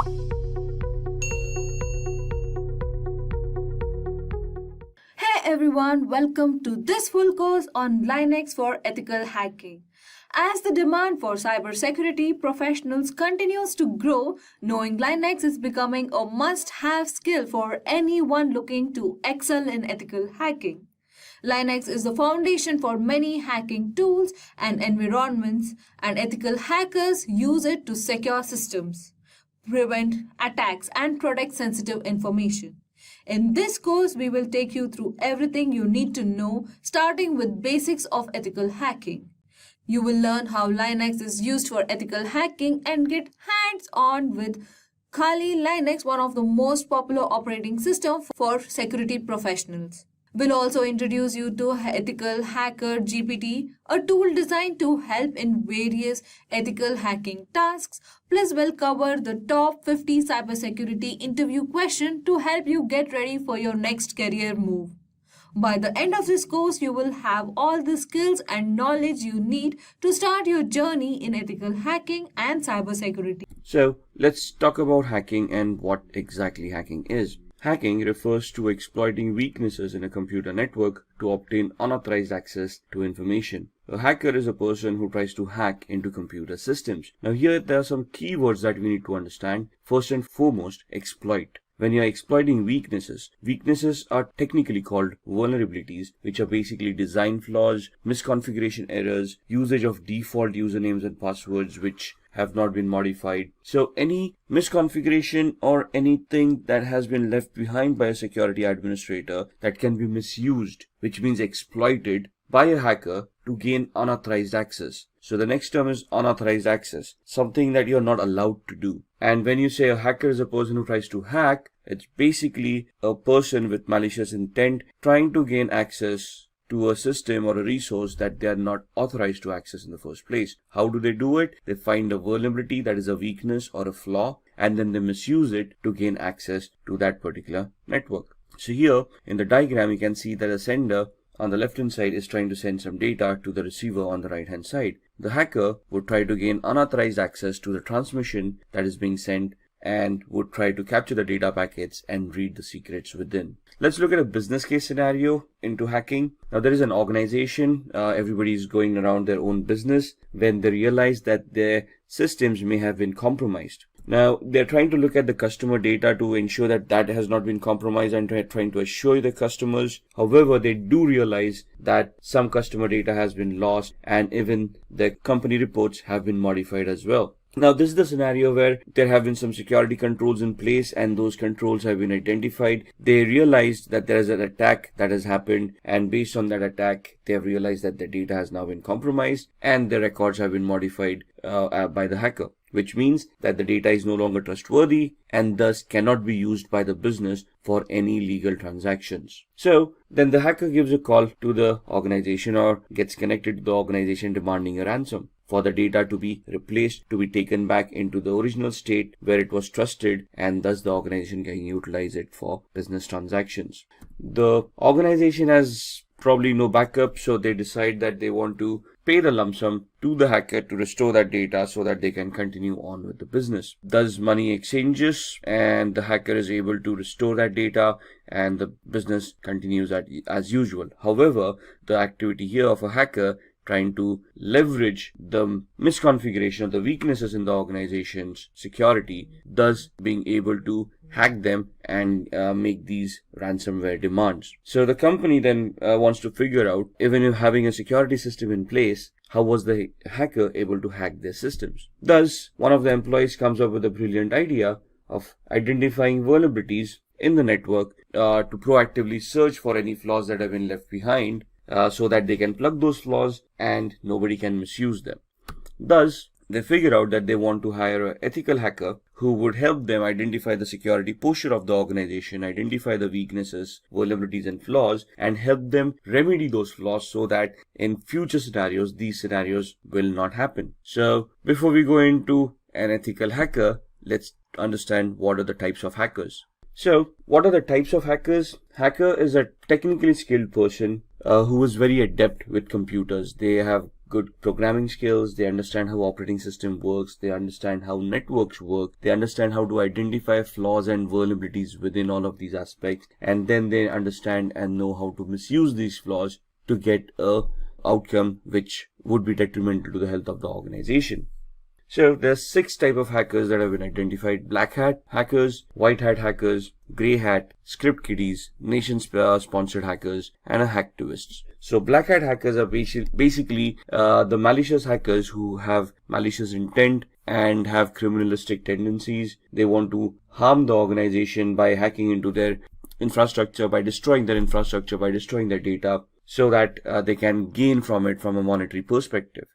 Hey everyone, welcome to this full course on Linux for ethical hacking. As the demand for cybersecurity professionals continues to grow, knowing Linux is becoming a must-have skill for anyone looking to excel in ethical hacking. Linux is the foundation for many hacking tools and environments, and ethical hackers use it to secure systems, prevent attacks, and protect sensitive information. In this course, we will take you through everything you need to know, starting with basics of ethical hacking. You will learn how Linux is used for ethical hacking and get hands-on with Kali Linux, one of the most popular operating systems for security professionals. We'll also introduce you to EthicalHacker GPT, a tool designed to help in various ethical hacking tasks. Plus, we'll cover the top 50 cybersecurity interview questions to help you get ready for your next career move. By the end of this course, you will have all the skills and knowledge you need to start your journey in ethical hacking and cybersecurity. So, let's talk about hacking and what exactly hacking is. Hacking refers to exploiting weaknesses in a computer network to obtain unauthorized access to information. A hacker is a person who tries to hack into computer systems. Now here there are some keywords that we need to understand. First and foremost, exploit. When you are exploiting weaknesses are technically called vulnerabilities, which are basically design flaws, misconfiguration errors, usage of default usernames and passwords which have not been modified. So any misconfiguration or anything that has been left behind by a security administrator that can be misused, which means exploited by a hacker to gain unauthorized access. So the next term is unauthorized access, something that you're not allowed to do. And when you say a hacker is a person who tries to hack, it's basically a person with malicious intent trying to gain access to a system or a resource that they are not authorized to access in the first place. How do they do it? They find a vulnerability that is a weakness or a flaw, and then they misuse it to gain access to that particular network. So here in the diagram, you can see that the sender on the left hand side is trying to send some data to the receiver on the right hand side. The hacker would try to gain unauthorized access to the transmission that is being sent and would try to capture the data packets and read the secrets within. Let's look at a business case scenario into hacking. Now there is an organization, everybody is going around their own business when they realize that their systems may have been compromised. Now they're trying to look at the customer data to ensure that that has not been compromised and trying to assure the customers. However, they do realize that some customer data has been lost and even the company reports have been modified as well. Now this is the scenario where there have been some security controls in place and those controls have been identified. They realized that there is an attack that has happened, and based on that attack they have realized that the data has now been compromised and the records have been modified by the hacker, which means that the data is no longer trustworthy and thus cannot be used by the business for any legal transactions. So then the hacker gives a call to the organization or gets connected to the organization demanding a ransom for the data to be replaced, to be taken back into the original state where it was trusted, and thus the organization can utilize it for business transactions. The organization has probably no backup, so they decide that they want to pay the lump sum to the hacker to restore that data so that they can continue on with the business. Thus money exchanges and the hacker is able to restore that data and the business continues as usual. However, the activity here of a hacker trying to leverage the misconfiguration of the weaknesses in the organization's security, thus being able to hack them and make these ransomware demands. So the company then wants to figure out, even if having a security system in place, how was the hacker able to hack their systems? Thus, one of the employees comes up with a brilliant idea of identifying vulnerabilities in the network to proactively search for any flaws that have been left behind, so that they can plug those flaws and nobody can misuse them. Thus, they figure out that they want to hire an ethical hacker who would help them identify the security posture of the organization, identify the weaknesses, vulnerabilities, and flaws, and help them remedy those flaws so that in future scenarios, these scenarios will not happen. So, before we go into an ethical hacker, let's understand what are the types of hackers. So, what are the types of hackers? Hacker is a technically skilled person who is very adept with computers. They have good programming skills, they understand how operating system works, they understand how networks work, they understand how to identify flaws and vulnerabilities within all of these aspects, and then they understand and know how to misuse these flaws to get a outcome which would be detrimental to the health of the organization. So there are 6 types of hackers that have been identified: black hat hackers, white hat hackers, grey hat, script kiddies, nation-sponsored hackers, and hacktivists. So black hat hackers are basically the malicious hackers who have malicious intent and have criminalistic tendencies. They want to harm the organization by hacking into their infrastructure, by destroying their infrastructure, by destroying their data, so that they can gain from it from a monetary perspective.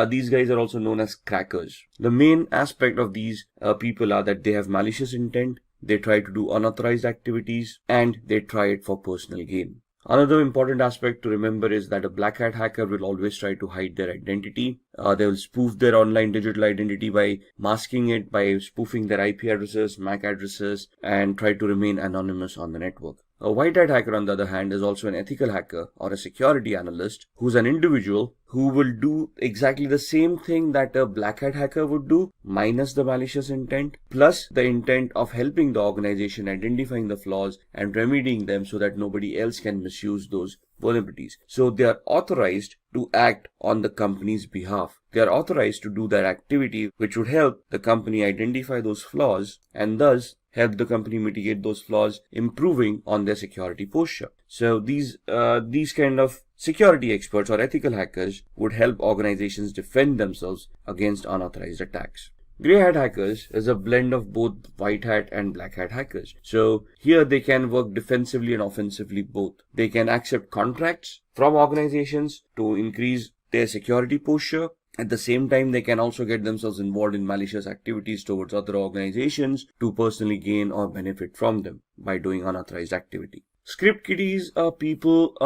These guys are also known as crackers. The main aspect of these people are that they have malicious intent, they try to do unauthorized activities, and they try it for personal gain. Another important aspect to remember is that a black hat hacker will always try to hide their identity. They will spoof their online digital identity by masking it, by spoofing their IP addresses, MAC addresses, and try to remain anonymous on the network. A white hat hacker, on the other hand, is also an ethical hacker or a security analyst who's an individual who will do exactly the same thing that a black hat hacker would do, minus the malicious intent, plus the intent of helping the organization identifying the flaws and remedying them so that nobody else can misuse those vulnerabilities. So they are authorized to act on the company's behalf. They are authorized to do that activity which would help the company identify those flaws and thus help the company mitigate those flaws, improving on their security posture. So these kind of security experts or ethical hackers would help organizations defend themselves against unauthorized attacks. Grey hat hackers is a blend of both white hat and black hat hackers. So here they can work defensively and offensively both. They can accept contracts from organizations to increase their security posture. At the same time, they can also get themselves involved in malicious activities towards other organizations to personally gain or benefit from them by doing unauthorized activity. Script kiddies are people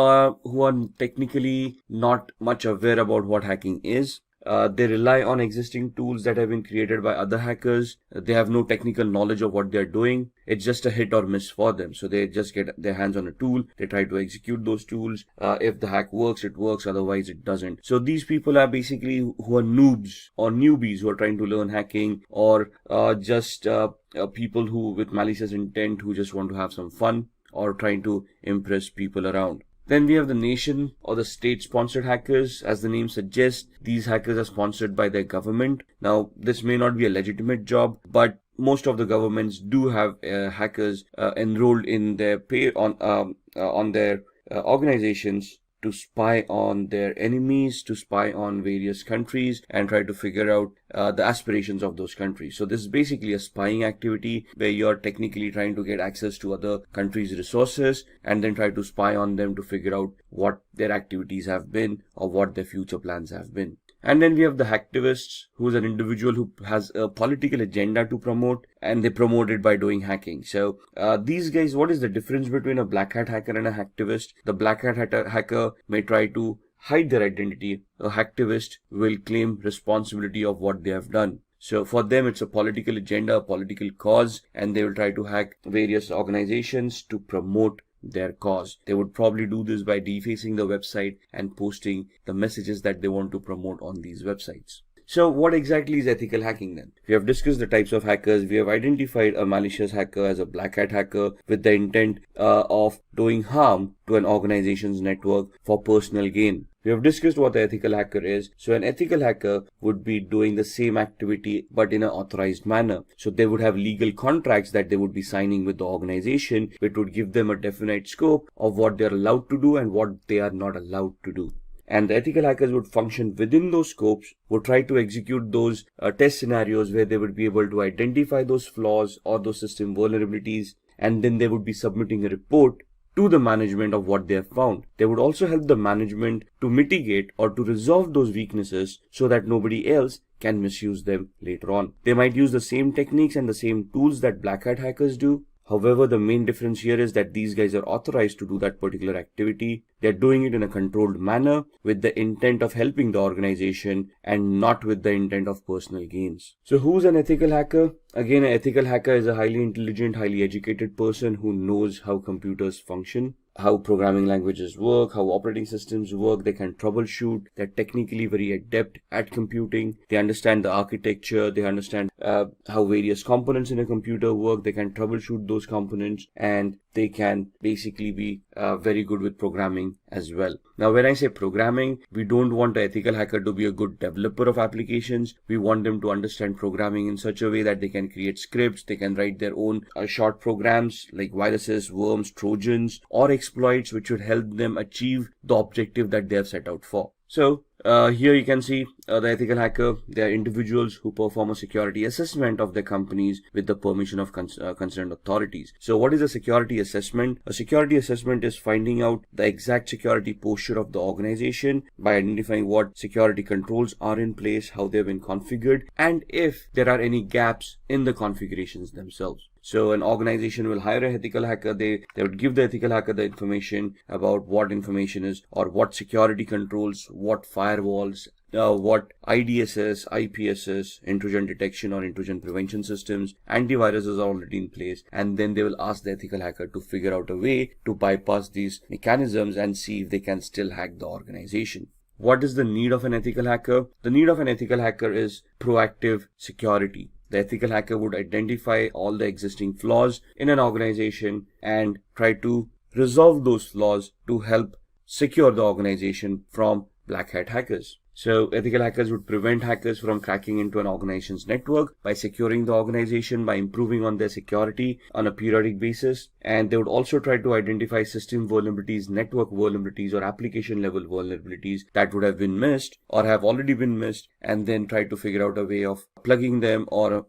who are technically not much aware about what hacking is. They rely on existing tools that have been created by other hackers. They have no technical knowledge of what they're doing. It's just a hit or miss for them. So they just get their hands on a tool. They try to execute those tools. If the hack works, it works. Otherwise, it doesn't. So these people are basically who are noobs or newbies who are trying to learn hacking, or just people who with malicious intent who just want to have some fun or trying to impress people around. Then we have the nation or the state-sponsored hackers. As the name suggests, these hackers are sponsored by their government. Now, this may not be a legitimate job, but most of the governments do have hackers enrolled in their on their organizations to spy on their enemies, to spy on various countries and try to figure out the aspirations of those countries. So this is basically a spying activity where you're technically trying to get access to other countries' resources and then try to spy on them to figure out what their activities have been or what their future plans have been. And then we have the hacktivists, who is an individual who has a political agenda to promote, and they promote it by doing hacking. So these guys, what is the difference between a black hat hacker and a hacktivist? The black hat hacker may try to hide their identity. A hacktivist will claim responsibility of what they have done. So for them, it's a political agenda, a political cause, and they will try to hack various organizations to promote their cause. They would probably do this by defacing the website and posting the messages that they want to promote on these websites. So what exactly is ethical hacking then? We have discussed the types of hackers. We have identified a malicious hacker as a black hat hacker with the intent of doing harm to an organization's network for personal gain. We have discussed what the ethical hacker is. So an ethical hacker would be doing the same activity but in an authorized manner. So they would have legal contracts that they would be signing with the organization, which would give them a definite scope of what they are allowed to do and what they are not allowed to do. And the ethical hackers would function within those scopes, would try to execute those test scenarios where they would be able to identify those flaws or those system vulnerabilities, and then they would be submitting a report to the management of what they have found. They would also help the management to mitigate or to resolve those weaknesses so that nobody else can misuse them later on. They might use the same techniques and the same tools that black hat hackers do. However, the main difference here is that these guys are authorized to do that particular activity. They're doing it in a controlled manner with the intent of helping the organization and not with the intent of personal gains. So who's an ethical hacker? Again, an ethical hacker is a highly intelligent, highly educated person who knows how computers function. how programming languages work, how operating systems work. They can troubleshoot. They're technically very adept at computing. They understand the architecture. They understand how various components in a computer work. They can troubleshoot those components, and they can basically be very good with programming as well. Now, when I say programming, we don't want an ethical hacker to be a good developer of applications. We want them to understand programming in such a way that they can create scripts, they can write their own short programs like viruses, worms, trojans, or exploits which would help them achieve the objective that they have set out for. So here you can see the ethical hacker. They are individuals who perform a security assessment of their companies with the permission of concerned authorities. So what is a security assessment? A security assessment is finding out the exact security posture of the organization by identifying what security controls are in place, how they've been configured, and if there are any gaps in the configurations themselves. So an organization will hire an ethical hacker. They would give the ethical hacker the information about what information is, or what security controls, what firewalls, what IDSS, IPSS, intrusion detection or intrusion prevention systems, antiviruses are already in place, and then they will ask the ethical hacker to figure out a way to bypass these mechanisms and see if they can still hack the organization. What is the need of an ethical hacker? The need of an ethical hacker is proactive security. The ethical hacker would identify all the existing flaws in an organization and try to resolve those flaws to help secure the organization from black hat hackers. So ethical hackers would prevent hackers from cracking into an organization's network by securing the organization, by improving on their security on a periodic basis. And they would also try to identify system vulnerabilities, network vulnerabilities, or application level vulnerabilities that would have been missed or have already been missed, and then try to figure out a way of plugging them or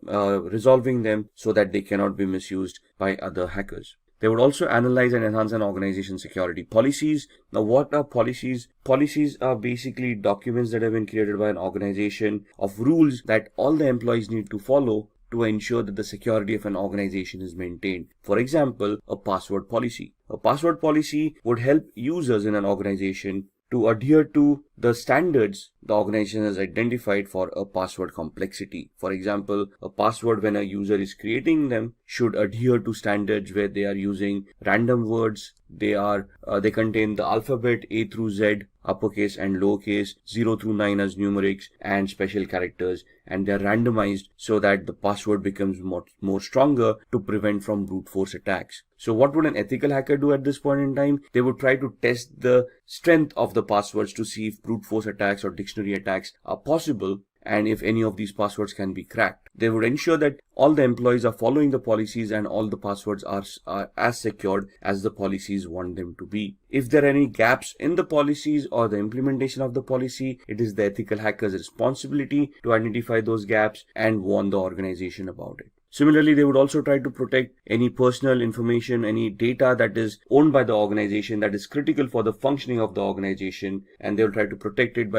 resolving them so that they cannot be misused by other hackers. They would also analyze and enhance an organization's security policies. Now, what are policies? Policies are basically documents that have been created by an organization of rules that all the employees need to follow to ensure that the security of an organization is maintained. For example, a password policy. A password policy would help users in an organization to adhere to the standards the organization has identified for a password complexity. For example, a password, when a user is creating them, should adhere to standards where they are using random words. They contain the alphabet A through Z, uppercase and lowercase, 0 through 9 as numerics, and special characters, and they are randomized so that the password becomes more stronger to prevent from brute force attacks. So what would an ethical hacker do at this point in time? They would try to test the strength of the passwords to see if brute force attacks or dictionary attacks are possible, and if any of these passwords can be cracked. They would ensure that all the employees are following the policies and all the passwords are as secured as the policies want them to be. If there are any gaps in the policies or the implementation of the policy, it is the ethical hacker's responsibility to identify those gaps and warn the organization about it. Similarly, they would also try to protect any personal information, any data that is owned by the organization that is critical for the functioning of the organization, and they will try to protect it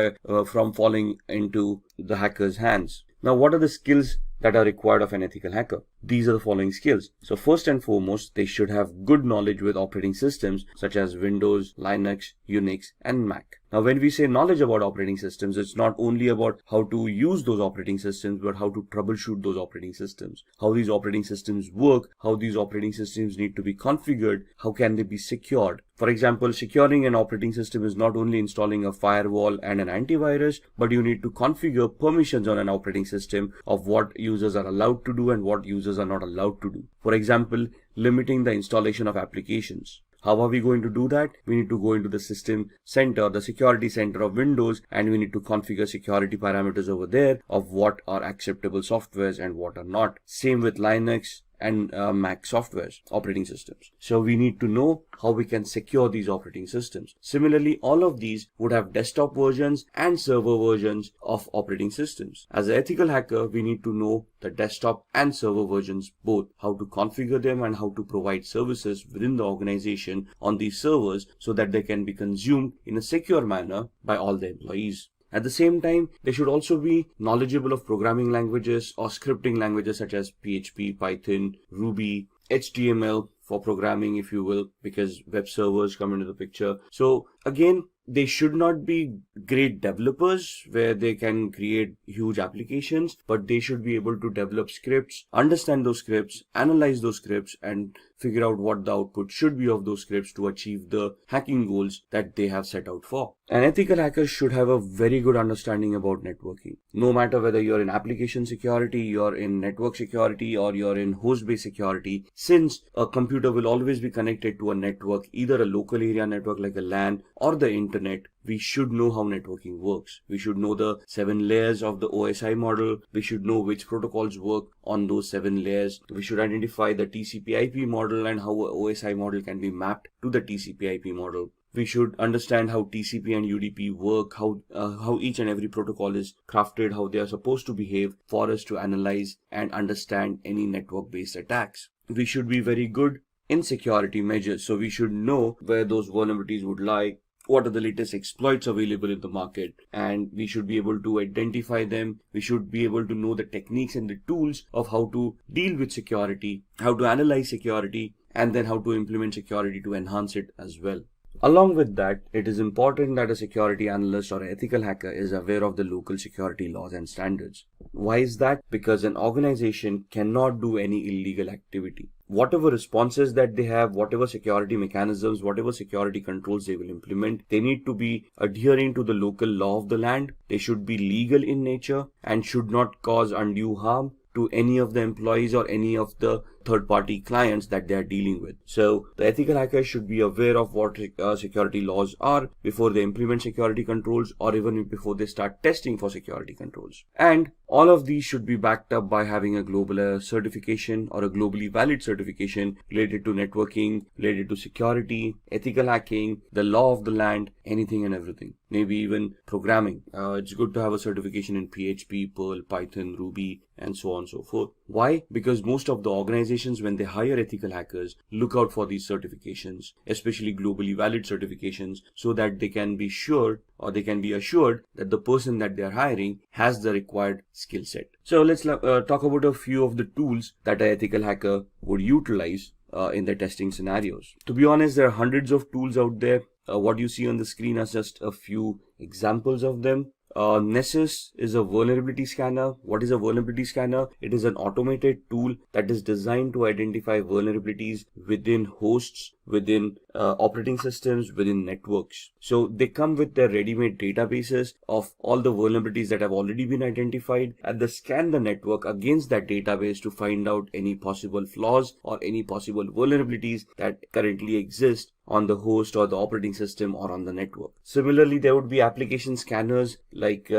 from falling into the hacker's hands. Now, what are the skills that are required of an ethical hacker? These are the following skills. So first and foremost, they should have good knowledge with operating systems such as Windows, Linux, Unix, and Mac. Now, when we say knowledge about operating systems, it's not only about how to use those operating systems, but how to troubleshoot those operating systems, how these operating systems work, how these operating systems need to be configured, how can they be secured. For example, securing an operating system is not only installing a firewall and an antivirus, but you need to configure permissions on an operating system of what users are allowed to do and what users are not allowed to do. For example, limiting the installation of applications. How are we going to do that? We need to go into the system center, the security center of Windows, and we need to configure security parameters over there of what are acceptable softwares and what are not. Same with Linux and Mac softwares, operating systems. So we need to know how we can secure these operating systems. Similarly, all of these would have desktop versions and server versions of operating systems. As an ethical hacker, we need to know the desktop and server versions both, how to configure them and how to provide services within the organization on these servers so that they can be consumed in a secure manner by all the employees. At the same time, they should also be knowledgeable of programming languages or scripting languages such as PHP, Python, Ruby, HTML for programming, if you will, because web servers come into the picture. So again, they should not be great developers where they can create huge applications, but they should be able to develop scripts, understand those scripts, analyze those scripts, and figure out what the output should be of those scripts to achieve the hacking goals that they have set out for. An ethical hacker should have a very good understanding about networking. No matter whether you're in application security, you're in network security, or you're in host-based security, since a computer will always be connected to a network, either a local area network like a LAN or the internet, we should know how networking works. We should know the 7 layers of the OSI model. We should know which protocols work on those 7 layers. We should identify the TCP/IP model and how a OSI model can be mapped to the TCP/IP model. We should understand how TCP and UDP work, how each and every protocol is crafted, how they are supposed to behave for us to analyze and understand any network-based attacks. We should be very good in security measures. So we should know where those vulnerabilities would lie, what are the latest exploits available in the market, and we should be able to identify them. We should be able to know the techniques and the tools of how to deal with security, how to analyze security, and then how to implement security to enhance it as well. Along with that, it is important that a security analyst or an ethical hacker is aware of the local security laws and standards. Why is that? Because an organization cannot do any illegal activity. Whatever responses that they have, whatever security mechanisms, whatever security controls they will implement, they need to be adhering to the local law of the land. They should be legal in nature and should not cause undue harm to any of the employees or any of the third-party clients that they are dealing with. So the ethical hackers should be aware of what security laws are before they implement security controls, or even before they start testing for security controls. And all of these should be backed up by having a global certification or a globally valid certification related to networking, related to security, ethical hacking, the law of the land, anything and everything. Maybe even programming. It's good to have a certification in PHP, Perl, Python, Ruby, and so on and so forth. Why? Because most of the organizations, when they hire ethical hackers, look out for these certifications, especially globally valid certifications, so that they can be sure, or they can be assured that the person that they are hiring has the required skill set. So let's talk about a few of the tools that an ethical hacker would utilize in their testing scenarios. To be honest, there are hundreds of tools out there. What you see on the screen are just a few examples of them. Nessus is a vulnerability scanner. What is a vulnerability scanner? It is an automated tool that is designed to identify vulnerabilities within hosts, within operating systems, within networks. So they come with their ready-made databases of all the vulnerabilities that have already been identified, and they scan the network against that database to find out any possible flaws or any possible vulnerabilities that currently exist on the host or the operating system or on the network. Similarly, there would be application scanners like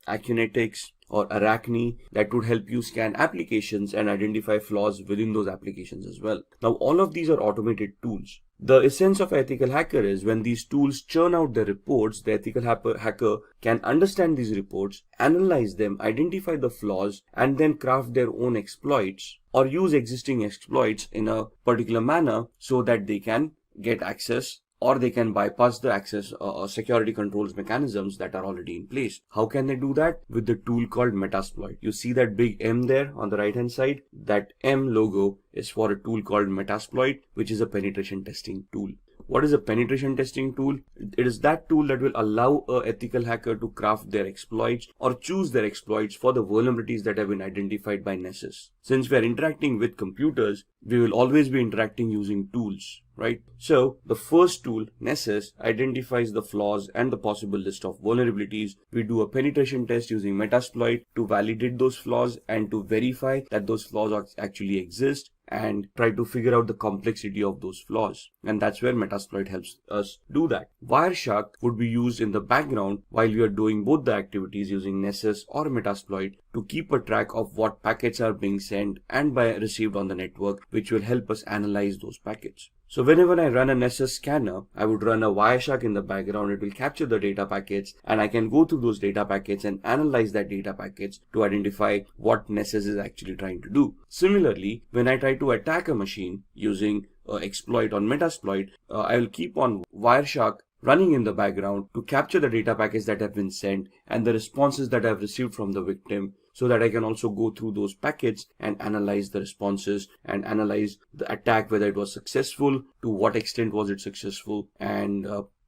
Acunetics or Arachne that would help you scan applications and identify flaws within those applications as well. Now, all of these are automated tools. The essence of ethical hacker is when these tools churn out the reports, the ethical hacker can understand these reports, analyze them, identify the flaws, and then craft their own exploits or use existing exploits in a particular manner so that they can get access, or they can bypass the access security controls mechanisms that are already in place. How can they do that? With the tool called Metasploit. You see that big M there on the right hand side? That M logo is for a tool called Metasploit, which is a penetration testing tool. What is a penetration testing tool? It is that tool that will allow an ethical hacker to craft their exploits or choose their exploits for the vulnerabilities that have been identified by Nessus. Since we are interacting with computers, we will always be interacting using tools, right? So the first tool, Nessus, identifies the flaws and the possible list of vulnerabilities. We do a penetration test using Metasploit to validate those flaws and to verify that those flaws actually exist, and try to figure out the complexity of those flaws. And that's where Metasploit helps us do that. Wireshark would be used in the background while we are doing both the activities using Nessus or Metasploit to keep a track of what packets are being sent and received on the network, which will help us analyze those packets. So whenever I run a Nessus scanner, I would run a Wireshark in the background. It will capture the data packets, and I can go through those data packets and analyze that data packets to identify what Nessus is actually trying to do. Similarly, when I try to attack a machine using exploit on Metasploit, I will keep on Wireshark running in the background to capture the data packets that have been sent and the responses that I have received from the victim, so that I can also go through those packets and analyze the responses and analyze the attack, whether it was successful, to what extent was it successful, and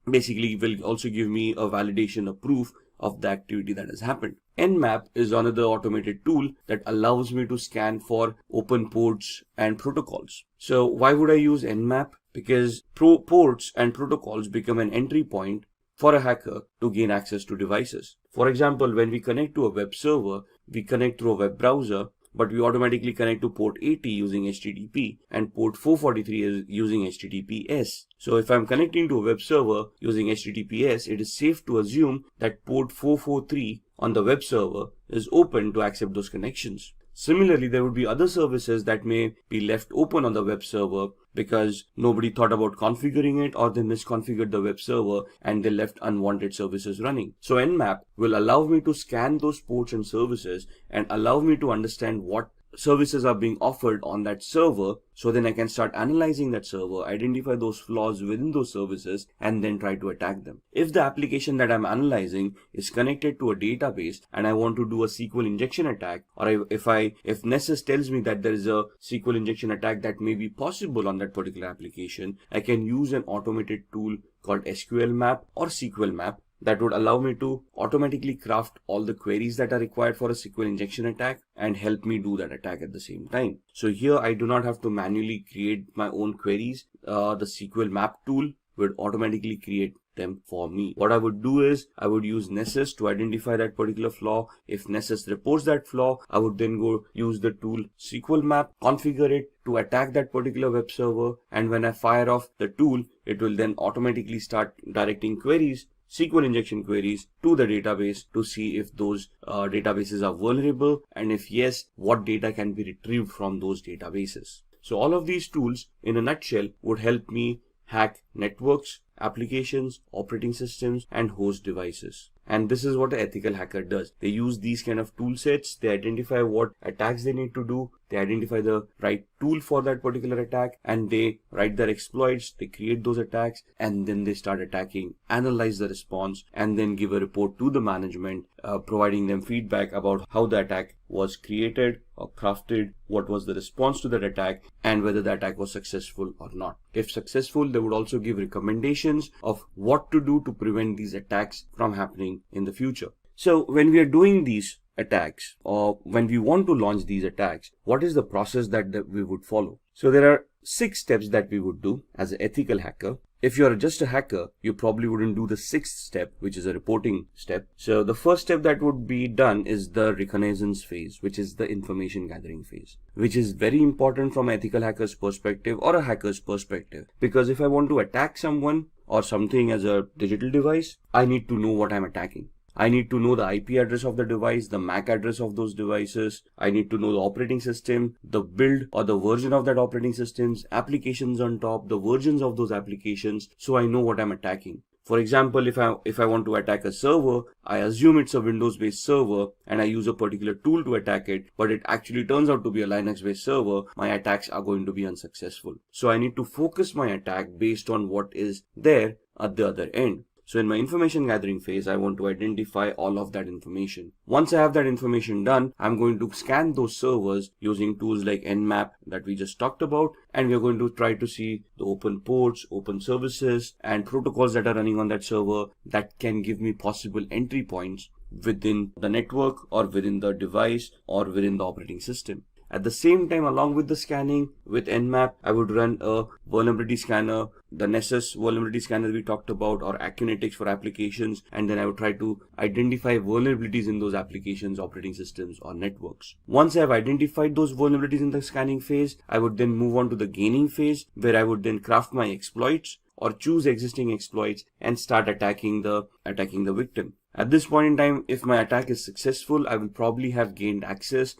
basically will also give me a validation, a proof of the activity that has happened. Nmap is another automated tool that allows me to scan for open ports and protocols. So why would I use Nmap? Because ports and protocols become an entry point for a hacker to gain access to devices. For example, when we connect to a web server, we connect through a web browser, but we automatically connect to port 80 using HTTP and port 443 is using HTTPS. So if I'm connecting to a web server using HTTPS, it is safe to assume that port 443 on the web server is open to accept those connections. Similarly, there would be other services that may be left open on the web server because nobody thought about configuring it, or they misconfigured the web server and they left unwanted services running. So Nmap will allow me to scan those ports and services and allow me to understand what services are being offered on that server, so then I can start analyzing that server, identify those flaws within those services, and then try to attack them. If the application that I'm analyzing is connected to a database and I want to do a SQL injection attack, or if Nessus tells me that there is a SQL injection attack that may be possible on that particular application, I can use an automated tool called SQL map or SQL map that would allow me to automatically craft all the queries that are required for a SQL injection attack and help me do that attack at the same time. So here I do not have to manually create my own queries. The SQL map tool would automatically create them for me. What I would do is I would use Nessus to identify that particular flaw. If Nessus reports that flaw, I would then go use the tool SQL map, configure it to attack that particular web server, and when I fire off the tool, it will then automatically start directing queries, SQL injection queries, to the database to see if those databases are vulnerable, and if yes, what data can be retrieved from those databases. So all of these tools in a nutshell would help me hack networks, applications, operating systems, and host devices. And this is what an ethical hacker does. They use these kind of tool sets, they identify what attacks they need to do, they identify the right tool for that particular attack, and they write their exploits, they create those attacks, and then they start attacking, analyze the response, and then give a report to the management, providing them feedback about how the attack was created or crafted, what was the response to that attack, and whether the attack was successful or not. If successful, they would also give recommendations of what to do to prevent these attacks from happening in the future. So when we are doing these attacks, or when we want to launch these attacks, what is the process that we would follow? So there are 6 steps that we would do as an ethical hacker. If you're just a hacker, you probably wouldn't do the 6th step, which is a reporting step. So the first step that would be done is the reconnaissance phase, which is the information gathering phase, which is very important from an ethical hacker's perspective or a hacker's perspective. Because if I want to attack someone or something as a digital device, I need to know what I'm attacking. I need to know the IP address of the device, the MAC address of those devices. I need to know the operating system, the build or the version of that operating systems, applications on top, the versions of those applications, so I know what I'm attacking. For example, if I want to attack a server, I assume it's a Windows-based server and I use a particular tool to attack it, but it actually turns out to be a Linux-based server, my attacks are going to be unsuccessful. So I need to focus my attack based on what is there at the other end. So in my information gathering phase, I want to identify all of that information. Once I have that information done, I'm going to scan those servers using tools like Nmap that we just talked about, and we're going to try to see the open ports, open services, and protocols that are running on that server that can give me possible entry points within the network or within the device or within the operating system. At the same time, along with the scanning with Nmap, I would run a vulnerability scanner, the Nessus vulnerability scanner we talked about, or Acunetics for applications, and then I would try to identify vulnerabilities in those applications, operating systems, or networks. Once I have identified those vulnerabilities in the scanning phase, I would then move on to the gaining phase, where I would then craft my exploits or choose existing exploits and start attacking the victim. At this point in time, if my attack is successful, I will probably have gained access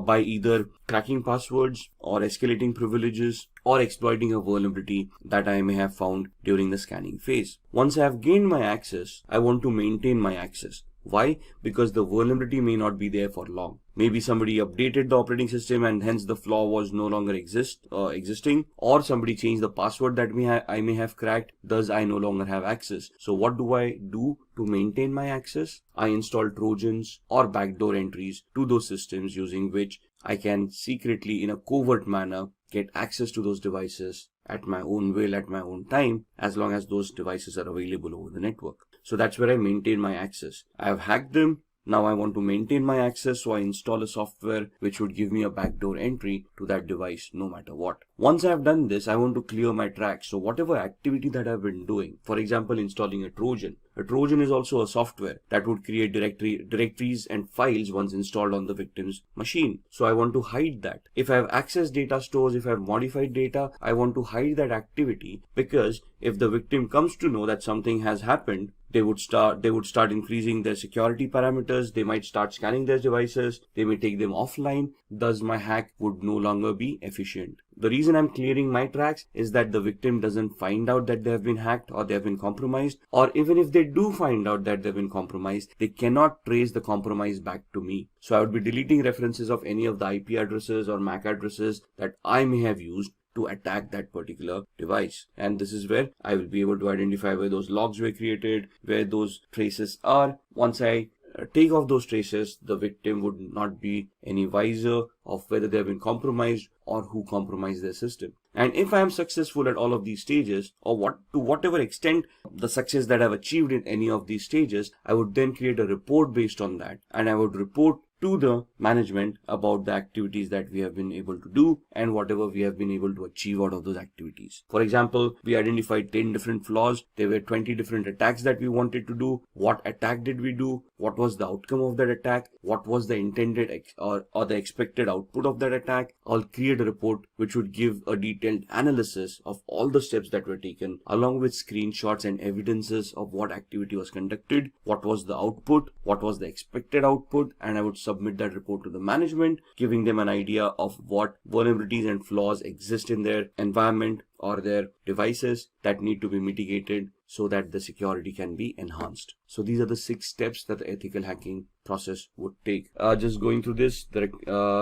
by either cracking passwords or escalating privileges or exploiting a vulnerability that I may have found during the scanning phase. Once I have gained my access, I want to maintain my access. Why? Because the vulnerability may not be there for long. Maybe somebody updated the operating system and hence the flaw was no longer existing, or somebody changed the password that I may have cracked, thus I no longer have access. So what do I do to maintain my access? I install Trojans or backdoor entries to those systems using which I can secretly, in a covert manner, get access to those devices at my own will, at my own time, as long as those devices are available over the network. So that's where I maintain my access. I have hacked them. Now I want to maintain my access, so I install a software which would give me a backdoor entry to that device no matter what. Once I've done this, I want to clear my tracks. So whatever activity that I've been doing, for example, installing a Trojan. A Trojan is also a software that would create directories and files once installed on the victim's machine. So I want to hide that. If I have accessed data stores, if I have modified data, I want to hide that activity, because if the victim comes to know that something has happened, they would start increasing their security parameters. They might start scanning their devices. They may take them offline. Thus, my hack would no longer be efficient. The reason I'm clearing my tracks is that the victim doesn't find out that they have been hacked or they have been compromised, or even if they do find out that they've been compromised, they cannot trace the compromise back to me. So I would be deleting references of any of the IP addresses or MAC addresses that I may have used to attack that particular device. And this is where I will be able to identify where those logs were created, where those traces are. Once I take off those traces, the victim would not be any wiser of whether they have been compromised or who compromised their system. And if I am successful at all of these stages, or to whatever extent the success that I've achieved in any of these stages, I would then create a report based on that, and I would report to the management about the activities that we have been able to do and whatever we have been able to achieve out of those activities. For example, we identified 10 different flaws. There were 20 different attacks that we wanted to do. What attack did we do? What was the outcome of that attack? What was the intended or the expected output of that attack? I'll create a report which would give a detailed analysis of all the steps that were taken, along with screenshots and evidences of what activity was conducted, what was the output, what was the expected output, and I would submit that report to the management, giving them an idea of what vulnerabilities and flaws exist in their environment or their devices that need to be mitigated so that the security can be enhanced. So these are the 6 steps that the ethical hacking process would take. Just going through this, the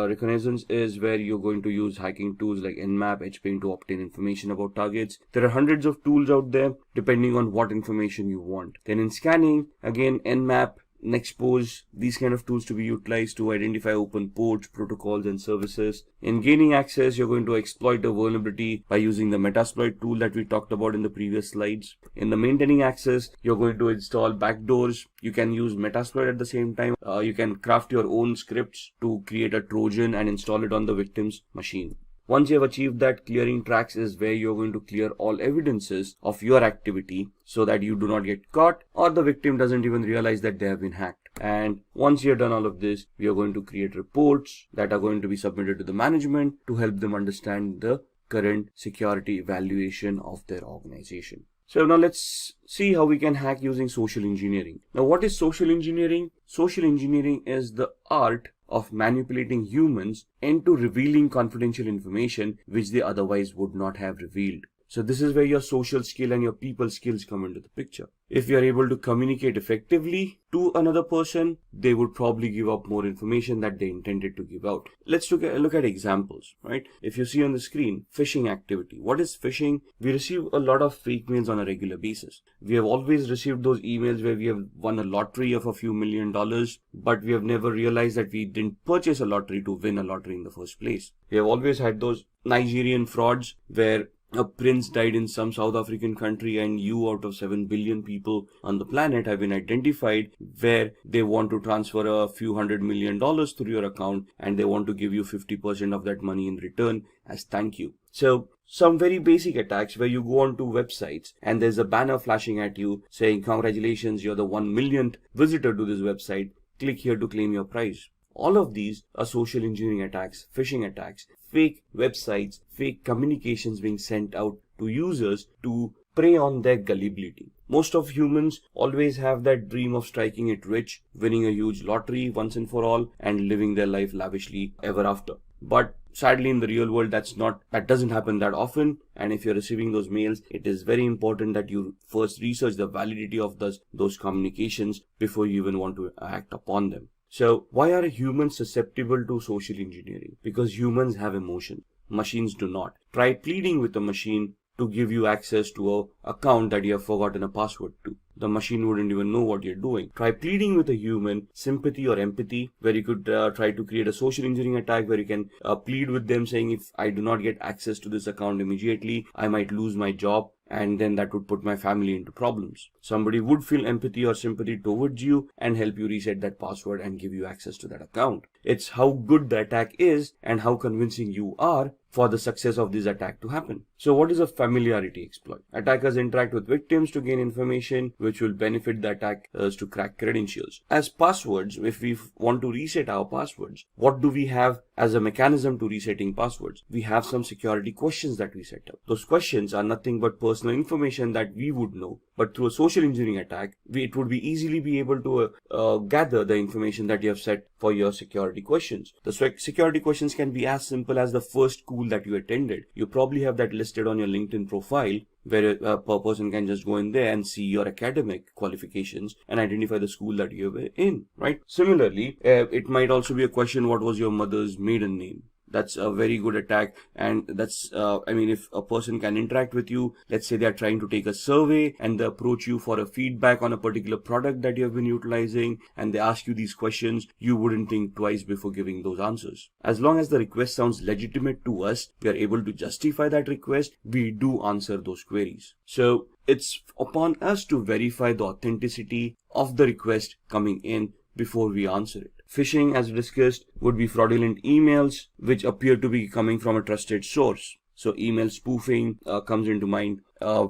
reconnaissance is where you're going to use hacking tools like Nmap, HPing to obtain information about targets. There are hundreds of tools out there depending on what information you want. Then in scanning, again, Nmap, Nexpose, these kind of tools to be utilized to identify open ports, protocols, and services. In gaining access, you're going to exploit a vulnerability by using the Metasploit tool that we talked about in the previous slides. In the maintaining access, you're going to install backdoors. You can use Metasploit at the same time. You can craft your own scripts to create a Trojan and install it on the victim's machine. Once you have achieved that, clearing tracks is where you're going to clear all evidences of your activity so that you do not get caught or the victim doesn't even realize that they have been hacked. And once you've done all of this, we are going to create reports that are going to be submitted to the management to help them understand the current security evaluation of their organization. So now let's see how we can hack using social engineering. Now, what is social engineering? Social engineering is the art of manipulating humans into revealing confidential information which they otherwise would not have revealed. So this is where your social skill and your people skills come into the picture. If you are able to communicate effectively to another person, they would probably give up more information that they intended to give out. Let's look at examples, right? If you see on the screen, phishing activity. What is phishing? We receive a lot of fake mails on a regular basis. We have always received those emails where we have won a lottery of a few $1 million, but we have never realized that we didn't purchase a lottery to win a lottery in the first place. We have always had those Nigerian frauds where a prince died in some South African country and you out of 7 billion people on the planet have been identified where they want to transfer a few $100 million through your account and they want to give you 50% of that money in return as thank you. So some very basic attacks where you go onto websites and there's a banner flashing at you saying congratulations, you're the 1 millionth visitor to this website, click here to claim your prize. All of these are social engineering attacks, phishing attacks, fake websites, fake communications being sent out to users to prey on their gullibility. Most of humans always have that dream of striking it rich, winning a huge lottery once and for all, and living their life lavishly ever after. But sadly, in the real world, that doesn't happen that often. And if you're receiving those mails, it is very important that you first research the validity of those communications before you even want to act upon them. So why are humans susceptible to social engineering? Because humans have emotion. Machines do not. Try pleading with a machine to give you access to an account that you have forgotten a password to. the machine wouldn't even know what you're doing. Try pleading with a human, sympathy or empathy, where you could try to create a social engineering attack where you can plead with them saying, if I do not get access to this account immediately, I might lose my job, and then that would put my family into problems. Somebody would feel empathy or sympathy towards you and help you reset that password and give you access to that account. It's how good the attack is and how convincing you are for the success of this attack to happen. So what is a familiarity exploit? Attackers interact with victims to gain information which will benefit the attackers to crack credentials. As passwords, if we want to reset our passwords, what do we have as a mechanism to resetting passwords? We have some security questions that we set up. Those questions are nothing but personal information that we would know, but through a social engineering attack, it would be easily be able to gather the information that you have set for your security questions. The security questions can be as simple as the first school that you attended. You probably have that listed on your LinkedIn profile, where a person can just go in there and see your academic qualifications and identify the school that you were in, right? Similarly, it might also be a question, what was your mother's maiden name? That's a very good attack, and that's if a person can interact with you, let's say they are trying to take a survey and they approach you for a feedback on a particular product that you have been utilizing, and they ask you these questions, you wouldn't think twice before giving those answers. As long as the request sounds legitimate to us, we are able to justify that request, we do answer those queries. So it's upon us to verify the authenticity of the request coming in before we answer it. Phishing, as discussed, would be fraudulent emails which appear to be coming from a trusted source. So email spoofing comes into mind,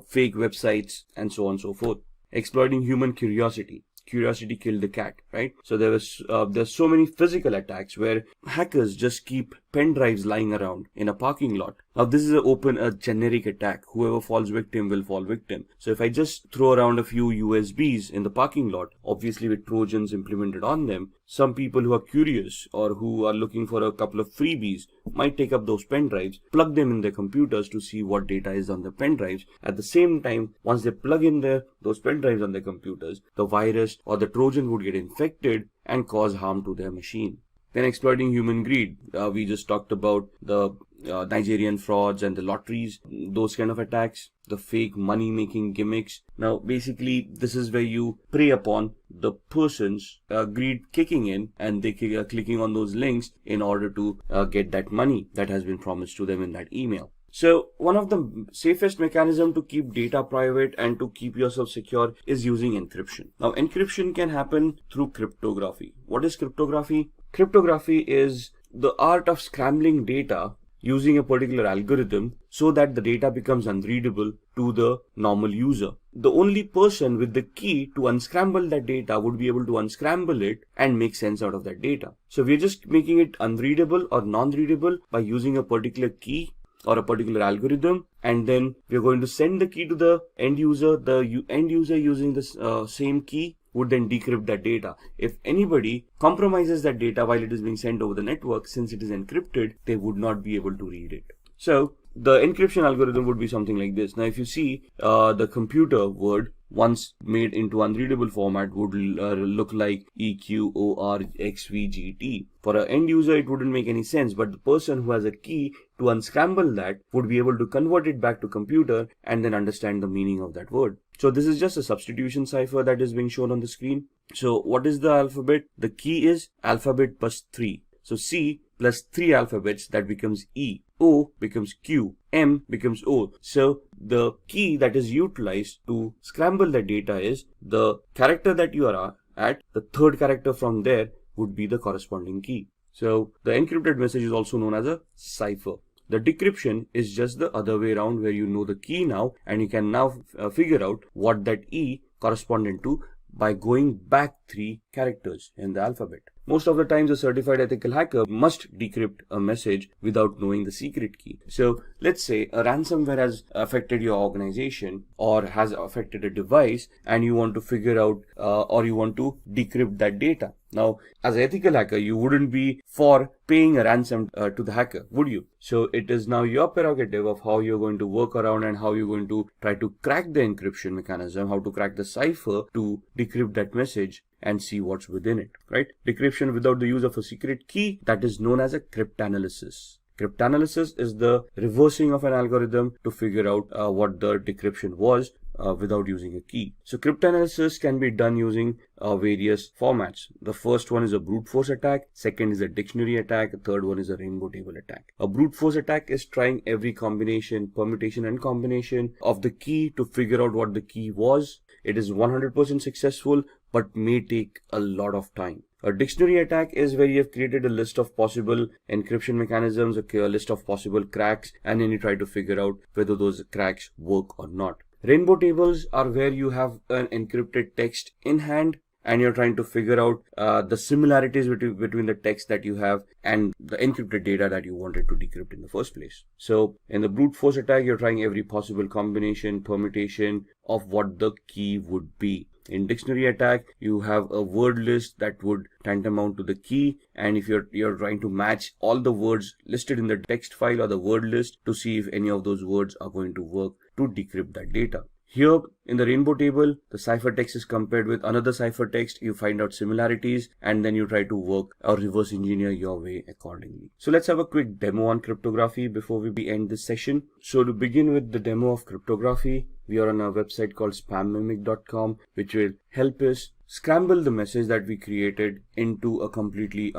fake websites, and so on and so forth. Exploiting human curiosity. Curiosity killed the cat, right? So there's so many physical attacks where hackers just keep pen drives lying around in a parking lot. Now this is a generic attack. Whoever falls victim will fall victim. So if I just throw around a few USBs in the parking lot, obviously with Trojans implemented on them, some people who are curious or who are looking for a couple of freebies might take up those pen drives, plug them in their computers to see what data is on the pen drives. At the same time, once they plug in those pen drives on their computers, the virus or the Trojan would get infected and cause harm to their machine. Then exploiting human greed. We just talked about the Nigerian frauds and the lotteries, those kind of attacks, the fake money-making gimmicks. Now, basically, this is where you prey upon the person's greed kicking in, and they are clicking on those links in order to get that money that has been promised to them in that email. So one of the safest mechanisms to keep data private and to keep yourself secure is using encryption. Now, encryption can happen through cryptography. What is cryptography? Cryptography is the art of scrambling data using a particular algorithm so that the data becomes unreadable to the normal user. The only person with the key to unscramble that data would be able to unscramble it and make sense out of that data. So we're just making it unreadable or non-readable by using a particular key or a particular algorithm, and then we're going to send the key to the end user. The end user using this same key would then decrypt that data. If anybody compromises that data while it is being sent over the network, since it is encrypted, they would not be able to read it. So the encryption algorithm would be something like this. Now, if you see the computer word once made into unreadable format would look like EQORXVGT. For an end user, it wouldn't make any sense, but the person who has a key to unscramble that would be able to convert it back to computer and then understand the meaning of that word. So this is just a substitution cipher that is being shown on the screen. So what is the alphabet? The key is alphabet plus 3. So C plus 3 alphabets, that becomes E. O becomes Q. M becomes O. So the key that is utilized to scramble the data is the character that you are at. The third character from there would be the corresponding key. So the encrypted message is also known as a cipher. The decryption is just the other way around, where you know the key now and you can now figure out what that E corresponded to by going back 3 characters in the alphabet. Most of the times, a certified ethical hacker must decrypt a message without knowing the secret key. So let's say a ransomware has affected your organization or has affected a device, and you want to figure out or you want to decrypt that data. Now, as an ethical hacker, you wouldn't be for paying a ransom to the hacker, would you? So it is now your prerogative of how you're going to work around and how you're going to try to crack the encryption mechanism, how to crack the cipher to decrypt that message and see what's within it, right? Decryption without the use of a secret key, that is known as a cryptanalysis. Cryptanalysis is the reversing of an algorithm to figure out what the decryption was without using a key. So cryptanalysis can be done using various formats. The first one is a brute force attack, second is a dictionary attack, the third one is a rainbow table attack. A brute force attack is trying every combination, permutation and combination of the key to figure out what the key was. It is 100% successful but may take a lot of time. A dictionary attack is where you have created a list of possible encryption mechanisms, a list of possible cracks, and then you try to figure out whether those cracks work or not. Rainbow tables are where you have an encrypted text in hand and you're trying to figure out the similarities between the text that you have and the encrypted data that you wanted to decrypt in the first place. So in the brute force attack, you're trying every possible combination, permutation of what the key would be. In dictionary attack, you have a word list that would tantamount to the key, and if you're trying to match all the words listed in the text file or the word list to see if any of those words are going to work to decrypt that data. Here in the rainbow table, the ciphertext is compared with another ciphertext. You find out similarities and then you try to work or reverse engineer your way accordingly. So let's have a quick demo on cryptography before we end this session. So to begin with the demo of cryptography, we are on a website called spammimic.com, which will help us scramble the message that we created into a completely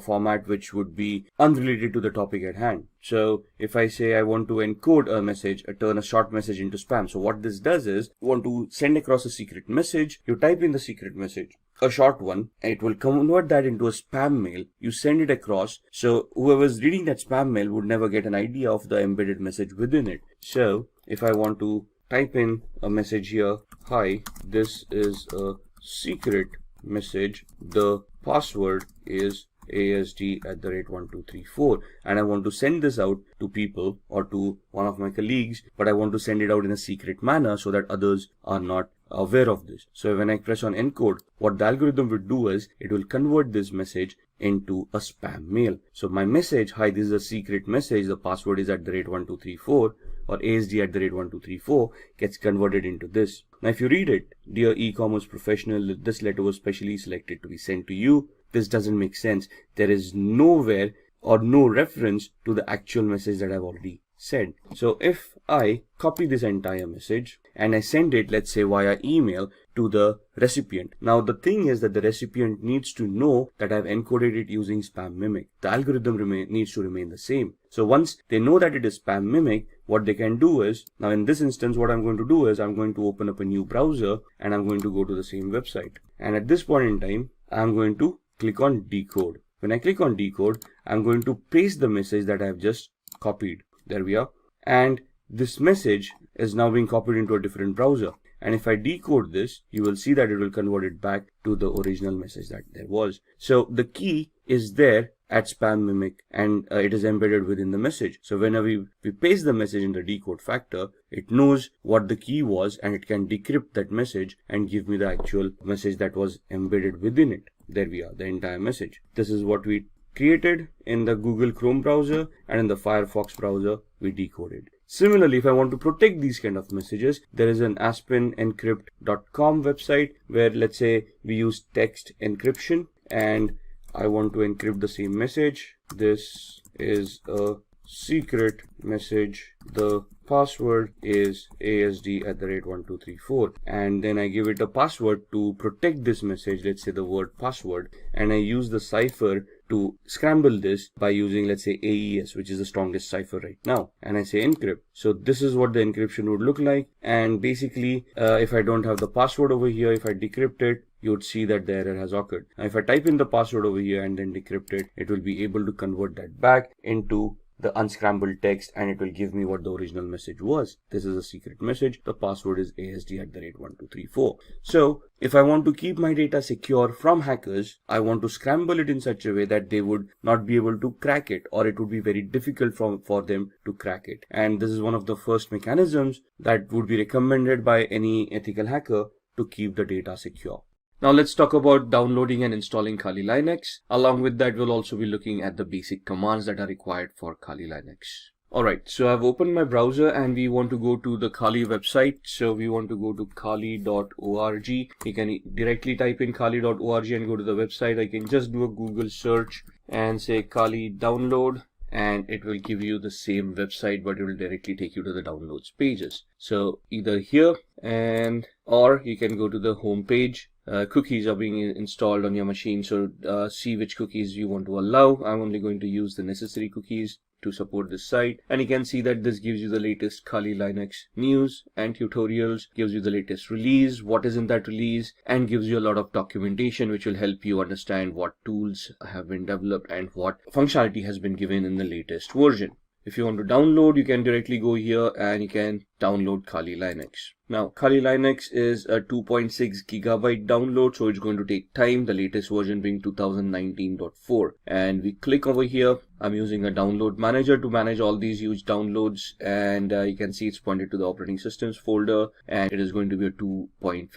format which would be unrelated to the topic at hand. So if I say I want to encode a message, turn a short message into spam. So what this does is, you want to send across a secret message, you type in the secret message, a short one, and it will convert that into a spam mail. You send it across, so whoever's reading that spam mail would never get an idea of the embedded message within it. So if I want to type in a message here, hi, this is a secret message, the password is ASD@1234, and I want to send this out to people or to one of my colleagues, but I want to send it out in a secret manner so that others are not aware of this. So when I press on encode, what the algorithm will do is it will convert this message into a spam mail. So my message, hi, this is a secret message, the password is @1234 or ASD@1234, gets converted into this. Now if you read it, dear e-commerce professional, this letter was specially selected to be sent to you. This doesn't make sense. There is nowhere or no reference to the actual message that I've already said. So if I copy this entire message and I send it, let's say via email, to the recipient. Now the thing is that the recipient needs to know that I've encoded it using spam mimic. The algorithm needs to remain the same. So once they know that it is spam mimic, what they can do is, now in this instance what I'm going to do is I'm going to open up a new browser and I'm going to go to the same website. And at this point in time, I'm going to click on decode. When I click on decode, I'm going to paste the message that I've just copied. There we are. And this message is now being copied into a different browser. And if I decode this, you will see that it will convert it back to the original message that there was. So the key is there at spam mimic and it is embedded within the message. So whenever we paste the message in the decode factor, it knows what the key was and it can decrypt that message and give me the actual message that was embedded within it. There we are, the entire message. This is what we created in the Google Chrome browser, and in the Firefox browser we decoded. Similarly, if I want to protect these kind of messages, there is an aspenencrypt.com website where, let's say, we use text encryption and I want to encrypt the same message. This is a secret message. The password is ASD@1234, and then I give it a password to protect this message, let's say the word password, and I use the cipher to scramble this by using, let's say, AES, which is the strongest cipher right now, and I say encrypt. So this is what the encryption would look like, and basically if I don't have the password over here, if I decrypt it, you would see that the error has occurred. Now if I type in the password over here and then decrypt it, it will be able to convert that back into the unscrambled text and it will give me what the original message was. This is a secret message. The password is ASD@1234. So if I want to keep my data secure from hackers, I want to scramble it in such a way that they would not be able to crack it, or it would be very difficult for them to crack it. And this is one of the first mechanisms that would be recommended by any ethical hacker to keep the data secure. Now let's talk about downloading and installing Kali Linux. Along with that, we'll also be looking at the basic commands that are required for Kali Linux. Alright, so I've opened my browser and we want to go to the Kali website. So we want to go to kali.org. You can directly type in kali.org and go to the website. I can just do a Google search and say Kali download, and it will give you the same website, but it will directly take you to the downloads pages. So either here or you can go to the home page. Cookies are being installed on your machine, so see which cookies you want to allow. I'm only going to use the necessary cookies to support this site, and you can see that this gives you the latest Kali Linux news and tutorials, gives you the latest release, what is in that release, and gives you a lot of documentation which will help you understand what tools have been developed and what functionality has been given in the latest version. If you want to download, you can directly go here and you can download Kali Linux. Now, Kali Linux is a 2.6 gigabyte download, so it's going to take time, the latest version being 2019.4. And we click over here. I'm using a download manager to manage all these huge downloads, and you can see it's pointed to the operating systems folder, and it is going to be a 2.57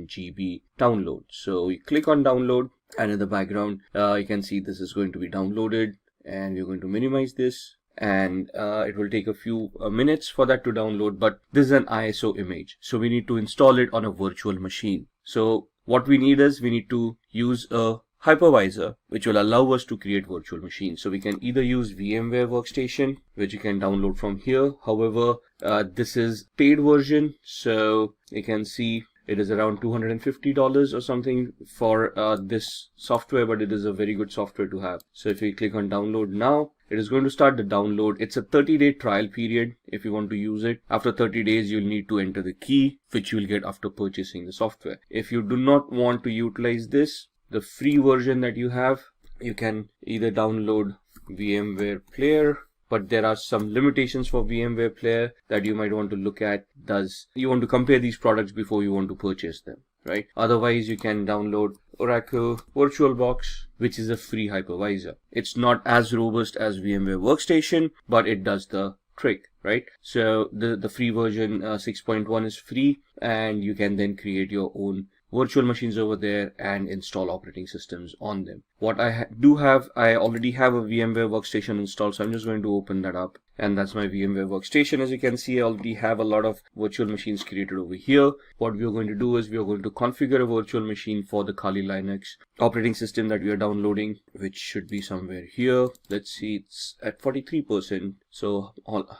GB download. So we click on download, and in the background, you can see this is going to be downloaded, and we're going to minimize this. And it will take a few minutes for that to download, but this is an ISO image, so we need to install it on a virtual machine. So what we need is we need to use a hypervisor which will allow us to create virtual machines. So we can either use VMware Workstation, which you can download from here. However, this is paid version, so you can see it is around $250 or something for this software, but it is a very good software to have. So if we click on download now, it is going to start the download. It's a 30-day trial period if you want to use it. After 30 days, you'll need to enter the key, which you'll get after purchasing the software. If you do not want to utilize this, the free version that you have, you can either download VMware Player, but there are some limitations for VMware Player that you might want to look at. Thus, you want to compare these products before you want to purchase them, right? Otherwise, you can download Oracle VirtualBox, which is a free hypervisor. It's not as robust as VMware Workstation, but it does the trick, right? So the free version 6.1 is free, and you can then create your own virtual machines over there and install operating systems on them. What I I already have a VMware Workstation installed, so I'm just going to open that up. And that's my VMware Workstation. As you can see, I already have a lot of virtual machines created over here. What we are going to do is we are going to configure a virtual machine for the Kali Linux operating system that we are downloading, which should be somewhere here. Let's see, it's at 43%, so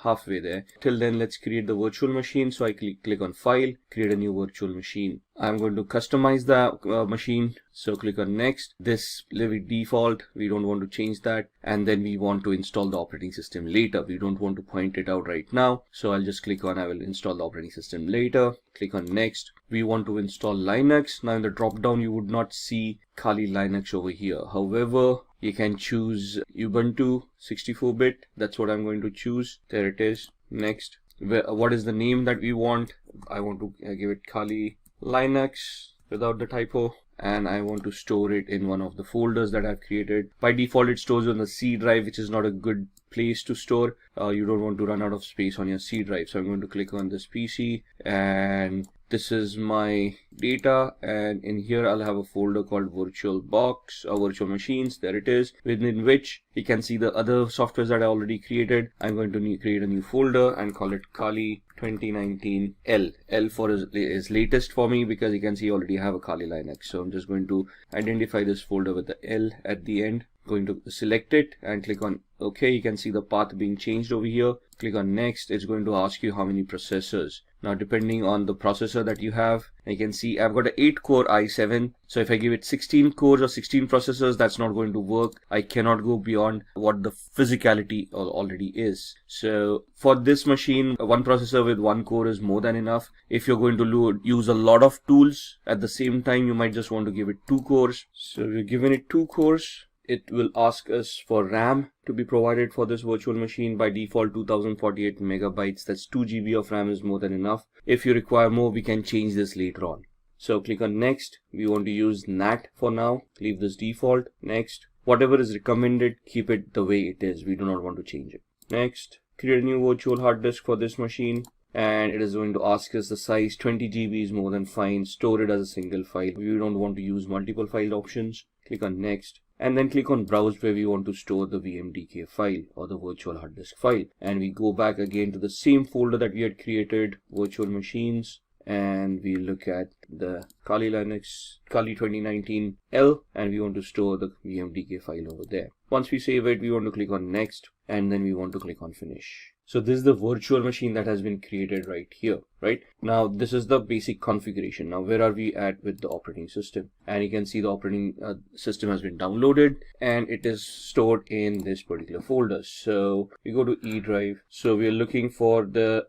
halfway there. Till then, let's create the virtual machine. So I click on File, create a new virtual machine. I'm going to customize the machine. So click on Next. This leave it default. We don't want to change that. And then we want to install the operating system later. We don't want to point it out right now. So I'll just click on I will install the operating system later. Click on Next. We want to install Linux. Now in the drop down, you would not see Kali Linux over here. However, you can choose Ubuntu 64-bit. That's what I'm going to choose. There it is. Next. What is the name that we want? I want to give it Kali Linux without the typo, and I want to store it in one of the folders that I've created. By default, it stores on the C drive, which is not a good place to store. You don't want to run out of space on your C drive. So I'm going to click on this PC, and this is my data, and in here I'll have a folder called VirtualBox or virtual machines. There it is, within which you can see the other softwares that I already created. I'm going to create a new folder and call it Kali 2019 L. L for is latest for me, because you can see I already have a Kali Linux. So I'm just going to identify this folder with the L at the end. Going to select it and click on OK. You can see the path being changed over here. Click on Next. It's going to ask you how many processors. Now, depending on the processor that you have, you can see I've got an 8-core i7. So if I give it 16 cores or 16 processors, that's not going to work. I cannot go beyond what the physicality already is. So for this machine, one processor with 1 core is more than enough. If you're going to use a lot of tools at the same time, you might just want to give it 2 cores. So we're giving it 2 cores. It will ask us for RAM to be provided for this virtual machine. By default, 2048 megabytes. That's 2 GB of RAM is more than enough. If you require more, we can change this later on. So click on Next. We want to use NAT for now. Leave this default. Next. Whatever is recommended, keep it the way it is. We do not want to change it. Next. Create a new virtual hard disk for this machine. And it is going to ask us the size. 20 GB is more than fine. Store it as a single file. We don't want to use multiple file options. Click on Next. And then click on Browse, where we want to store the VMDK file or the virtual hard disk file. And we go back again to the same folder that we had created, virtual machines. And we look at the Kali Linux, Kali 2019 L, and we want to store the VMDK file over there. Once we save it, we want to click on next, and then we want to click on finish. So this is the virtual machine that has been created right here, right? Now this is the basic configuration. Now where are we at with the operating system? And you can see the operating system has been downloaded and it is stored in this particular folder. So we go to E drive. So we are looking for the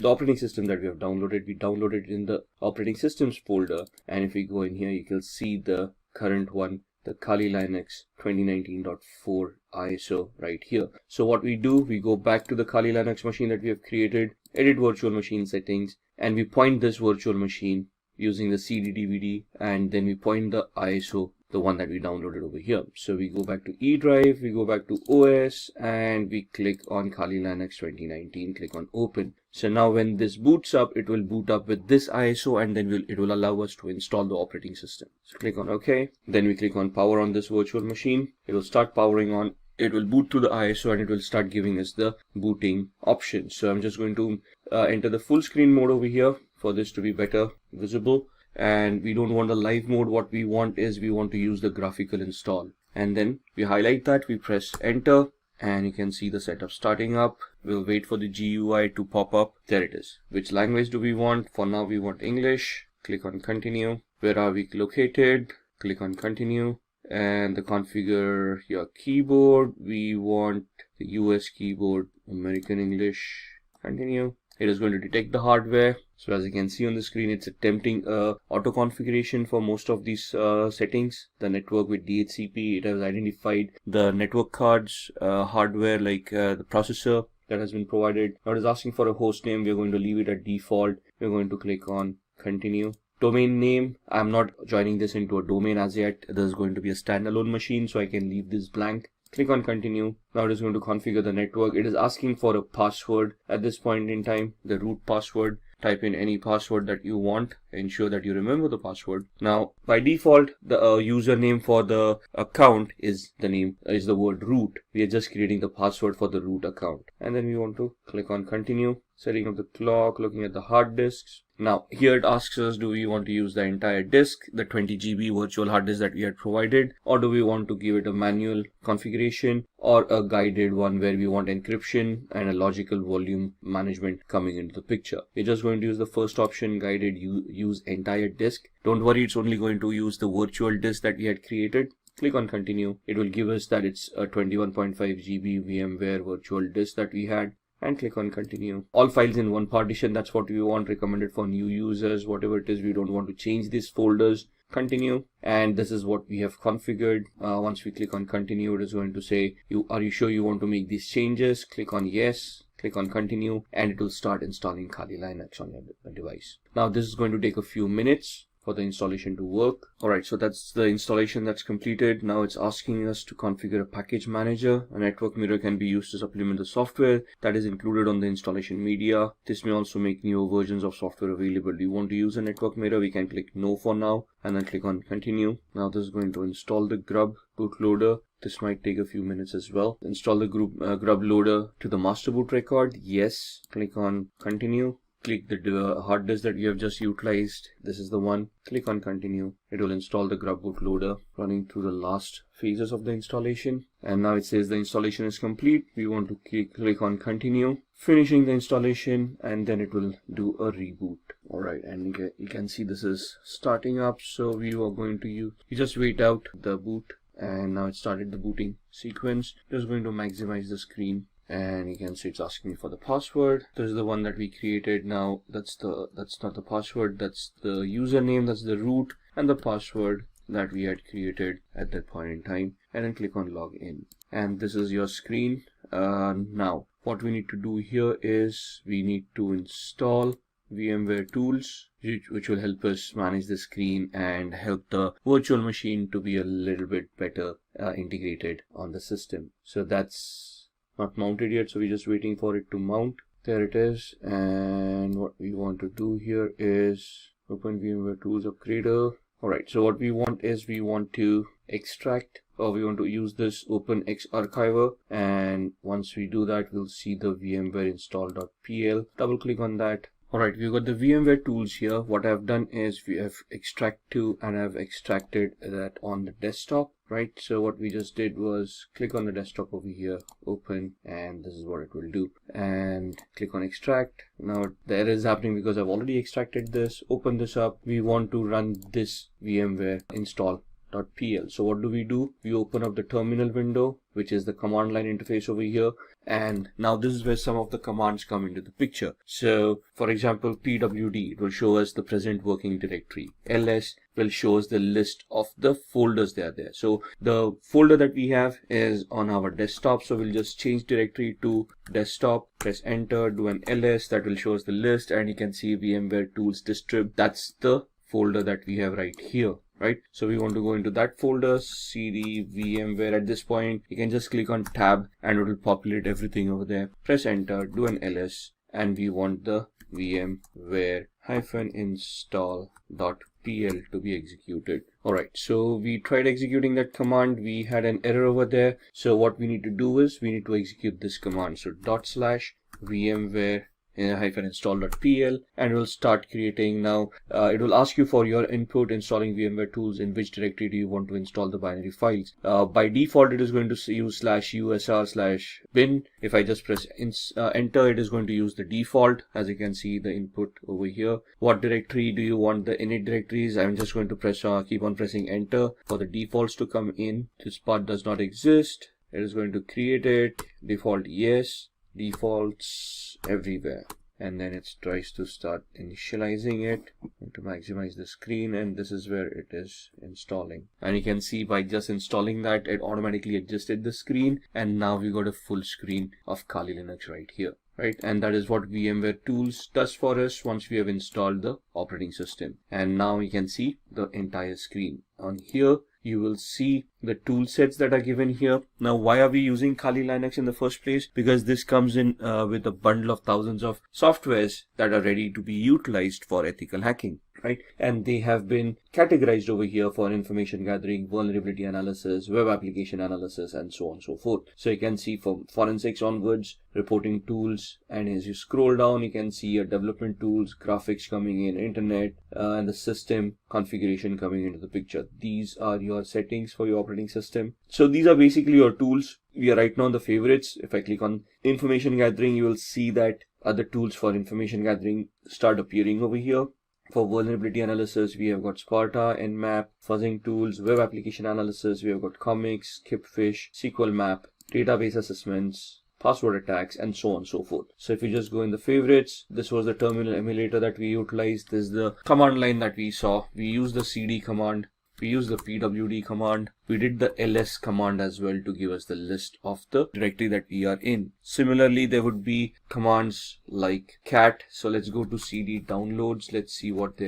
operating system that we have downloaded. We downloaded it in the operating systems folder. And if we go in here, you can see the current one, the Kali Linux 2019.4 ISO right here. So what we do, we go back to the Kali Linux machine that we have created, edit virtual machine settings, and we point this virtual machine using the CD DVD, and then we point the ISO, the one that we downloaded over here. So we go back to E drive, we go back to OS, and we click on Kali Linux 2019, click on open. So now when this boots up, it will boot up with this ISO, and then it will allow us to install the operating system. So click on OK. Then we click on power on this virtual machine. It will start powering on. It will boot to the ISO and it will start giving us the booting options. So I'm just going to enter the full screen mode over here for this to be better visible. And we don't want the live mode. What we want is we want to use the graphical install. And then we highlight that, we press enter, and you can see the setup starting up. We'll wait for the GUI to pop up. There it is. Which language do we want? For now we want English. Click on continue. Where are we located? Click on continue. And the configure your keyboard. We want the US keyboard, American English. Continue. It is going to detect the hardware. So as you can see on the screen, it's attempting auto configuration for most of these settings. The network with DHCP, it has identified the network cards, hardware like the processor that has been provided. Now it is asking for a host name. We're going to leave it at default. We're going to click on continue. Domain name, I'm not joining this into a domain as yet. This is going to be a standalone machine, so I can leave this blank. Click on continue. Now it is going to configure the network. It is asking for a password at this point in time, the root password. Type in any password that you want. Ensure that you remember the password. Now by default, the username for the account is the word root. We are just creating the password for the root account. And then we want to click on continue. Setting up the clock, looking at the hard disks. Now here it asks us, do we want to use the entire disk, the 20 GB virtual hard disk that we had provided, or do we want to give it a manual configuration or a guided one where we want encryption and a logical volume management coming into the picture. We're just going to use the first option, guided use entire disk. Don't worry, it's only going to use the virtual disk that we had created. Click on continue. It will give us that it's a 21.5 GB VMware virtual disk that we had. And click on continue. All files in one partition, that's what we want, recommended for new users, whatever it is. We don't want to change these folders. Continue. And this is what we have configured. Once we click on continue, it is going to say, are you sure you want to make these changes? Click on yes. Click on continue, and it will start installing Kali Linux on your device. Now this is going to take a few minutes for the installation to work. Alright, so that's the installation that's completed. Now it's asking us to configure a package manager. A network mirror can be used to supplement the software that is included on the installation media. This may also make newer versions of software available. Do you want to use a network mirror? We can click no for now and then click on continue. Now this is going to install the grub bootloader. This might take a few minutes as well. Install the grub loader to the master boot record. Yes. Click on continue. Click the hard disk that you have just utilized. This is the one. Click on continue. It will install the grub bootloader, running through the last phases of the installation. And now it says the installation is complete. We want to click on continue, finishing the installation, and then it will do a reboot. Alright, and you can see this is starting up. So we are going to you just wait out the boot, and now it started the booting sequence. Just going to maximize the screen. And you can see it's asking me for the password. This is the one that we created. Now that's not the password, that's the username, that's the root, and the password that we had created at that point in time. And then click on login. And this is your screen. Now what we need to do here is we need to install VMware tools, which will help us manage the screen and help the virtual machine to be a little bit better integrated on the system. So that's not mounted yet, so we're just waiting for it to mount. There it is. And what we want to do here is open VMware Tools Upgrader. Alright, so what we want is we want to extract, or we want to use this OpenX archiver, and once we do that, we'll see the VMware install.pl. Double click on that. Alright, we've got the VMware tools here. What I've done is we have extract to, and I've extracted that on the desktop. right? So what we just did was click on the desktop over here, open, and this is what it will do, and click on extract. Now the error is happening because I've already extracted this. Open this up. We want to run this VMware install.pl. So what do? We open up the terminal window, which is the command line interface over here, and now this is where some of the commands come into the picture. So for example, pwd, it will show us the present working directory. ls will show us the list of the folders that are there. So the folder that we have is on our desktop, so we'll just change directory to desktop, press enter, do an ls, that will show us the list, and you can see VMware tools distrib. That's the folder that we have right here, right? So we want to go into that folder, cd VMware. At this point you can just click on tab and it will populate everything over there. Press enter, do an ls, and we want the VMware-install.pl to be executed. Alright, so we tried executing that command. We had an error over there. So what we need to do is we need to execute this command. So /VMware -install.pl, and it will start creating. Now it will ask you for your input installing VMware tools. In which directory do you want to install the binary files? By default it is going to use /usr/bin. If I just press enter, it is going to use the default. As you can see, the input over here. What directory do you want the init directories? I'm just going to press keep on pressing enter for the defaults to come in. This part does not exist. It is going to create it. Default yes, defaults everywhere, and then it tries to start initializing it to maximize the screen, and this is where it is installing. And you can see by just installing that, it automatically adjusted the screen, and now we got a full screen of Kali Linux right here, right? And that is what VMware tools does for us once we have installed the operating system. And now you can see the entire screen. On here you will see the tool sets that are given here. Now why are we using Kali Linux in the first place? Because this comes in with a bundle of thousands of softwares that are ready to be utilized for ethical hacking, right? And they have been categorized over here for information gathering, vulnerability analysis, web application analysis, and so on and so forth. So you can see from forensics onwards, reporting tools, and as you scroll down you can see your development tools, graphics coming in, internet, and the system configuration coming into the picture. These are your settings for your operating system. So these are basically your tools. We are right now on the favorites. If I click on information gathering, you will see that other tools for information gathering start appearing over here. For vulnerability analysis, we have got Sparta, Nmap, fuzzing tools, web application analysis, we have got comics, Kipfish, SQL map, database assessments, password attacks, and so on and so forth. So if you just go in the favorites, this was the terminal emulator that we utilized. This is the command line that we saw. We used the cd command. We use the pwd command. We did the ls command as well to give us the list of the directory that we are in. Similarly, there would be commands like cat. So let's go to cd downloads. Let's see what's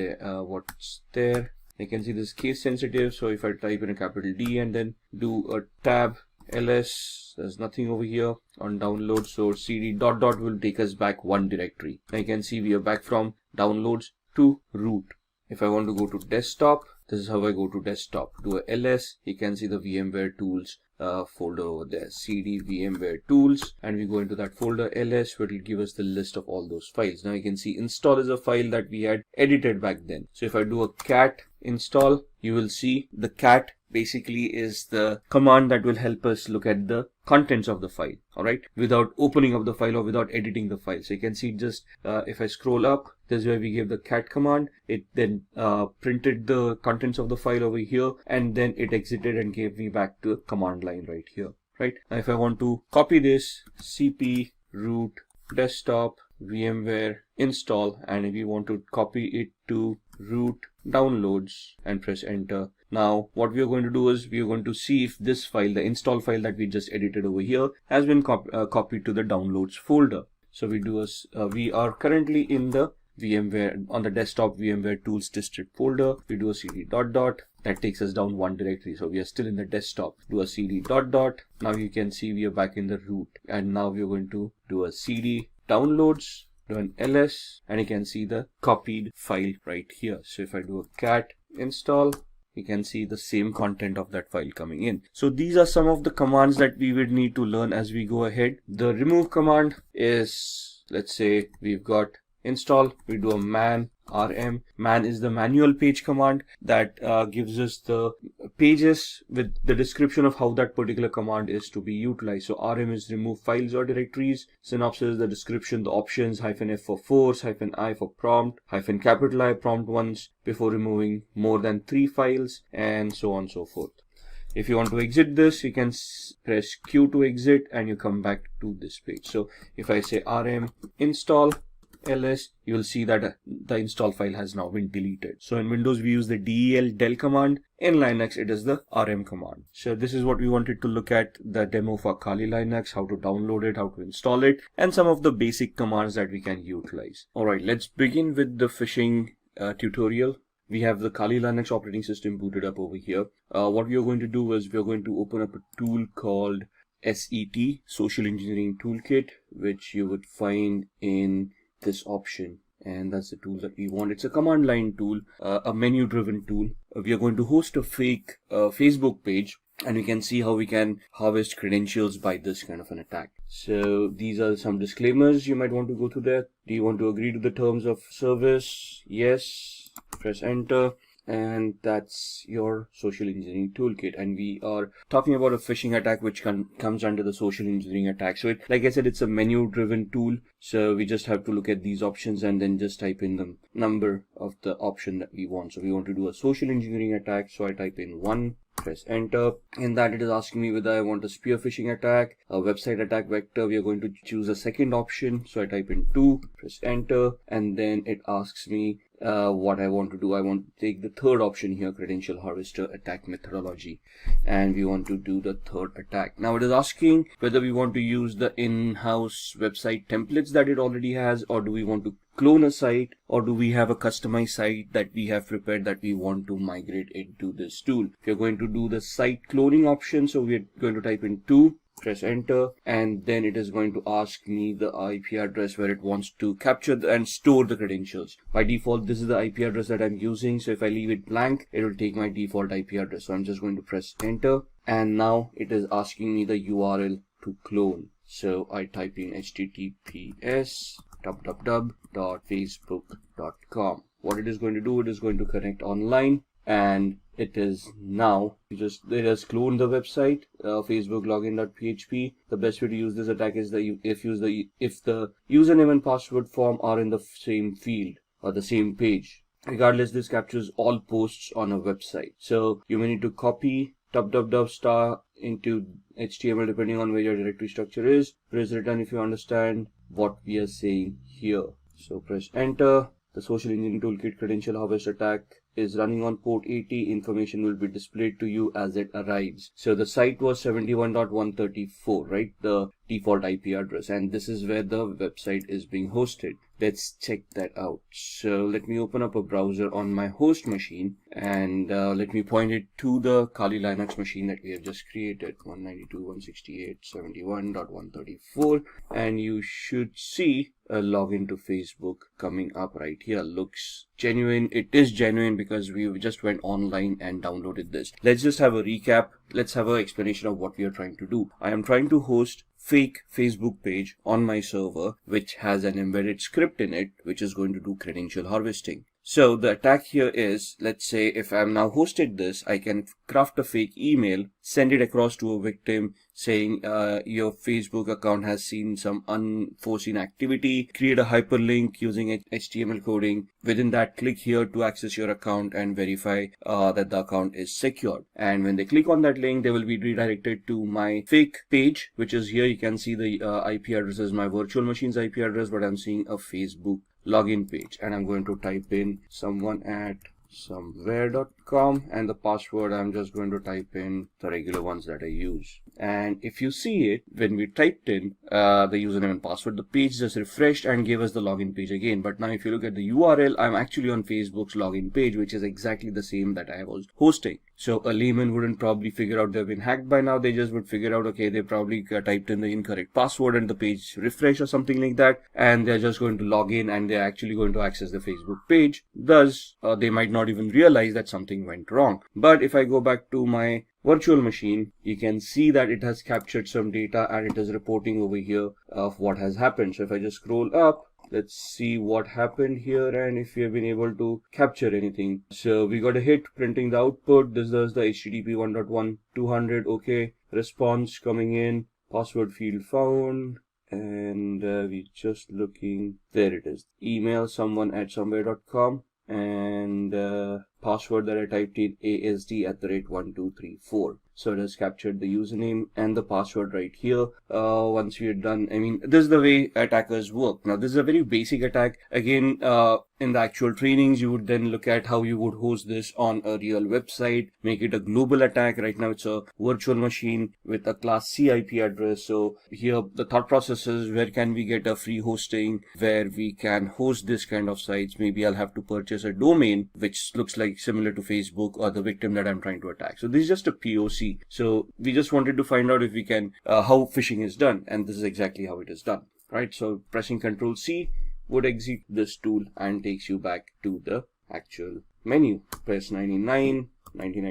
there. You can see this case sensitive. So if I type in a capital D and then do a tab ls, there's nothing over here on download. So cd ... will take us back one directory. Now you can see we are back from downloads to root. If I want to go to desktop, this is how I go to desktop. Do a ls, you can see the VMware tools folder over there, cd VMware tools, and we go into that folder ls, where it will give us the list of all those files. Now you can see install is a file that we had edited back then. So if I do a cat install, you will see the cat basically is the command that will help us look at the contents of the file, all right, without opening up the file or without editing the file. So you can see just if I scroll up, this is where we gave the cat command. It then printed the contents of the file over here, and then it exited and gave me back to the command line right here, right? Now if I want to copy this, cp root desktop VMware install, and if you want to copy it to root downloads and press enter. Now what we are going to do is we are going to see if this file, the install file that we just edited over here, has been copied to the downloads folder. So we do we are currently in the VMware on the desktop VMware tools distrib folder. We do a cd ... that takes us down one directory. So we are still in the desktop. Do a cd ... Now you can see we are back in the root, and now we are going to do a cd downloads, do an ls, and you can see the copied file right here. So if I do a cat install, you can see the same content of that file coming in. So these are some of the commands that we would need to learn as we go ahead. The remove command is, let's say we've got install, we do a man rm. Man is the manual page command that gives us the pages with the description of how that particular command is to be utilized. So rm is remove files or directories, synopsis, the description, the options, -f for force, -i for prompt, capital I prompt once before removing more than 3 files, and so on and so forth. If you want to exit this, you can press Q to exit and you come back to this page. So if I say rm install ls, you will see that the install file has now been deleted. So in Windows, we use the del command. In Linux, it is the rm command. So this is what we wanted to look at, the demo for Kali Linux, how to download it, how to install it, and some of the basic commands that we can utilize. All right, let's begin with the phishing tutorial. We have the Kali Linux operating system booted up over here. What we are going to do is we are going to open up a tool called SET, Social Engineering Toolkit, which you would find in this option, and that's the tool that we want. It's a command line tool, a menu driven tool. We are going to host a fake Facebook page, and we can see how we can harvest credentials by this kind of an attack. So these are some disclaimers you might want to go through there. Do you want to agree to the terms of service? Yes. Press enter. And that's your social engineering toolkit, and we are talking about a phishing attack which comes under the social engineering attack. So like I said, it's a menu driven tool, so we just have to look at these options and then just type in the number of the option that we want. So we want to do a social engineering attack, so I type in 1, press enter. In that, it is asking me whether I want a spear phishing attack, a website attack vector. We are going to choose a second option, so I type in 2, press enter, and then it asks me what I want to do. I want to take the third option here, credential harvester attack methodology, and we want to do the third attack. Now it is asking whether we want to use the in-house website templates that it already has, or do we want to clone a site, or do we have a customized site that we have prepared that we want to migrate into this tool. We are going to do the site cloning option, so we are going to type in 2, press enter, and then it is going to ask me the IP address where it wants to capture and store the credentials. By default, this is the IP address that I'm using, so if I leave it blank, it will take my default IP address. So I'm just going to press enter, and now it is asking me the URL to clone. So I type in https://facebook.com. What it is going to do, it is going to connect online, and it is now it has cloned the website, Facebook login.php. The best way to use this attack is that if the username and password form are in the same field or the same page. Regardless, this captures all posts on a website. So you may need to copy ** into HTML depending on where your directory structure is. Press return if you understand what we are saying here. So press enter. The social engineering toolkit credential harvest attack is running on port 80. Information will be displayed to you as it arrives. So the site was 71.134, right? The default IP address, and this is where the website is being hosted. Let's check that out. So let me open up a browser on my host machine, and let me point it to the Kali Linux machine that we have just created, 192.168.71.134, and you should see a login to Facebook coming up right here. Looks genuine. It is genuine because we just went online and downloaded this. Let's just have a recap. Let's have an explanation of what we are trying to do. I am trying to host fake Facebook page on my server which has an embedded script in it which is going to do credential harvesting. So the attack here is, let's say if I'm now hosted this, I can craft a fake email, send it across to a victim saying your Facebook account has seen some unforeseen activity, create a hyperlink using HTML coding. Within that, click here to access your account and verify that the account is secured. And when they click on that link, they will be redirected to my fake page, which is here. You can see the IP address is my virtual machine's IP address, but I'm seeing a Facebook login page, and I'm going to type in someone@somewhere.com, and the password I'm just going to type in the regular ones that I use. And if you see it, when we typed in the username and password, the page just refreshed and gave us the login page again. But now if you look at the URL, I'm actually on Facebook's login page, which is exactly the same that I was hosting. So a layman wouldn't probably figure out they've been hacked by now. They just would figure out, okay, they probably typed in the incorrect password and the page refreshed or something like that, and they're just going to log in and they're actually going to access the Facebook page. Thus, they might not even realize that something went wrong. But if I go back to my virtual machine, you can see that it has captured some data and it is reporting over here of what has happened. So if I just scroll up, Let's see what happened here and if we have been able to capture anything. So we got a hit printing the output. This is the HTTP 1.1.200. Okay, response coming in, password field found, and we're just looking. There it is. Email someone@somewhere.com, and password that I typed in ASD@1234. So it has captured the username and the password right here. Once we are done, I mean, this is the way attackers work. Now, this is a very basic attack. Again, in the actual trainings, you would then look at how you would host this on a real website, make it a global attack. Right now, it's a virtual machine with a class C IP address. So here, the thought process is, where can we get a free hosting where we can host this kind of sites? Maybe I'll have to purchase a domain which looks like similar to Facebook or the victim that I'm trying to attack. So this is just a POC. So we just wanted to find out if we can, how phishing is done. And this is exactly how it is done, right? So pressing Control C would exit this tool and takes you back to the actual menu. Press 99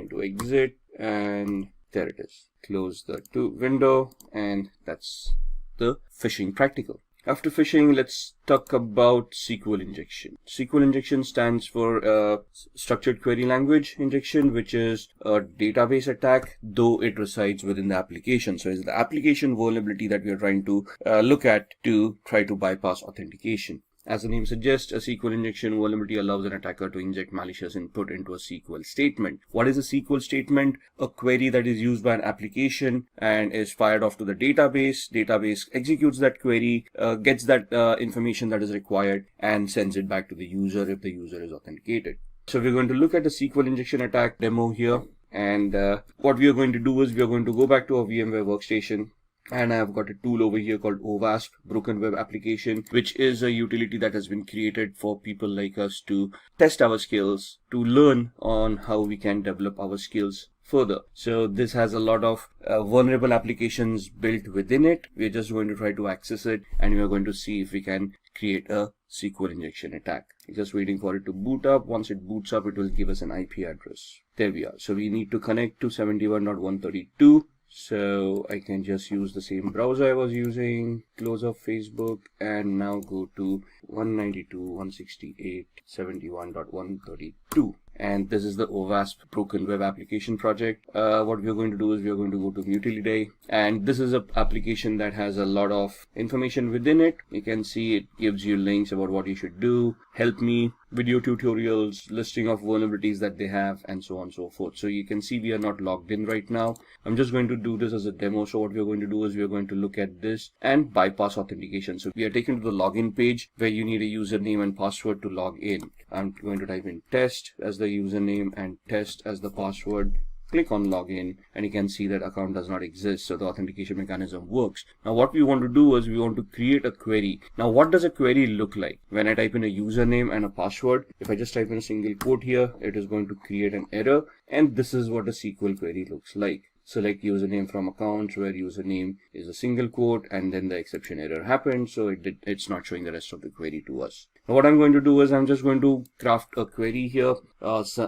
to exit, and there it is. Close the window, and that's the phishing practical. After phishing, let's talk about SQL injection. SQL injection stands for structured query language injection, which is a database attack, though it resides within the application. So it's the application vulnerability that we are trying to look at to try to bypass authentication. As the name suggests, a SQL injection vulnerability allows an attacker to inject malicious input into a SQL statement. What is a SQL statement? A query that is used by an application and is fired off to the database. Database executes that query, gets that information that is required, and sends it back to the user if the user is authenticated. So we're going to look at the SQL injection attack demo here. And what we are going to do is we are going to go back to our VMware workstation. And I've got a tool over here called OWASP, Broken Web Application, which is a utility that has been created for people like us to test our skills, to learn on how we can develop our skills further. So this has a lot of vulnerable applications built within it. We're just going to try to access it, and we're going to see if we can create a SQL injection attack. Just waiting for it to boot up. Once it boots up, it will give us an IP address. There we are. So we need to connect to 71.132. So I can just use the same browser I was using, close up Facebook, and now go to 192.168.71.132. And this is the OWASP Broken Web Application project. What we're going to do is we're going to go to Utility, and this is an application that has a lot of information within it. You can see it gives you links about what you should do, help me, video tutorials, listing of vulnerabilities that they have, and so on and so forth. So you can see we are not logged in right now. I'm just going to do this as a demo. So what we're going to do is we're going to look at this and bypass authentication. So we are taken to the login page where you need a username and password to log in. I'm going to type in test as the username and test as the password. Click on login, and you can see that account does not exist, so the authentication mechanism works. Now what we want to do is we want to create a query. Now what does a query look like? When I type in a username and a password, if I just type in a single quote here, it is going to create an error, and this is what a SQL query looks like. Select username from accounts where username is a single quote, and then the exception error happened, so it's not showing the rest of the query to us. Now what I'm going to do is I'm just going to craft a query here,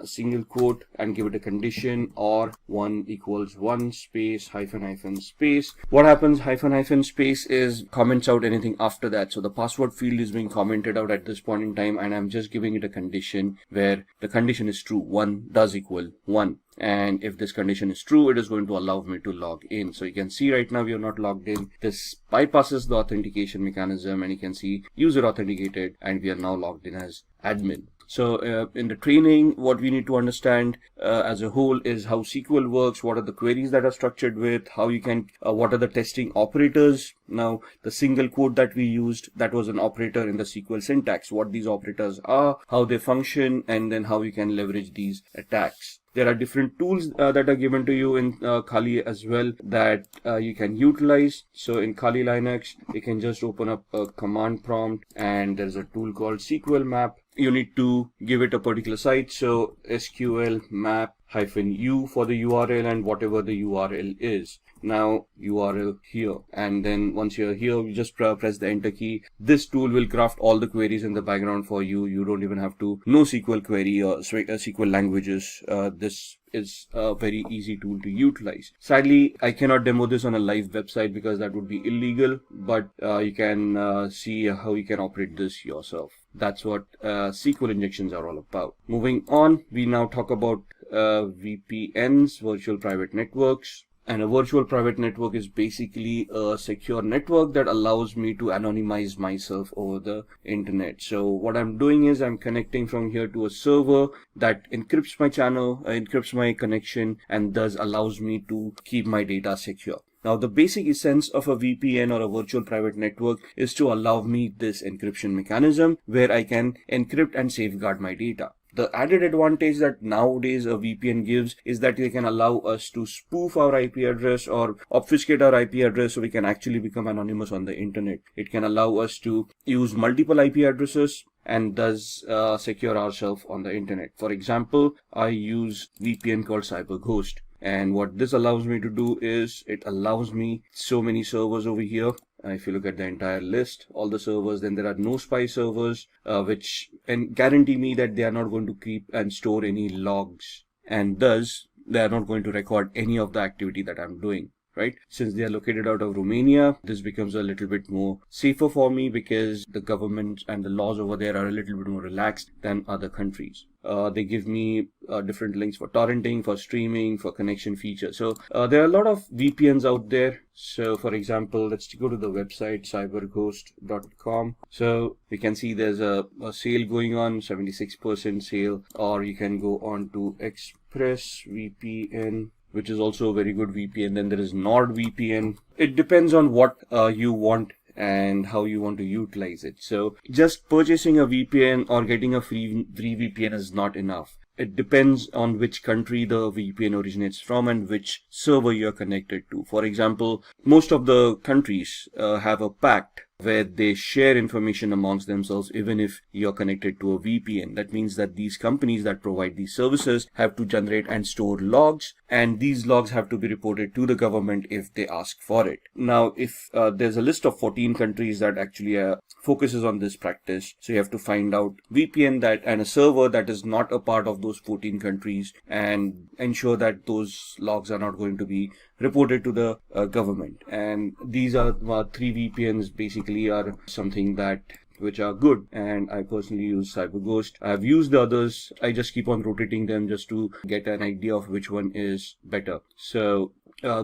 single quote, and give it a condition or 1 equals 1 space hyphen space. What happens, hyphen space is comments out anything after that. So the password field is being commented out at this point in time, and I'm just giving it a condition where the condition is true. 1 does equal 1. And if this condition is true, it is going to allow me to log in. So you can see right now we are not logged in. This bypasses the authentication mechanism, and you can see user authenticated, and we are now logged in as admin. So in the training, what we need to understand as a whole is how SQL works, what are the queries that are structured with, how you can, what are the testing operators. Now, the single quote that we used, that was an operator in the SQL syntax, what these operators are, how they function, and then how you can leverage these attacks. There are different tools that are given to you in Kali as well that you can utilize. So in Kali Linux, you can just open up a command prompt, and there's a tool called SQL map. You need to give it a particular site. So SQL map -u for the URL and whatever the URL is. Now URL here, and then once you're here, you just press the enter key. This tool will craft all the queries in the background for you. You don't even have to know SQL query or SQL languages. This is a very easy tool to utilize. Sadly, I cannot demo this on a live website because that would be illegal, but you can see how you can operate this yourself. That's what SQL injections are all about. Moving on, we now talk about VPNs, virtual private networks. And a virtual private network is basically a secure network that allows me to anonymize myself over the internet. So what I'm doing is I'm connecting from here to a server that encrypts my channel, encrypts my connection, and thus allows me to keep my data secure. Now, the basic essence of a VPN or a virtual private network is to allow me this encryption mechanism where I can encrypt and safeguard my data. The added advantage that nowadays a VPN gives is that they can allow us to spoof our IP address or obfuscate our IP address so we can actually become anonymous on the internet. It can allow us to use multiple IP addresses and thus secure ourselves on the internet. For example, I use VPN called CyberGhost. And what this allows me to do is it allows me so many servers over here. If you look at the entire list, all the servers, then there are no spy servers, which guarantee me that they are not going to keep and store any logs. And thus, they are not going to record any of the activity that I'm doing. Right? Since they are located out of Romania, this becomes a little bit more safer for me because the government and the laws over there are a little bit more relaxed than other countries. They give me different links for torrenting, for streaming, for connection features. So there are a lot of VPNs out there. So for example, let's go to the website cyberghost.com. So we can see there's a sale going on, 76% sale, or you can go on to ExpressVPN, which is also a very good VPN. Then there is NordVPN. It depends on what you want and how you want to utilize it. So just purchasing a VPN or getting a free VPN is not enough. It depends on which country the VPN originates from and which server you're connected to. For example, most of the countries have a pact where they share information amongst themselves even if you're connected to a VPN. That means that these companies that provide these services have to generate and store logs, and these logs have to be reported to the government if they ask for it. Now, if there's a list of 14 countries that actually focuses on this practice, so you have to find out VPN that and a server that is not a part of those 14 countries and ensure that those logs are not going to be reported to the government. And these are 3 VPNs basically are something that which are good, and I personally use CyberGhost. I've used the others. I just keep on rotating them just to get an idea of which one is better. So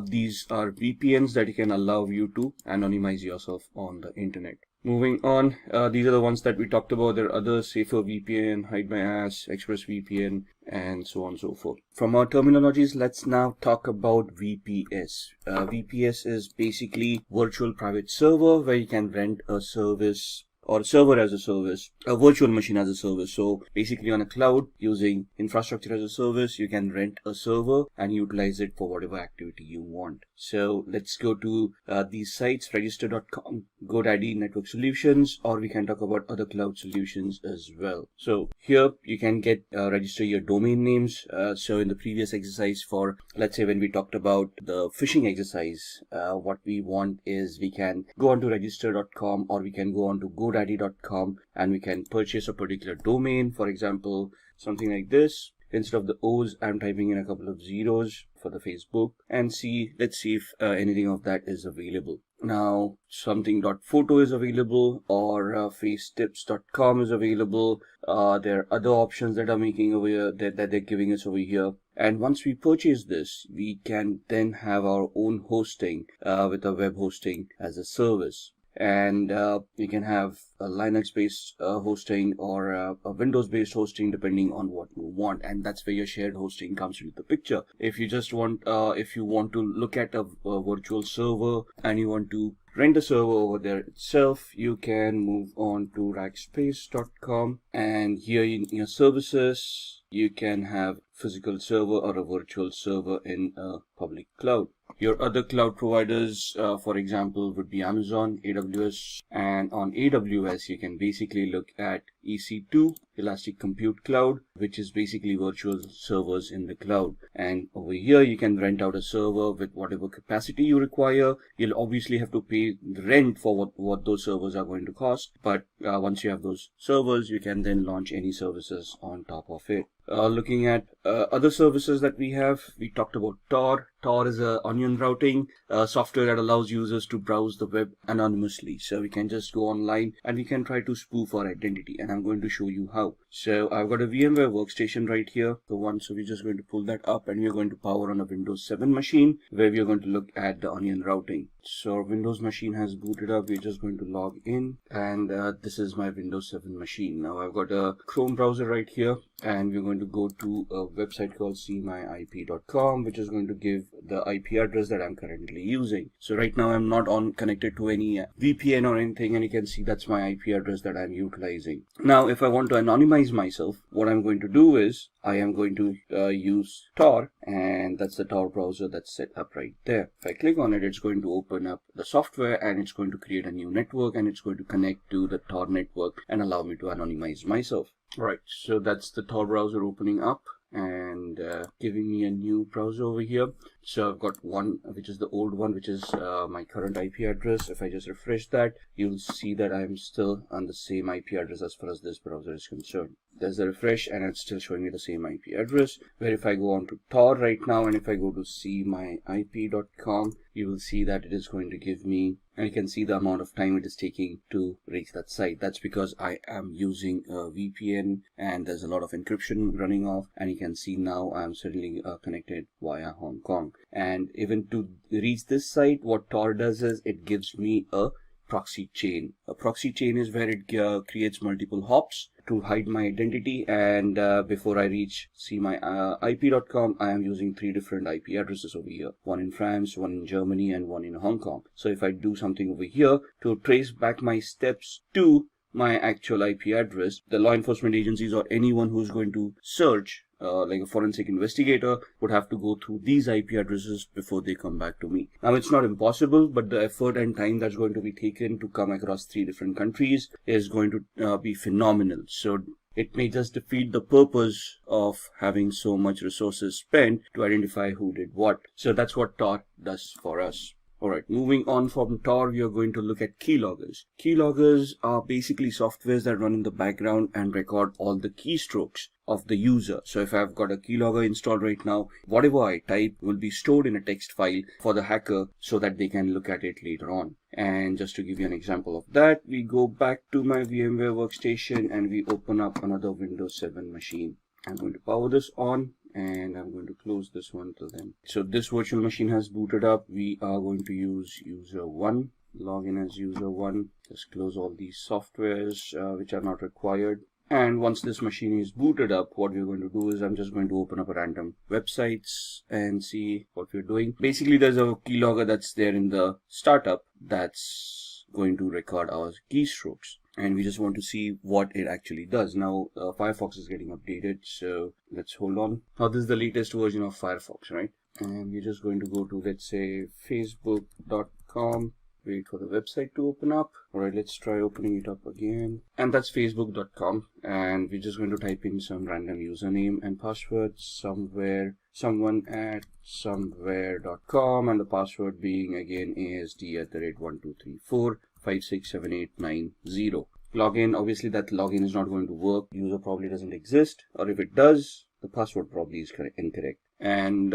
these are VPNs that can allow you to anonymize yourself on the internet. Moving on, these are the ones that we talked about. There are others: Safer VPN, Hide My Ass, ExpressVPN, and so on and so forth. From our terminologies, let's now talk about VPS. VPS is basically virtual private server where you can rent a service or server as a service, a virtual machine as a service. So basically on a cloud using infrastructure as a service, you can rent a server and utilize it for whatever activity you want. So let's go to these sites: register.com, GoDaddy Network Solutions, or we can talk about other cloud solutions as well. So here you can get register your domain names. So in the previous exercise, for let's say when we talked about the phishing exercise, what we want is we can go on to register.com or we can go on to GoDaddy.com and we can purchase a particular domain. For example, something like this. Instead of the O's, I'm typing in a couple of zeros for the Facebook and let's see if anything of that is available. Now, something.photo is available, or facetips.com is available. There are other options that are making over here that they're giving us over here. And once we purchase this, we can then have our own hosting with a web hosting as a service. And we can have a Linux-based hosting or a Windows-based hosting depending on what you want, and that's where your shared hosting comes into the picture. If you just want, if you want to look at a virtual server and you want to rent a server over there itself, you can move on to rackspace.com, and here in your services, you can have physical server or a virtual server in a public cloud. Your other cloud providers, for example, would be Amazon, AWS, and on AWS, you can basically look at EC2, Elastic Compute Cloud, which is basically virtual servers in the cloud. And over here, you can rent out a server with whatever capacity you require. You'll obviously have to pay the rent for what those servers are going to cost. But once you have those servers, you can then launch any services on top of it. Looking at other services that we have, we talked about Tor. Tor is a onion routing software that allows users to browse the web anonymously. So we can just go online and we can try to spoof our identity, and I'm going to show you how. So I've got a VMware workstation right here, the one. So we're just going to pull that up and we're going to power on a Windows 7 machine where we're going to look at the onion routing. So our Windows machine has booted up. We're just going to log in, and this is my Windows 7 machine. Now I've got a Chrome browser right here, and we're going to go to a website called seemyip.com, which is going to give the IP address that I'm currently using. So right now I'm not connected to any VPN or anything, and you can see that's my IP address that I'm utilizing. Now if I want to anonymize myself, what I'm going to do is I am going to use Tor, and that's the Tor browser that's set up right there. If I click on it, it's going to open up the software and it's going to create a new network, and it's going to connect to the Tor network and allow me to anonymize myself. Right, so that's the Tor browser opening up and giving me a new browser over here. So I've got one, which is the old one, which is my current IP address. If I just refresh that, you'll see that I'm still on the same IP address as far as this browser is concerned. There's a refresh and it's still showing me the same IP address. Where if I go on to Tor right now, and if I go to seemyip.com, you will see that it is going to give me, and you can see the amount of time it is taking to reach that site. That's because I am using a VPN and there's a lot of encryption running off, and you can see now I'm certainly connected via Hong Kong. And even to reach this site, what Tor does is it gives me a proxy chain. A proxy chain is where it creates multiple hops to hide my identity, and before I reach seemyip.com, I am using 3 different IP addresses over here. One in France, one in Germany, and one in Hong Kong. So if I do something over here to trace back my steps to my actual IP address, the law enforcement agencies or anyone who's going to search, like a forensic investigator, would have to go through these IP addresses before they come back to me. Now it's not impossible, but the effort and time that's going to be taken to come across 3 different countries is going to be phenomenal. So it may just defeat the purpose of having so much resources spent to identify who did what. So that's what Tor does for us. Alright, moving on from Tor, we are going to look at keyloggers. Keyloggers are basically softwares that run in the background and record all the keystrokes of the user. So if I've got a keylogger installed right now, whatever I type will be stored in a text file for the hacker so that they can look at it later on. And just to give you an example of that, we go back to my VMware workstation and we open up another Windows 7 machine. I'm going to power this on, and I'm going to close this one till then. So this virtual machine has booted up. We are going to use user 1, log in as user 1, just close all these softwares which are not required. And once this machine is booted up, what we're going to do is I'm just going to open up a random websites and see what we're doing. Basically, there's a keylogger that's there in the startup that's going to record our keystrokes. And we just want to see what it actually does. Now, Firefox is getting updated, so let's hold on. Now, this is the latest version of Firefox, right? And we're just going to go to, let's say, facebook.com. Wait for the website to open up. All right, let's try opening it up again. And that's facebook.com. And we're just going to type in some random username and password somewhere, someone at somewhere.com, and the password being again ASD@1234. 567890. Login, obviously that login is not going to work. User probably doesn't exist, or if it does, the password probably is incorrect. And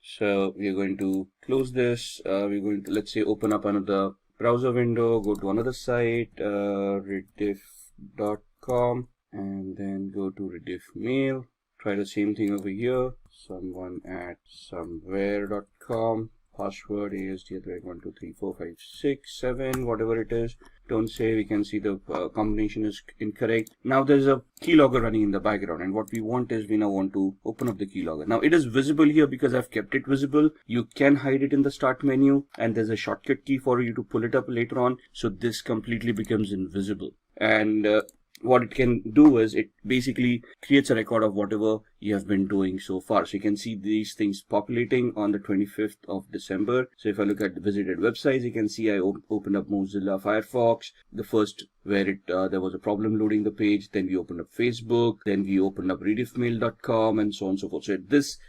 so we're going to close this. We're going to, let's say, open up another browser window, go to another site, rediff.com, and then go to rediff mail. Try the same thing over here, someone at somewhere.com. Password ASD@12345667, whatever it is. Don't say, we can see the combination is incorrect. Now there's a keylogger running in the background, and what we want is we now want to open up the keylogger. Now it is visible here because I've kept it visible. You can hide it in the start menu, and there's a shortcut key for you to pull it up later on. So this completely becomes invisible. And what it can do is it basically creates a record of whatever you have been doing so far. So you can see these things populating on the 25th of December. So if I look at the visited websites, you can see I opened up Mozilla Firefox, the first where there was a problem loading the page. Then we opened up Facebook, then we opened up rediffmail.com, and so on and so forth. So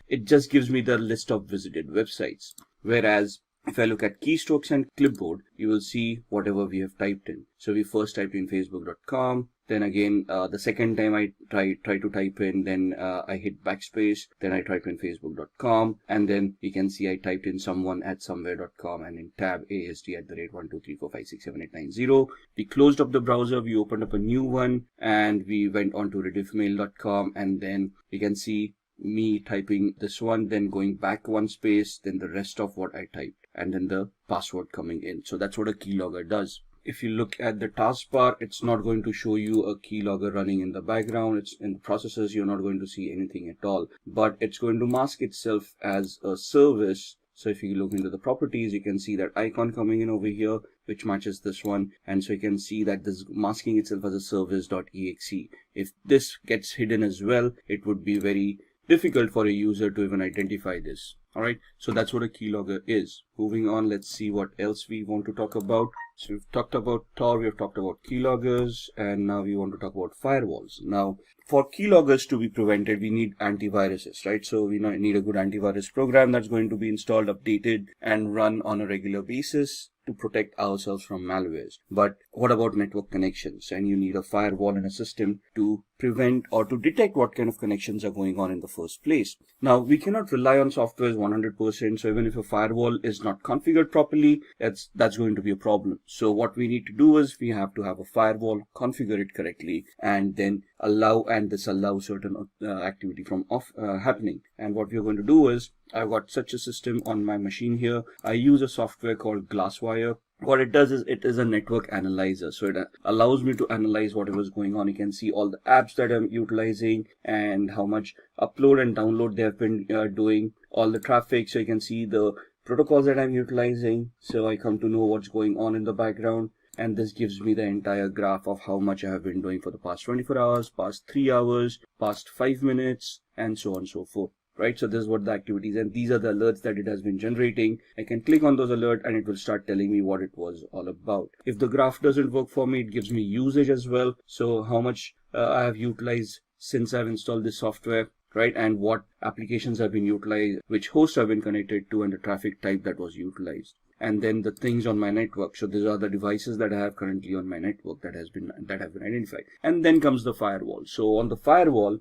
it just gives me the list of visited websites. Whereas if I look at keystrokes and clipboard, you will see whatever we have typed in. So we first typed in facebook.com. Then again, the second time I try to type in, then I hit backspace. Then I type in facebook.com. And then you can see I typed in someone at somewhere.com, and in tab ASD@123456789. We closed up the browser. We opened up a new one, and we went on to rediffmail.com. And then you can see me typing this one, then going back one space, then the rest of what I typed, and then the password coming in. So that's what a keylogger does. If you look at the taskbar, it's not going to show you a keylogger running in the background. It's in the processes, you're not going to see anything at all, but it's going to mask itself as a service. So if you look into the properties, you can see that icon coming in over here, which matches this one. And so you can see that this is masking itself as a service.exe. If this gets hidden as well, it would be very difficult for a user to even identify this. All right, so that's what a keylogger is. Moving on, let's see what else we want to talk about. So we've talked about Tor, we've talked about keyloggers, and now we want to talk about firewalls. Now, for keyloggers to be prevented, we need antiviruses, right? So we need a good antivirus program that's going to be installed, updated, and run on a regular basis to protect ourselves from malwares. But what about network connections? And you need a firewall and a system to prevent or to detect what kind of connections are going on in the first place. Now, we cannot rely on software 100%. So even if a firewall is not configured properly, that's going to be a problem. So what we need to do is we have to have a firewall, configure it correctly, and then allow and disallow certain activity from happening. And what we're going to do is, I've got such a system on my machine here. I use a software called Glasswire. What it does is it is a network analyzer. So it allows me to analyze whatever is going on. You can see all the apps that I'm utilizing and how much upload and download they have been doing, all the traffic. So you can see the protocols that I'm utilizing. So I come to know what's going on in the background. And this gives me the entire graph of how much I have been doing for the past 24 hours, past 3 hours, past 5 minutes, and so on and so forth. Right, so this is what the activities, and these are the alerts that it has been generating. I can click on those alerts and it will start telling me what it was all about. If the graph doesn't work for me, it gives me usage as well. So how much I have utilized since I've installed this software, right? And what applications have been utilized, which hosts have been connected to, and the traffic type that was utilized. And then the things on my network. So these are the devices that I have currently on my network that have been identified. And then comes the firewall. So on the firewall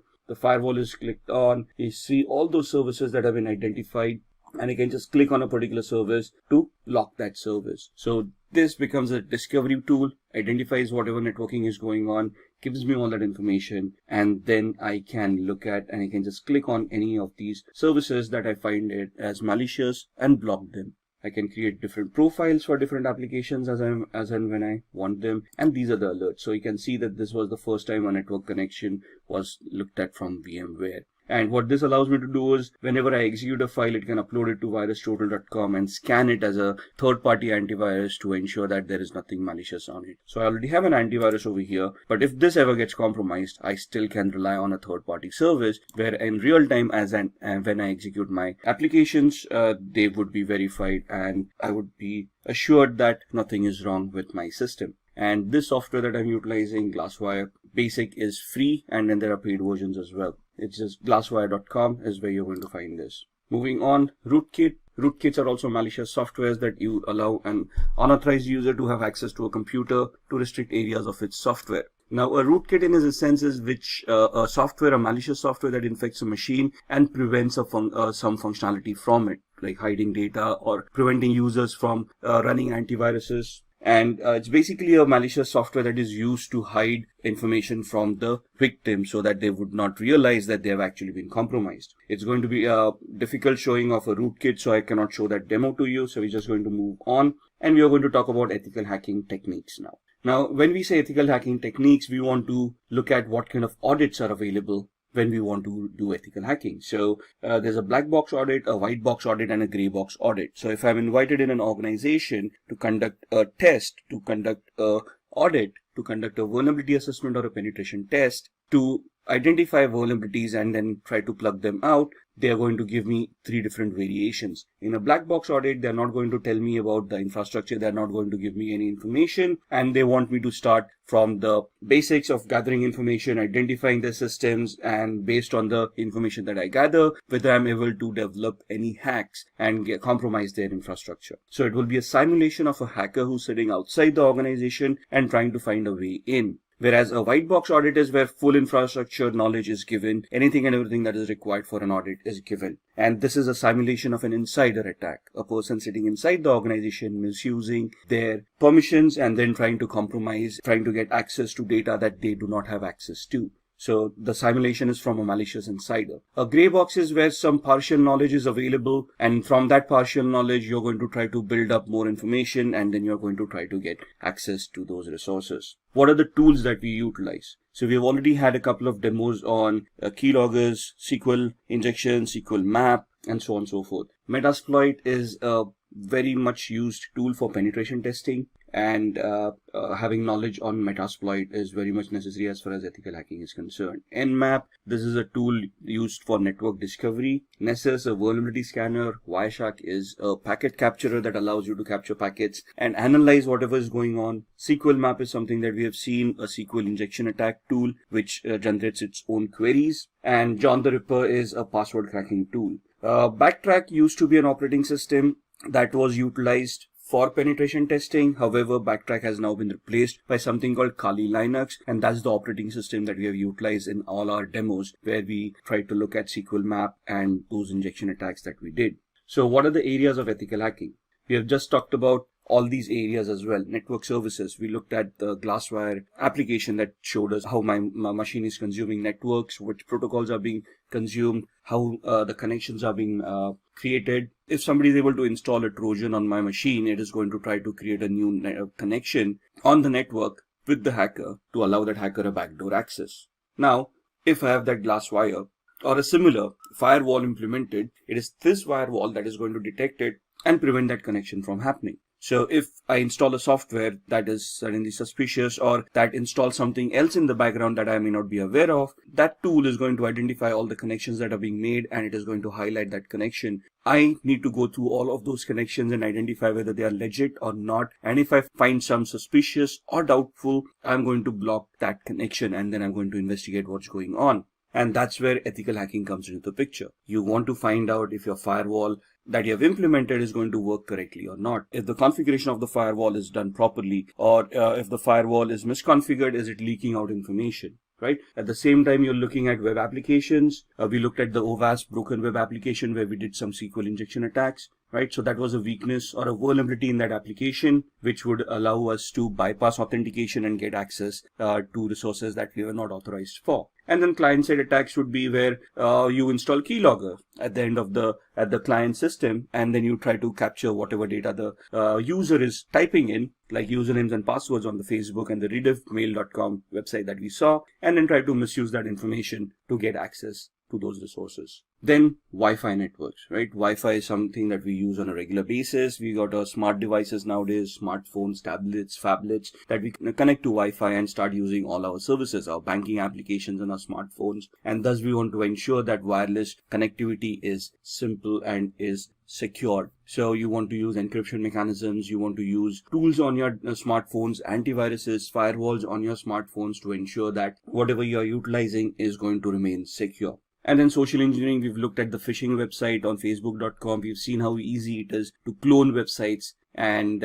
is clicked on. You see all those services that have been identified, and you can just click on a particular service to lock that service. So this becomes a discovery tool, identifies whatever networking is going on, gives me all that information, and then I can look at and I can just click on any of these services that I find it as malicious and block them. I can create different profiles for different applications as and when I want them. And these are the alerts. So you can see that this was the first time a network connection was looked at from VMware. And what this allows me to do is whenever I execute a file, it can upload it to virustotal.com and scan it as a third-party antivirus to ensure that there is nothing malicious on it. So I already have an antivirus over here, but if this ever gets compromised, I still can rely on a third-party service where in real time when I execute my applications, they would be verified and I would be assured that nothing is wrong with my system. And this software that I'm utilizing, Glasswire Basic, is free, and then there are paid versions as well. It's just glasswire.com is where you're going to find this. Moving on, rootkit. Rootkits are also malicious softwares that you allow an unauthorized user to have access to a computer to restrict areas of its software. Now, a rootkit in a sense is a malicious software that infects a machine and prevents some functionality from it, like hiding data or preventing users from running antiviruses. And it's basically a malicious software that is used to hide information from the victim so that they would not realize that they have actually been compromised. It's going to be a difficult showing of a rootkit, so I cannot show that demo to you. So we're just going to move on, and we are going to talk about ethical hacking techniques now. Now, when we say ethical hacking techniques, we want to look at what kind of audits are available when we want to do ethical hacking. So there's a black box audit, a white box audit, and a gray box audit. So if I'm invited in an organization to conduct a test, to conduct a audit, to conduct a vulnerability assessment or a penetration test to identify vulnerabilities and then try to plug them out, they are going to give me 3 different variations. In a black box audit, they're not going to tell me about the infrastructure, they're not going to give me any information, and they want me to start from the basics of gathering information, identifying the systems, and based on the information that I gather, whether I'm able to develop any hacks and compromise their infrastructure. So it will be a simulation of a hacker who's sitting outside the organization and trying to find a way in. Whereas a white box audit is where full infrastructure knowledge is given, anything and everything that is required for an audit is given. And this is a simulation of an insider attack, a person sitting inside the organization misusing their permissions and then trying to compromise, trying to get access to data that they do not have access to. So the simulation is from a malicious insider. A gray box is where some partial knowledge is available, and from that partial knowledge you're going to try to build up more information, and then you're going to try to get access to those resources. What are the tools that we utilize? So we've already had a couple of demos on keyloggers, SQL injection, SQL map, and so on and so forth. Metasploit is a very much used tool for penetration testing, and having knowledge on Metasploit is very much necessary as far as ethical hacking is concerned. Nmap, this is a tool used for network discovery. Nessus, a vulnerability scanner. Wireshark is a packet capturer that allows you to capture packets and analyze whatever is going on. SQL map is something that we have seen, a SQL injection attack tool which generates its own queries. And John the Ripper is a password cracking tool. Backtrack used to be an operating system that was utilized for penetration testing. However, Backtrack has now been replaced by something called Kali Linux, and that's the operating system that we have utilized in all our demos where we try to look at SQL map and those injection attacks that we did. So what are the areas of ethical hacking? We have just talked about all these areas as well. Network services, we looked at the Glasswire application that showed us how my machine is consuming networks, which protocols are being consumed, how the connections are being created. If somebody is able to install a Trojan on my machine, it is going to try to create a new connection on the network with the hacker to allow that hacker a backdoor access. Now, if I have that Glasswire or a similar firewall implemented, it is this firewall that is going to detect it and prevent that connection from happening. So if I install a software that is suddenly suspicious or that installs something else in the background that I may not be aware of, that tool is going to identify all the connections that are being made and it is going to highlight that connection. I need to go through all of those connections and identify whether they are legit or not. And if I find some suspicious or doubtful, I'm going to block that connection and then I'm going to investigate what's going on. And that's where ethical hacking comes into the picture. You want to find out if your firewall that you have implemented is going to work correctly or not. If the configuration of the firewall is done properly, or if the firewall is misconfigured, is it leaking out information, right? At the same time, you're looking at web applications. We looked at the OWASP broken web application where we did some SQL injection attacks, right? So that was a weakness or a vulnerability in that application, which would allow us to bypass authentication and get access to resources that we were not authorized for. And then client-side attacks would be where you install keylogger at the end of the client system, and then you try to capture whatever data the user is typing in, like usernames and passwords on the Facebook and the rediffmail.com website that we saw, and then try to misuse that information to get access to those resources. Then Wi-Fi networks, right? Wi-Fi is something that we use on a regular basis. We got our smart devices nowadays, smartphones, tablets, phablets that we connect to Wi-Fi and start using all our services, our banking applications on our smartphones. And thus we want to ensure that wireless connectivity is simple and is secured. So you want to use encryption mechanisms, you want to use tools on your smartphones, antiviruses, firewalls on your smartphones to ensure that whatever you are utilizing is going to remain secure. And then social engineering, we've looked at the phishing website on facebook.com. We've seen how easy it is to clone websites and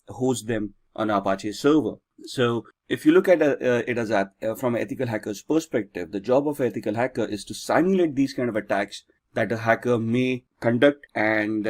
host them on Apache server. So if you look at it as from an ethical hacker's perspective, the job of an ethical hacker is to simulate these kind of attacks that a hacker may conduct. And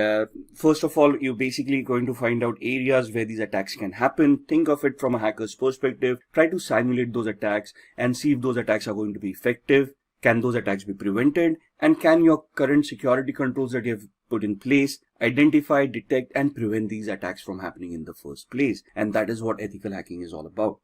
first of all, you're basically going to find out areas where these attacks can happen. Think of it from a hacker's perspective. Try to simulate those attacks and see if those attacks are going to be effective. Can those attacks be prevented? And can your current security controls that you have put in place identify, detect, and prevent these attacks from happening in the first place? And that is what ethical hacking is all about.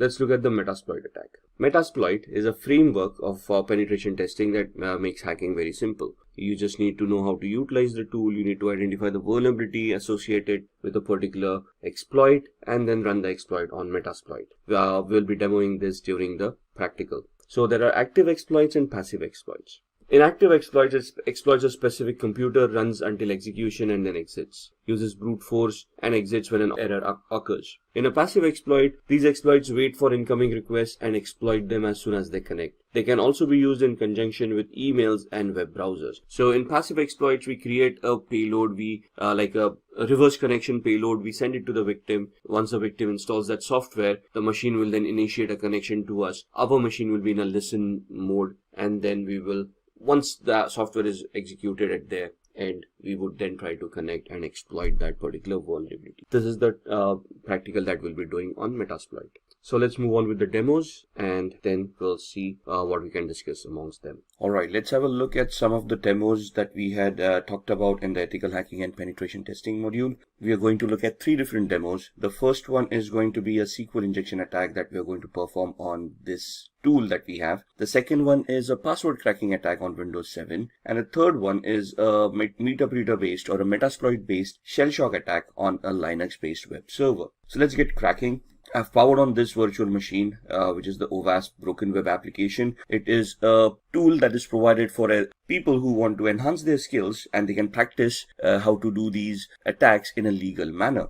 let's look at the Metasploit attack. Metasploit is a framework of penetration testing that makes hacking very simple. You just need to know how to utilize the tool. You need to identify the vulnerability associated with a particular exploit and then run the exploit on Metasploit. We'll be demoing this during the practical. So there are active exploits and passive exploits. In active exploits, it exploits a specific computer, runs until execution and then exits, uses brute force and exits when an error occurs. In a passive exploit, these exploits wait for incoming requests and exploit them as soon as they connect. They can also be used in conjunction with emails and web browsers. So in passive exploits, we create a payload, like a reverse connection payload. We send it to the victim. Once the victim installs that software, the machine will then initiate a connection to us. Our machine will be in a listen mode, and then we will, once the software is executed at their end, we would then try to connect and exploit that particular vulnerability. This is the practical that we'll be doing on Metasploit. So let's move on with the demos, and then we'll see what we can discuss amongst them. Alright, let's have a look at some of the demos that we had talked about in the ethical hacking and penetration testing module. We are going to look at 3 different demos. The first one is going to be a SQL injection attack that we are going to perform on this tool that we have. The second one is a password cracking attack on Windows 7. And the third one is a MetaBreeder based or a Metasploit based shell shock attack on a Linux based web server. So let's get cracking. I've powered on this virtual machine, which is the OWASP Broken Web application. It is a tool that is provided for people who want to enhance their skills and they can practice how to do these attacks in a legal manner.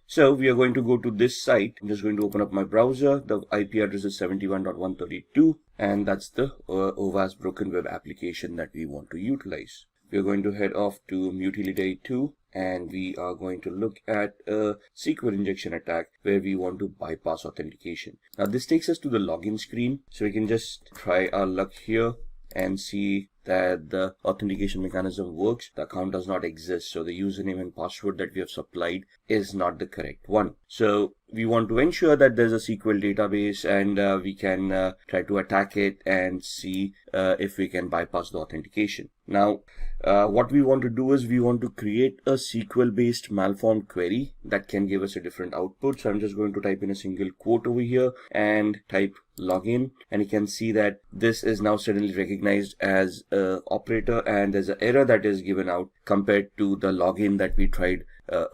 So we are going to go to this site. I'm just going to open up my browser. The IP address is 71.132, and that's the OWASP Broken Web application that we want to utilize. We are going to head off to Mutility 2. And we are going to look at a SQL injection attack where we want to bypass authentication. Now this takes us to the login screen. So we can just try our luck here and see that the authentication mechanism works. The account does not exist. So the username and password that we have supplied is not the correct one. So we want to ensure that there's a SQL database, and we can try to attack it and see if we can bypass the authentication. Now, what we want to do is we want to create a SQL based malformed query that can give us a different output. So I'm just going to type in a single quote over here and type login, and you can see that this is now suddenly recognized as a operator, and there's an error that is given out compared to the login that we tried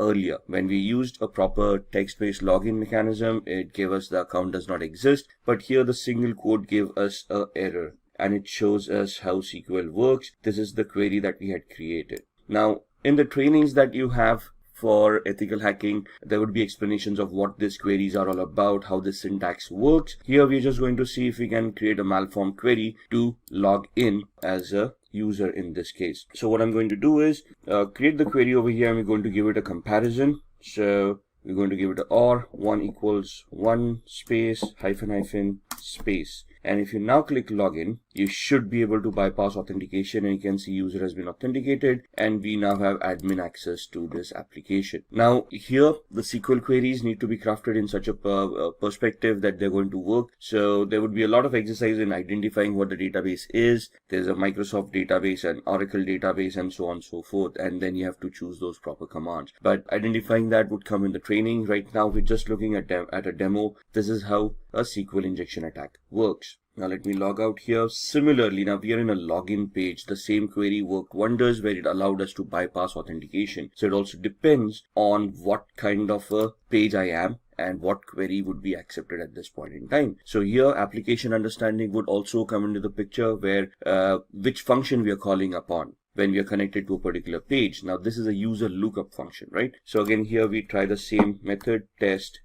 earlier. When we used a proper text-based login mechanism, it gave us the account does not exist, but here the single quote gave us an error, and it shows us how SQL works. This is the query that we had created. Now, in the trainings that you have for ethical hacking, there would be explanations of what these queries are all about, how the syntax works. Here we're just going to see if we can create a malformed query to log in as a user in this case. So what I'm going to do is create the query over here, and we're going to give it a comparison. So we're going to give it a OR 1 equals 1 space hyphen space. And if you now click login, you should be able to bypass authentication, and you can see user has been authenticated, and we now have admin access to this application. Now here the SQL queries need to be crafted in such a perspective that they're going to work. So there would be a lot of exercise in identifying what the database is. There's a Microsoft database, an Oracle database, and so on and so forth, and then you have to choose those proper commands. But identifying that would come in the training. Right now we're just looking at a demo. This is how a SQL injection attack works. Now let me log out here. Similarly, now we are in a login page. The same query worked wonders where it allowed us to bypass authentication. So it also depends on what kind of a page I am and what query would be accepted at this point in time. So here application understanding would also come into the picture, where which function we are calling upon when we are connected to a particular page. Now this is a user lookup function, right? So again here we try the same method, test.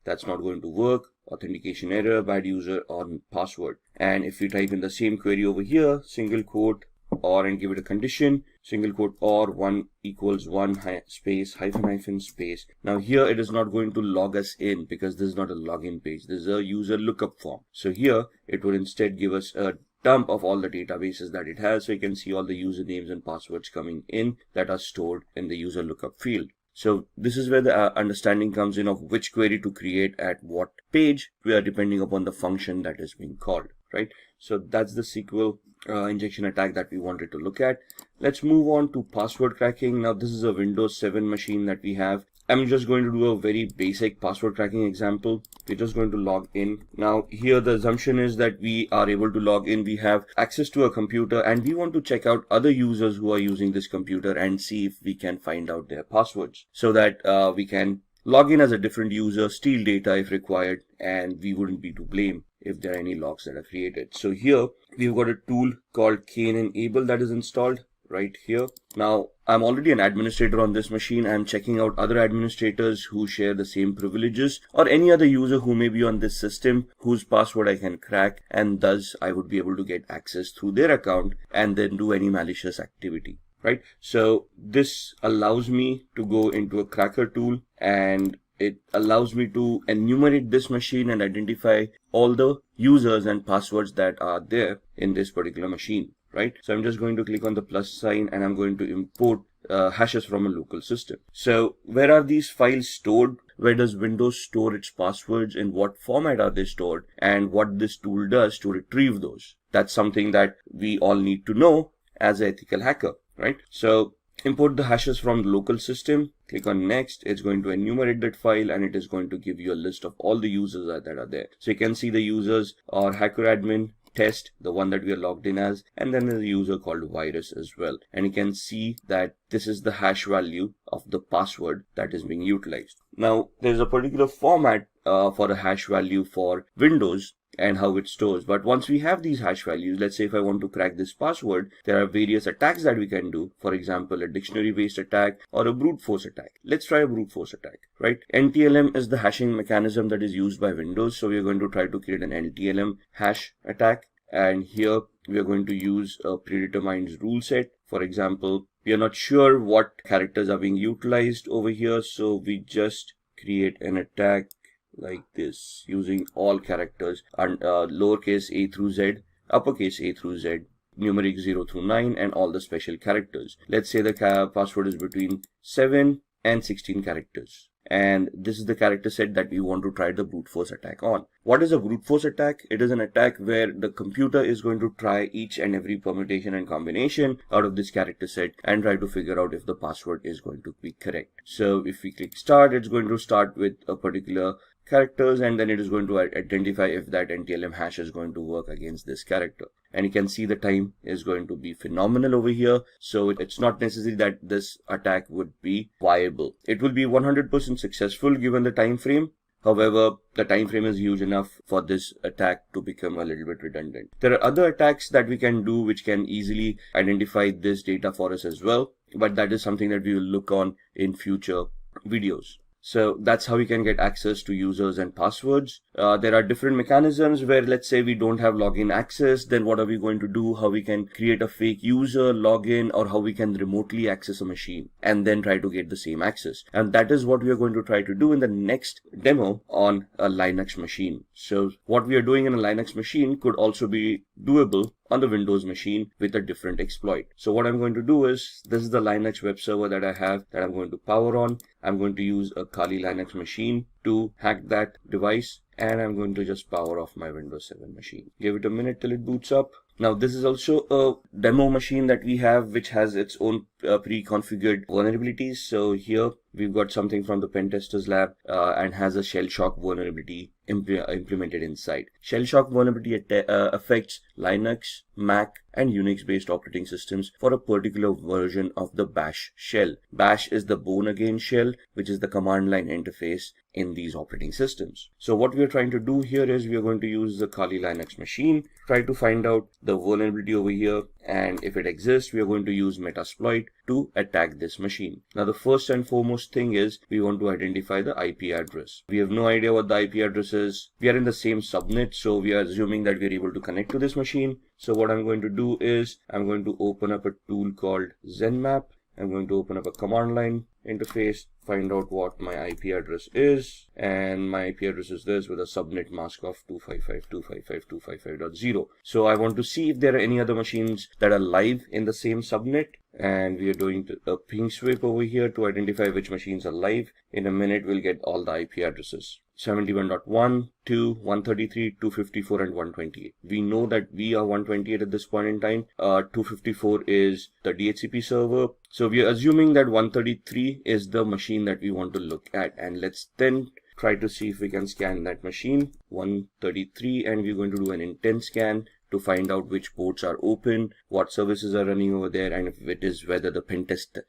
That's not going to work. Authentication error, bad user on password. And if we type in the same query over here, single quote or, and give it a condition, single quote or 1 equals 1 space hyphen space. Now here it is not going to log us in because this is not a login page. This is a user lookup form. So here it would instead give us a dump of all the databases that it has. So you can see all the usernames and passwords coming in that are stored in the user lookup field. So this is where the understanding comes in of which query to create at what page, depending upon the function that is being called, right? So that's the SQL injection attack that we wanted to look at. Let's move on to password cracking. Now this is a Windows 7 machine that we have, I'm just going to do a very basic password cracking example. We're just going to log in. Now here the assumption is that we are able to log in. We have access to a computer and we want to check out other users who are using this computer and see if we can find out their passwords so that we can log in as a different user, steal data if required, and we wouldn't be to blame if there are any logs that are created. So here we've got a tool called Enable that is installed right here. Now I'm already an administrator on this machine. I'm checking out other administrators who share the same privileges or any other user who may be on this system whose password I can crack, and thus I would be able to get access through their account and then do any malicious activity. Right? So this allows me to go into a cracker tool and it allows me to enumerate this machine and identify all the users and passwords that are there in this particular machine. Right? So I'm just going to click on the plus sign and I'm going to import hashes from a local system. So where are these files stored? Where does Windows store its passwords? In what format are they stored? And what this tool does to retrieve those? That's something that we all need to know as an ethical hacker, right? So import the hashes from the local system, click on next. It's going to enumerate that file and it is going to give you a list of all the users that are there. So you can see the users are hacker admin, test, the one that we are logged in as, and then there's a user called virus as well. And you can see that this is the hash value of the password that is being utilized. Now there's a particular format for a hash value for Windows and how it stores. But once we have these hash values, let's say if I want to crack this password, there are various attacks that we can do. For example, a dictionary based attack or a brute force attack. Let's try a brute force attack, right? NTLM is the hashing mechanism that is used by Windows. So we are going to try to create an NTLM hash attack. And here we are going to use a predetermined rule set. For example, we are not sure what characters are being utilized over here. So we just create an attack like this using all characters and lowercase a through z, uppercase a through z, numeric 0 through 9, and all the special characters. Let's say the password is between 7 and 16 characters. And this is the character set that we want to try the brute force attack on. What is a brute force attack? It is an attack where the computer is going to try each and every permutation and combination out of this character set and try to figure out if the password is going to be correct. So if we click start, it's going to start with a particular characters and then it is going to identify if that NTLM hash is going to work against this character. And you can see the time is going to be phenomenal over here. So it's not necessary that this attack would be viable. It will be 100% successful given the time frame. However, the time frame is huge enough for this attack to become a little bit redundant. There are other attacks that we can do which can easily identify this data for us as well. But that is something that we will look on in future videos. So that's how we can get access to users and passwords. There are different mechanisms where, let's say we don't have login access, then what are we going to do? How we can create a fake user, login, or how we can remotely access a machine and then try to get the same access. And that is what we are going to try to do in the next demo on a Linux machine. So what we are doing in a Linux machine could also be doable on the Windows machine with a different exploit. So what I'm going to do is, this is the Linux web server that I have that I'm going to power on. I'm going to use a Kali Linux machine to hack that device, and I'm going to just power off my Windows 7 machine. Give it a minute till it boots up. Now this is also a demo machine that we have which has its own pre-configured vulnerabilities. So here we've got something from the pen testers lab and has a shell shock vulnerability implemented inside. Shell shock vulnerability affects Linux, Mac, and Unix based operating systems for a particular version of the bash shell. Bash is the born again shell, which is the command line interface in these operating systems. So what we are trying to do here is we are going to use the Kali Linux machine, try to find out the vulnerability over here, and if it exists, we are going to use Metasploit to attack this machine. Now the first and foremost thing is we want to identify the IP address. We have no idea what the IP address is. We are in the same subnet, so we are assuming that we are able to connect to this machine. So what I'm going to do is I'm going to open up a tool called ZenMap. I'm going to open up a command line interface, find out what my IP address is, and my IP address is this with a subnet mask of 255.255.255.0. So I want to see if there are any other machines that are live in the same subnet, and we are doing a ping sweep over here to identify which machines are live. In a minute we'll get all the IP addresses. 71.1, 2, 133, 254, and 128. We know that we are 128 at this point in time. 254 is the DHCP server. So we are assuming that 133 is the machine that we want to look at. And let's then try to see if we can scan that machine, 133, and we're going to do an intent scan to find out which ports are open, what services are running over there, and if it is whether the pentest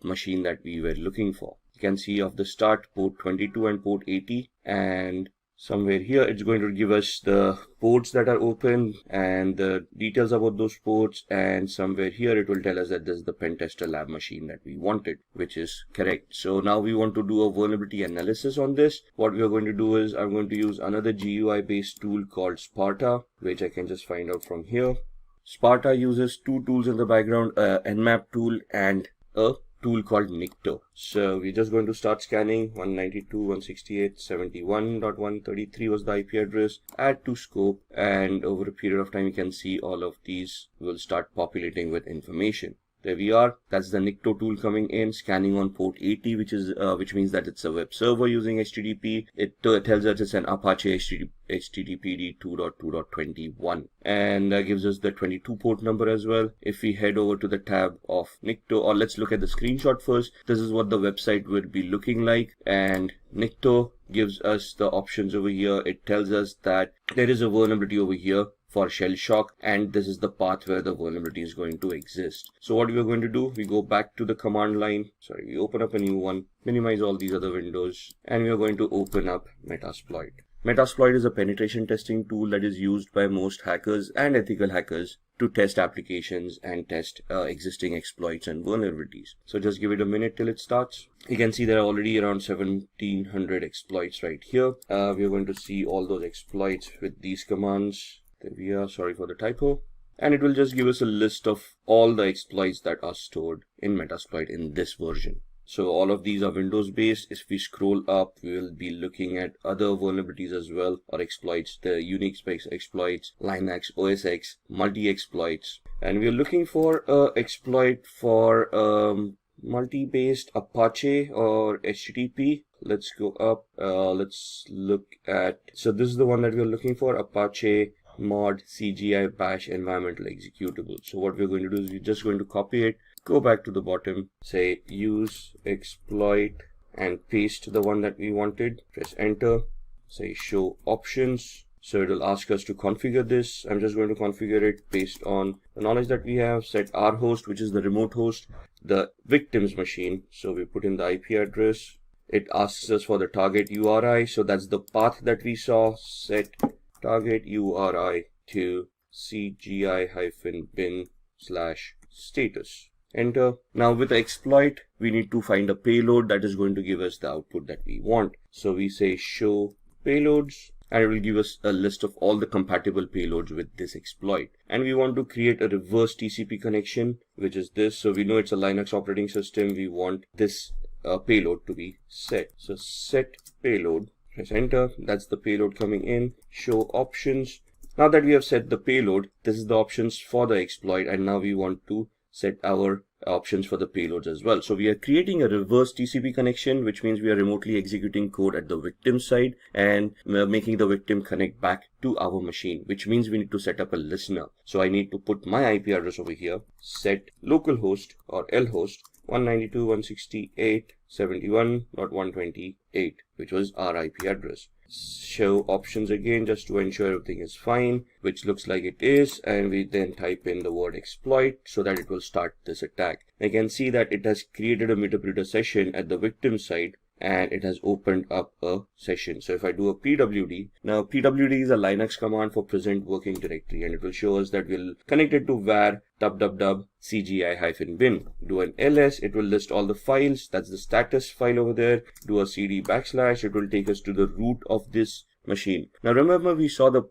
machine that we were looking for. You can see off the start port 22 and port 80, and somewhere here it's going to give us the ports that are open and the details about those ports, and somewhere here it will tell us that this is the pentester lab machine that we wanted, which is correct. So now we want to do a vulnerability analysis on this. What we are going to do is I'm going to use another GUI based tool called Sparta, which I can just find out from here. Sparta uses two tools in the background, a Nmap tool and a tool called Nikto. So we're just going to start scanning. 192.168.71.133 was the IP address. Add to scope, and over a period of time you can see all of these will start populating with information. There we are. That's the Nikto tool coming in, scanning on port 80, which means that it's a web server using HTTP. It tells us it's an Apache HTTPD 2.2.21, and gives us the 22 port number as well. If we head over to the tab of Nikto, or let's look at the screenshot first. This is what the website would be looking like, and Nikto gives us the options over here. It tells us that there is a vulnerability over here for shell shock, and this is the path where the vulnerability is going to exist. So what we are going to do, we go back to the command line, we open up a new one, minimize all these other windows, and we are going to open up Metasploit. Metasploit is a penetration testing tool that is used by most hackers and ethical hackers to test applications and test existing exploits and vulnerabilities. So just give it a minute till it starts. You can see there are already around 1700 exploits right here. We are going to see all those exploits with these commands. There we are, sorry for the typo. And it will just give us a list of all the exploits that are stored in Metasploit in this version. So all of these are Windows based. If we scroll up, we will be looking at other vulnerabilities as well, or exploits, the Unix based exploits, Linux, OS X, multi-exploits. And we are looking for an exploit for multi-based Apache or HTTP. Let's go up, let's look at, so this is the one that we're looking for, Apache mod CGI bash environmental executable. So what we're going to do is we're just going to copy it, go back to the bottom, say use exploit, and paste the one that we wanted. Press enter, say show options. So it will ask us to configure this. I'm just going to configure it based on the knowledge that we have. Set our host, which is the remote host, the victim's machine. So we put in the IP address. It asks us for the target URI. So that's the path that we saw. Set target URI to cgi-bin/status. Enter. Now with the exploit, we need to find a payload that is going to give us the output that we want. So we say show payloads, and it will give us a list of all the compatible payloads with this exploit. And we want to create a reverse TCP connection, which is this. So we know it's a Linux operating system. We want this payload to be set. So set payload. Press enter. That's the payload coming in. Show options. Now that we have set the payload, this is the options for the exploit, and now we want to set our options for the payloads as well. So we are creating a reverse TCP connection, which means we are remotely executing code at the victim side and making the victim connect back to our machine, which means we need to set up a listener. So I need to put my IP address over here, set localhost or lhost 192.168.71.128, which was our IP address. Show options again, just to ensure everything is fine, which looks like it is, and we then type in the word exploit so that it will start this attack. I can see that it has created a meterpreter session at the victim side, and it has opened up a session. So if I do a pwd, now pwd is a Linux command for present working directory, and it will show us that we'll connect it to var cgi-bin. Do an ls, it will list all the files. That's the status file over there. Do a cd /, it will take us to the root of this machine. Now remember, we saw the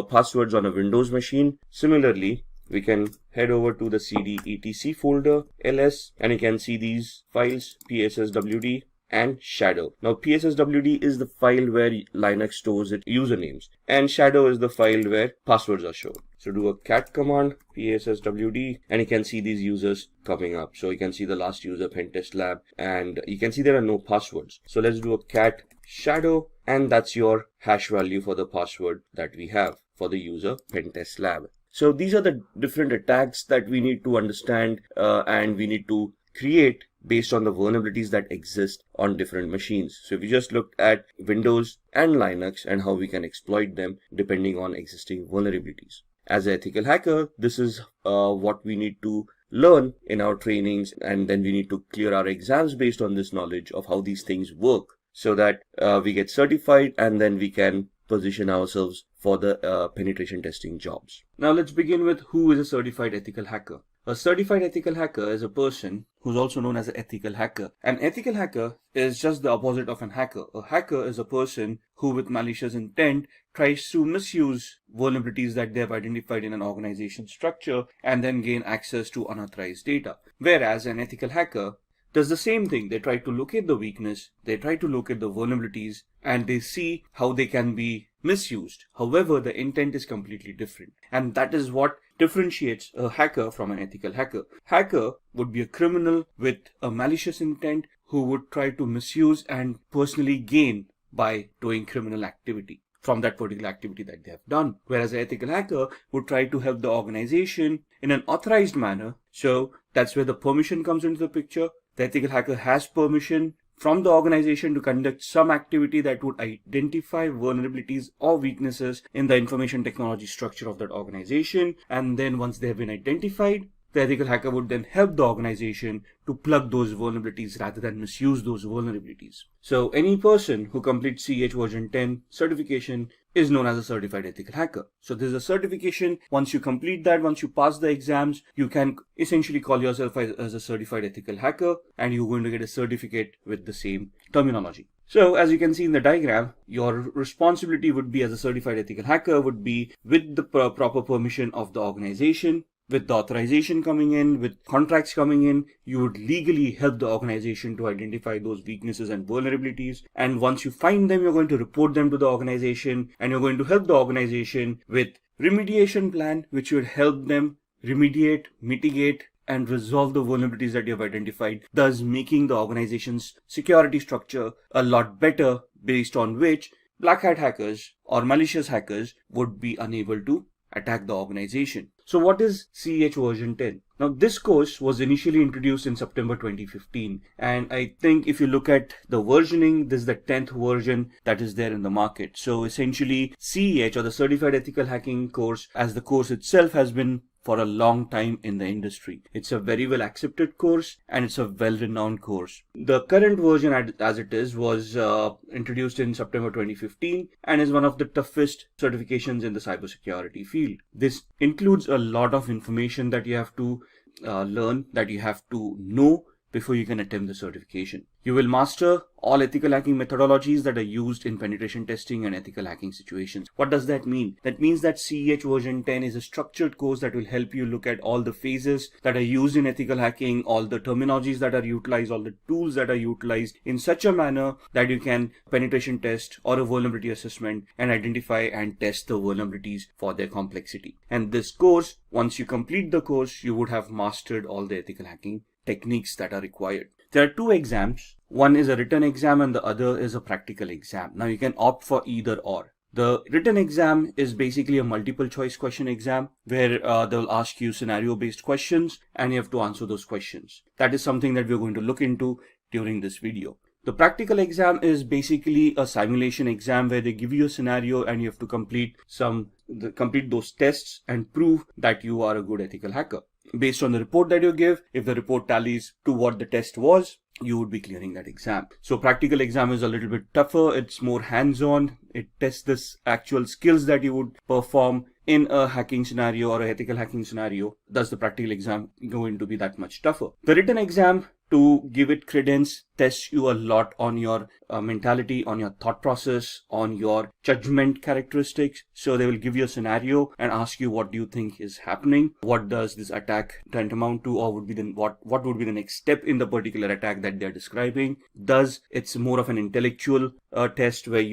passwords on a Windows machine. Similarly, we can head over to the cd etc folder, ls, and you can see these files, psswd and shadow. Now psswd is the file where Linux stores its usernames, and shadow is the file where passwords are shown. So do a cat command, psswd, and you can see these users coming up. So you can see the last user, pentest lab, and you can see there are no passwords. So let's do a cat shadow, and that's your hash value for the password that we have for the user pentest lab. So these are the different attacks that we need to understand and we need to create based on the vulnerabilities that exist on different machines. So if we just look at Windows and Linux and how we can exploit them depending on existing vulnerabilities. As an ethical hacker, this is what we need to learn in our trainings, and then we need to clear our exams based on this knowledge of how these things work so that we get certified and then we can position ourselves for the penetration testing jobs. Now let's begin with who is a certified ethical hacker. A certified ethical hacker is a person who's also known as an ethical hacker. An ethical hacker is just the opposite of an hacker. A hacker is a person who with malicious intent tries to misuse vulnerabilities that they have identified in an organization structure and then gain access to unauthorized data. Whereas an ethical hacker does the same thing. They try to locate the weakness, they try to locate the vulnerabilities, and they see how they can be misused. However, the intent is completely different. And that is what differentiates a hacker from an ethical hacker. Hacker would be a criminal with a malicious intent who would try to misuse and personally gain by doing criminal activity from that particular activity that they have done. Whereas an ethical hacker would try to help the organization in an authorized manner. So that's where the permission comes into the picture. The ethical hacker has permission from the organization to conduct some activity that would identify vulnerabilities or weaknesses in the information technology structure of that organization. And then once they have been identified, the ethical hacker would then help the organization to plug those vulnerabilities rather than misuse those vulnerabilities. So any person who completes CEH version 10 certification is known as a certified ethical hacker. So there's a certification. Once you complete that, once you pass the exams, you can essentially call yourself as a certified ethical hacker, and you're going to get a certificate with the same terminology. So as you can see in the diagram, your responsibility would be as a certified ethical hacker would be with the proper permission of the organization. With the authorization coming in, with contracts coming in, you would legally help the organization to identify those weaknesses and vulnerabilities. And once you find them, you're going to report them to the organization, and you're going to help the organization with remediation plan, which would help them remediate, mitigate, and resolve the vulnerabilities that you have identified, thus making the organization's security structure a lot better, based on which black hat hackers or malicious hackers would be unable to attack the organization. So what is CEH version 10? Now this course was initially introduced in September 2015, and I think if you look at the versioning, this is the 10th version that is there in the market. So essentially CEH, or the Certified Ethical Hacking course, as the course itself, has been for a long time in the industry. It's a very well accepted course and it's a well-renowned course. The current version as it is was introduced in September 2015 and is one of the toughest certifications in the cybersecurity field. This includes a lot of information that you have to learn, that you have to know before you can attempt the certification. You will master all ethical hacking methodologies that are used in penetration testing and ethical hacking situations. What does that mean? That means that CEH version 10 is a structured course that will help you look at all the phases that are used in ethical hacking, all the terminologies that are utilized, all the tools that are utilized in such a manner that you can penetration test or a vulnerability assessment and identify and test the vulnerabilities for their complexity. And this course, once you complete the course, you would have mastered all the ethical hacking techniques that are required. There are two exams. One is a written exam and the other is a practical exam. Now you can opt for either or. The written exam is basically a multiple choice question exam where they'll ask you scenario based questions and you have to answer those questions. That is something that we're going to look into during this video. The practical exam is basically a simulation exam where they give you a scenario and you have to complete those tests and prove that you are a good ethical hacker. Based on the report that you give, if the report tallies to what the test was, you would be clearing that exam. So practical exam is a little bit tougher. It's more hands-on. It tests this actual skills that you would perform in a hacking scenario or a ethical hacking scenario. Thus the practical exam going to be that much tougher. The written exam, to give it credence, tests you a lot on your mentality, on your thought process, on your judgment characteristics. So they will give you a scenario and ask you what do you think is happening, what does this attack tantamount to, or would be what would be the next step in the particular attack that they're describing. Thus it's more of an intellectual test where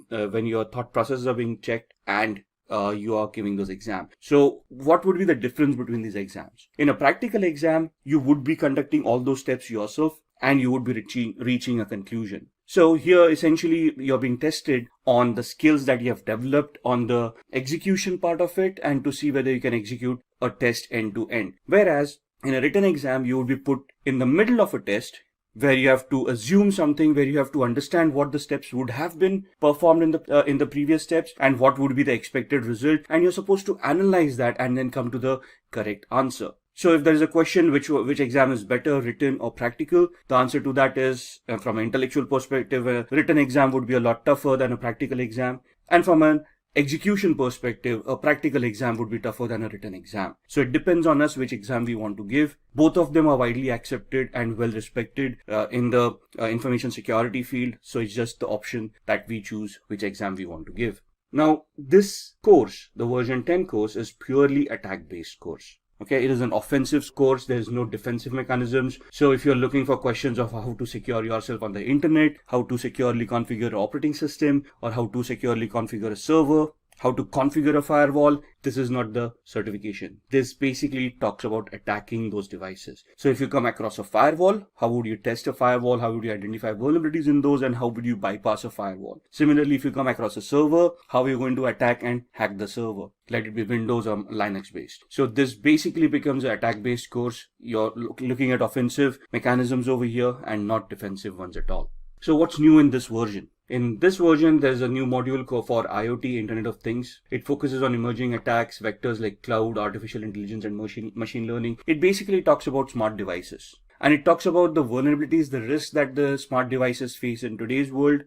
when your thought processes are being checked and you are giving those exams. So what would be the difference between these exams? In a practical exam, you would be conducting all those steps yourself and you would be reaching a conclusion. So here essentially you're being tested on the skills that you have developed on the execution part of it and to see whether you can execute a test end to end. Whereas in a written exam, you would be put in the middle of a test where you have to assume something, where you have to understand what the steps would have been performed in the previous steps and what would be the expected result, and you're supposed to analyze that and then come to the correct answer. So if there is a question which exam is better, written or practical, the answer to that is, from an intellectual perspective, a written exam would be a lot tougher than a practical exam, and from an execution perspective, a practical exam would be tougher than a written exam. So it depends on us which exam we want to give. Both of them are widely accepted and well respected in the information security field. So it's just the option that we choose which exam we want to give. Now, this course, the version 10 course, is purely attack-based course. Okay, it is an offensive course. There is no defensive mechanisms. So if you're looking for questions of how to secure yourself on the internet, how to securely configure an operating system, or how to securely configure a server, how to configure a firewall, this is not the certification. This basically talks about attacking those devices. So if you come across a firewall, how would you test a firewall? How would you identify vulnerabilities in those? And how would you bypass a firewall? Similarly, if you come across a server, how are you going to attack and hack the server? Let it be Windows or Linux based. So this basically becomes an attack based course. You're looking at offensive mechanisms over here and not defensive ones at all. So what's new in this version? In this version, there's a new module for IoT, Internet of Things. It focuses on emerging attacks, vectors like cloud, artificial intelligence, and machine learning. It basically talks about smart devices. And it talks about the vulnerabilities, the risks that the smart devices face in today's world.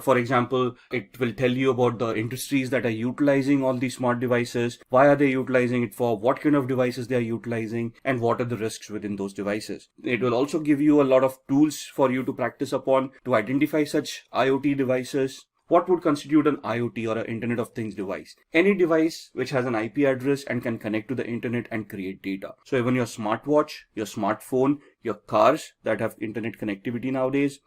For example, it will tell you about the industries that are utilizing all these smart devices, why are they utilizing it for, what kind of devices they are utilizing, and what are the risks within those devices. It will also give you a lot of tools for you to practice upon to identify such IoT devices. What would constitute an IoT or an Internet of Things device? Any device which has an IP address and can connect to the internet and create data. So even your smartwatch, your smartphone, your cars that have internet connectivity nowadays,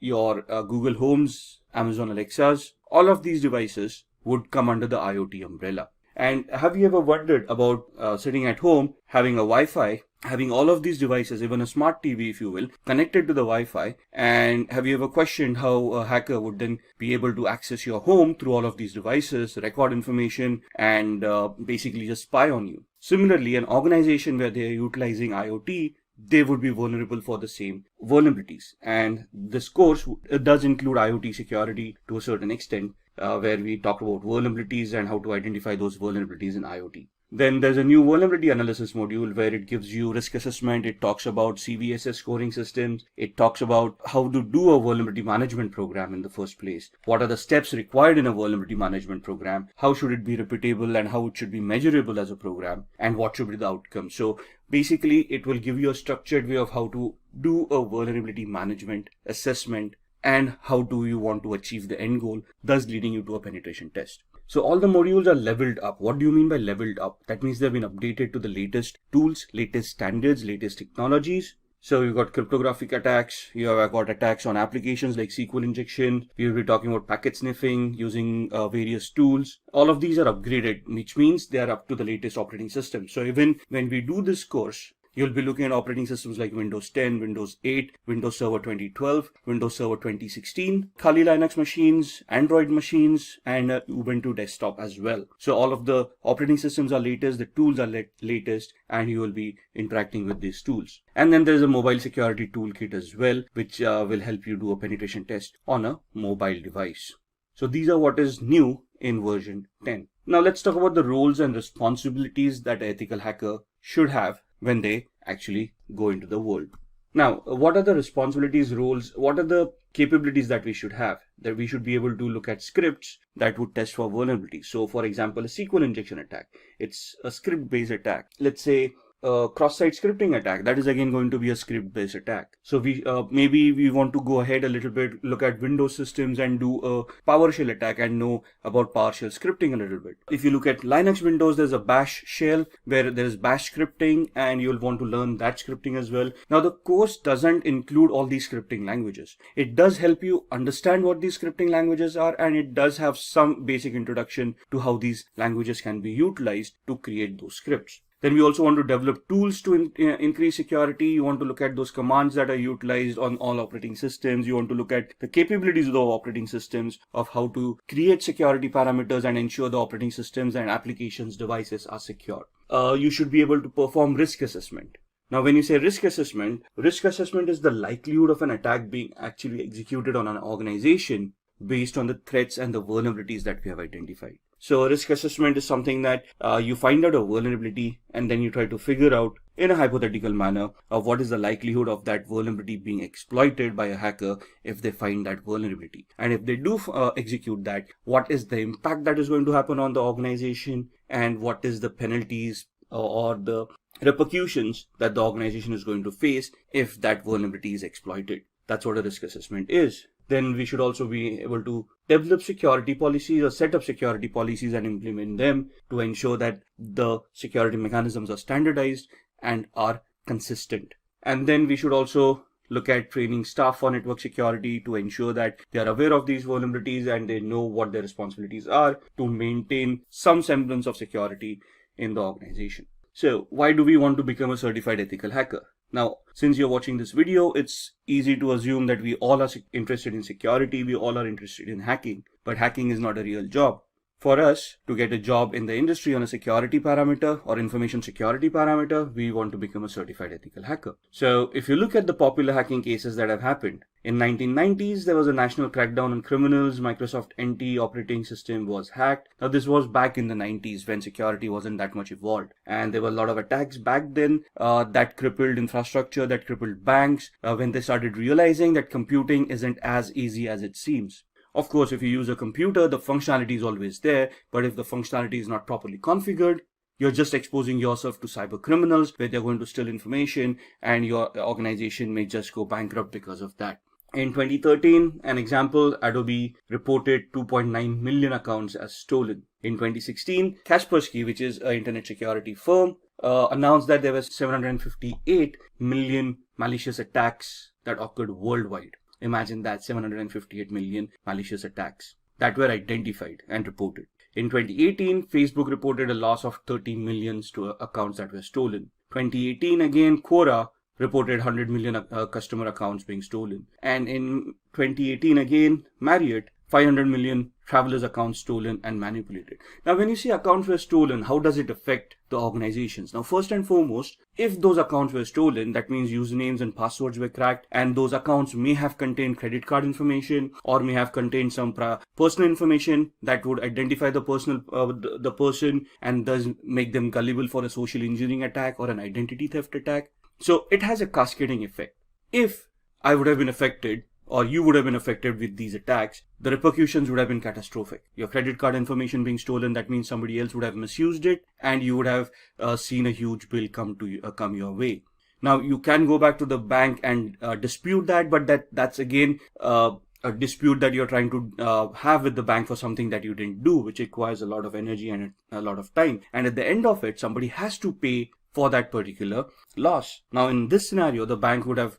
your Google Homes, Amazon Alexas, all of these devices would come under the IoT umbrella. And have you ever wondered about sitting at home, having a Wi-Fi, having all of these devices, even a smart TV, if you will, connected to the Wi-Fi? And have you ever questioned how a hacker would then be able to access your home through all of these devices, record information, and basically just spy on you? Similarly, an organization where they are utilizing IoT, they would be vulnerable for the same vulnerabilities. And this course does include IoT security to a certain extent, where we talk about vulnerabilities and how to identify those vulnerabilities in IoT. Then there's a new vulnerability analysis module where it gives you risk assessment. It talks about CVSS scoring systems. It talks about how to do a vulnerability management program in the first place. What are the steps required in a vulnerability management program? How should it be repeatable and how it should be measurable as a program? And what should be the outcome? So basically, it will give you a structured way of how to do a vulnerability management assessment and how do you want to achieve the end goal, thus leading you to a penetration test. So all the modules are leveled up. What do you mean by leveled up? That means they've been updated to the latest tools, latest standards, latest technologies. So you've got cryptographic attacks, you have got attacks on applications like SQL injection, we'll be talking about packet sniffing using various tools. All of these are upgraded, which means they are up to the latest operating system. So even when we do this course, you'll be looking at operating systems like Windows 10, Windows 8, Windows Server 2012, Windows Server 2016, Kali Linux machines, Android machines, and Ubuntu desktop as well. So all of the operating systems are latest, the tools are latest, and you will be interacting with these tools. And then there's a mobile security toolkit as well, which will help you do a penetration test on a mobile device. So these are what is new in version 10. Now let's talk about the roles and responsibilities that an ethical hacker should have when they actually go into the world. Now, what are the responsibilities, roles, what are the capabilities that we should have? That we should be able to look at scripts that would test for vulnerability. So for example, a SQL injection attack, it's a script-based attack. Let's say a cross-site scripting attack, that is again going to be a script-based attack. So we maybe we want to go ahead a little bit, look at Windows systems and do a PowerShell attack and know about PowerShell scripting a little bit. If you look at Linux Windows, there's a bash shell where there's bash scripting and you'll want to learn that scripting as well. Now the course doesn't include all these scripting languages. It does help you understand what these scripting languages are, and it does have some basic introduction to how these languages can be utilized to create those scripts. Then we also want to develop tools to increase security. You want to look at those commands that are utilized on all operating systems. You want to look at the capabilities of the operating systems, of how to create security parameters and ensure the operating systems and applications devices are secure. You should be able to perform risk assessment. Now, when you say risk assessment is the likelihood of an attack being actually executed on an organization based on the threats and the vulnerabilities that we have identified. So risk assessment is something that you find out a vulnerability and then you try to figure out in a hypothetical manner of what is the likelihood of that vulnerability being exploited by a hacker if they find that vulnerability. And if they do execute that, what is the impact that is going to happen on the organization, and what is the penalties or the repercussions that the organization is going to face if that vulnerability is exploited. That's what a risk assessment is. Then we should also be able to develop security policies or set up security policies and implement them to ensure that the security mechanisms are standardized and are consistent. And then we should also look at training staff for network security to ensure that they are aware of these vulnerabilities and they know what their responsibilities are to maintain some semblance of security in the organization. So why do we want to become a certified ethical hacker? Now, since you're watching this video, it's easy to assume that we all are interested in security, we all are interested in hacking, but hacking is not a real job. For us to get a job in the industry on a security parameter or information security parameter, we want to become a certified ethical hacker. So if you look at the popular hacking cases that have happened, in 1990s, there was a national crackdown on criminals. Microsoft NT operating system was hacked. Now, this was back in the 90s when security wasn't that much evolved. And there were a lot of attacks back then that crippled infrastructure, that crippled banks, when they started realizing that computing isn't as easy as it seems. Of course, if you use a computer, the functionality is always there. But if the functionality is not properly configured, you're just exposing yourself to cyber criminals where they're going to steal information and your organization may just go bankrupt because of that. In 2013, an example, Adobe reported 2.9 million accounts as stolen. In 2016, Kaspersky, which is an internet security firm, announced that there were 758 million malicious attacks that occurred worldwide. Imagine that, 758 million malicious attacks that were identified and reported. In 2018, Facebook reported a loss of 30 million accounts that were stolen. 2018 again, Quora reported 100 million customer accounts being stolen. And in 2018 again, Marriott, 500 million travelers' accounts stolen and manipulated. Now, when you say accounts were stolen, how does it affect the organizations? Now, first and foremost, if those accounts were stolen, that means usernames and passwords were cracked, and those accounts may have contained credit card information or may have contained some personal information that would identify the person and thus make them gullible for a social engineering attack or an identity theft attack. So it has a cascading effect. If I would have been affected, or you would have been affected with these attacks, the repercussions would have been catastrophic. Your credit card information being stolen, that means somebody else would have misused it, and you would have seen a huge bill come your way. Now, you can go back to the bank and dispute that, but that's again a dispute that you're trying to have with the bank for something that you didn't do, which requires a lot of energy and a lot of time. And at the end of it, somebody has to pay for that particular loss. Now, in this scenario, the bank would have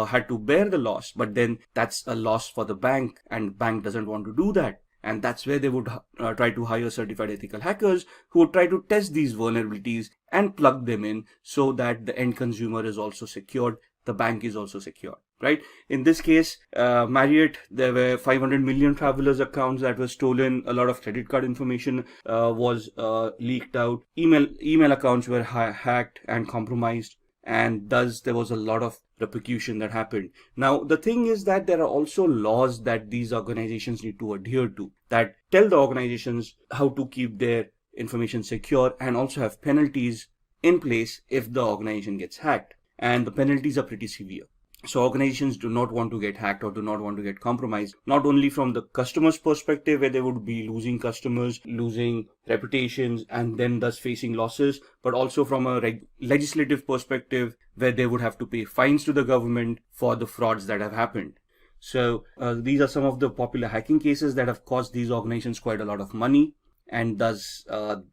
had to bear the loss, but then that's a loss for the bank, and bank doesn't want to do that. And that's where they would try to hire certified ethical hackers who would try to test these vulnerabilities and plug them in so that the end consumer is also secured, the bank is also secure, right? In this case, Marriott, there were 500 million travelers' accounts that were stolen. A lot of credit card information was leaked out. Email accounts were hacked and compromised, and thus there was a lot of repercussion that happened. Now, the thing is that there are also laws that these organizations need to adhere to that tell the organizations how to keep their information secure and also have penalties in place if the organization gets hacked. And the penalties are pretty severe. So organizations do not want to get hacked or do not want to get compromised, not only from the customer's perspective where they would be losing customers, losing reputations, and then thus facing losses, but also from a legislative perspective where they would have to pay fines to the government for the frauds that have happened. So these are some of the popular hacking cases that have cost these organizations quite a lot of money, and thus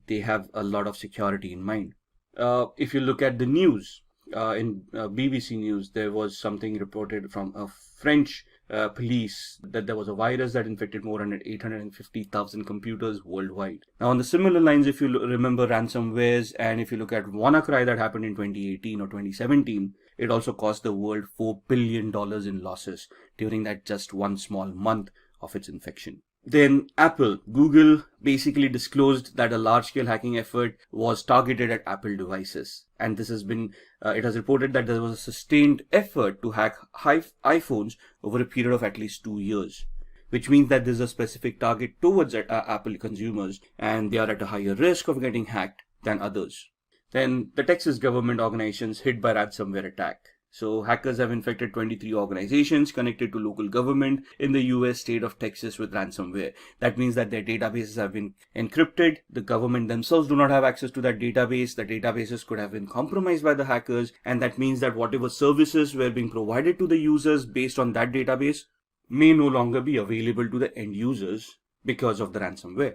they have a lot of security in mind. If you look at the news, in BBC News, there was something reported from a French police that there was a virus that infected more than 850,000 computers worldwide. Now, on the similar lines, if you remember ransomwares, and if you look at WannaCry that happened in 2018 or 2017, it also cost the world $4 billion in losses during that just one small month of its infection. Then Google basically disclosed that a large-scale hacking effort was targeted at Apple devices. And this has been, it has reported that there was a sustained effort to hack iPhones over a period of at least 2 years, which means that there's a specific target towards Apple consumers, and they are at a higher risk of getting hacked than others. Then the Texas government organizations hit by ransomware attack. So hackers have infected 23 organizations connected to local government in the US state of Texas with ransomware. That means that their databases have been encrypted. The government themselves do not have access to that database. The databases could have been compromised by the hackers. And that means that whatever services were being provided to the users based on that database may no longer be available to the end users because of the ransomware.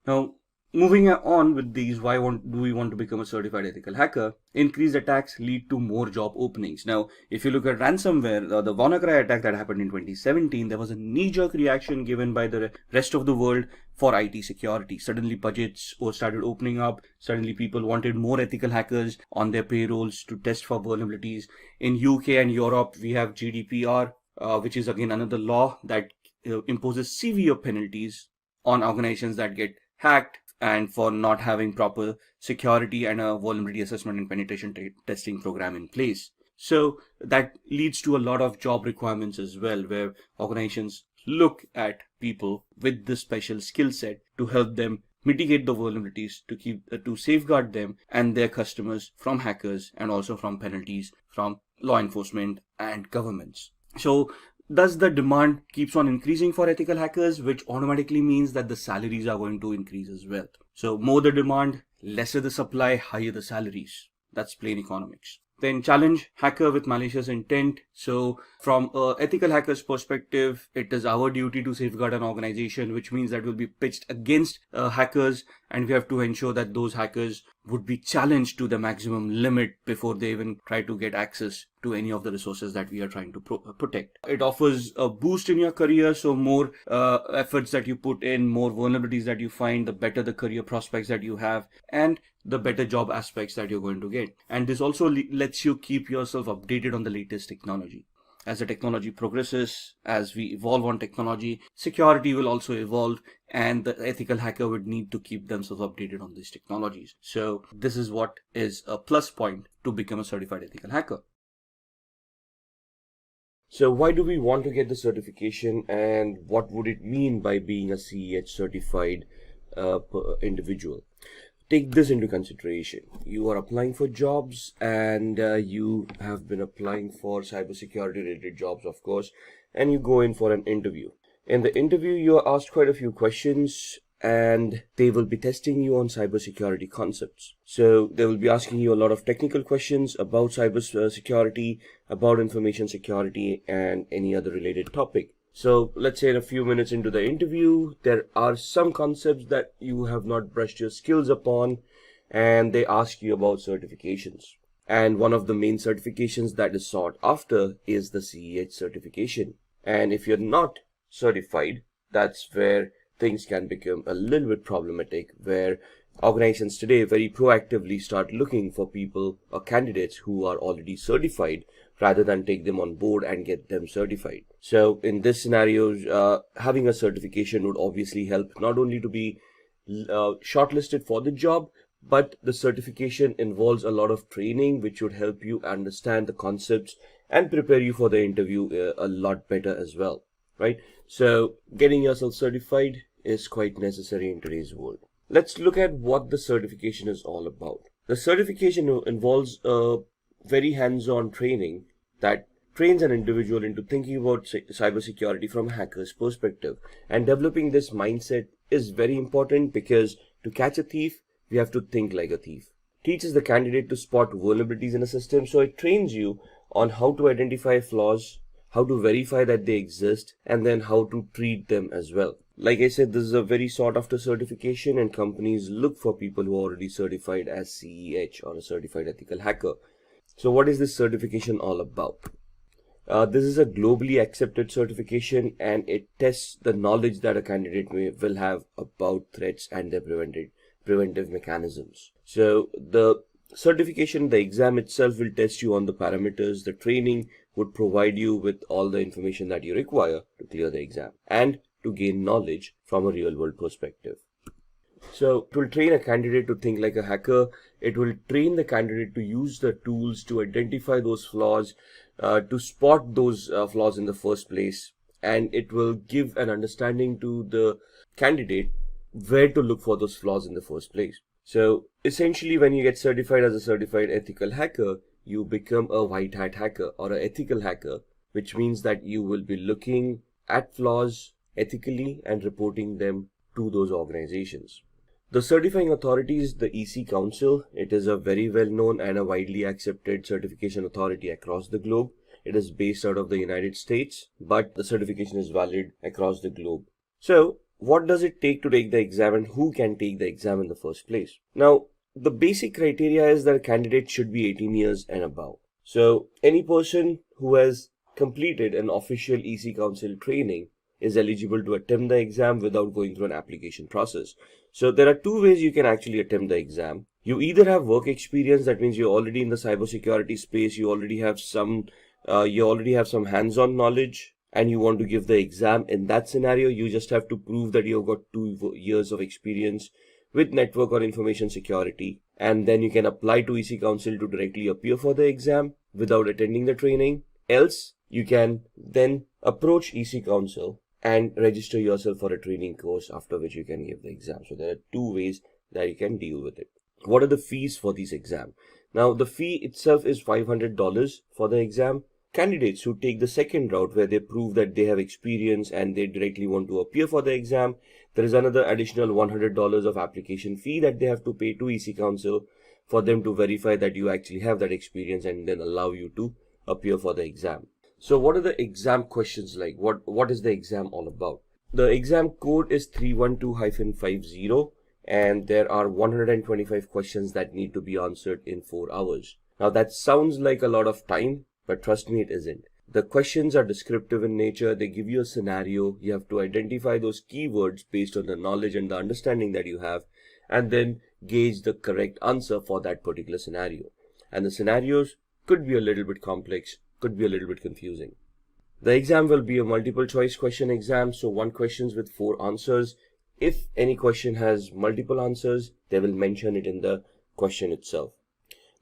Now, moving on with these, why do we want to become a certified ethical hacker? Increased attacks lead to more job openings. Now, if you look at ransomware, the WannaCry attack that happened in 2017, there was a knee-jerk reaction given by the rest of the world for IT security. Suddenly budgets started opening up. Suddenly people wanted more ethical hackers on their payrolls to test for vulnerabilities. In UK and Europe, we have GDPR, which is again another law that imposes severe penalties on organizations that get hacked and for not having proper security and a vulnerability assessment and penetration testing program in place. So that leads to a lot of job requirements as well, where organizations look at people with this special skill set to help them mitigate the vulnerabilities, to safeguard them and their customers from hackers and also from penalties from law enforcement and governments. So thus the demand keeps on increasing for ethical hackers, which automatically means that the salaries are going to increase as well. So more the demand, lesser the supply, higher the salaries. That's plain economics. Then challenge hacker with malicious intent. So from an ethical hacker's perspective, it is our duty to safeguard an organization, which means that we'll be pitched against hackers, and we have to ensure that those hackers would be challenged to the maximum limit before they even try to get access to any of the resources that we are trying to protect. It offers a boost in your career. So more efforts that you put in, more vulnerabilities that you find, the better the career prospects that you have, and the better job aspects that you're going to get. And this also lets you keep yourself updated on the latest technology. As the technology progresses, as we evolve on technology, security will also evolve, and the ethical hacker would need to keep themselves updated on these technologies. So this is what is a plus point to become a certified ethical hacker. So why do we want to get the certification, and what would it mean by being a CEH certified individual? Take this into consideration. You are applying for jobs, and you have been applying for cybersecurity related jobs, of course, and you go in for an interview. In the interview, you are asked quite a few questions, and they will be testing you on cybersecurity concepts. So they will be asking you a lot of technical questions about cybersecurity, about information security, and any other related topic. So let's say in a few minutes into the interview, there are some concepts that you have not brushed your skills upon, and they ask you about certifications. And one of the main certifications that is sought after is the CEH certification. And if you're not certified, that's where things can become a little bit problematic, where organizations today very proactively start looking for people or candidates who are already certified, rather than take them on board and get them certified. So in this scenario, having a certification would obviously help not only to be shortlisted for the job, but the certification involves a lot of training, which would help you understand the concepts and prepare you for the interview a lot better as well, right? So getting yourself certified is quite necessary in today's world. Let's look at what the certification is all about. The certification involves a very hands-on training that trains an individual into thinking about cybersecurity from a hacker's perspective. And developing this mindset is very important, because to catch a thief, we have to think like a thief. Teaches the candidate to spot vulnerabilities in a system, so it trains you on how to identify flaws, how to verify that they exist, and then how to treat them as well. Like I said, this is a very sought after certification, and companies look for people who are already certified as CEH, or a certified ethical hacker. So what is this certification all about? This is a globally accepted certification, and it tests the knowledge that a candidate will have about threats and their preventive mechanisms. So the certification, the exam itself will test you on the parameters. The training would provide you with all the information that you require to clear the exam and to gain knowledge from a real world perspective. So it will train a candidate to think like a hacker. It will train the candidate to use the tools to identify those flaws, to spot those flaws in the first place. And it will give an understanding to the candidate where to look for those flaws in the first place. So essentially, when you get certified as a certified ethical hacker, you become a white hat hacker or an ethical hacker, which means that you will be looking at flaws ethically and reporting them to those organizations. The certifying authority is the EC Council. It is a very well known and a widely accepted certification authority across the globe. It is based out of the United States, but the certification is valid across the globe. So, what does it take to take the exam, and who can take the exam in the first place? Now, the basic criteria is that a candidate should be 18 years and above. So, any person who has completed an official EC Council training is eligible to attempt the exam without going through an application process. So there are two ways you can actually attempt the exam. You either have work experience, that means you're already in the cybersecurity space, you already have some hands-on knowledge, and you want to give the exam. In that scenario, you just have to prove that you've got 2 years of experience with network or information security, and then you can apply to EC Council to directly appear for the exam without attending the training. Else, you can then approach EC Council and register yourself for a training course, after which you can give the exam. So there are two ways that you can deal with it. What are the fees for these exams? Now, the fee itself is $500 for the exam. Candidates who take the second route, where they prove that they have experience and they directly want to appear for the exam, there is another additional $100 of application fee that they have to pay to EC Council for them to verify that you actually have that experience and then allow you to appear for the exam. So what are the exam questions like? What is the exam all about? The exam code is 312-50, and there are 125 questions that need to be answered in 4 hours. Now that sounds like a lot of time, but trust me, it isn't. The questions are descriptive in nature. They give you a scenario. You have to identify those keywords based on the knowledge and the understanding that you have, and then gauge the correct answer for that particular scenario. And the scenarios could be a little bit complex, could be a little bit confusing. The exam will be a multiple choice question exam, so one question with 4 answers. If any question has multiple answers, they will mention it in the question itself.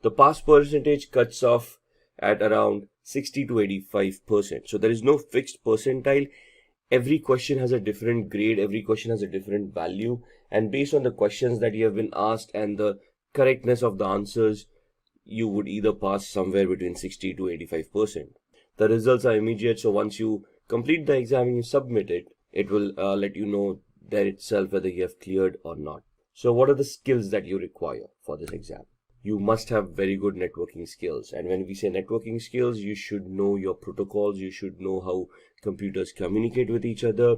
The pass percentage cuts off at around 60 to 85%. So there is no fixed percentile. Every question has a different grade, every question has a different value, and based on the questions that you have been asked and the correctness of the answers, you would either pass somewhere between 60 to 85%. The results are immediate, so once you complete the exam and you submit it, it will let you know there itself whether you have cleared or not. So what are the skills that you require for this exam? You must have very good networking skills. And when we say networking skills, you should know your protocols, you should know how computers communicate with each other,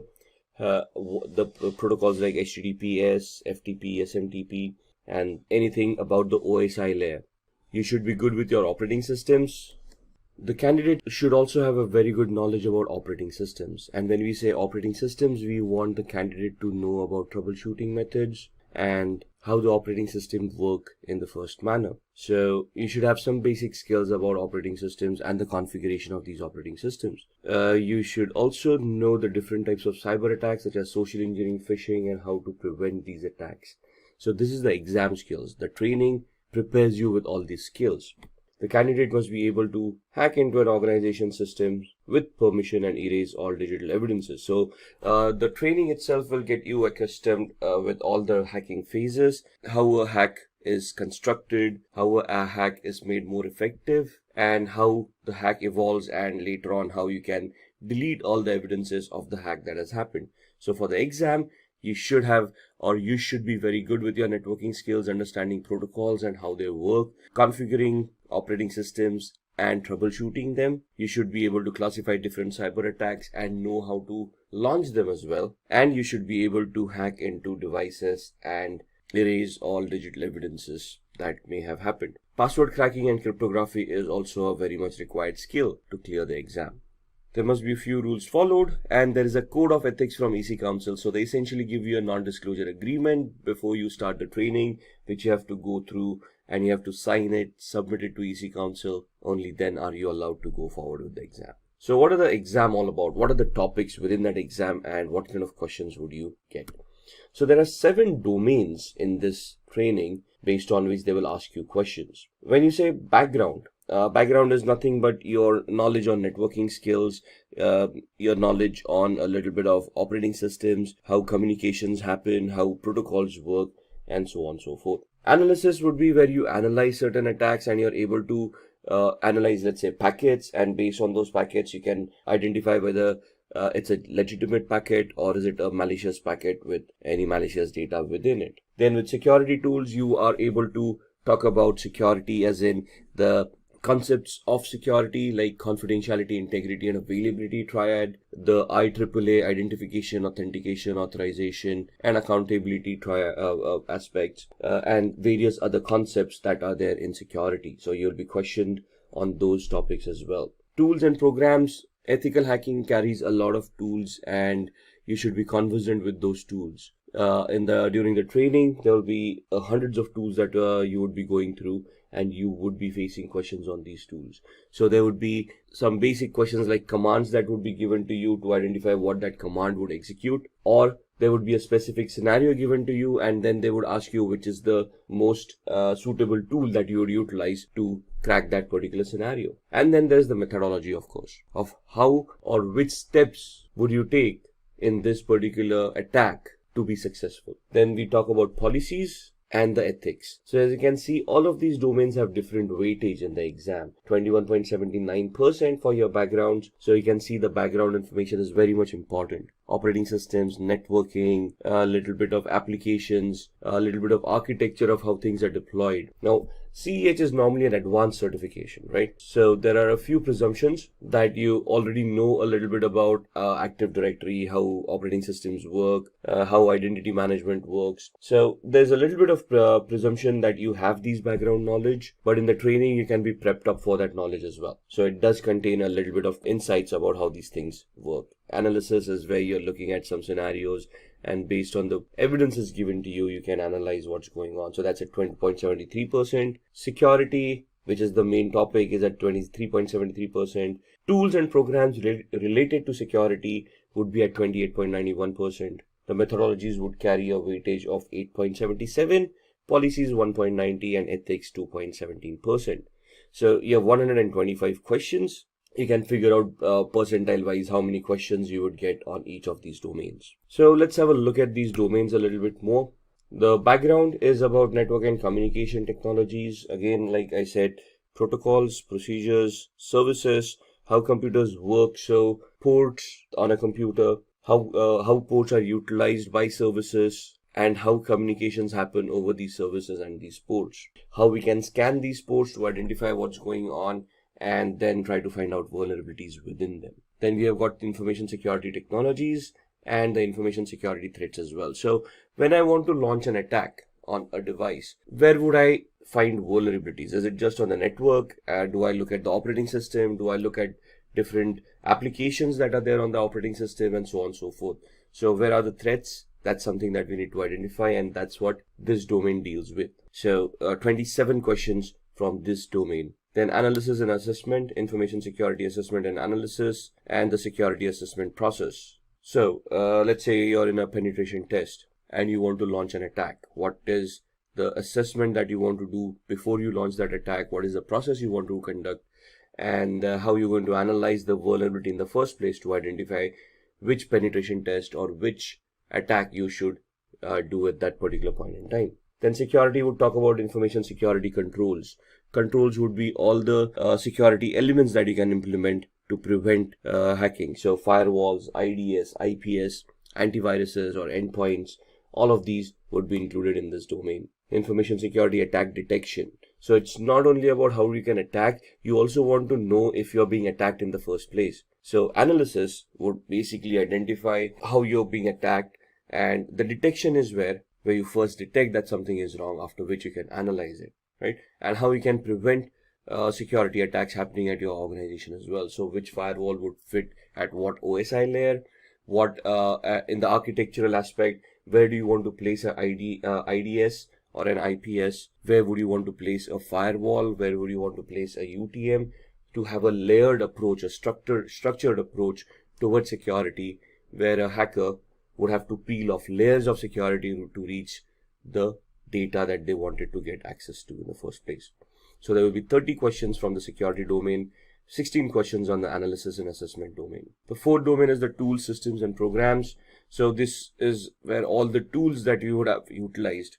the protocols like HTTPS, FTP, SMTP, and anything about the OSI layer. You should be good with your operating systems. The candidate should also have a very good knowledge about operating systems. And when we say operating systems, we want the candidate to know about troubleshooting methods and how the operating system work in the first manner. So you should have some basic skills about operating systems and the configuration of these operating systems. You should also know the different types of cyber attacks, such as social engineering, phishing, and how to prevent these attacks. So this is the exam skills. The training prepares you with all these skills. The candidate must be able to hack into an organization system with permission and erase all digital evidences. So the training itself will get you accustomed with all the hacking phases, how a hack is constructed, how a hack is made more effective, and how the hack evolves, and later on how you can delete all the evidences of the hack that has happened. So for the exam, you should have, or you should be very good with your networking skills, understanding protocols and how they work, configuring operating systems and troubleshooting them. You should be able to classify different cyber attacks and know how to launch them as well. And you should be able to hack into devices and erase all digital evidences that may have happened. Password cracking and cryptography is also a very much required skill to clear the exam. There must be a few rules followed, and there is a code of ethics from EC Council. So they essentially give you a non-disclosure agreement before you start the training, which you have to go through, and you have to sign it, submit it to EC Council. Only then are you allowed to go forward with the exam. So what are the exam all about? What are the topics within that exam, and what kind of questions would you get? So there are 7 domains in this training based on which they will ask you questions. When you say background, background is nothing but your knowledge on networking skills, your knowledge on a little bit of operating systems, how communications happen, how protocols work, and so on and so forth. Analysis would be where you analyze certain attacks and you're able to analyze, let's say, packets, and based on those packets, you can identify whether it's a legitimate packet or is it a malicious packet with any malicious data within it. Then with security tools, you are able to talk about security as in the concepts of security like confidentiality, integrity, and availability triad, the IEEE identification, authentication, authorization, and accountability aspects, and various other concepts that are there in security. So you'll be questioned on those topics as well. Tools and programs. Ethical hacking carries a lot of tools, and you should be conversant with those tools. During the training, there will be hundreds of tools that you would be going through, and you would be facing questions on these tools. So there would be some basic questions like commands that would be given to you to identify what that command would execute, or there would be a specific scenario given to you, and then they would ask you which is the most suitable tool that you would utilize to crack that particular scenario. And then there's the methodology, of course, of how or which steps would you take in this particular attack to be successful. Then we talk about policies and the ethics. So as you can see, all of these domains have different weightage in the exam. 21.79% for your backgrounds. So you can see the background information is very much important. Operating systems, networking, a little bit of applications, a little bit of architecture of how things are deployed. Now, CEH is normally an advanced certification, right? So there are a few presumptions that you already know a little bit about Active Directory, how operating systems work, how identity management works. So there's a little bit of presumption that you have these background knowledge, but in the training you can be prepped up for that knowledge as well. So it does contain a little bit of insights about how these things work. Analysis is where you're looking at some scenarios, and based on the evidence is given to you, you can analyze what's going on. So that's at 20.73%. Security, which is the main topic, is at 23.73%. Tools and programs related to security would be at 28.91%. The methodologies would carry a weightage of 8.77, policies 1.90, and ethics 2.17%. So you have 125 questions. You can figure out percentile wise how many questions you would get on each of these domains. So let's have a look at these domains a little bit more. The background is about network and communication technologies. Again, like I said, protocols, procedures, services, how computers work. So ports on a computer, how ports are utilized by services, and how communications happen over these services and these ports. How we can scan these ports to identify what's going on, and then try to find out vulnerabilities within them. Then we have got information security technologies and the information security threats as well. So when I want to launch an attack on a device, where would I find vulnerabilities? Is it just on the network? Do I look at the operating system? Do I look at different applications that are there on the operating system, and so on and so forth? So where are the threats? That's something that we need to identify, and that's what this domain deals with. So 27 questions from this domain. Then analysis and assessment, information security assessment and analysis, and the security assessment process. So let's say you're in a penetration test and you want to launch an attack. What is the assessment that you want to do before you launch that attack? What is the process you want to conduct? And how you're going to analyze the vulnerability in the first place to identify which penetration test or which attack you should do at that particular point in time. Then security would talk about information security controls. Controls would be all the security elements that you can implement to prevent hacking. So firewalls, IDS, IPS, antiviruses or endpoints, all of these would be included in this domain. Information security attack detection. So it's not only about how you can attack, you also want to know if you're being attacked in the first place. So analysis would basically identify how you're being attacked, and the detection is where you first detect that something is wrong, after which you can analyze it. right? And how you can prevent security attacks happening at your organization as well. So which firewall would fit at what OSI layer, what in the architectural aspect, where do you want to place an IDS or an IPS, where would you want to place a firewall, where would you want to place a UTM, to have a layered approach, a structured approach towards security, where a hacker would have to peel off layers of security to reach the data that they wanted to get access to in the first place. So there will be 30 questions from the security domain, 16 questions on the analysis and assessment domain. The fourth domain is the tools, systems, and programs. So this is where all the tools that you would have utilized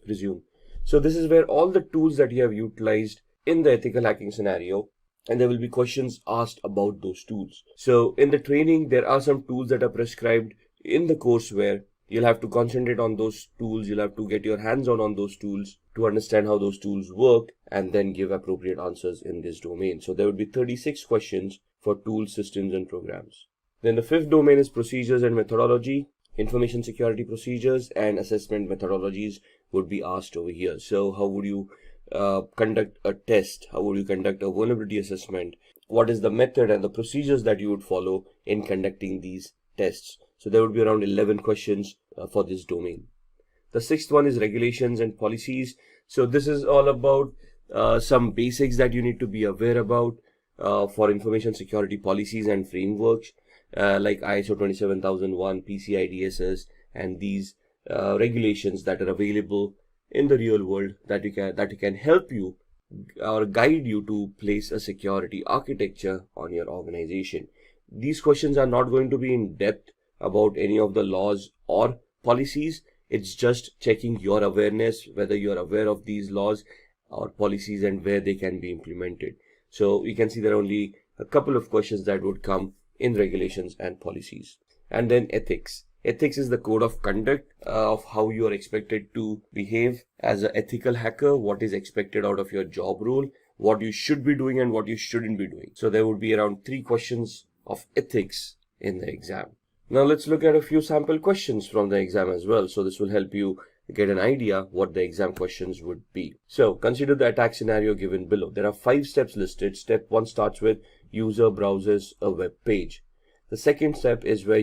resume. So this is where all the tools that you have utilized in the ethical hacking scenario, and there will be questions asked about those tools. So in the training, there are some tools that are prescribed in the course where you'll have to concentrate on those tools. You'll have to get your hands on those tools to understand how those tools work and then give appropriate answers in this domain. So there would be 36 questions for tools, systems, and programs. Then the fifth domain is procedures and methodology. Information security procedures and assessment methodologies would be asked over here. So how would you conduct a test? How would you conduct a vulnerability assessment? What is the method and the procedures that you would follow in conducting these tests? So there would be around 11 questions for this domain. The sixth one is regulations and policies. So this is all about some basics that you need to be aware about for information security policies and frameworks like ISO 27001, PCI DSS, and these regulations that are available in the real world that can help you or guide you to place a security architecture on your organization. These questions are not going to be in depth about any of the laws or policies. It's just checking your awareness, whether you're aware of these laws or policies and where they can be implemented. So you can see there are only a couple of questions that would come in regulations and policies. And then ethics. Ethics is the code of conduct of how you are expected to behave as an ethical hacker, what is expected out of your job role, what you should be doing and what you shouldn't be doing. So there would be around 3 questions of ethics in the exam. Now let's look at a few sample questions from the exam as well. So this will help you get an idea what the exam questions would be. So consider the attack scenario given below. There are 5 steps listed. Step 1 starts with user browses a web page. The second step is where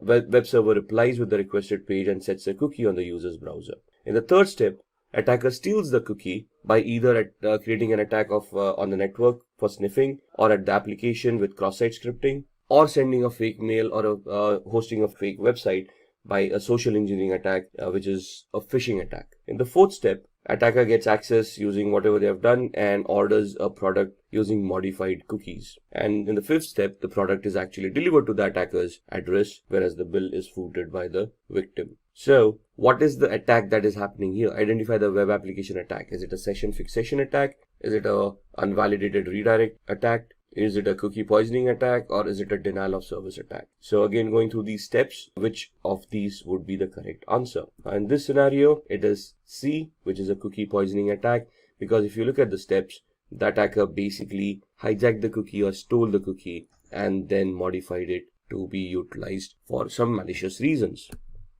web server replies with the requested page and sets a cookie on the user's browser. In the third step, attacker steals the cookie by either creating an attack on the network for sniffing, or at the application with cross-site scripting, or sending a fake mail or hosting a fake website by a social engineering attack, which is a phishing attack. In the fourth step, attacker gets access using whatever they have done and orders a product using modified cookies. And in the fifth step, the product is actually delivered to the attacker's address, whereas the bill is footed by the victim. So what is the attack that is happening here? Identify the web application attack. Is it a session fixation attack? Is it a unvalidated redirect attack? Is it a cookie poisoning attack, or is it a denial of service attack? So again, going through these steps, which of these would be the correct answer? In this scenario, it is C, which is a cookie poisoning attack, because if you look at the steps, the attacker basically hijacked the cookie or stole the cookie and then modified it to be utilized for some malicious reasons.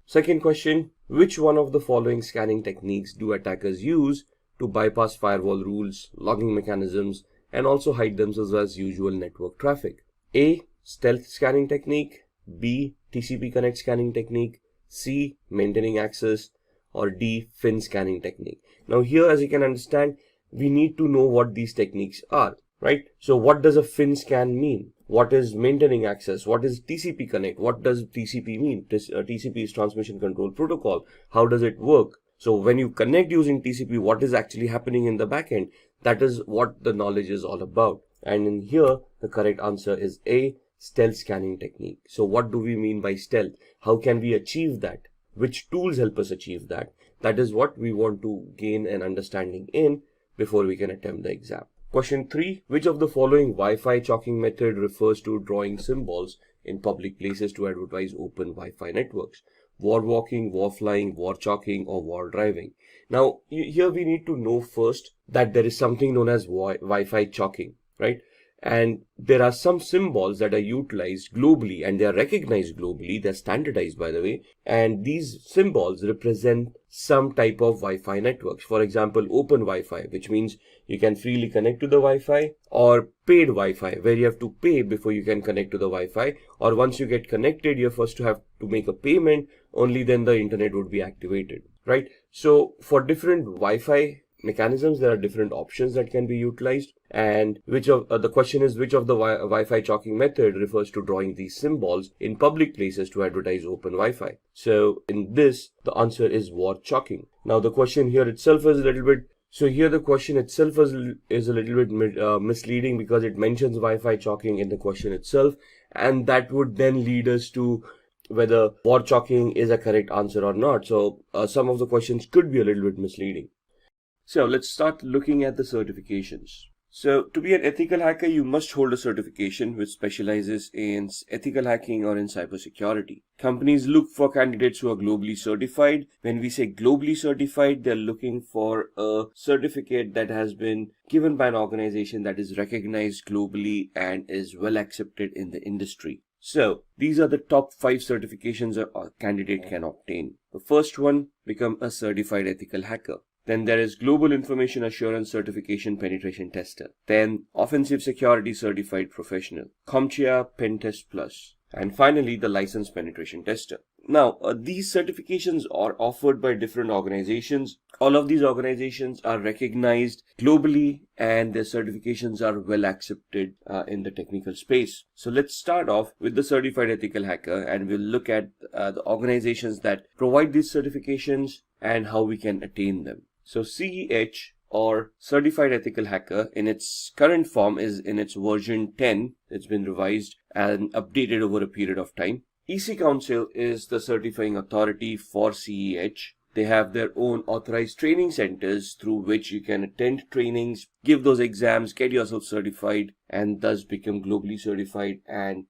Second question, which one of the following scanning techniques do attackers use to bypass firewall rules, logging mechanisms, and also hide themselves as usual network traffic? A. Stealth scanning technique. B. TCP connect scanning technique. C. Maintaining access. Or D. FIN scanning technique. Now here, as you can understand, we need to know what these techniques are, right? So what does a FIN scan mean? What is maintaining access? What is TCP connect? What does TCP mean? TCP is transmission control protocol. How does it work? So when you connect using TCP, what is actually happening in the backend? That is what the knowledge is all about. And in here, the correct answer is A, stealth scanning technique. So what do we mean by stealth? How can we achieve that? Which tools help us achieve that? That is what we want to gain an understanding in before we can attempt the exam. Question 3. Which of the following Wi-Fi chalking method refers to drawing symbols in public places to advertise open Wi-Fi networks? War walking, war flying, war chalking, or war driving? Now, here we need to know first that there is something known as Wi-Fi chalking, right? And there are some symbols that are utilized globally and they are recognized globally. They're standardized, by the way. And these symbols represent some type of Wi-Fi networks. For example, open Wi-Fi, which means you can freely connect to the Wi-Fi, or paid Wi-Fi, where you have to pay before you can connect to the Wi-Fi, or once you get connected, you're first to have to make a payment, only then the internet would be activated, right? So for different Wi-Fi mechanisms, there are different options that can be utilized, and the question is which of the Wi-Fi chalking method refers to drawing these symbols in public places to advertise open Wi-Fi. So in this, the answer is war chalking. Now the question here itself is a little bit the question itself is a little bit misleading, because it mentions Wi-Fi chalking in the question itself, and that would then lead us to whether war chalking is a correct answer or not. So some of the questions could be a little bit misleading. So let's start looking at the certifications. So to be an ethical hacker, you must hold a certification which specializes in ethical hacking or in cybersecurity. Companies look for candidates who are globally certified. When we say globally certified, they're looking for a certificate that has been given by an organization that is recognized globally and is well accepted in the industry. So these are the top 5 certifications a candidate can obtain. The first one, become a certified ethical hacker. Then there is Global Information Assurance Certification Penetration Tester. Then Offensive Security Certified Professional, CompTIA Pen Test Plus. And finally, the Licensed Penetration Tester. Now, these certifications are offered by different organizations. All of these organizations are recognized globally and their certifications are well accepted in the technical space. So let's start off with the Certified Ethical Hacker, and we'll look at the organizations that provide these certifications and how we can attain them. So CEH, or Certified Ethical Hacker, in its current form is in its version 10. It's been revised and updated over a period of time. EC Council is the certifying authority for CEH. They have their own authorized training centers through which you can attend trainings, give those exams, get yourself certified, and thus become globally certified and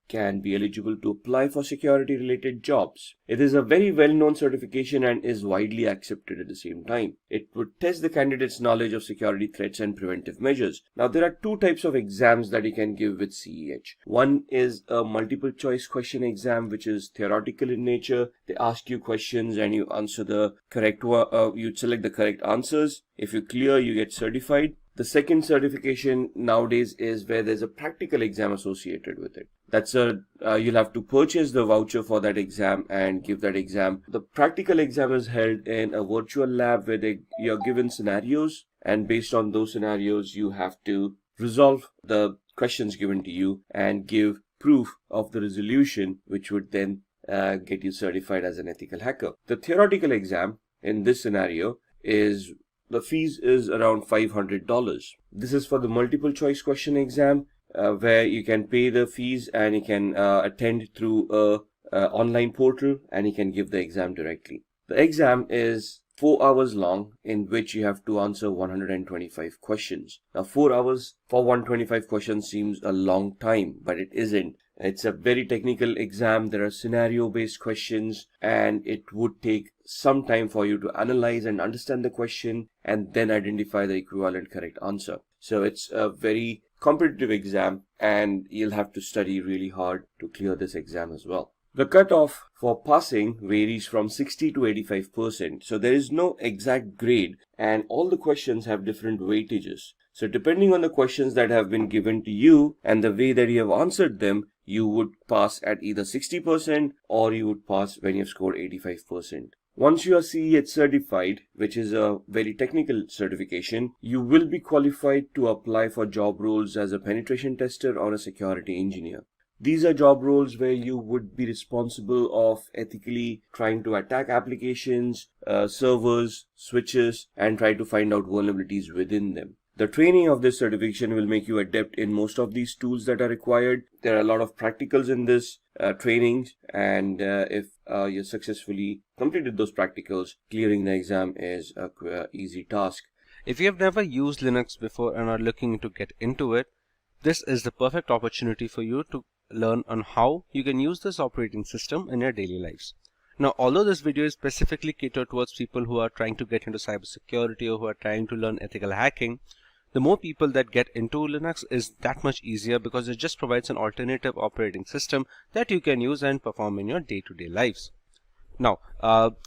can be eligible to apply for security related jobs. It is a very well-known certification and is widely accepted at the same time. It would test the candidate's knowledge of security threats and preventive measures. Now there are 2 types of exams that you can give with CEH. One is a multiple choice question exam, which is theoretical in nature. They ask you questions and you answer the correct one. You select the correct answers. If you clear, you get certified. The second certification nowadays is where there's a practical exam associated with it. That's you'll have to purchase the voucher for that exam and give that exam. The practical exam is held in a virtual lab where you're given scenarios, and based on those scenarios, you have to resolve the questions given to you and give proof of the resolution, which would then get you certified as an ethical hacker. The theoretical exam in this scenario is the fees is around $500. This is for the multiple choice question exam, where you can pay the fees and you can attend through a online portal and you can give the exam directly. The exam is 4 hours long, in which you have to answer 125 questions. Now 4 hours for 125 questions seems a long time, but it isn't. It's a very technical exam. There are scenario based questions and it would take some time for you to analyze and understand the question and then identify the equivalent correct answer. So it's a very competitive exam and you'll have to study really hard to clear this exam as well. The cutoff for passing varies from 60 to 85%. So there is no exact grade and all the questions have different weightages. So depending on the questions that have been given to you and the way that you have answered them, you would pass at either 60% or you would pass when you've scored 85%. Once you are CEH certified, which is a very technical certification, you will be qualified to apply for job roles as a penetration tester or a security engineer. These are job roles where you would be responsible of ethically trying to attack applications, servers, switches, and try to find out vulnerabilities within them. The training of this certification will make you adept in most of these tools that are required. There are a lot of practicals in this trainings, and if you successfully completed those practicals, clearing the exam is a easy task. If you have never used Linux before and are looking to get into it, this is the perfect opportunity for you to learn on how you can use this operating system in your daily lives. Now, although this video is specifically catered towards people who are trying to get into cybersecurity or who are trying to learn ethical hacking, The more people that get into Linux is that much easier because it just provides an alternative operating system that you can use and perform in your day-to-day lives. Now,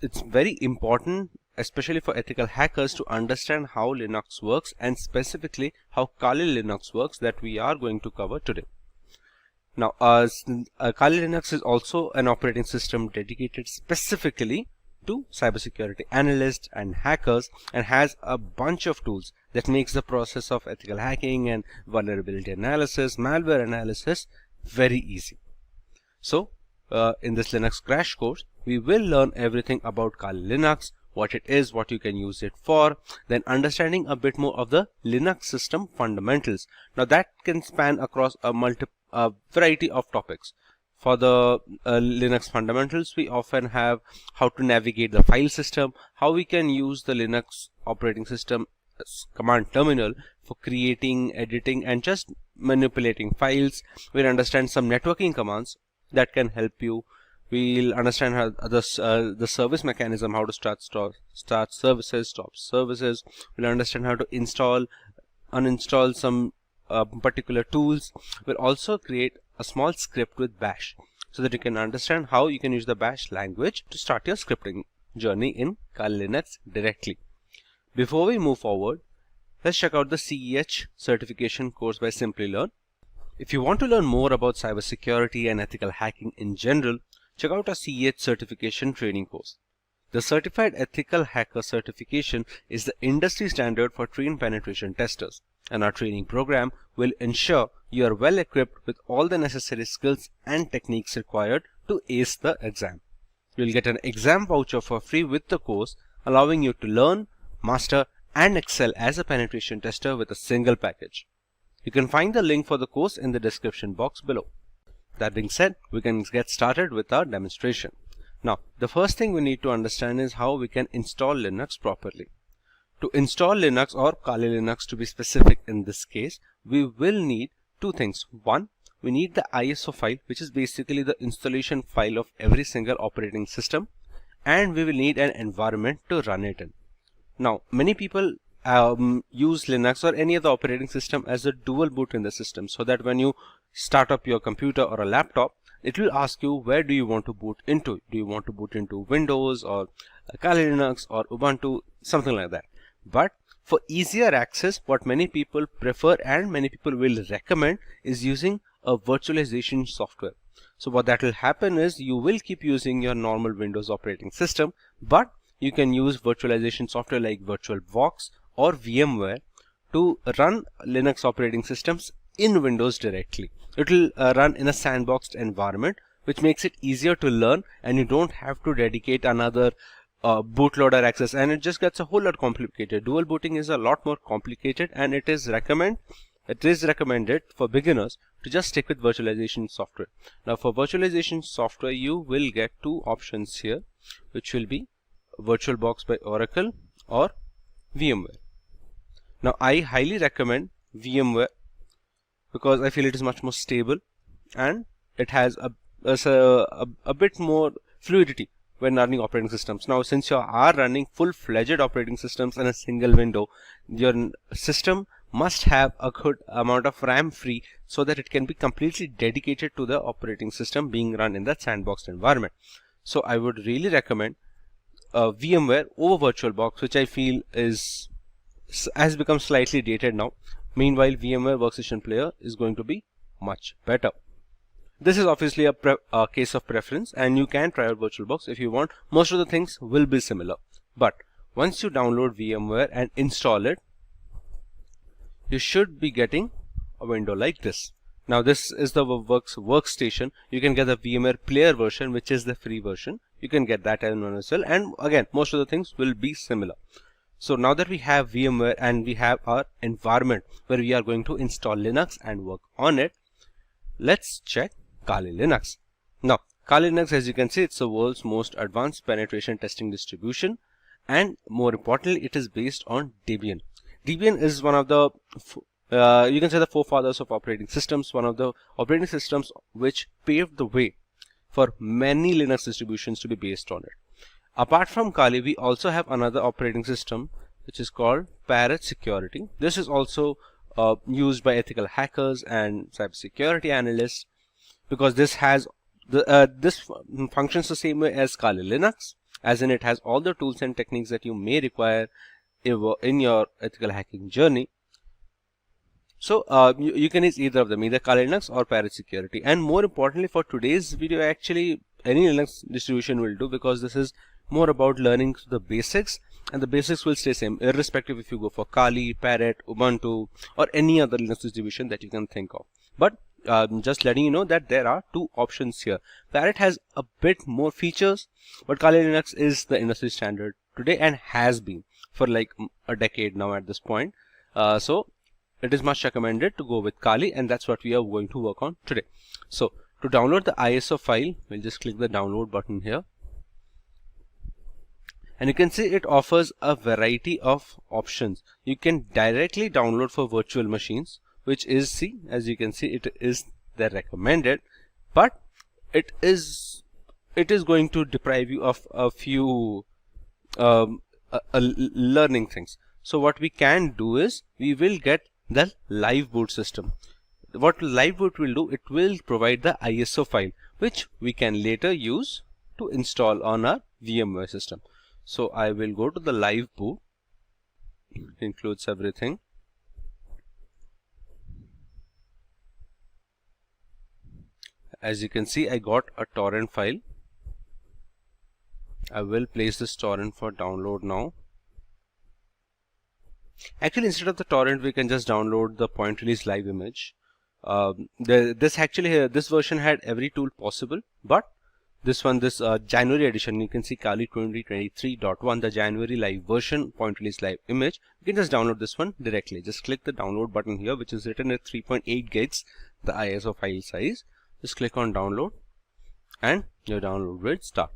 it's very important, especially for ethical hackers, to understand how Linux works and specifically how Kali Linux works that we are going to cover today. Now, Kali Linux is also an operating system dedicated specifically to cybersecurity analysts and hackers and has a bunch of tools that makes the process of ethical hacking and vulnerability analysis, malware analysis very easy. So, in this Linux crash course, we will learn everything about Kali Linux, what it is, what you can use it for, then understanding a bit more of the Linux system fundamentals. Now that can span across a variety of topics. For the Linux fundamentals, we often have how to navigate the file system, how we can use the Linux operating system command terminal for creating, editing, and just manipulating files. We'll understand some networking commands that can help you. We'll understand how the service mechanism, how to start services, stop services. We'll understand how to install, uninstall some particular tools. We'll also create a small script with Bash so that you can understand how you can use the Bash language to start your scripting journey in Kali Linux directly. Before we move forward, let's check out the CEH certification course by Simplilearn. If you want to learn more about cybersecurity and ethical hacking in general, check out our CEH certification training course. The Certified Ethical Hacker certification is the industry standard for trained penetration testers, and our training program will ensure you are well equipped with all the necessary skills and techniques required to ace the exam. You will get an exam voucher for free with the course, allowing you to learn, master, and excel as a penetration tester with a single package. You can find the link for the course in the description box below. That being said, we can get started with our demonstration. Now, the first thing we need to understand is how we can install Linux properly. To install Linux, or Kali Linux to be specific in this case, we will need two things. One, we need the ISO file, which is basically the installation file of every single operating system, and we will need an environment to run it in. Now, many people use Linux or any other operating system as a dual boot in the system, so that when you start up your computer or a laptop, it will ask you where do you want to boot into. Do you want to boot into Windows or Kali Linux or Ubuntu, something like that. But for easier access, what many people prefer and many people will recommend is using a virtualization software. So what that will happen is you will keep using your normal Windows operating system, but you can use virtualization software like VirtualBox or VMware to run Linux operating systems in Windows directly. It will run in a sandboxed environment, which makes it easier to learn, and you don't have to dedicate another bootloader access, and it just gets a whole lot complicated. Dual booting is a lot more complicated, and it is recommended for beginners to just stick with virtualization software. Now, for virtualization software, you will get two options here, which will be VirtualBox by Oracle or VMware. Now, I highly recommend VMware because I feel it is much more stable and it has a bit more fluidity when running operating systems. Now, since you are running full-fledged operating systems in a single window, your system must have a good amount of RAM free so that it can be completely dedicated to the operating system being run in that sandboxed environment. So I would really recommend VMware over VirtualBox, which I feel has become slightly dated now. Meanwhile, VMware Workstation Player is going to be much better. This is obviously a case of preference, and you can try out VirtualBox if you want. Most of the things will be similar. But once you download VMware and install it, you should be getting a window like this. Now, this is the workstation. You can get the VMware Player version, which is the free version. You can get that as well. And again, most of the things will be similar. So now that we have VMware and we have our environment where we are going to install Linux and work on it, let's check Kali Linux. Now, Kali Linux, as you can see, it's the world's most advanced penetration testing distribution, and more importantly, it is based on Debian. Debian is one of the you can say the forefathers of operating systems, one of the operating systems which paved the way for many Linux distributions to be based on it. Apart from Kali, we also have another operating system which is called Parrot Security. This is also used by ethical hackers and cybersecurity analysts, because this has functions the same way as Kali Linux, as in it has all the tools and techniques that you may require in your ethical hacking journey. So you can use either of them, either Kali Linux or Parrot Security. And more importantly, for today's video, actually any Linux distribution will do, because this is more about learning the basics, and the basics will stay same irrespective if you go for Kali, Parrot, Ubuntu, or any other Linux distribution that you can think of. But just letting you know that there are two options here. Parrot has a bit more features, but Kali Linux is the industry standard today and has been for like a decade now at this point. So it is much recommended to go with Kali, and that's what we are going to work on today. So to download the ISO file, we'll just click the download button here. And you can see it offers a variety of options. You can directly download for virtual machines, which is, as you can see, it is the recommended, but it is going to deprive you of a few learning things. So what we can do is we will get the live boot system. What live boot will do, it will provide the ISO file, which we can later use to install on our VMware system. So I will go to the live boot. It includes everything. As you can see, I got a torrent file. I will place this torrent for download now. Actually, instead of the torrent, we can just download the point release live image. This version had every tool possible, but this January edition, you can see Kali 2023.1, the January live version point release live image. You can just download this one directly. Just click the download button here, which is written at 3.8 gigs, the ISO file size. Just click on download, and your download will start.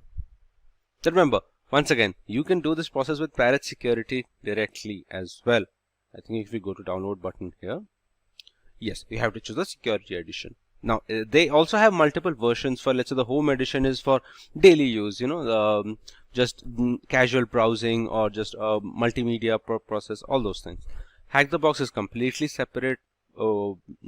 Then remember, once again, you can do this process with Parrot Security directly as well. I think if we go to download button here, yes, we have to choose the security edition. Now they also have multiple versions. For, let's say, the home edition is for daily use, just casual browsing or just multimedia process, all those things. Hack the Box is completely separate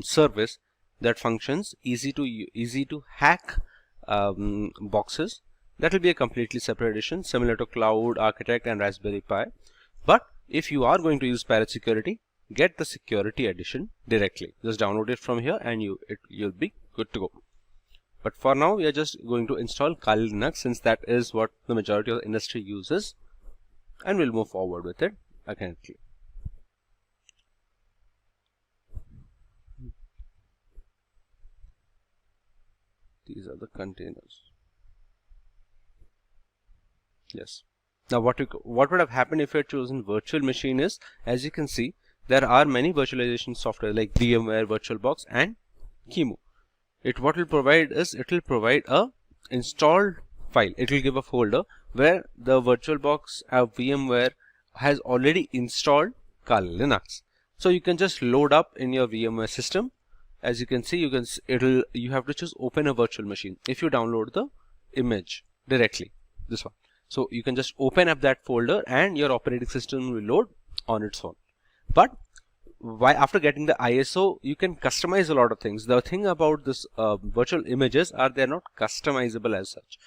service that functions easy to hack boxes. That will be a completely separate edition, similar to Cloud, Architect, and Raspberry Pi. But if you are going to use Parrot Security, get the security edition directly. Just download it from here, and you'll be good to go. But for now, we are just going to install Kali Linux, since that is what the majority of the industry uses, and we'll move forward with it organically. These are the containers. Yes. Now what would have happened if you had chosen virtual machine is, as you can see, there are many virtualization software like VMware, VirtualBox, and QEMU. What will provide is, it will provide a installed file. It will give a folder where the VirtualBox VMware has already installed Kali Linux. So you can just load up in your VMware system. As you can see, you have to choose open a virtual machine if you download the image directly, this one. So you can just open up that folder and your operating system will load on its own. But after getting the ISO, you can customize a lot of things. The thing about this virtual images are they're not customizable as such.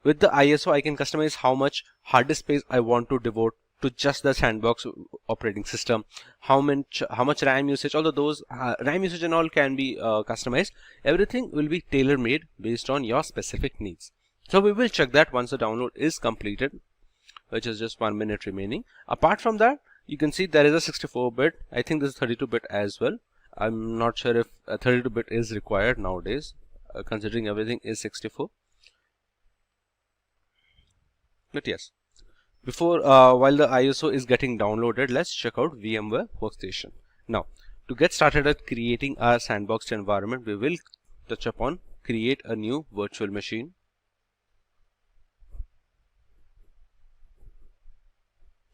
With the ISO, I can customize how much hard disk space I want to devote to just the sandbox operating system, how much RAM usage, although those RAM usage and all can be customized. Everything will be tailor-made based on your specific needs. So we will check that once the download is completed, which is just 1 minute remaining. Apart from that, you can see there is a 64-bit. I think this is 32-bit as well. I'm not sure if 32-bit is required nowadays, considering everything is 64. But yes, while the ISO is getting downloaded, let's check out VMware Workstation. Now, to get started at creating our sandboxed environment, we will touch upon create a new virtual machine.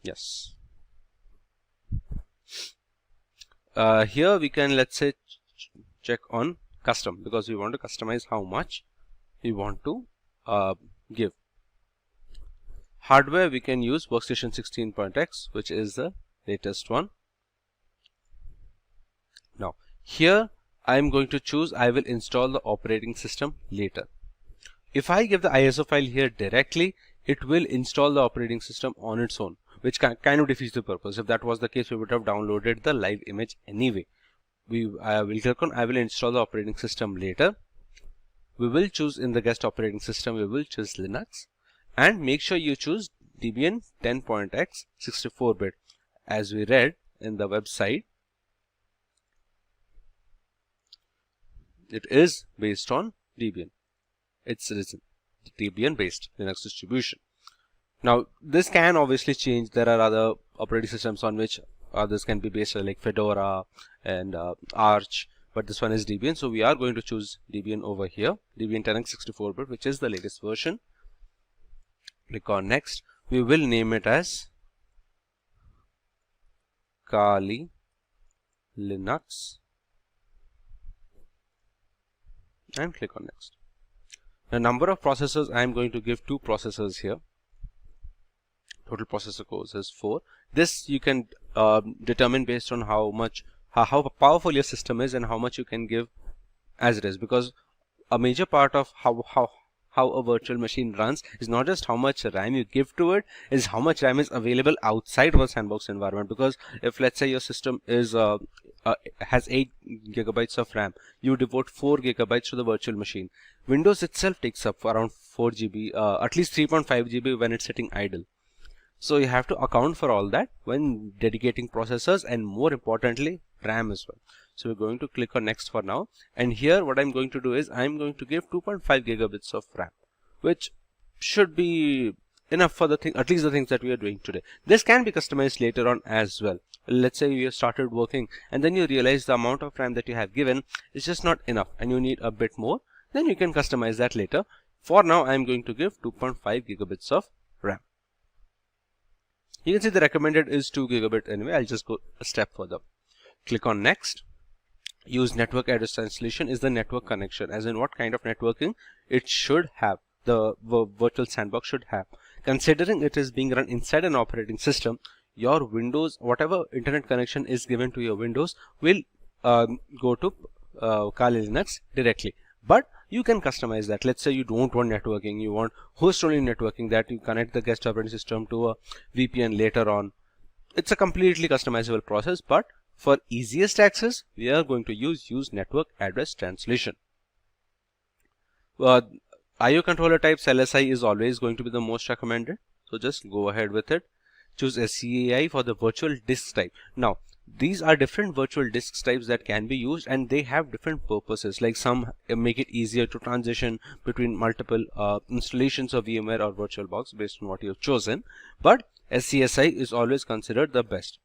Yes. Here we can, let's say, check on custom, because we want to customize how much we want to give. Hardware, we can use workstation 16.x, which is the latest one. Now here I am going to choose I will install the operating system later. If I give the ISO file here directly, it will install the operating system on its own, which kind of defeats the purpose. If that was the case, we would have downloaded the live image anyway. I will click on I will install the operating system later. We will choose in the guest operating system, we will choose Linux, and make sure you choose Debian 10.x 64-bit. As we read in the website, it is based on Debian. It's Debian based Linux distribution. Now this can obviously change. There are other operating systems on which this can be based, like Fedora and Arch, but this one is Debian, so we are going to choose Debian over here, Debian 10x 64-bit, which is the latest version. Click on next. We will name it as Kali Linux and click on next. The number of processors, I am going to give 2 processors here. Total processor cores is 4. This you can determine based on how powerful your system is and how much you can give as it is, because a major part of how a virtual machine runs is not just how much RAM you give to it, is how much RAM is available outside of a sandbox environment. Because if let's say your system is has 8 gigabytes of RAM, you devote 4 gigabytes to the virtual machine. Windows itself takes up around 4 GB, at least 3.5 GB when it's sitting idle. So you have to account for all that when dedicating processors, and more importantly RAM as well. So we're going to click on next for now, and here what I'm going to do is I'm going to give 2.5 gigabits of RAM, which should be enough for the at least the things that we are doing today. This can be customized later on as well. Let's say you started working and then you realize the amount of RAM that you have given is just not enough and you need a bit more, then you can customize that later. For now I'm going to give 2.5 gigabits of RAM. You can see the recommended is 2 gigabit anyway. I'll just go a step further. Click on next. Use network address translation is the network connection, as in what kind of networking it should have, the virtual sandbox should have. Considering it is being run inside an operating system, your Windows, whatever internet connection is given to your Windows will go to Kali Linux directly. But you can customize that. Let's say you don't want networking, you want host only networking, that you connect the guest operating system to a VPN later on. It's a completely customizable process, but for easiest access, we are going to use network address translation. IO controller types LSI is always going to be the most recommended, so just go ahead with it. Choose SCAI for the virtual disk type. Now these are different virtual disk types that can be used, and they have different purposes. Like some make it easier to transition between multiple installations of VMware or VirtualBox based on what you have chosen, but SCSI is always considered the best.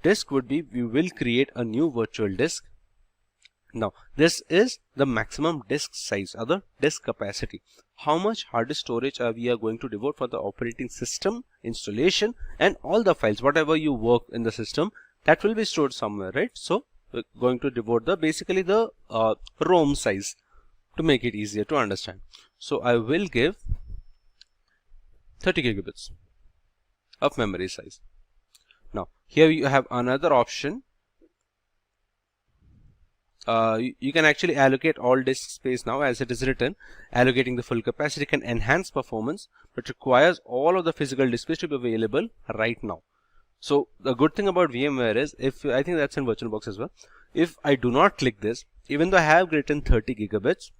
Disk would be, we will create a new virtual disk. Now this is the maximum disk size or the disk capacity. How much hard disk storage we are going to devote for the operating system installation and all the files, whatever you work in the system, that will be stored somewhere, right? So we're going to devote basically the ROM size to make it easier to understand. So I will give 30 gigabits of memory size. Now here you have another option. You can actually allocate all disk space now, as it is written. Allocating the full capacity can enhance performance, but requires all of the physical disk space to be available right now. So the good thing about VMware is, I think that's in VirtualBox as well, if I do not click this, even though I have written 30 gigabits,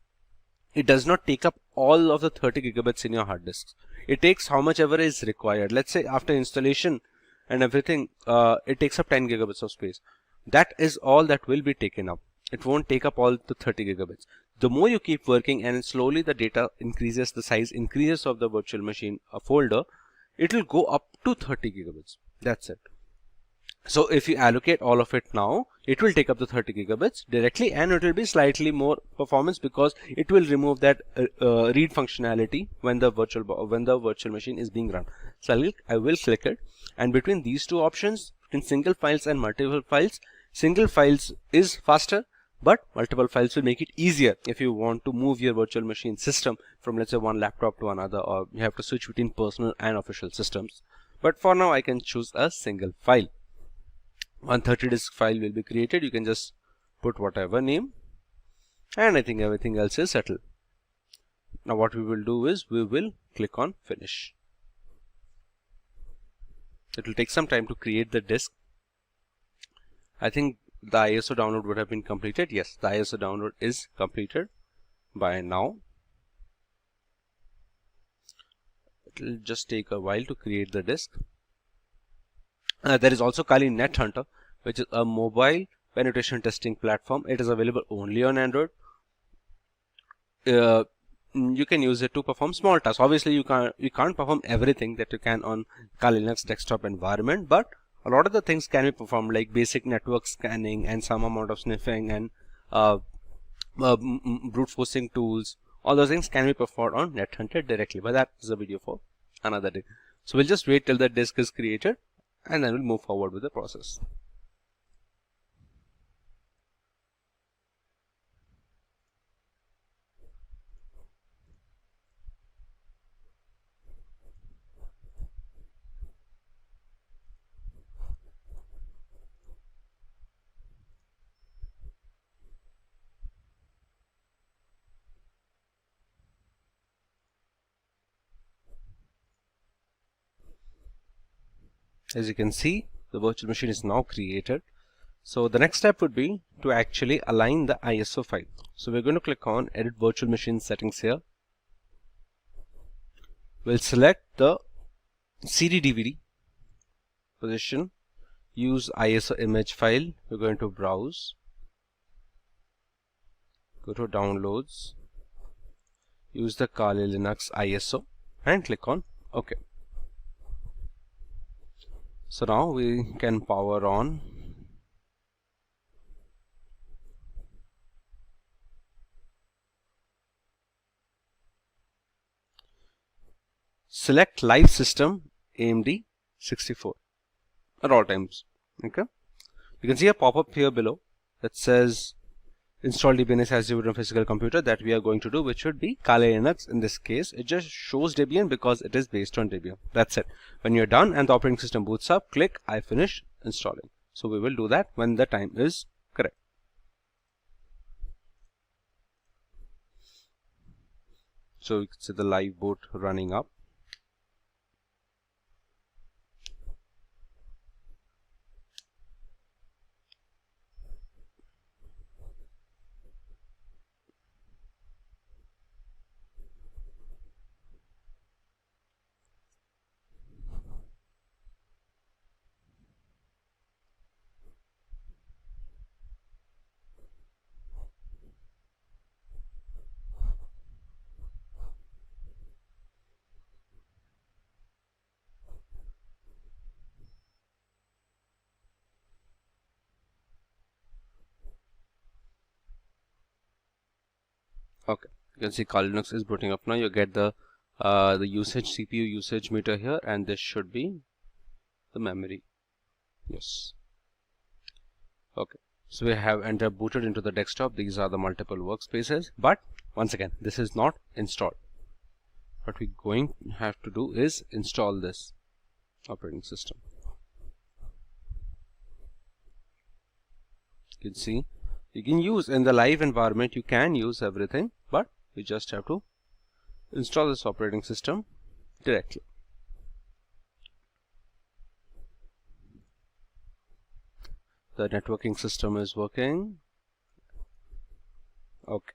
it does not take up all of the 30 gigabits in your hard disks. It takes how much ever is required. Let's say after installation and everything, it takes up 10 gigabits of space. That is all that will be taken up. It won't take up all the 30 gigabits. The more you keep working and slowly the data increases, the size increases of the virtual machine folder, it will go up to 30 gigabits. That's it. So if you allocate all of it now, it will take up the 30 gigabits directly, and it will be slightly more performance because it will remove that read functionality when the virtual machine is being run. So I will click it, and between these two options, between single files and multiple files, single files is faster, but multiple files will make it easier if you want to move your virtual machine system from, let's say, one laptop to another, or you have to switch between personal and official systems. But for now I can choose a single file. 130 disk file will be created. You can just put whatever name, and I think everything else is settled. Now what we will do is we will click on finish. It will take some time to create the disk. I think the ISO download would have been completed. Yes, the ISO download is completed by now. It will just take a while to create the disk. There is also Kali Net Hunter, which is a mobile penetration testing platform. It is available only on Android. You can use it to perform small tasks. Obviously, you can't perform everything that you can on Kali Linux desktop environment, but a lot of the things can be performed, like basic network scanning and some amount of sniffing and brute forcing tools. All those things can be performed on NetHunter directly, but that is a video for another day. So we'll just wait till the disk is created, and then we'll move forward with the process. As you can see, the virtual machine is now created. So the next step would be to actually align the ISO file. So we're going to click on Edit Virtual Machine Settings here. We'll select the CD/DVD position, use ISO image file. We're going to browse, go to Downloads, use the Kali Linux ISO, and click on OK. So now we can power on. Select Live System AMD 64 at all times. Okay. You can see a pop-up here below that says install DBNS as you would on physical computer, that we are going to do, which should be Kali Linux. In this case, it just shows Debian because it is based on Debian. That's it. When you're done and the operating system boots up, click I finish installing. So we will do that when the time is correct. So you can see the live boot running up. Okay, you can see Kali Linux is booting up now. You get the usage, CPU usage meter here, and this should be the memory. Yes. Okay, so we have entered booted into the desktop. These are the multiple workspaces, but once again, this is not installed. What we're going to have to do is install this operating system. You can see you can use in the live environment, you can use everything, but we just have to install this operating system directly. The networking system is working. Okay.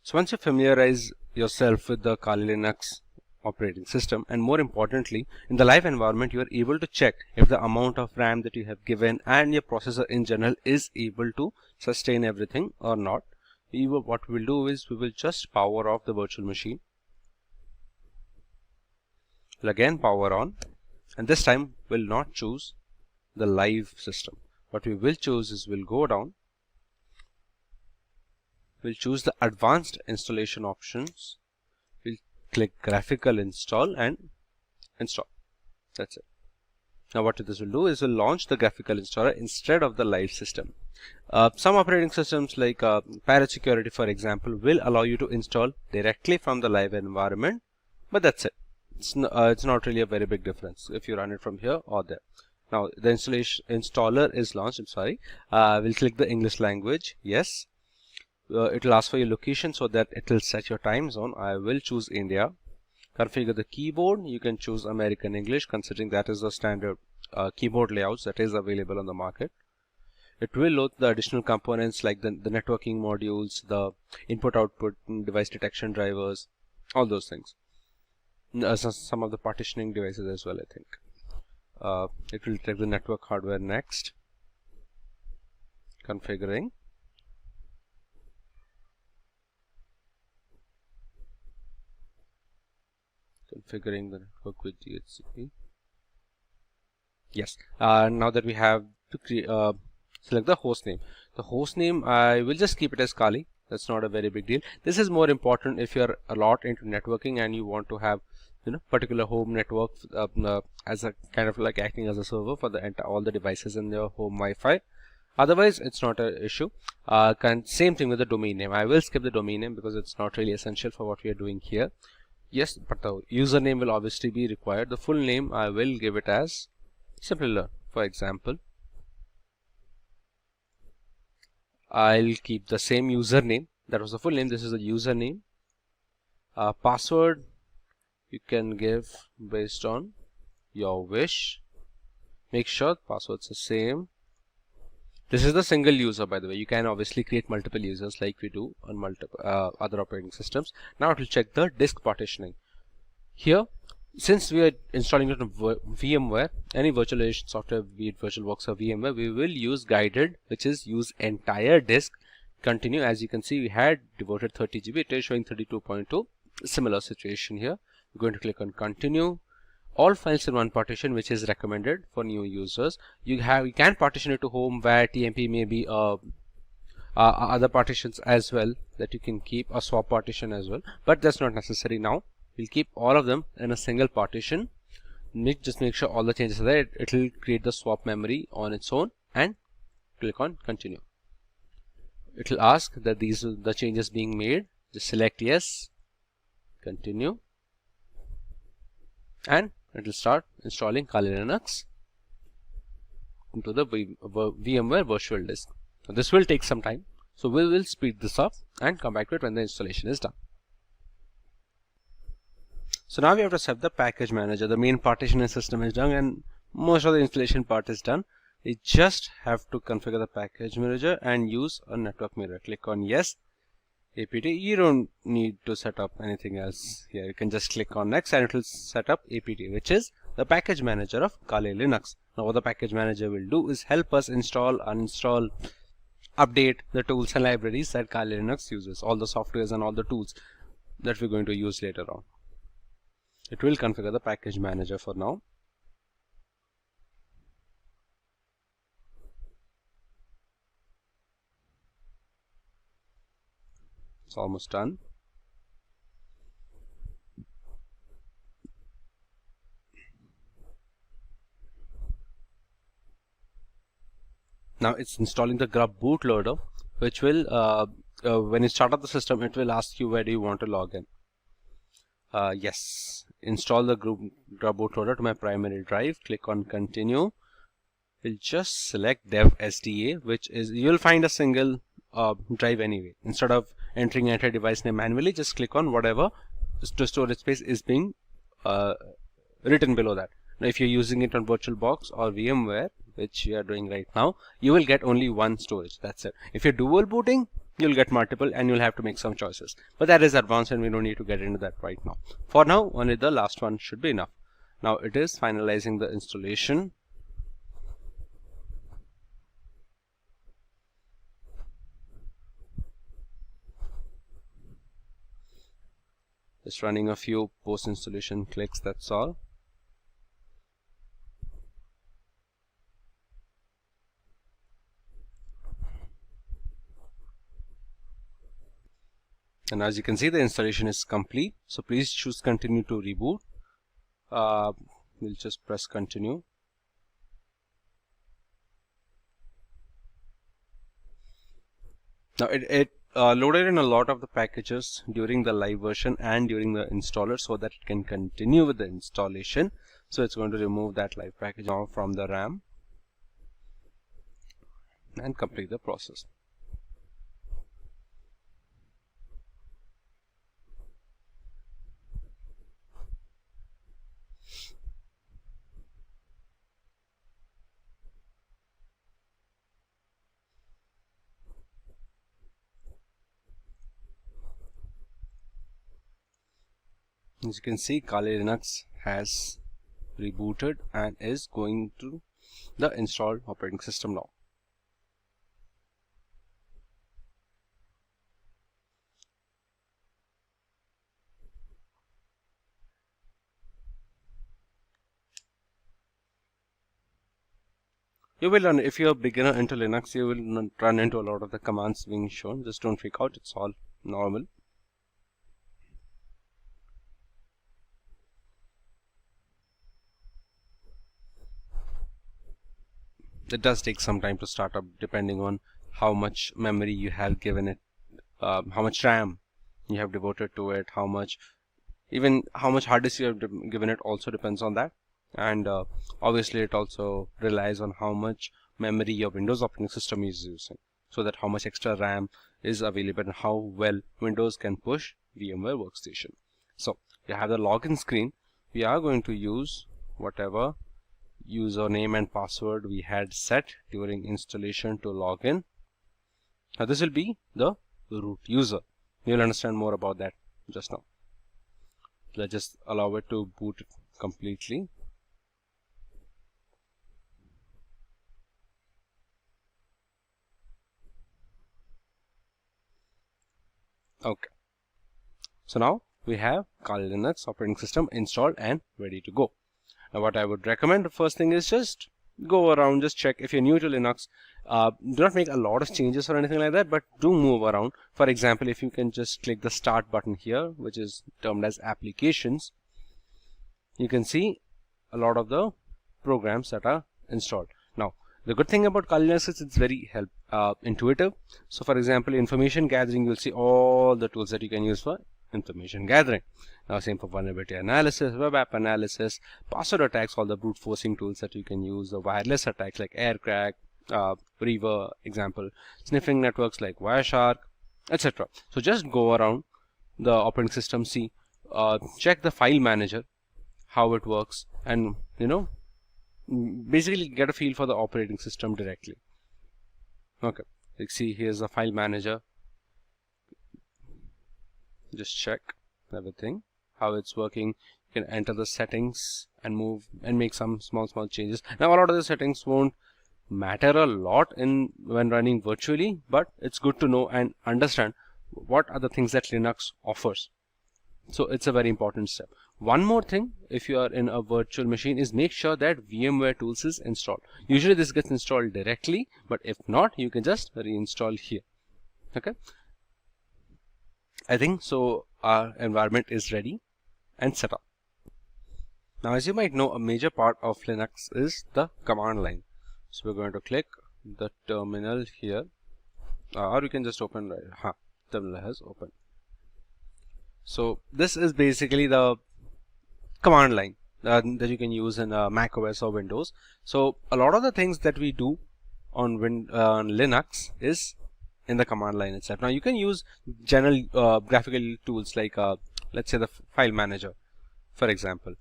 So once you familiarize yourself with the Kali Linux operating system, and more importantly, in the live environment, you are able to check if the amount of RAM that you have given and your processor in general is able to sustain everything or not. What we will do is we will just power off the virtual machine. We'll again power on, and this time we'll not choose the live system. What we will choose is we'll go down, we'll choose the advanced installation options, we'll click graphical install and install. That's it. Now what this will do is will launch the graphical installer instead of the live system. Some operating systems like Parrot Security, for example, will allow you to install directly from the live environment, but that's it. It's not really a very big difference if you run it from here or there. Now the installer is launched. I'm sorry. We'll click the English language. Yes. It will ask for your location so that it will set your time zone. I will choose India. Configure the keyboard. You can choose American English, considering that is the standard keyboard layouts that is available on the market. It will load the additional components like the networking modules, the input-output device detection drivers, all those things. Some of the partitioning devices as well, I think. It will take the network hardware next. Configuring. Configuring the network with DHCP. Yes. Now that we have to select the host name. The host name, I will just keep it as Kali. That's not a very big deal. This is more important if you're a lot into networking and you want to have, particular home network as a kind of like acting as a server for all the devices in your home Wi-Fi. Otherwise, it's not an issue. Same thing with the domain name. I will skip the domain name because it's not really essential for what we are doing here. Yes, but the username will obviously be required. The full name, I will give it as Simplilearn, for example. I'll keep the same username. That was the full name. This is the username. Password, you can give based on your wish. Make sure the password's the same. This is the single user, by the way. You can obviously create multiple users like we do on multiple other operating systems. Now it will check the disk partitioning. Here, since we are installing it on VMware, any virtualization software, be it VirtualBox or VMware, we will use guided, which is use entire disk. Continue. As you can see, we had devoted 30 GB. It is showing 32.2. Similar situation here. We're going to click on continue. All files in one partition, which is recommended for new users. You can partition it to home, where TMP, maybe other partitions as well that you can keep, a swap partition as well, but that's not necessary now. We'll keep all of them in a single partition. Just make sure all the changes are there. It will create the swap memory on its own and click on continue. It will ask that these are the changes being made. Just select yes, continue, and it will start installing Kali Linux into the VMware virtual disk. Now, this will take some time, so we will speed this up and come back to it when the installation is done. So now we have to set the package manager. The main partitioning system is done and most of the installation part is done. We just have to configure the package manager and use a network mirror. Click on yes, APT. You don't need to set up anything else here. You can just click on next and it will set up APT, which is the package manager of Kali Linux. Now what the package manager will do is help us install, uninstall, update the tools and libraries that Kali Linux uses, all the softwares and all the tools that we're going to use later on. It will configure the package manager for now. It's almost done. Now it's installing the grub bootloader, which will, when you start up the system, it will ask you where do you want to log in. Yes, install the grub bootloader to my primary drive. Click on continue. We'll just select dev SDA, which is, you'll find a single drive anyway. Instead of entering enter device name manually, just click on whatever storage space is being written below that. Now if you're using it on VirtualBox or VMware, which we are doing right now, you will get only one storage. That's it. If you're dual booting, you'll get multiple and you'll have to make some choices. But that is advanced and we don't need to get into that right now. For now, only the last one should be enough. Now it is finalizing the installation. Just running a few post-installation clicks, that's all. And as you can see, the installation is complete. So please choose continue to reboot. We'll just press continue. Now it loaded in a lot of the packages during the live version and during the installer so that it can continue with the installation. So it's going to remove that live package now from the RAM and complete the process. As you can see, Kali Linux has rebooted and is going to the installed operating system now. You will learn, if you're a beginner into Linux, you will run into a lot of the commands being shown. Just don't freak out, it's all normal. It does take some time to start up depending on how much memory you have given it, how much RAM you have devoted to it, how much hard disk you have given it also depends on that. And obviously it also relies on how much memory your Windows operating system is using, so that how much extra RAM is available and how well Windows can push VMware Workstation. So you have the login screen. We are going to use whatever username and password we had set during installation to log in. Now this will be the root user. You'll understand more about that just now. Let's just allow it to boot completely. Okay. So now we have Kali Linux operating system installed and ready to go. Now what I would recommend, the first thing is just go around, just check. If you're new to Linux, do not make a lot of changes or anything like that, but do move around. For example, if you can just click the start button here, which is termed as applications, you can see a lot of the programs that are installed. Now the good thing about Kali Linux is it's very intuitive. So for example, information gathering, you'll see all the tools that you can use for information gathering. Now same for vulnerability analysis, web app analysis, password attacks, all the brute forcing tools that you can use, the wireless attacks like AirCrack, Reaver example, sniffing networks like Wireshark, etc. So just go around the operating system, see, check the file manager, how it works, and basically get a feel for the operating system directly. Okay, you see here's the file manager. Just check everything, how it's working. You can enter the settings and move and make some small changes. Now a lot of the settings won't matter a lot when running virtually, but it's good to know and understand what are the things that Linux offers. So it's a very important step. One more thing, if you are in a virtual machine, is make sure that VMware Tools is installed. Usually this gets installed directly, but if not, you can just reinstall here. Okay, I think so. Our environment is ready and set up. Now as you might know, a major part of Linux is the command line. So we're going to click the terminal here, or you can just open right. Terminal has opened. So this is basically the command line that you can use in Mac OS or Windows. So a lot of the things that we do on Linux is in the command line itself. Now you can use general graphical tools like let's say the file manager, for example.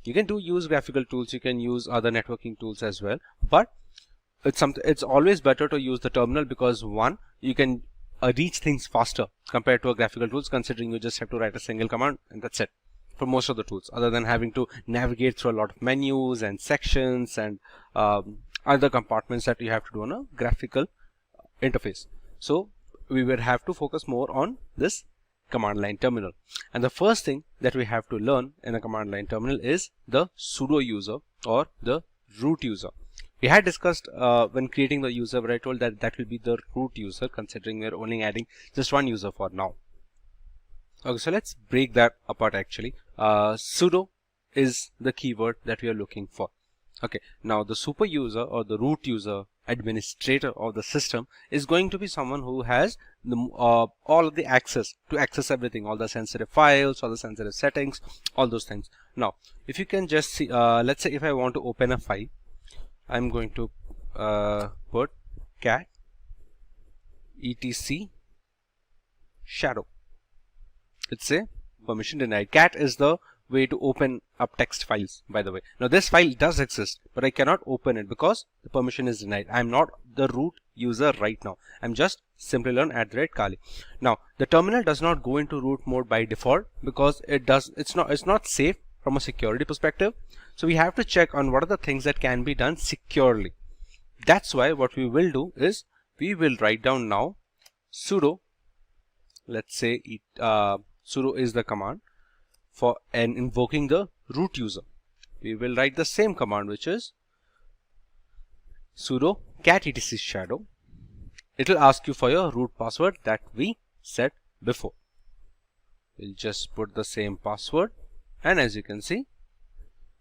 You can use graphical tools, you can use other networking tools as well, but it's always better to use the terminal, because one, you can reach things faster compared to a graphical tools, considering you just have to write a single command and that's it for most of the tools, other than having to navigate through a lot of menus and sections and other compartments that you have to do on a graphical interface. So we will have to focus more on this command line terminal. And the first thing that we have to learn in a command line terminal is the sudo user or the root user. We had discussed when creating the user, where I told that that will be the root user, considering we're only adding just one user for now. Okay, so let's break that apart actually. Sudo is the keyword that we are looking for. Okay, now the super user or the root user administrator of the system is going to be someone who has all of the access to access everything, all the sensitive files, all the sensitive settings, all those things. Now, if you can just see, let's say if I want to open a file, I'm going to put cat etc shadow. It's a permission denied. Cat is the way to open up text files, by the way. Now this file does exist, but I cannot open it because the permission is denied. I'm not the root user right now. I'm just Simplilearn@Kali. Now the terminal does not go into root mode by default because it's not safe from a security perspective. So we have to check on what are the things that can be done securely. That's why what we will do is we will write down now sudo, let's say sudo is the command for invoking the root user. We will write the same command, which is sudo cat etc shadow. It will ask you for your root password that we set before. We'll just put the same password, and as you can see,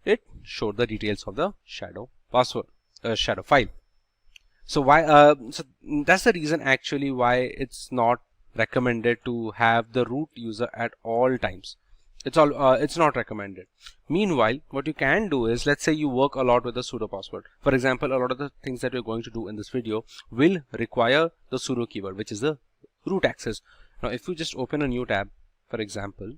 it showed the details of the shadow password, shadow file. So why? So that's the reason actually why it's not recommended to have the root user at all times. It's not recommended. Meanwhile, what you can do is, let's say you work a lot with the sudo password. For example, a lot of the things that we're going to do in this video will require the sudo keyword, which is the root access. Now, if you just open a new tab, for example,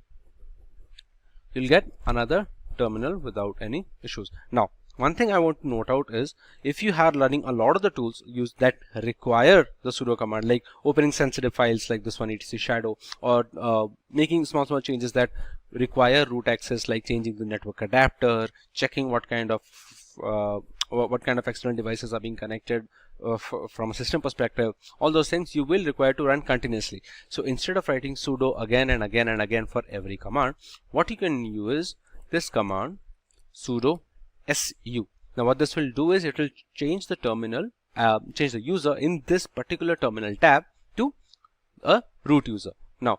you'll get another terminal without any issues. Now, one thing I want to note out is if you are learning a lot of the tools that require the sudo command, like opening sensitive files like this one, etc shadow, or making small changes that require root access, like changing the network adapter, checking what kind of external devices are being connected from a system perspective, all those things you will require to run continuously. So instead of writing sudo again and again and again for every command, what you can use is this command sudo su. Now what this will do is it will change the terminal, change the user in this particular terminal tab to a root user. Now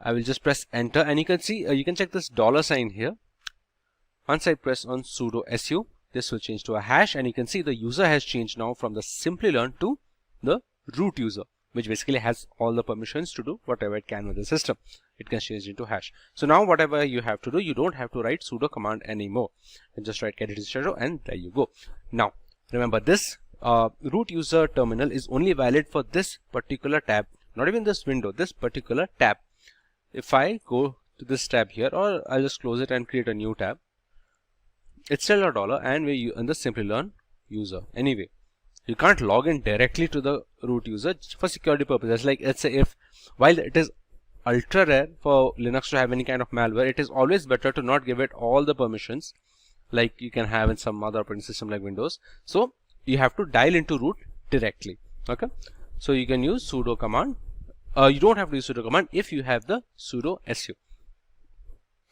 I will just press enter, and you can see you can check this $sign here. Once I press on sudo su, this will change to a hash, and you can see the user has changed now from the Simplilearn to the root user, which basically has all the permissions to do whatever it can with the system. It can change into hash. So now whatever you have to do, you don't have to write sudo command anymore. And just write cat etc shadow, and there you go. Now remember, this root user terminal is only valid for this particular tab, not even this window, this particular tab. If I go to this tab here, or I'll just close it and create a new tab, it's still $, and we're in the Simplilearn user anyway. You can't log in directly to the root user for security purposes. Like, let's say if, while it is ultra rare for Linux to have any kind of malware, it is always better to not give it all the permissions like you can have in some other operating system like Windows. So you have to dial into root directly. Okay, so you can use sudo command. You don't have to use sudo command if you have the sudo su.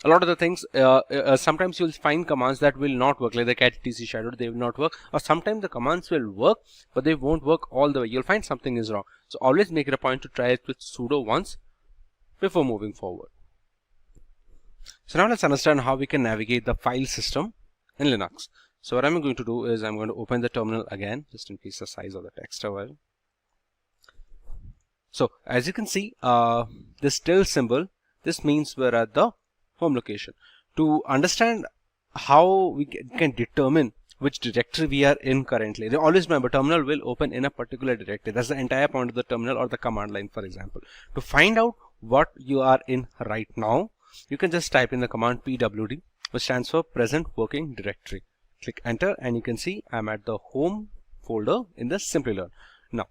A lot of the things, sometimes you'll find commands that will not work, like the cat etc shadow, they will not work, or sometimes the commands will work but they won't work all the way. You'll find something is wrong. So always make it a point to try it with sudo once before moving forward. So now let's understand how we can navigate the file system in Linux. So what I'm going to do is I'm going to open the terminal again, just increase the size of the text a while. So as you can see, this tilde symbol, this means we're at the home location. To understand how we can determine which directory we are in currently, always remember, terminal will open in a particular directory. That's the entire point of the terminal or the command line, for example. To find out what you are in right now, you can just type in the command pwd, which stands for present working directory. Click enter, and you can see I'm at the home folder in the Simplilearn. Now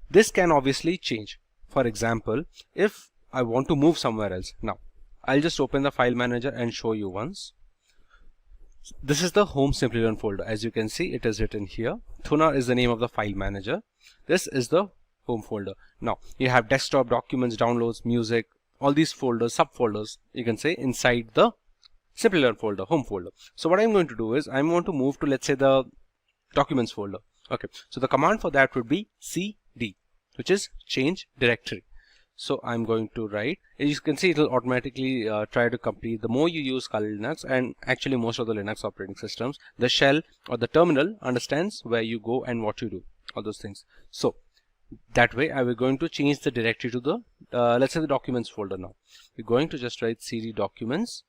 this can obviously change. For example, if I want to move somewhere else, now I'll just open the file manager and show you once. This is the home Simplilearn folder. As you can see, it is written here. Thuna is the name of the file manager. This is the home folder. Now you have desktop, documents, downloads, music, all these folders, subfolders, you can say, inside the Simplilearn folder, home folder. So what I'm going to do is I'm going to move to, let's say, the documents folder. Okay, so the command for that would be cd, which is change directory. So I'm going to write, as you can see, it will automatically try to complete. The more you use Kali Linux, and actually most of the Linux operating systems, the shell or the terminal understands where you go and what you do. all those things. So that way I will going to change the directory to the let's say the documents folder. Now we're going to just write cd documents,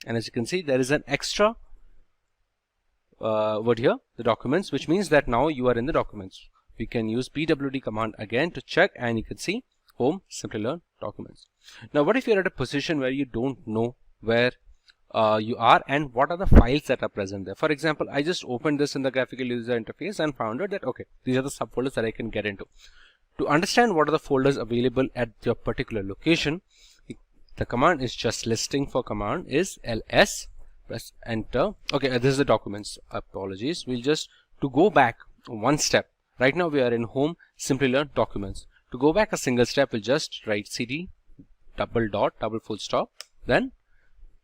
and as you can see there is an extra word here, the documents, which means that now you are in the documents. We can use pwd command again to check, and you can see home Simplilearn documents. Now what if you're at a position where you don't know where you are and what are the files that are present there? For example, I just opened this in the graphical user interface and found out that okay, these are the subfolders that I can get into. To understand what are the folders available at your particular location, the command is just listing for command is ls, press enter. Okay, this is the documents. Apologies. We'll just, to go back one step, right now we are in home Simplilearn documents. To go back a single step, we'll just write cd double dot double full stop, then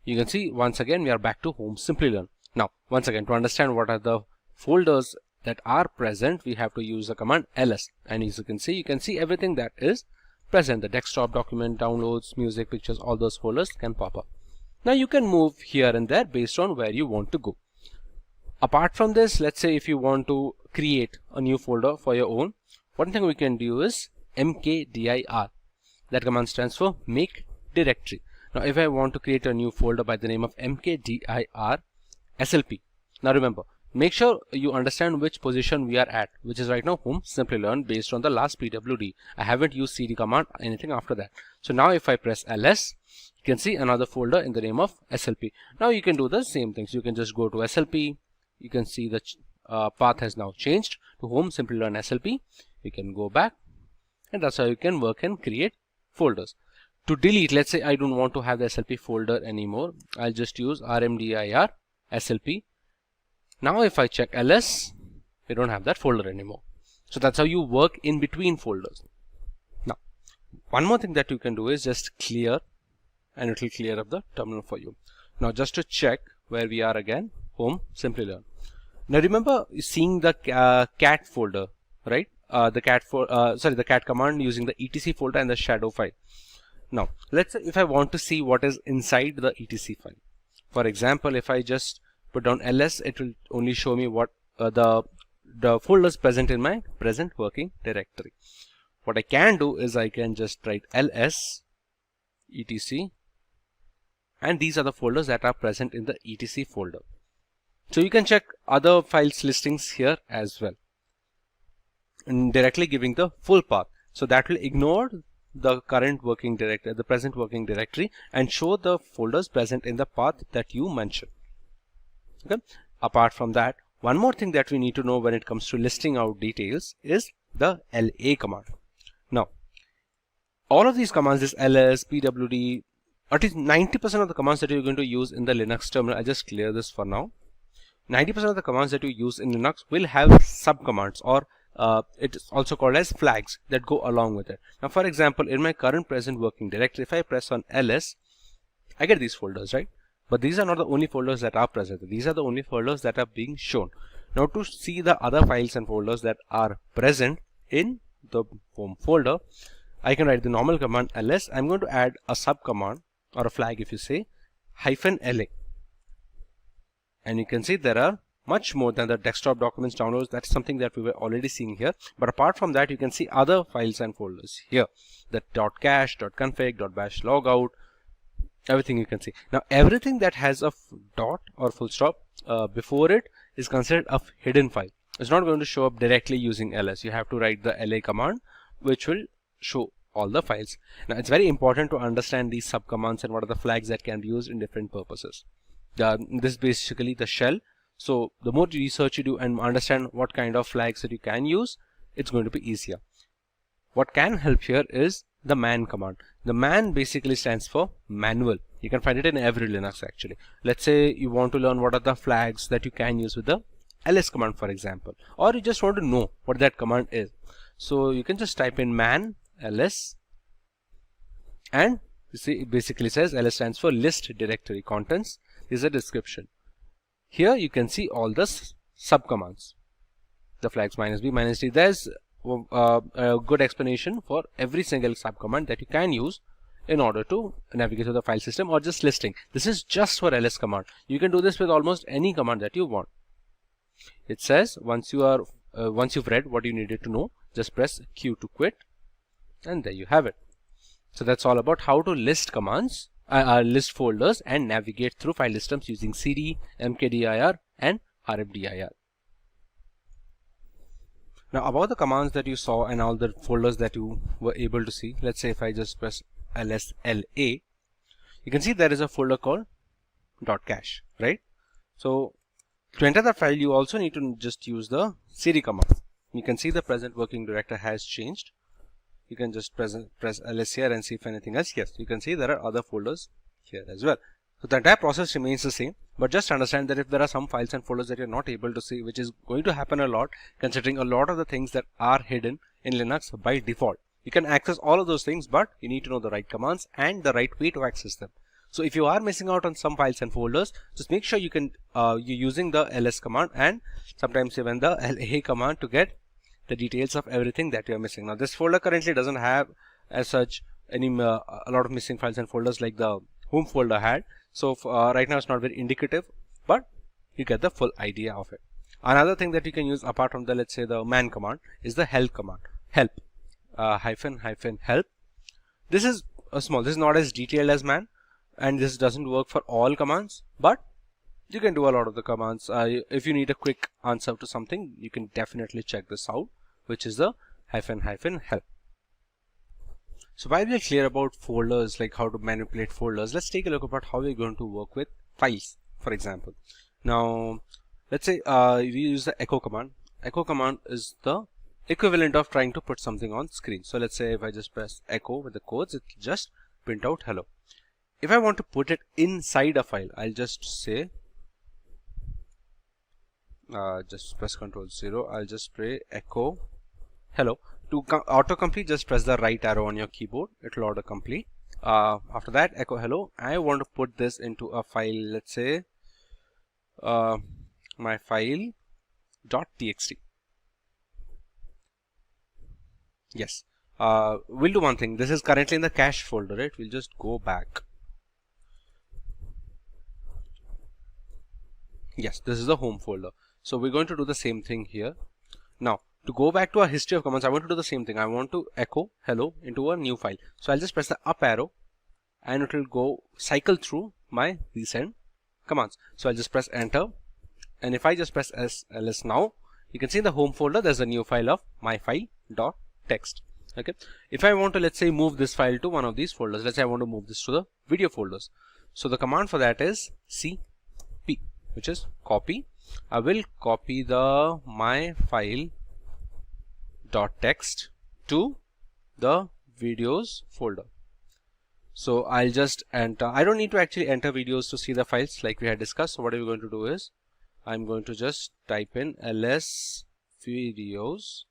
you can see once again we are back to home Simplilearn. Now once again, to understand what are the folders that are present, we have to use the command ls, and as you can see everything that is present. The desktop, document, downloads, music, pictures, all those folders can pop up. Now you can move here and there based on where you want to go. Apart from this, let's say if you want to create a new folder for your own, one thing we can do is mkdir. That command stands for make directory. Now if I want to create a new folder by the name of mkdir slp, now remember, make sure you understand which position we are at, which is right now home Simplilearn based on the last pwd. I haven't used cd command anything after that. So now if I press ls, you can see another folder in the name of slp. Now you can do the same things. You can just go to slp. You can see the path has now changed to home Simplilearn slp. You can go back, and that's how you can work and create folders. To delete, let's say I don't want to have the slp folder anymore, I'll just use rmdir slp. Now if I check ls, we don't have that folder anymore. So that's how you work in between folders. Now one more thing that you can do is just clear, and it will clear up the terminal for you. Now just to check where we are again, home Simplilearn. Now remember seeing the cat folder, right? The cat command using the etc folder and the shadow file. Now let's say if I want to see what is inside the etc file. For example, if I just put down ls, it will only show me what the folders present in my present working directory. What I can do is I can just write ls etc, and these are the folders that are present in the etc folder. So you can check other files listings here as well, and directly giving the full path. So that will ignore the current working directory, the present working directory, and show the folders present in the path that you mentioned. Okay. Apart from that, one more thing that we need to know when it comes to listing out details is the la command. Now all of these commands, this ls, pwd, at least 90% of the commands that you're going to use in the Linux terminal, I just clear this for now. 90% of the commands that you use in Linux will have sub commands, or it is also called as flags, that go along with it. Now for example, in my current present working directory, if I press on ls, I get these folders, right? But these are not the only folders that are present. These are the only folders that are being shown. Now to see the other files and folders that are present in the home folder, I can write the normal command ls. I'm going to add a sub command, or a flag if you say, -la. And you can see there are much more than the desktop documents, downloads. That's something that we were already seeing here. But apart from that, you can see other files and folders here. The .cache, .config, .bash logout, everything you can see. Now everything that has a dot or full stop before it is considered a hidden file. It's not going to show up directly using ls. You have to write the la command, which will show all the files. Now it's very important to understand these sub commands and what are the flags that can be used in different purposes. This is basically the shell. So the more research you do and understand what kind of flags that you can use, it's going to be easier. What can help here is the man command. The man basically stands for manual. You can find it in every Linux actually. Let's say you want to learn what are the flags that you can use with the ls command, for example, or you just want to know what that command is. So you can just type in man ls, and you see it basically says ls stands for list directory contents. This is a description. Here you can see all the sub commands, the flags -b, -d. There's a good explanation for every single sub command that you can use in order to navigate to the file system, or just listing. This is just for ls command. You can do this with almost any command that you want. It says once you are once you've read what you needed to know, just press Q to quit, and there you have it. So that's all about how to list commands, list folders, and navigate through file systems using cd, mkdir, and rmdir. Now about the commands that you saw and all the folders that you were able to see, let's say if I just press lsla, you can see there is a folder called .cache, right? So to enter that file, you also need to just use the cd command. You can see the present working directory has changed. You can just press ls here and see if anything else. Yes, you can see there are other folders here as well. So the entire process remains the same, but just understand that if there are some files and folders that you're not able to see, which is going to happen a lot, considering a lot of the things that are hidden in Linux by default. You can access all of those things, but you need to know the right commands and the right way to access them. So if you are missing out on some files and folders, just make sure you're using the ls command and sometimes even the la command to get the details of everything that you are missing. Now this folder currently doesn't have as such any a lot of missing files and folders like the home folder had. So right now it's not very indicative, but you get the full idea of it. Another thing that you can use apart from the, let's say, the man command is the help command. Help -help. This is small. This is not as detailed as man, and this doesn't work for all commands, but you can do a lot of the commands. If you need a quick answer to something, you can definitely check this out, which is the -help. So while we are clear about folders, like how to manipulate folders, let's take a look about how we're going to work with files, for example. Now, let's say we use the echo command. Echo command is the equivalent of trying to put something on screen. So let's say if I just press echo with the codes, it will just print out hello. If I want to put it inside a file, I'll just say, just press Ctrl+0. I'll just say echo hello. To autocomplete, just press the right arrow on your keyboard. It will autocomplete. After that, echo hello. I want to put this into a file. Let's say my file .txt. Yes. We'll do one thing. This is currently in the cache folder, right? We'll just go back. Yes, this is the home folder. So we're going to do the same thing here. Now, to go back to our history of commands, I want to do the same thing. I want to echo hello into a new file. So I'll just press the up arrow and it will go cycle through my recent commands. So I'll just press enter. And if I just press ls now, you can see in the home folder, there's a new file of myfile.txt. Okay. If I want to, let's say, move this file to one of these folders, let's say I want to move this to the video folders. So the command for that is cp, which is copy. I will copy the myfile.txt to the videos folder. So I'll just enter. I don't need to actually enter videos to see the files like we had discussed. So what we're going to do is I'm going to just type in ls videos,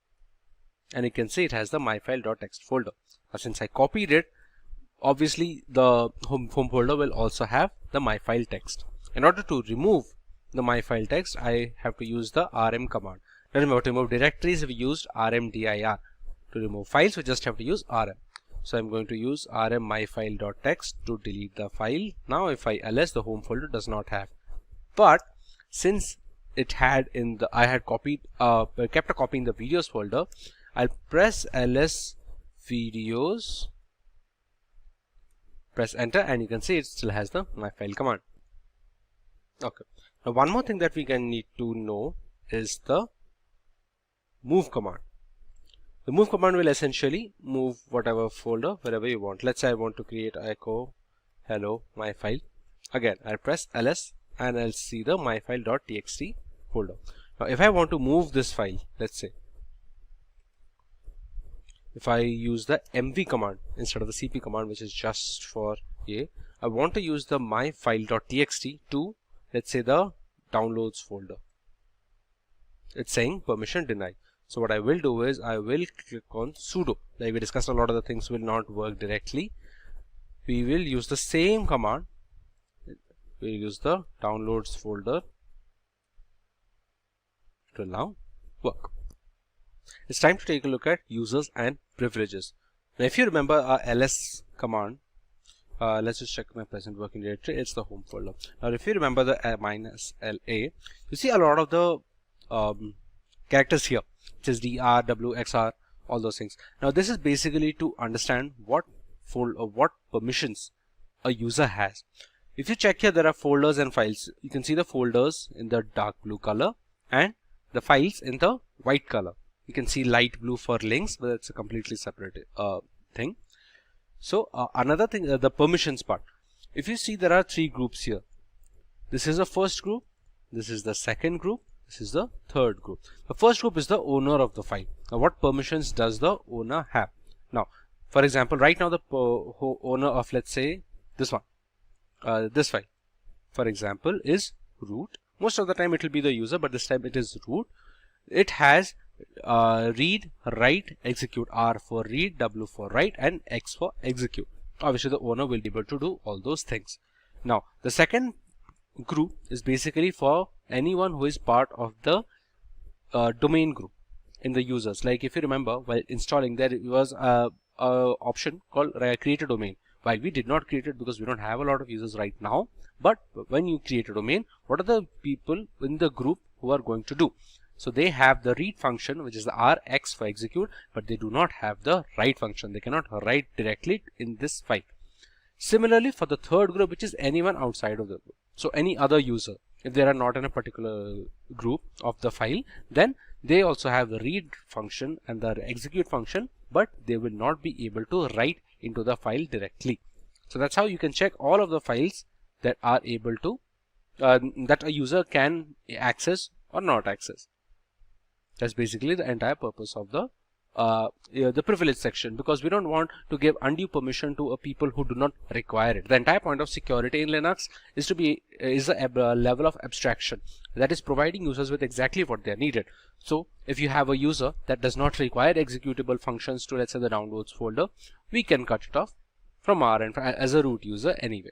and you can see it has the myfile.txt folder. Now, since I copied it, obviously the home folder will also have the myfile text. In order to remove the myfile text, I have to use the rm command. Now remember, to remove directories, we used rmdir. To remove files, we just have to use rm. So I'm going to use rm myfile.txt to delete the file. Now if I ls, the home folder does not have. But since it had I had copied, kept a copy in the videos folder, I'll press ls videos, press enter, and you can see it still has the myfile command. Okay. Now one more thing that we need to know is the move command. The move command will essentially move whatever folder wherever you want. Let's say I want to create echo hello myfile. Again, I'll press ls and I'll see the myfile.txt folder. Now if I want to move this file, let's say if I use the mv command instead of the cp command, which is just for I want to use the myfile.txt to, let's say, the downloads folder. It's saying permission denied. So what I will do is I will click on sudo. Like we discussed, a lot of the things will not work directly. We will use the same command. We'll use the downloads folder. It will now work. It's time to take a look at users and privileges. Now if you remember our ls command, let's just check my present working directory. It's the home folder. Now if you remember the -la, you see a lot of the characters here. which is DR, W, XR, all those things. Now this is basically to understand what permissions a user has. If you check here, there are folders and files. You can see the folders in the dark blue color and the files in the white color. You can see light blue for links, but it's a completely separate thing. So another thing, the permissions part. If you see, there are three groups here. This is the first group, this is the second group, this is the third group. The first group is the owner of the file. Now what permissions does the owner have? Now for example, right now the owner of, let's say, this one, this file, for example, is root. Most of the time it will be the user, but this time it is root. It has read, write, execute, R for read, W for write, and X for execute. Obviously the owner will be able to do all those things. Now the second group is basically for anyone who is part of the domain group in the users. Like if you remember, while installing, there was a option called create a domain. While we did not create it because we don't have a lot of users right now, but when you create a domain, what are the people in the group who are going to do? So they have the read function, which is the RX for execute, but they do not have the write function. They cannot write directly in this file. Similarly, for the third group, which is anyone outside of the group, so any other user, if they are not in a particular group of the file, then they also have the read function and the execute function, but they will not be able to write into the file directly. So that's how you can check all of the files that are able to that a user can access or not access. That's basically the entire purpose of the privilege section, because we don't want to give undue permission to a people who do not require it. The entire point of security in Linux is a level of abstraction that is providing users with exactly what they are needed. So if you have a user that does not require executable functions to, let's say, the downloads folder, we can cut it off from our end as a root user anyway.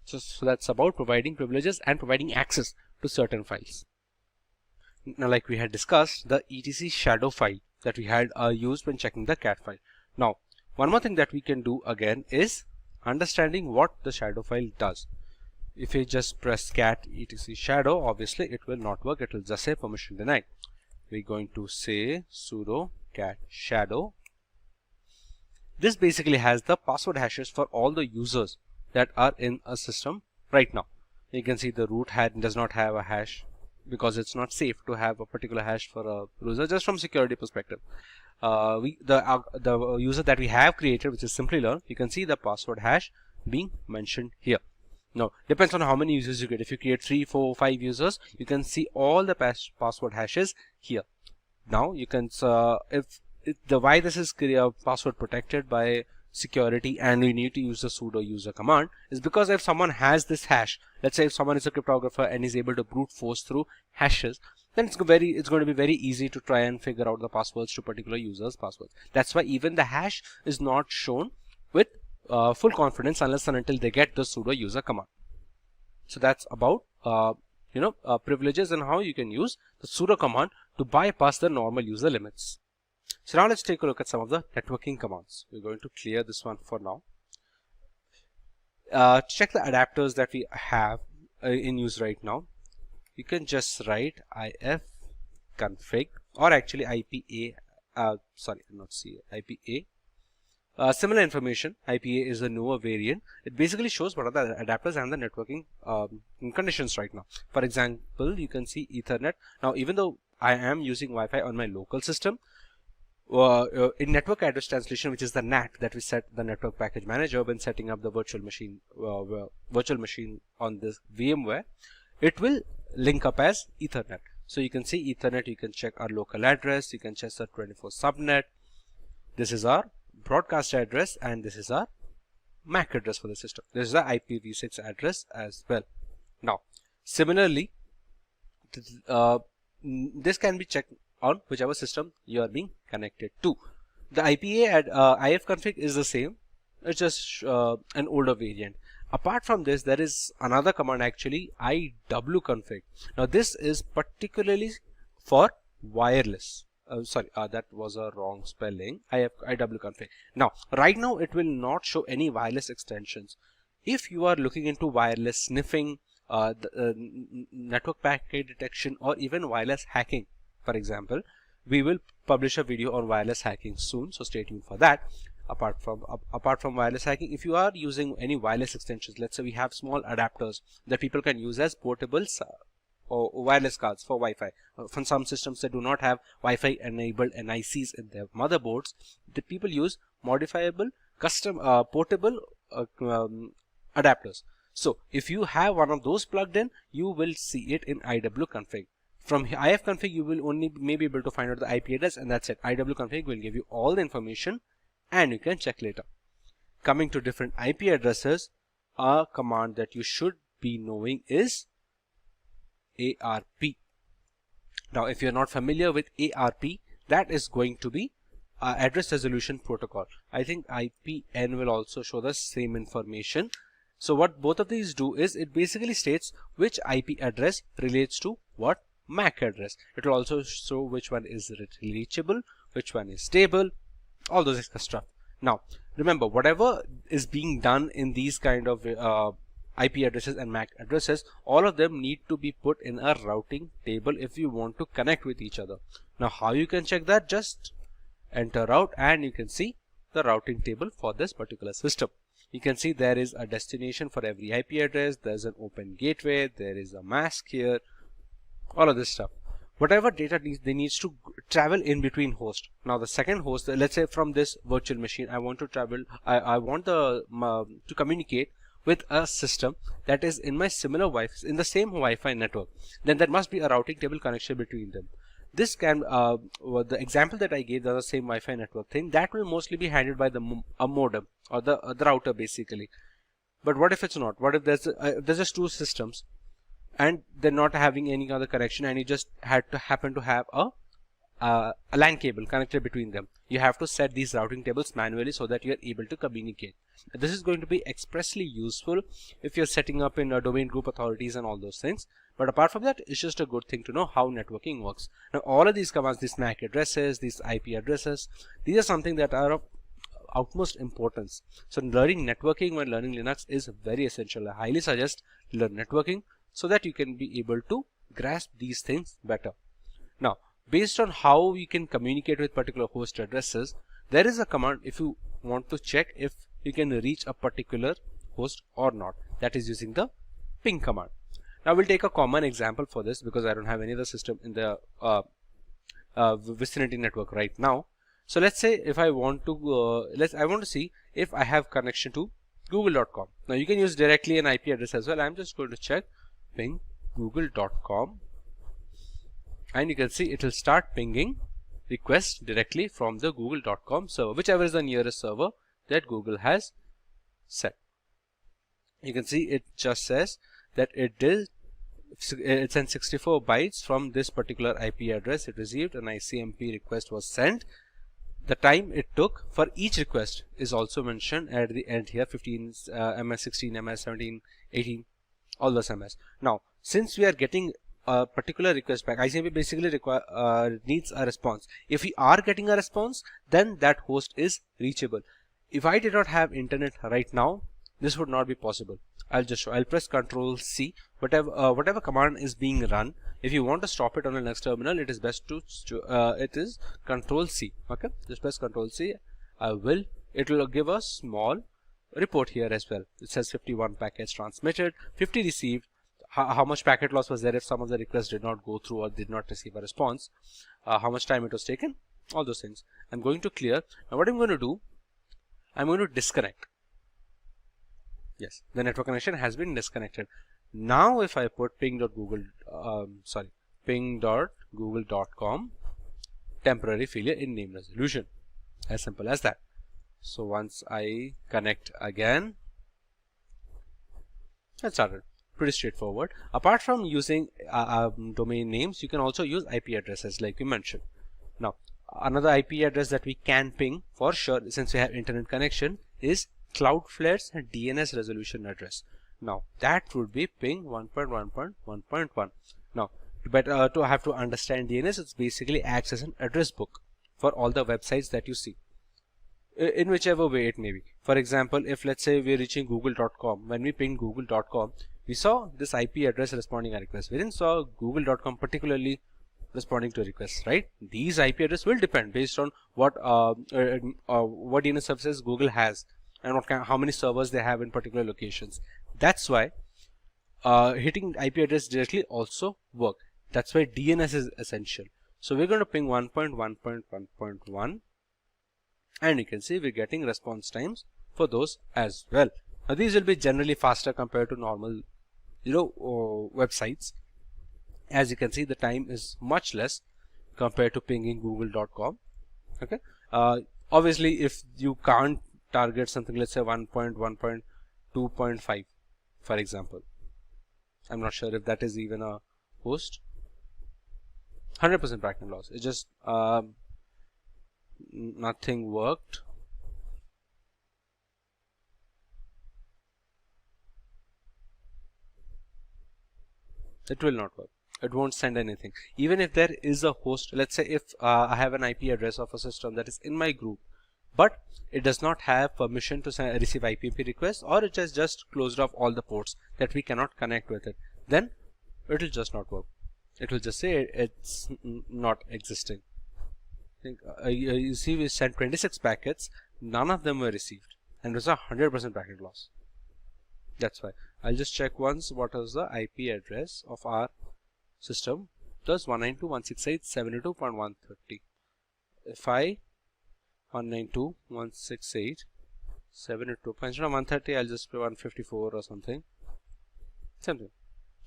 So that's about providing privileges and providing access to certain files. Now, like we had discussed, the etc shadow file that we had used when checking the cat file. Now, one more thing that we can do again is understanding what the shadow file does. If you just press cat etc shadow, obviously it will not work. It will just say permission denied. We're going to say sudo cat shadow. This basically has the password hashes for all the users that are in a system right now. You can see the root does not have a hash, because it's not safe to have a particular hash for a user, just from security perspective. The user that we have created, which is Simplilearn, you can see the password hash being mentioned here. Now, depends on how many users you get. If you create 3, 4, 5 users, you can see all the password hashes here. Now, you can why this is password protected by security and we need to use the sudo user command is because if someone has this hash, let's say if someone is a cryptographer and is able to brute force through hashes, then it's going to be very easy to try and figure out the passwords to particular users' passwords. That's why even the hash is not shown with full confidence unless and until they get the sudo user command. So that's about privileges and how you can use the sudo command to bypass the normal user limits. So now let's take a look at some of the networking commands. We're going to clear this one for now. To check the adapters that we have in use right now, you can just write ifconfig or actually IPA, IPA. Similar information, IPA is a newer variant. It basically shows what are the adapters and the networking conditions right now. For example, you can see Ethernet. Now, even though I am using Wi-Fi on my local system, in network address translation, which is the NAT that we set the network package manager when setting up the virtual machine on this VMware, it will link up as Ethernet. So you can see Ethernet, you can check our local address, you can check the 24 subnet. This is our broadcast address and this is our MAC address for the system. This is the IPv6 address as well. Now, similarly, this can be checked on whichever system you are being connected to. The IPA at ifconfig is the same. It's just an older variant. Apart from this, there is another command actually, iwconfig. Now this is particularly for wireless. That was a wrong spelling. iwconfig. Now, right now it will not show any wireless extensions. If you are looking into wireless sniffing, network packet detection, or even wireless hacking, for example, We will publish a video on wireless hacking soon, so stay tuned for that. Apart from wireless hacking, if you are using any wireless extensions, let's say we have small adapters that people can use as portables or wireless cards for Wi-Fi. From some systems that do not have Wi-Fi enabled NICs in their motherboards, the people use modifiable custom portable adapters. So if you have one of those plugged in, you will see it in IWconfig. From ifconfig, you will only may be able to find out the IP address, and that's it. IWconfig will give you all the information and you can check later. Coming to different IP addresses, a command that you should be knowing is ARP. Now, if you're not familiar with ARP, that is going to be address resolution protocol. I think IPN will also show the same information. So what both of these do is it basically states which IP address relates to what MAC address. It will also show which one is reachable, which one is stable, all those extra stuff. Now, remember, whatever is being done in these kind of IP addresses and MAC addresses, all of them need to be put in a routing table if you want to connect with each other. Now, how you can check that? Just enter route and you can see the routing table for this particular system. You can see there is a destination for every IP address, there's an open gateway, there is a mask here, all of this stuff. Whatever data needs to travel in between hosts. Now the second host, let's say from this virtual machine, I want to travel, I want to communicate with a system that is in my similar Wi-Fi, in the same Wi-Fi network. Then there must be a routing table connection between them. This can, the example that I gave, the same Wi-Fi network thing, that will mostly be handled by a modem or the router basically. But what if it's not? What if there's just two systems and they're not having any other connection, and you just happen to have a LAN cable connected between them? You have to set these routing tables manually so that you are able to communicate. This is going to be expressly useful if you're setting up in domain group authorities and all those things. But apart from that, it's just a good thing to know how networking works. Now, all of these commands, these MAC addresses, these IP addresses, these are something that are of utmost importance. So learning networking when learning Linux is very essential. I highly suggest learn networking so that you can be able to grasp these things better. Now, based on how you can communicate with particular host addresses, there is a command if you want to check if you can reach a particular host or not. That is using the ping command. Now we'll take a common example for this because I don't have any other system in the vicinity network right now. So let's say if I want to I want to see if I have connection to google.com. Now you can use directly an IP address as well. I'm just going to check ping google.com, and you can see it will start pinging requests directly from the google.com server, whichever is the nearest server that Google has set. You can see it just says that it sent 64 bytes from this particular IP address it received. An ICMP request was sent. The time it took for each request is also mentioned at the end here, 15 ms, 16 ms, 17, 18, all those ms. Now, since we are getting a particular request back, ICMP basically needs a response. If we are getting a response, then that host is reachable. If I did not have internet right now, this would not be possible. I'll just show. I'll press Ctrl C. Whatever command is being run, if you want to stop it on the next terminal, it is best to it is Ctrl C. Okay, just press Ctrl C. It will give a small report here as well. It says 51 packets transmitted, 50 received. How much packet loss was there if some of the requests did not go through or did not receive a response? How much time it was taken? All those things. I'm going to clear. Now what I'm going to do, I'm going to disconnect. Yes, the network connection has been disconnected. Now if I put ping.google.com temporary failure in name resolution, as simple as that. So once I connect again, that started. Pretty straightforward. Apart from using domain names, you can also use IP addresses like we mentioned. Now another IP address that we can ping for sure, since we have internet connection, is Cloudflare's DNS resolution address. Now that would be ping 1.1.1.1. Now to have to understand DNS, it's basically acts as an address book for all the websites that you see, in whichever way it may be. For example, if let's say we're reaching google.com, when we ping google.com, we saw this IP address responding a request. We didn't saw google.com particularly responding to requests, right? These IP addresses will depend based on what DNS services Google has and how many servers they have in particular locations. That's why hitting IP address directly also work. That's why DNS is essential. So we're going to ping 1.1.1.1, and you can see we're getting response times for those as well. Now these will be generally faster compared to normal, websites. As you can see, the time is much less compared to pinging google.com. Okay. Obviously, if you can't target something, let's say 1.1.2.5, for example. I'm not sure if that is even a host. 100% backend loss. It just nothing worked. It will not work. It won't send anything. Even if there is a host, let's say if I have an IP address of a system that is in my group, but it does not have permission to receive IPP requests, or it has just closed off all the ports that we cannot connect with it, then it will just not work. It will just say it's not existing. You see, we sent 26 packets, none of them were received, and it was 100% packet loss. That's why. I'll just check once what is the IP address of our system. That's 192.168.72.130. If I 192.168.72, instead of 130, I'll just put 154 or something. Something.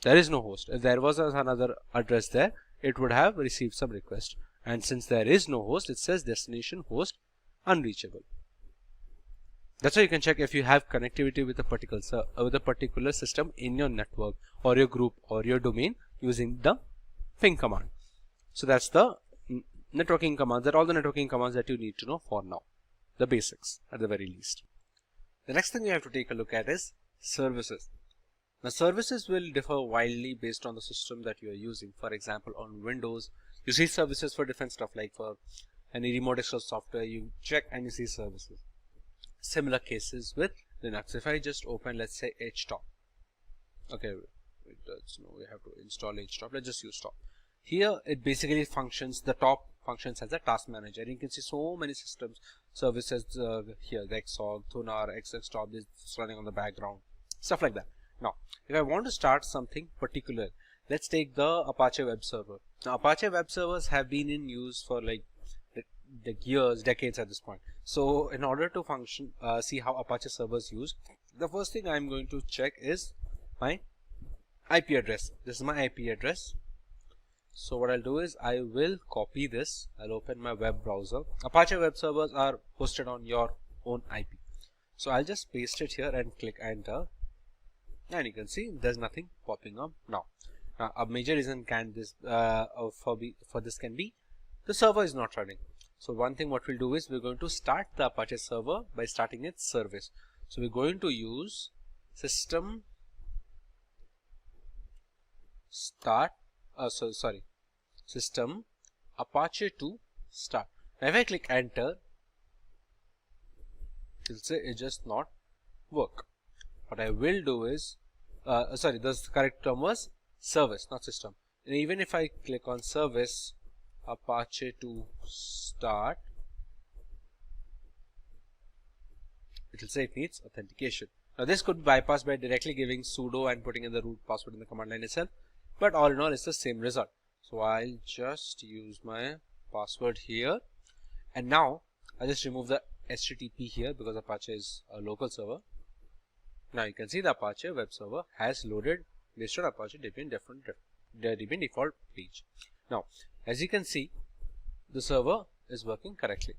There is no host. If there was another address there, it would have received some request. And since there is no host, it says destination host unreachable. That's why you can check if you have connectivity with a particular system in your network or your group or your domain using the ping command. So that's the networking commands. That are all the networking commands that you need to know for now. The basics at the very least. The next thing you have to take a look at is services. Now services will differ widely based on the system that you are using. For example, on Windows, you see services for different stuff, like for any remote desktop software, you check and you see services. Similar cases with Linux. If I just open, let's say, htop. Okay, we have to install htop. Let's just use top. Here it basically functions, the top functions as a task manager. You can see so many systems, services here, the xorg, thunar, xxtop is running on the background, stuff like that. Now, if I want to start something particular, let's take the Apache web server. Now, Apache web servers have been in use for like years, decades at this point. So, in order to function, see how Apache servers use, the first thing I'm going to check is my IP address. This is my IP address. So, what I'll do is I will copy this. I'll open my web browser. Apache web servers are hosted on your own IP. So, I'll just paste it here and click enter. And you can see there's nothing popping up now. Now, a major reason for this can be the server is not running. So one thing what we'll do is we're going to start the Apache server by starting its service. So we're going to use system system Apache to start. Now if I click enter, it'll say it just not work. What I will do is, the correct term was service, not system. And even if I click on service Apache to start, it will say it needs authentication. Now this could be bypassed by directly giving sudo and putting in the root password in the command line itself, but all in all it's the same result. So I'll just use my password here, and now I'll just remove the HTTP here because Apache is a local server. Now you can see the Apache web server has loaded based on Apache Debian default page. Now, as you can see, the server is working correctly.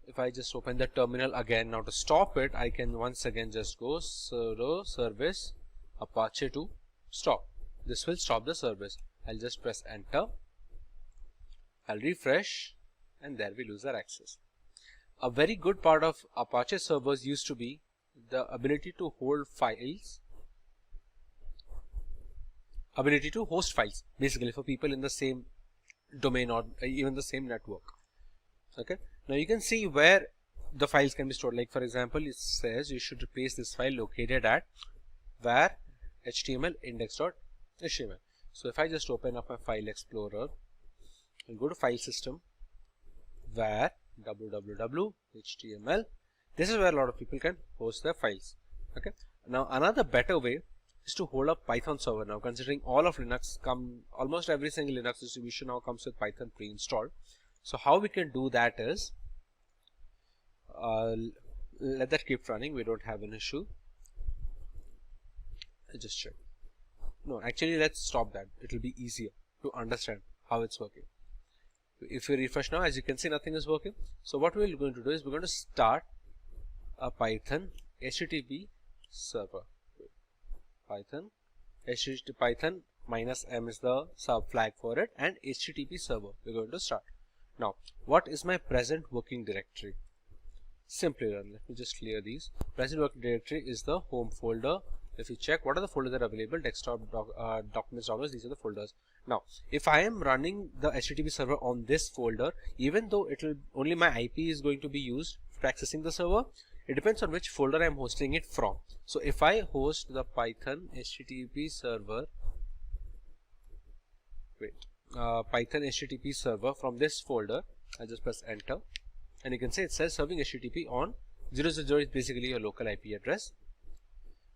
If I just open the terminal again, now to stop it, I can once again just go sudo service Apache to stop. This will stop the service. I'll just press enter. I'll refresh, and there we lose our access. A very good part of Apache servers used to be the ability to hold files, ability to host files, basically for people in the same domain or even the same network. Okay, now you can see where the files can be stored. Like for example, it says you should replace this file located at var html index.html. So if I just open up my file explorer We'll go to file system, where www html. This is where a lot of people can host their files. Okay. Now another better way is to hold a Python server. Now considering all of Linux almost every single Linux distribution now comes with Python pre-installed. So how we can do that is, let that keep running. We don't have an issue. I'll just check. No, actually let's stop that. It will be easier to understand how it's working. If we refresh now, as you can see, nothing is working. So what we're going to do is we're going to start a Python HTTP server. Python -m is the sub flag for it, and HTTP server we're going to start. Now, what is my present working directory? Simplilearn. Let me just clear these. Present working directory is the home folder. If you check what are the folders that are available, desktop, documents, downloads, these are the folders. Now, if I am running the HTTP server on this folder, even though it will only my IP is going to be used for accessing the server, it depends on which folder I am hosting it from. So if I host the Python HTTP server, Python HTTP server from this folder, I just press enter, and you can see it says serving HTTP on 000 is basically your local IP address,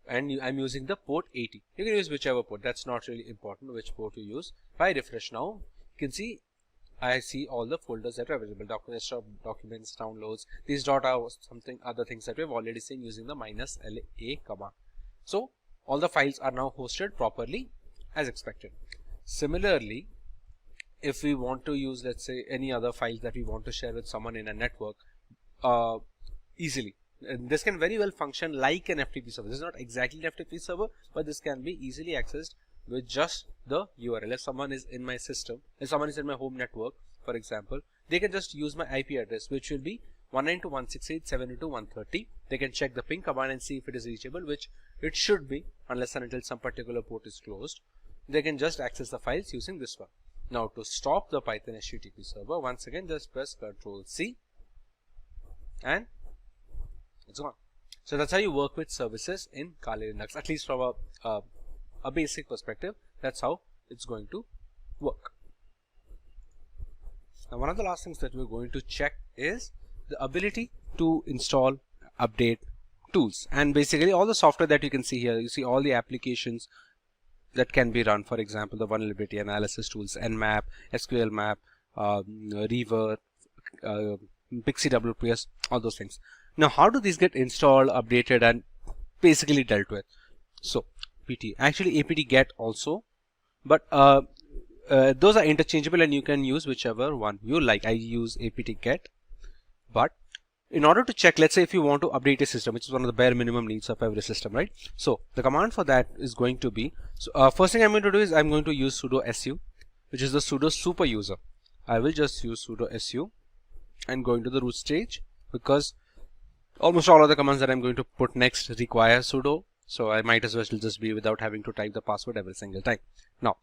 and I'm using the port 80. You can use whichever port, that's not really important which port you use. If I refresh now, you can see I see all the folders that are available, documents, downloads. These dot are something other things that we've already seen using the -la command. So all the files are now hosted properly as expected. Similarly, if we want to use, let's say, any other files that we want to share with someone in a network easily, and this can very well function like an FTP server. This is not exactly an FTP server, but this can be easily accessed with just the URL. If someone is in my system, if someone is in my home network, for example, they can just use my IP address, which will be 192.168.702.130. They can check the ping command and see if it is reachable, which it should be, unless and until some particular port is closed. They can just access the files using this one. Now to stop the Python HTTP server, once again just press Ctrl+C and it's gone. So that's how you work with services in Kali Linux, at least from a basic perspective. That's how it's going to work. Now one of the last things that we're going to check is the ability to install, update tools, and basically all the software that you can see here. You see all the applications that can be run, for example, the vulnerability analysis tools, Nmap, SQL Map, Reaver, Pixie WPS, all those things. Now, how do these get installed, updated, and basically dealt with? So, PT, actually apt get also, but those are interchangeable and you can use whichever one you like. I use apt get, but in order to check, let's say if you want to update a system, which is one of the bare minimum needs of every system, right? So the command for that is going to be, first thing I'm going to do is I'm going to use sudo su, which is the sudo super user. I will just use sudo su and go into the root stage, because almost all of the commands that I'm going to put next require sudo. So I might as well just be without having to type the password every single time. Now,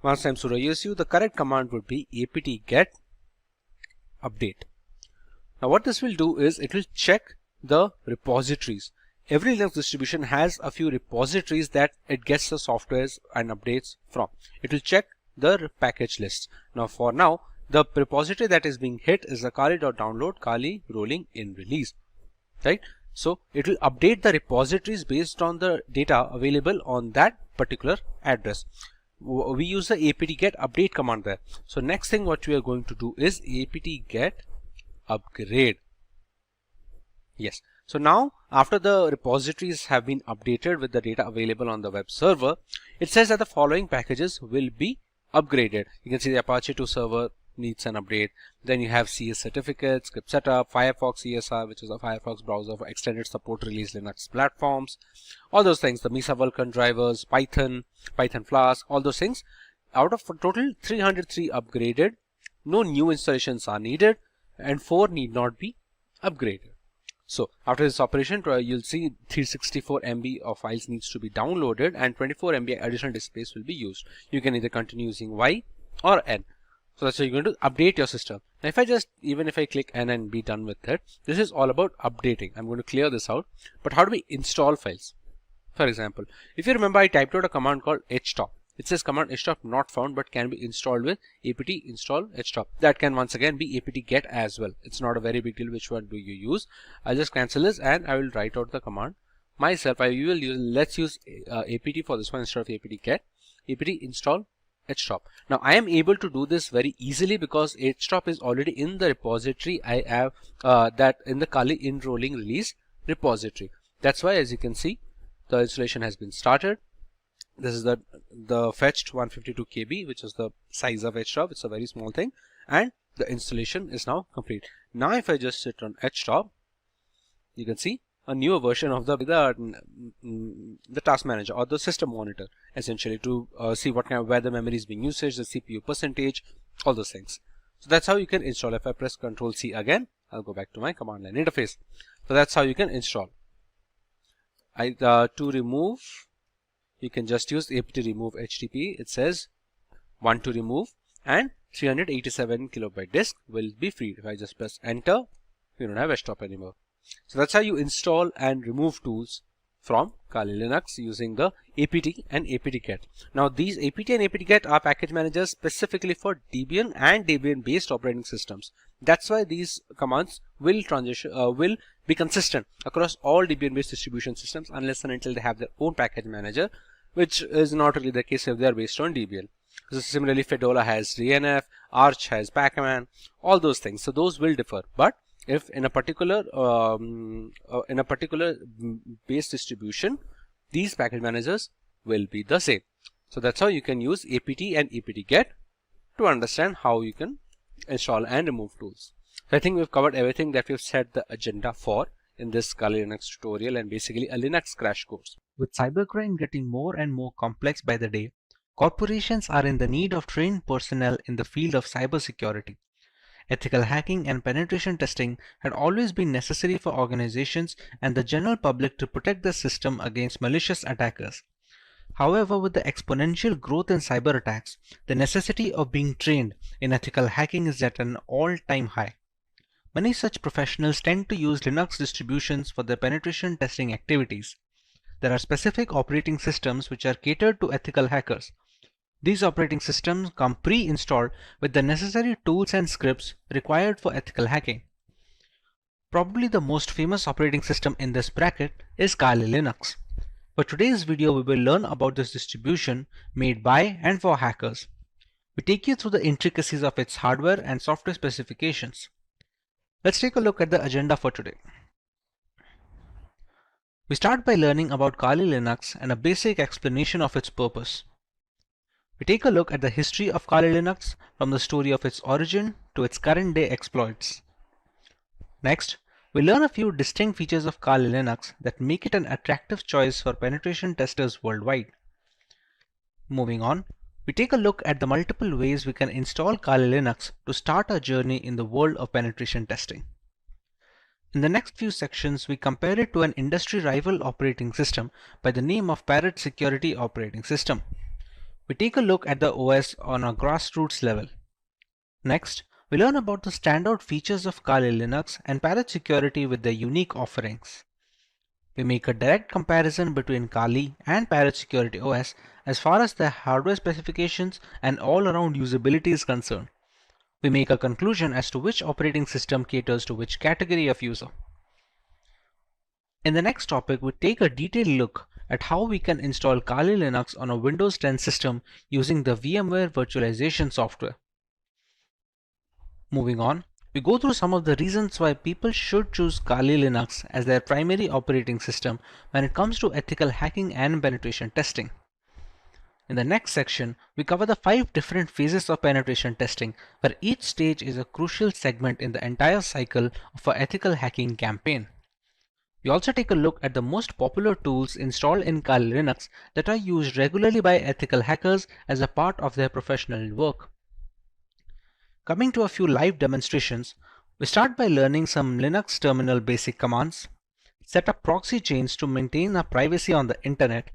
once I'm sudo su, the correct command would be apt get update. Now what this will do is it will check the repositories. Every Linux distribution has a few repositories that it gets the softwares and updates from. It will check the package list. Now for now, the repository that is being hit is the kali.download kali rolling in release, right? So it will update the repositories based on the data available on that particular address. We use the apt get update command there. So next thing what we are going to do is apt get upgrade. Yes. So now after the repositories have been updated with the data available on the web server, it says that the following packages will be upgraded. You can see the Apache 2 server needs an update. Then you have CS certificates, script setup, Firefox ESR, which is a Firefox browser for extended support release Linux platforms, all those things, the Mesa Vulkan drivers, Python, Python Flask, all those things. Out of a total 303 upgraded, no new installations are needed, and 4 need not be upgraded. So after this operation, you'll see 364 MB of files needs to be downloaded and 24 MB additional disk space will be used. You can either continue using Y or N. So that's how you're going to update your system. Now if I just, even if I click N and be done with it, this is all about updating. I'm going to clear this out. But how do we install files? For example, if you remember, I typed out a command called htop. It says command htop not found but can be installed with apt install htop. That can once again be apt get as well. It's not a very big deal which one do you use. I'll just cancel this and I will write out the command myself. Let's use apt for this one instead of apt get. apt install htop. Now I am able to do this very easily because htop is already in the repository. I have that in the Kali enrolling release repository. That's why, as you can see, the installation has been started. This is the fetched 152 KB, which is the size of htop. It's a very small thing, and the installation is now complete. Now if I just sit on htop, you can see a newer version of the task manager or the system monitor, essentially to see what kind of where the memory is being used, the CPU percentage, all those things. So that's how you can install. If I press Ctrl C again, I'll go back to my command line interface. So that's how you can install. To remove, you can just use apt remove HTTP. It says 1 to remove, and 387 kilobyte disk will be freed. If I just press enter, you don't have htop anymore. So that's how you install and remove tools from Kali Linux using the apt and apt-get. Now these apt and apt-get are package managers specifically for Debian and Debian based operating systems. That's why these commands will be consistent across all Debian based distribution systems unless and until they have their own package manager, which is not really the case if they are based on Debian. So similarly, Fedora has DNF, Arch has Pacman, all those things. So those will differ, but if in a particular base distribution, these package managers will be the same. So that's how you can use apt and apt-get to understand how you can install and remove tools. So I think we've covered everything that we've set the agenda for in this Kali Linux tutorial and basically a Linux crash course. With cybercrime getting more and more complex by the day, corporations are in the need of trained personnel in the field of cybersecurity. Ethical hacking and penetration testing had always been necessary for organizations and the general public to protect the system against malicious attackers. However, with the exponential growth in cyber attacks, the necessity of being trained in ethical hacking is at an all-time high. Many such professionals tend to use Linux distributions for their penetration testing activities. There are specific operating systems which are catered to ethical hackers. These operating systems come pre-installed with the necessary tools and scripts required for ethical hacking. Probably the most famous operating system in this bracket is Kali Linux. For today's video, we will learn about this distribution made by and for hackers. We take you through the intricacies of its hardware and software specifications. Let's take a look at the agenda for today. We start by learning about Kali Linux and a basic explanation of its purpose. We take a look at the history of Kali Linux from the story of its origin to its current day exploits. Next, we learn a few distinct features of Kali Linux that make it an attractive choice for penetration testers worldwide. Moving on, we take a look at the multiple ways we can install Kali Linux to start our journey in the world of penetration testing. In the next few sections, we compare it to an industry rival operating system by the name of Parrot Security Operating System. We take a look at the OS on a grassroots level. Next, we learn about the standout features of Kali Linux and Parrot Security with their unique offerings. We make a direct comparison between Kali and Parrot Security OS as far as their hardware specifications and all-around usability is concerned. We make a conclusion as to which operating system caters to which category of user. In the next topic, we take a detailed look at how we can install Kali Linux on a Windows 10 system using the VMware virtualization software. Moving on, we go through some of the reasons why people should choose Kali Linux as their primary operating system when it comes to ethical hacking and penetration testing. In the next section, we cover the 5 different phases of penetration testing, where each stage is a crucial segment in the entire cycle of an ethical hacking campaign. We also take a look at the most popular tools installed in Kali Linux that are used regularly by ethical hackers as a part of their professional work. Coming to a few live demonstrations, we start by learning some Linux terminal basic commands, set up proxy chains to maintain our privacy on the internet,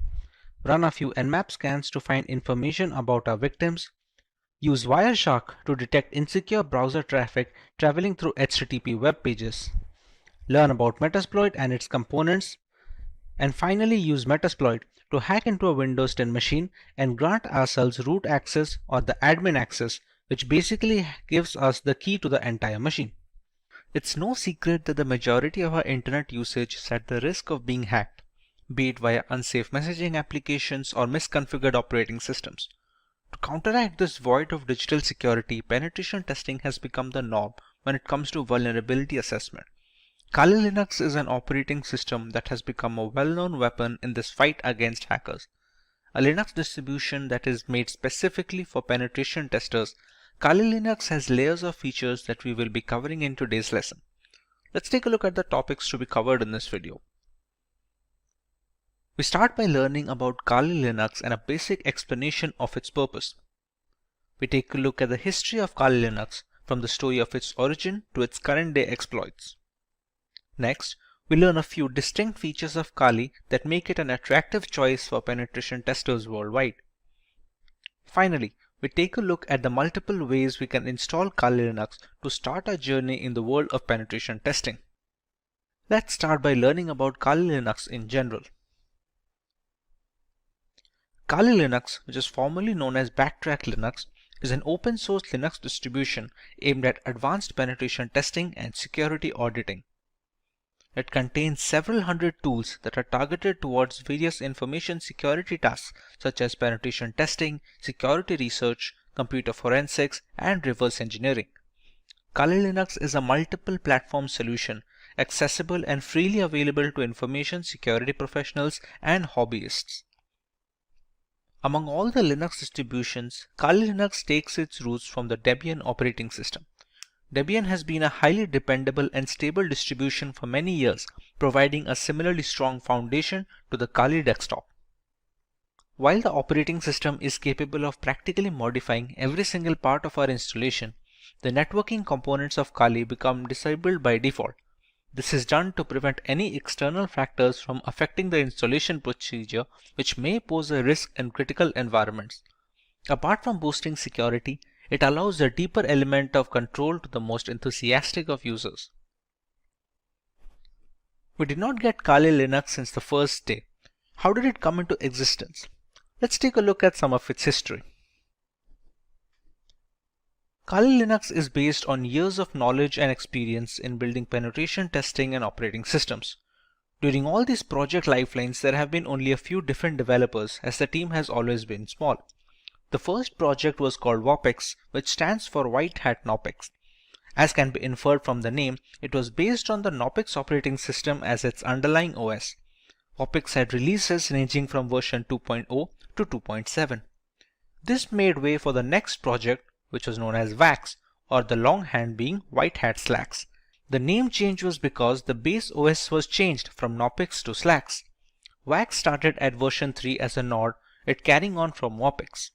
run a few Nmap scans to find information about our victims, use Wireshark to detect insecure browser traffic traveling through HTTP web pages, learn about Metasploit and its components, And finally use Metasploit to hack into a Windows 10 machine and grant ourselves root access or the admin access, which basically gives us the key to the entire machine. It's no secret that the majority of our internet usage is at the risk of being hacked, be it via unsafe messaging applications or misconfigured operating systems. To counteract this void of digital security, penetration testing has become the norm when it comes to vulnerability assessment. Kali Linux is an operating system that has become a well-known weapon in this fight against hackers. A Linux distribution that is made specifically for penetration testers, Kali Linux has layers of features that we will be covering in today's lesson. Let's take a look at the topics to be covered in this video. We start by learning about Kali Linux and a basic explanation of its purpose. We take a look at the history of Kali Linux from the story of its origin to its current day exploits. Next, we learn a few distinct features of Kali that make it an attractive choice for penetration testers worldwide. Finally, we take a look at the multiple ways we can install Kali Linux to start our journey in the world of penetration testing. Let's start by learning about Kali Linux in general. Kali Linux, which is formerly known as Backtrack Linux, is an open source Linux distribution aimed at advanced penetration testing and security auditing. It contains several hundred tools that are targeted towards various information security tasks such as penetration testing, security research, computer forensics, and reverse engineering. Kali Linux is a multiple platform solution, accessible and freely available to information security professionals and hobbyists. Among all the Linux distributions, Kali Linux takes its roots from the Debian operating system. Debian has been a highly dependable and stable distribution for many years, providing a similarly strong foundation to the Kali desktop. While the operating system is capable of practically modifying every single part of our installation, the networking components of Kali become disabled by default. This is done to prevent any external factors from affecting the installation procedure, which may pose a risk in critical environments. Apart from boosting security, it allows a deeper element of control to the most enthusiastic of users. We did not get Kali Linux since the first day. How did it come into existence? Let's take a look at some of its history. Kali Linux is based on years of knowledge and experience in building penetration testing and operating systems. During all these project lifelines, there have been only a few different developers, as the team has always been small. The first project was called WOPEX, which stands for White Hat Knopex. As can be inferred from the name, it was based on the Knopex operating system as its underlying OS. WOPEX had releases ranging from version 2.0 to 2.7. This made way for the next project, which was known as WAX, or the longhand being White Hat Slacks. The name change was because the base OS was changed from Knopex to Slacks. WAX started at version 3 as a nod, it carrying on from WOPEX.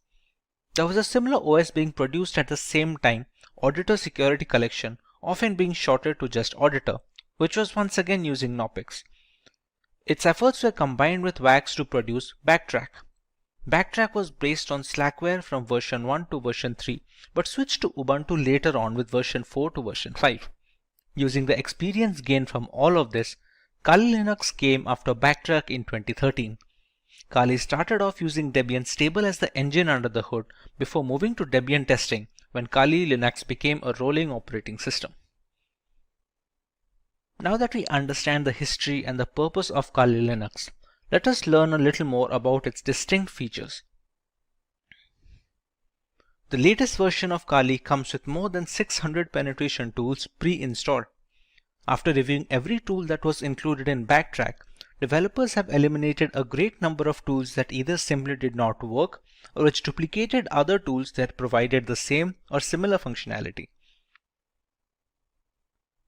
There was a similar OS being produced at the same time, Auditor Security Collection, often being shortened to just Auditor, which was once again using Knopex. Its efforts were combined with WAX to produce Backtrack. Backtrack was based on Slackware from version 1 to version 3, but switched to Ubuntu later on with version 4 to version 5. Using the experience gained from all of this, Kali Linux came after Backtrack in 2013. Kali started off using Debian stable as the engine under the hood before moving to Debian testing when Kali Linux became a rolling operating system. Now that we understand the history and the purpose of Kali Linux, let us learn a little more about its distinct features. The latest version of Kali comes with more than 600 penetration tools pre-installed. After reviewing every tool that was included in Backtrack, developers have eliminated a great number of tools that either simply did not work or which duplicated other tools that provided the same or similar functionality.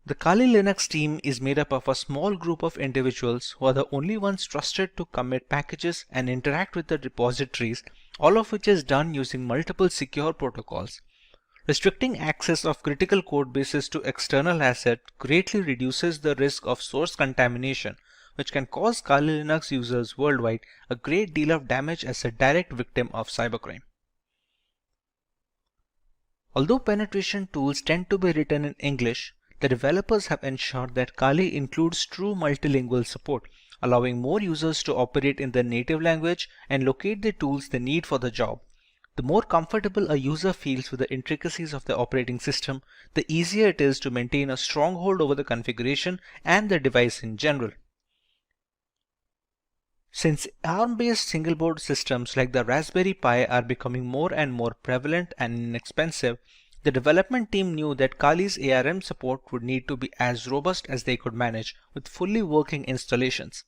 The Kali Linux team is made up of a small group of individuals who are the only ones trusted to commit packages and interact with the repositories, all of which is done using multiple secure protocols. Restricting access of critical code bases to external assets greatly reduces the risk of source contamination, which can cause Kali Linux users worldwide a great deal of damage as a direct victim of cybercrime. Although penetration tools tend to be written in English, the developers have ensured that Kali includes true multilingual support, allowing more users to operate in their native language and locate the tools they need for the job. The more comfortable a user feels with the intricacies of the operating system, the easier it is to maintain a stronghold over the configuration and the device in general. Since ARM-based single-board systems like the Raspberry Pi are becoming more and more prevalent and inexpensive, the development team knew that Kali's ARM support would need to be as robust as they could manage with fully working installations.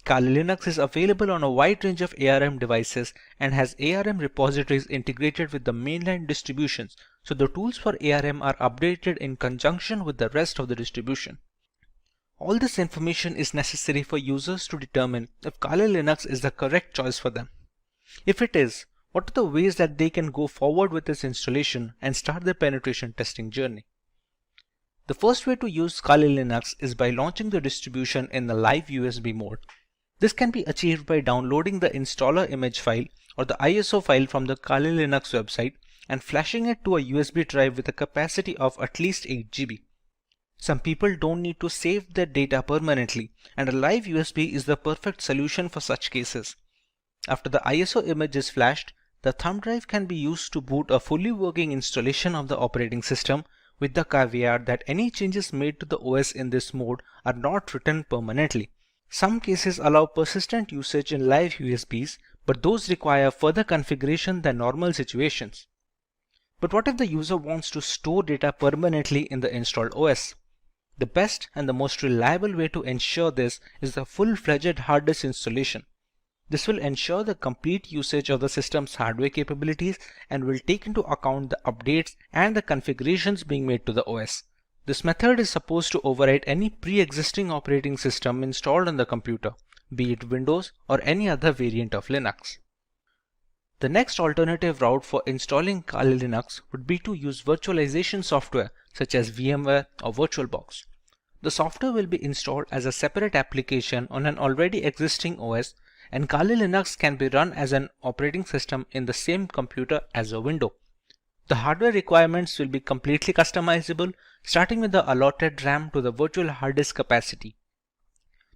Kali Linux is available on a wide range of ARM devices and has ARM repositories integrated with the mainline distributions, so the tools for ARM are updated in conjunction with the rest of the distribution. All this information is necessary for users to determine if Kali Linux is the correct choice for them. If it is, what are the ways that they can go forward with this installation and start their penetration testing journey? The first way to use Kali Linux is by launching the distribution in the live USB mode. This can be achieved by downloading the installer image file or the ISO file from the Kali Linux website and flashing it to a USB drive with a capacity of at least 8 GB. Some people don't need to save their data permanently, and a live USB is the perfect solution for such cases. After the ISO image is flashed, the thumb drive can be used to boot a fully working installation of the operating system, with the caveat that any changes made to the OS in this mode are not written permanently. Some cases allow persistent usage in live USBs, but those require further configuration than normal situations. But what if the user wants to store data permanently in the installed OS? The best and the most reliable way to ensure this is the full-fledged hard disk installation. This will ensure the complete usage of the system's hardware capabilities and will take into account the updates and the configurations being made to the OS. This method is supposed to override any pre-existing operating system installed on the computer, be it Windows or any other variant of Linux. The next alternative route for installing Kali Linux would be to use virtualization software such as VMware or VirtualBox. The software will be installed as a separate application on an already existing OS, and Kali Linux can be run as an operating system in the same computer as a window. The hardware requirements will be completely customizable, starting with the allotted RAM to the virtual hard disk capacity.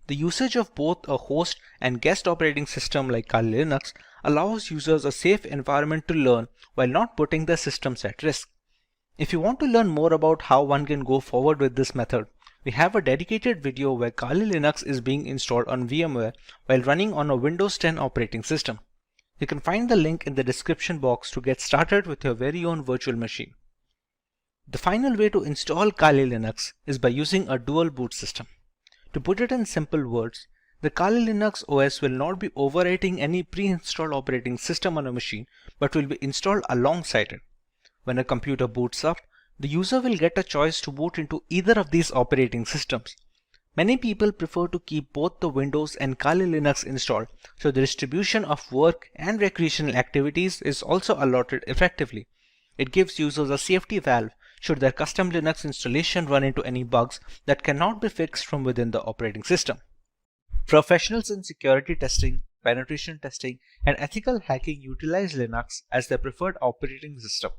The usage of both a host and guest operating system like Kali Linux allows users a safe environment to learn while not putting their systems at risk. If you want to learn more about how one can go forward with this method, we have a dedicated video where Kali Linux is being installed on VMware while running on a Windows 10 operating system. You can find the link in the description box to get started with your very own virtual machine. The final way to install Kali Linux is by using a dual boot system. To put it in simple words, the Kali Linux OS will not be overwriting any pre-installed operating system on a machine, but will be installed alongside it. When a computer boots up, the user will get a choice to boot into either of these operating systems. Many people prefer to keep both the Windows and Kali Linux installed, so the distribution of work and recreational activities is also allotted effectively. It gives users a safety valve should their custom Linux installation run into any bugs that cannot be fixed from within the operating system. Professionals in security testing, penetration testing, and ethical hacking utilize Linux as their preferred operating system.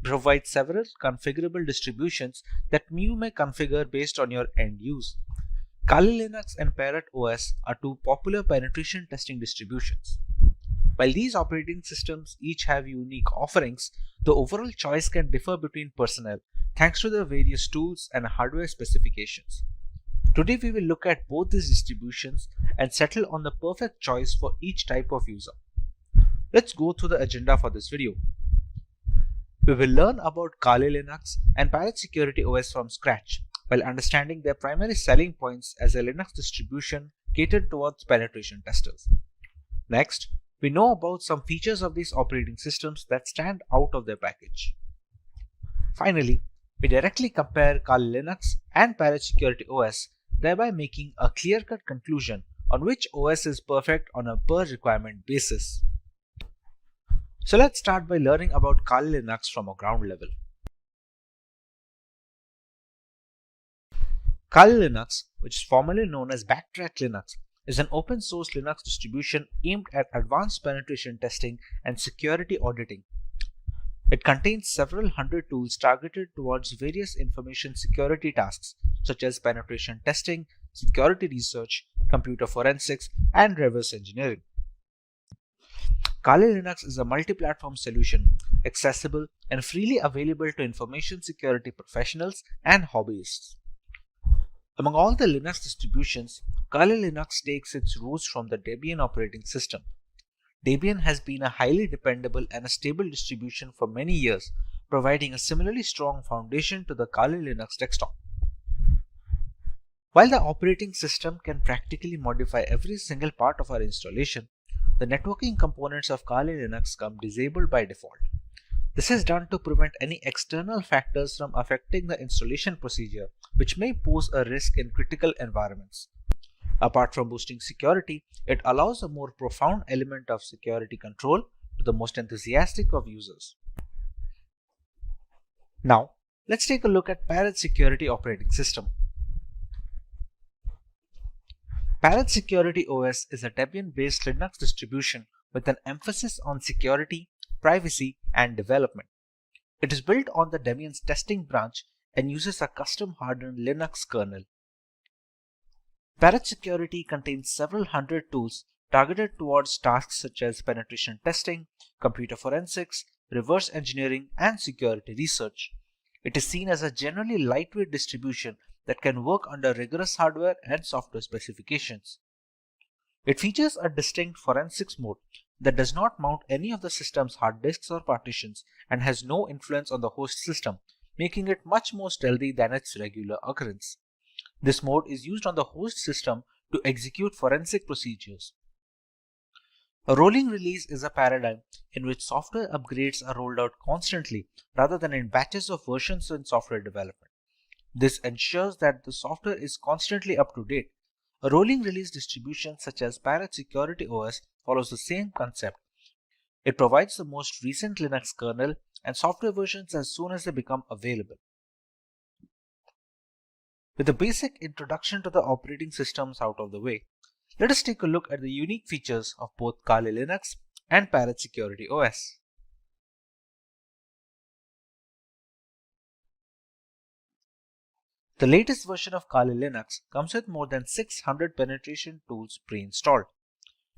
Provide several configurable distributions that you may configure based on your end use. Kali Linux and Parrot OS are two popular penetration testing distributions. While these operating systems each have unique offerings, the overall choice can differ between personnel thanks to their various tools and hardware specifications. Today we will look at both these distributions and settle on the perfect choice for each type of user. Let's go through the agenda for this video. We will learn about Kali Linux and Parrot Security OS from scratch, while understanding their primary selling points as a Linux distribution catered towards penetration testers. Next, we know about some features of these operating systems that stand out of their package. Finally, we directly compare Kali Linux and Parrot Security OS, thereby making a clear-cut conclusion on which OS is perfect on a per-requirement basis. So let's start by learning about Kali Linux from a ground level. Kali Linux, which is formerly known as Backtrack Linux, is an open source Linux distribution aimed at advanced penetration testing and security auditing. It contains several hundred tools targeted towards various information security tasks such as penetration testing, security research, computer forensics, and reverse engineering. Kali Linux is a multi-platform solution, accessible and freely available to information security professionals and hobbyists. Among all the Linux distributions, Kali Linux takes its roots from the Debian operating system. Debian has been a highly dependable and a stable distribution for many years, providing a similarly strong foundation to the Kali Linux desktop. While the operating system can practically modify every single part of our installation, the networking components of Kali Linux come disabled by default. This is done to prevent any external factors from affecting the installation procedure, which may pose a risk in critical environments. Apart from boosting security, it allows a more profound element of security control to the most enthusiastic of users. Now, let's take a look at Parrot Security operating system. Parrot Security OS is a Debian-based Linux distribution with an emphasis on security, privacy, and development. It is built on the Debian's testing branch and uses a custom-hardened Linux kernel. Parrot Security contains several hundred tools targeted towards tasks such as penetration testing, computer forensics, reverse engineering, and security research. It is seen as a generally lightweight distribution that can work under rigorous hardware and software specifications. It features a distinct forensics mode that does not mount any of the system's hard disks or partitions and has no influence on the host system, making it much more stealthy than its regular occurrence. This mode is used on the host system to execute forensic procedures. A rolling release is a paradigm in which software upgrades are rolled out constantly rather than in batches of versions in software development. This ensures that the software is constantly up to date. A rolling release distribution such as Parrot Security OS follows the same concept. It provides the most recent Linux kernel and software versions as soon as they become available. With the basic introduction to the operating systems out of the way, let us take a look at the unique features of both Kali Linux and Parrot Security OS. The latest version of Kali Linux comes with more than 600 penetration tools pre-installed.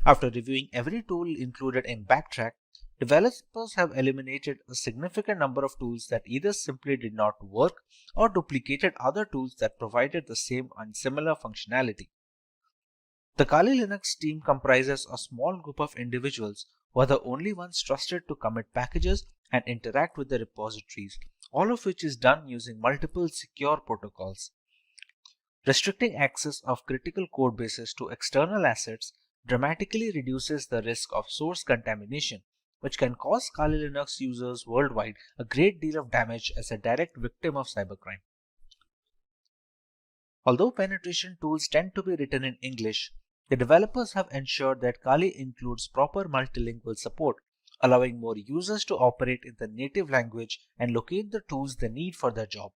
After reviewing every tool included in Backtrack, developers have eliminated a significant number of tools that either simply did not work or duplicated other tools that provided the same and similar functionality. The Kali Linux team comprises a small group of individuals who are the only ones trusted to commit packages and interact with the repositories, all of which is done using multiple secure protocols. Restricting access of critical code bases to external assets dramatically reduces the risk of source contamination, which can cause Kali Linux users worldwide a great deal of damage as a direct victim of cybercrime. Although penetration tools tend to be written in English, the developers have ensured that Kali includes proper multilingual support, allowing more users to operate in the native language and locate the tools they need for their job.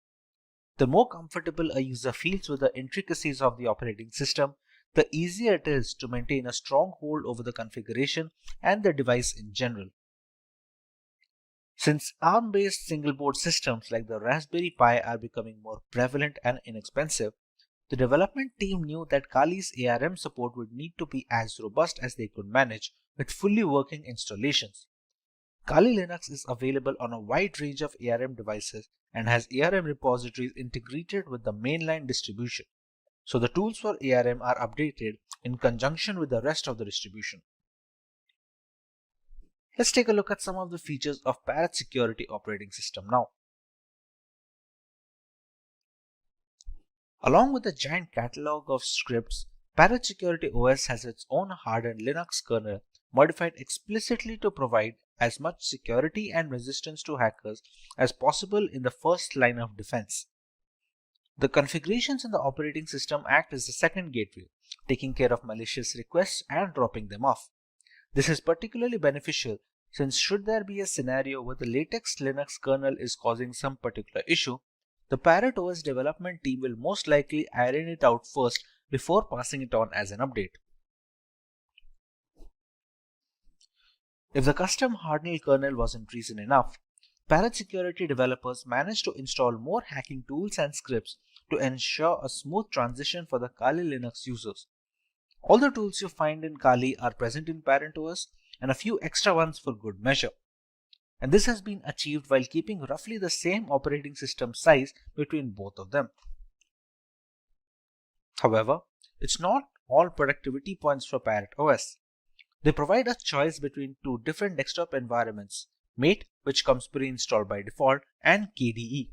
The more comfortable a user feels with the intricacies of the operating system, the easier it is to maintain a strong hold over the configuration and the device in general. Since ARM-based single-board systems like the Raspberry Pi are becoming more prevalent and inexpensive, the development team knew that Kali's ARM support would need to be as robust as they could manage with fully working installations. Kali Linux is available on a wide range of ARM devices and has ARM repositories integrated with the mainline distribution, so the tools for ARM are updated in conjunction with the rest of the distribution. Let's take a look at some of the features of Parrot Security operating system now. Along with a giant catalog of scripts, Parrot Security OS has its own hardened Linux kernel modified explicitly to provide as much security and resistance to hackers as possible in the first line of defense. The configurations in the operating system act as the second gateway, taking care of malicious requests and dropping them off. This is particularly beneficial since should there be a scenario where the latest Linux kernel is causing some particular issue, the Parrot OS development team will most likely iron it out first before passing it on as an update. If the custom hardened kernel wasn't reason enough, Parrot Security developers managed to install more hacking tools and scripts to ensure a smooth transition for the Kali Linux users. All the tools you find in Kali are present in Parrot OS and a few extra ones for good measure. And this has been achieved while keeping roughly the same operating system size between both of them. However, it's not all productivity points for Parrot OS. They provide a choice between two different desktop environments, Mate, which comes pre-installed by default, and KDE.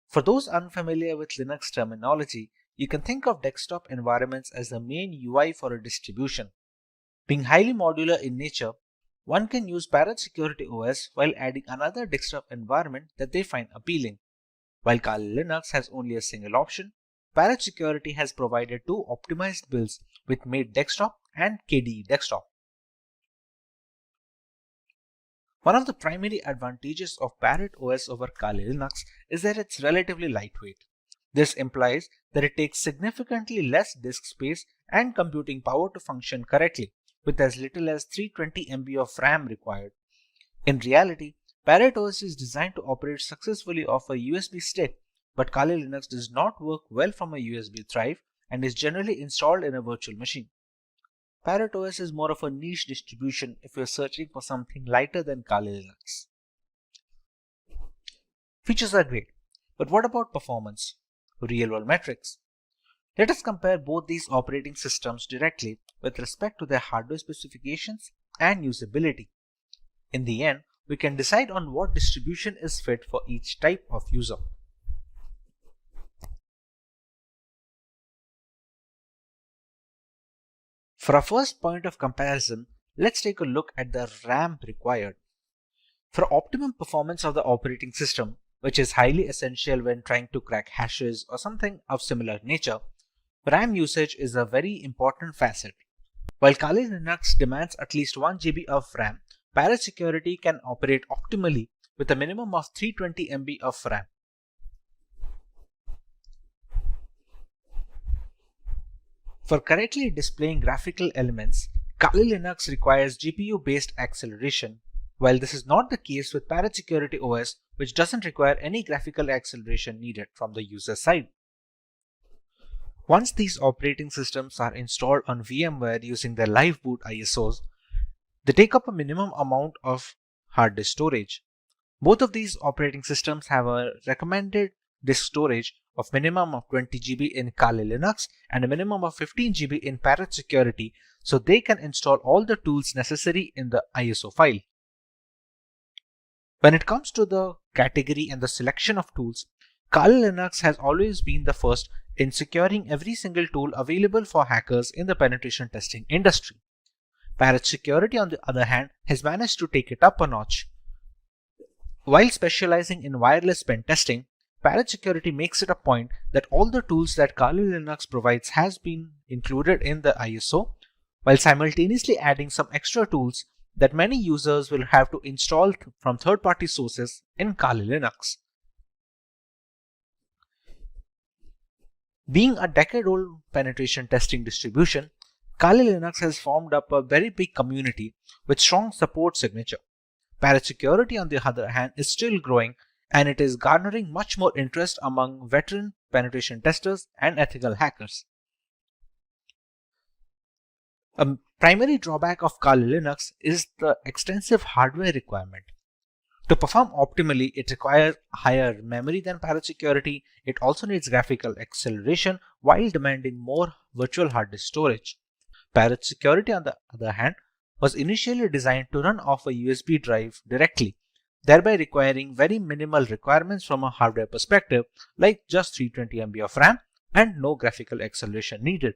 For those unfamiliar with Linux terminology, you can think of desktop environments as the main UI for a distribution. Being highly modular in nature, one can use Parrot Security OS while adding another desktop environment that they find appealing. While Kali Linux has only a single option, Parrot Security has provided two optimized builds with Mate Desktop and KDE Desktop. One of the primary advantages of Parrot OS over Kali Linux is that it's relatively lightweight. This implies that it takes significantly less disk space and computing power to function correctly, with as little as 320 MB of RAM required. In reality, Parrot OS is designed to operate successfully off a USB stick, but Kali Linux does not work well from a USB drive and is generally installed in a virtual machine. Parrot OS is more of a niche distribution if you're searching for something lighter than Kali Linux. Features are great, but what about performance? Real-world metrics. Let us compare both these operating systems directly with respect to their hardware specifications and usability. In the end, we can decide on what distribution is fit for each type of user. For our first point of comparison, let's take a look at the RAM required. For optimum performance of the operating system, which is highly essential when trying to crack hashes or something of similar nature, RAM usage is a very important facet. While Kali Linux demands at least 1 GB of RAM, Parrot Security can operate optimally with a minimum of 320 MB of RAM. For correctly displaying graphical elements, Kali Linux requires GPU-based acceleration, while this is not the case with Parrot Security OS, which doesn't require any graphical acceleration needed from the user side. Once these operating systems are installed on VMware using their live boot ISOs, they take up a minimum amount of hard disk storage. Both of these operating systems have a recommended disk storage of minimum of 20 GB in Kali Linux and a minimum of 15 GB in Parrot Security, so they can install all the tools necessary in the ISO file. When it comes to the category and the selection of tools, Kali Linux has always been the first in securing every single tool available for hackers in the penetration testing industry. Parrot Security, on the other hand, has managed to take it up a notch. While specializing in wireless pen testing, Parrot Security makes it a point that all the tools that Kali Linux provides has been included in the ISO, while simultaneously adding some extra tools that many users will have to install from third-party sources in Kali Linux. Being a decade-old penetration testing distribution, Kali Linux has formed up a very big community with strong support signature. Parrot Security, on the other hand, is still growing, and it is garnering much more interest among veteran penetration testers and ethical hackers. A primary drawback of Kali Linux is the extensive hardware requirement. To perform optimally, it requires higher memory than Parrot Security. It also needs graphical acceleration while demanding more virtual hard disk storage. Parrot Security, on the other hand, was initially designed to run off a USB drive directly, thereby requiring very minimal requirements from a hardware perspective, like just 320 MB of RAM and no graphical acceleration needed.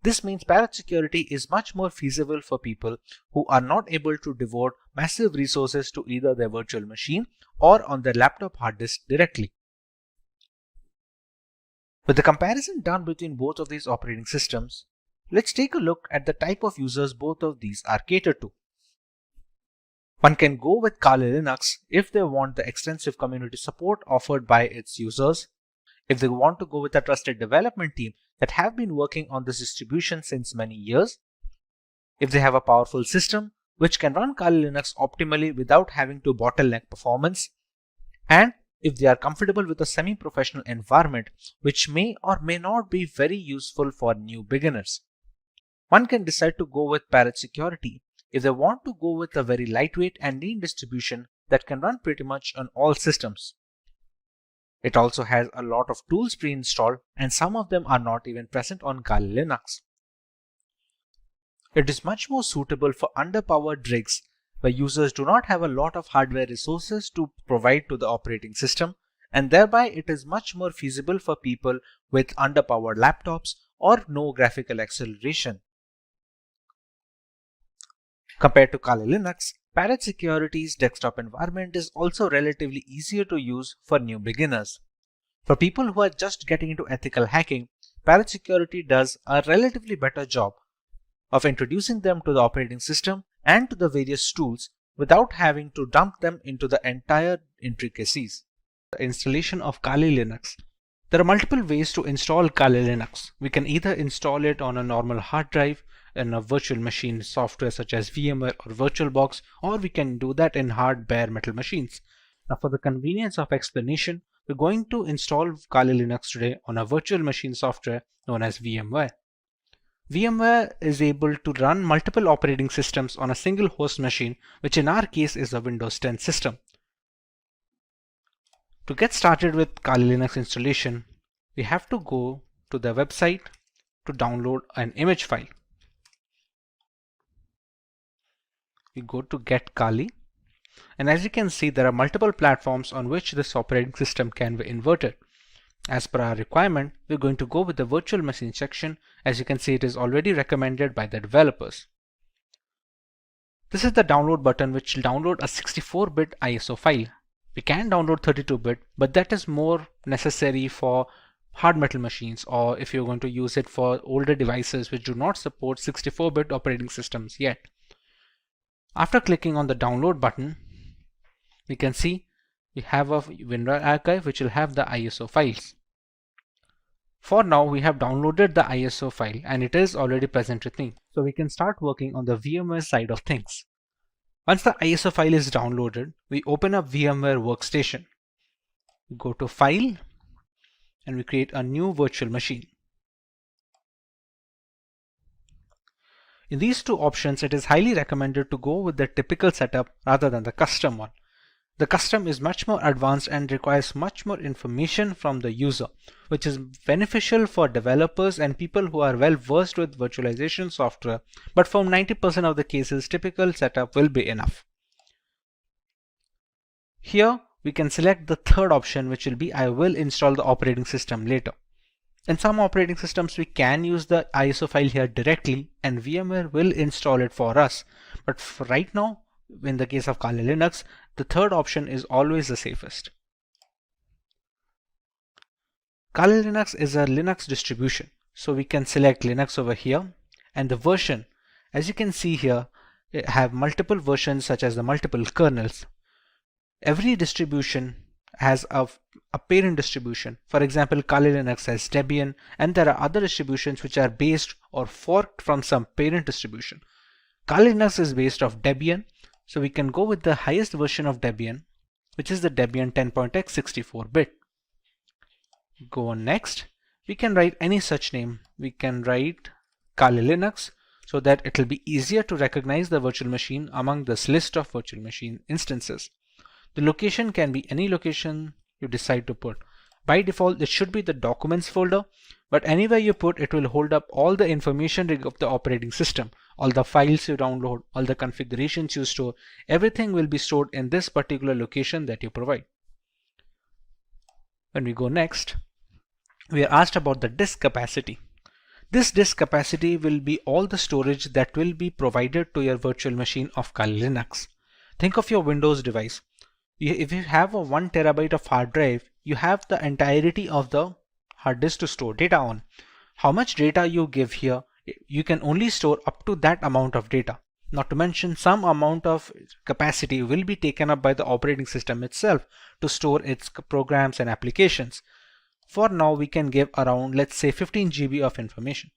This means Parrot Security is much more feasible for people who are not able to devote massive resources to either their virtual machine or on their laptop hard disk directly. With the comparison done between both of these operating systems, let's take a look at the type of users both of these are catered to. One can go with Kali Linux if they want the extensive community support offered by its users, if they want to go with a trusted development team that have been working on this distribution since many years, if they have a powerful system which can run Kali Linux optimally without having to bottleneck performance, and if they are comfortable with a semi-professional environment which may or may not be very useful for new beginners. One can decide to go with Parrot Security if they want to go with a very lightweight and lean distribution that can run pretty much on all systems. It also has a lot of tools pre-installed, and some of them are not even present on Kali Linux. It is much more suitable for underpowered rigs where users do not have a lot of hardware resources to provide to the operating system, and thereby it is much more feasible for people with underpowered laptops or no graphical acceleration. Compared to Kali Linux, Parrot Security's desktop environment is also relatively easier to use for new beginners. For people who are just getting into ethical hacking, Parrot Security does a relatively better job of introducing them to the operating system and to the various tools without having to dump them into the entire intricacies. The installation of Kali Linux. There are multiple ways to install Kali Linux. We can either install it on a normal hard drive in a virtual machine software such as VMware or VirtualBox, or we can do that in hard bare metal machines. Now, for the convenience of explanation, we're going to install Kali Linux today on a virtual machine software known as VMware. VMware is able to run multiple operating systems on a single host machine, which in our case is a Windows 10 system. To get started with Kali Linux installation, we have to go to the website to download an image file. We go to Get Kali, and as you can see, there are multiple platforms on which this operating system can be inverted. As per our requirement, we're going to go with the virtual machine section. As you can see, it is already recommended by the developers. This is the download button, which will download a 64-bit ISO file. We can download 32-bit, but that is more necessary for hard metal machines, or if you're going to use it for older devices which do not support 64-bit operating systems yet. After clicking on the download button, we can see we have a WinRAR archive which will have the ISO files. For now, we have downloaded the ISO file and it is already present with me. So we can start working on the VMware side of things. Once the ISO file is downloaded, we open up VMware Workstation. We go to File and we create a new virtual machine. In these two options, it is highly recommended to go with the typical setup rather than the custom one. The custom is much more advanced and requires much more information from the user, which is beneficial for developers and people who are well versed with virtualization software, but for 90% of the cases, typical setup will be enough. Here, we can select the third option, which will be I will install the operating system later. In some operating systems, we can use the ISO file here directly and VMware will install it for us. But for right now, in the case of Kali Linux, the third option is always the safest. Kali Linux is a Linux distribution, so we can select Linux over here, and the version, as you can see here, have multiple versions such as the multiple kernels. Every distribution has a parent distribution. For example, Kali Linux has Debian, and there are other distributions which are based or forked from some parent distribution. Kali Linux is based off Debian, so we can go with the highest version of Debian, which is the Debian 10.x 64-bit. Go on next. We can write any such name. We can write Kali Linux so that it will be easier to recognize the virtual machine among this list of virtual machine instances. The location can be any location you decide to put. By default, it should be the documents folder, but anywhere you put, it will hold up all the information of the operating system, all the files you download, all the configurations you store, everything will be stored in this particular location that you provide. When we go next, we are asked about the disk capacity. This disk capacity will be all the storage that will be provided to your virtual machine of Kali Linux. Think of your Windows device. If you have a 1 terabyte of hard drive, you have the entirety of the hard disk to store data on. How much data you give here, you can only store up to that amount of data. Not to mention, some amount of capacity will be taken up by the operating system itself to store its programs and applications. For now, we can give around, let's say, 15 GB of information.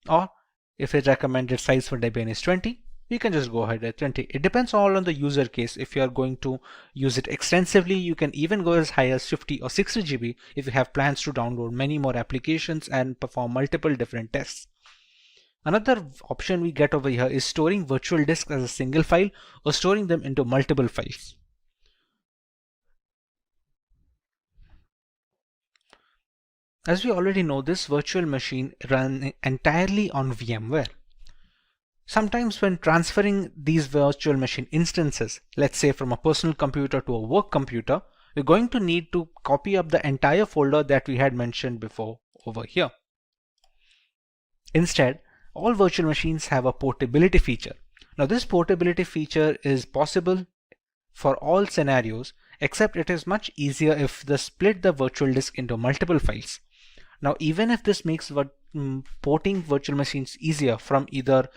Or if its recommended size for Debian is 20, we can just go ahead at 20. It depends all on the user case. If you are going to use it extensively, you can even go as high as 50 or 60 GB if you have plans to download many more applications and perform multiple different tests. Another option we get over here is storing virtual disks as a single file or storing them into multiple files. As we already know, this virtual machine runs entirely on VMware. Sometimes when transferring these virtual machine instances, let's say from a personal computer to a work computer, we're going to need to copy up the entire folder that we had mentioned before over here. Instead, all virtual machines have a portability feature. Now this portability feature is possible for all scenarios, except it is much easier if they split the virtual disk into multiple files. Now even if this makes porting virtual machines easier from either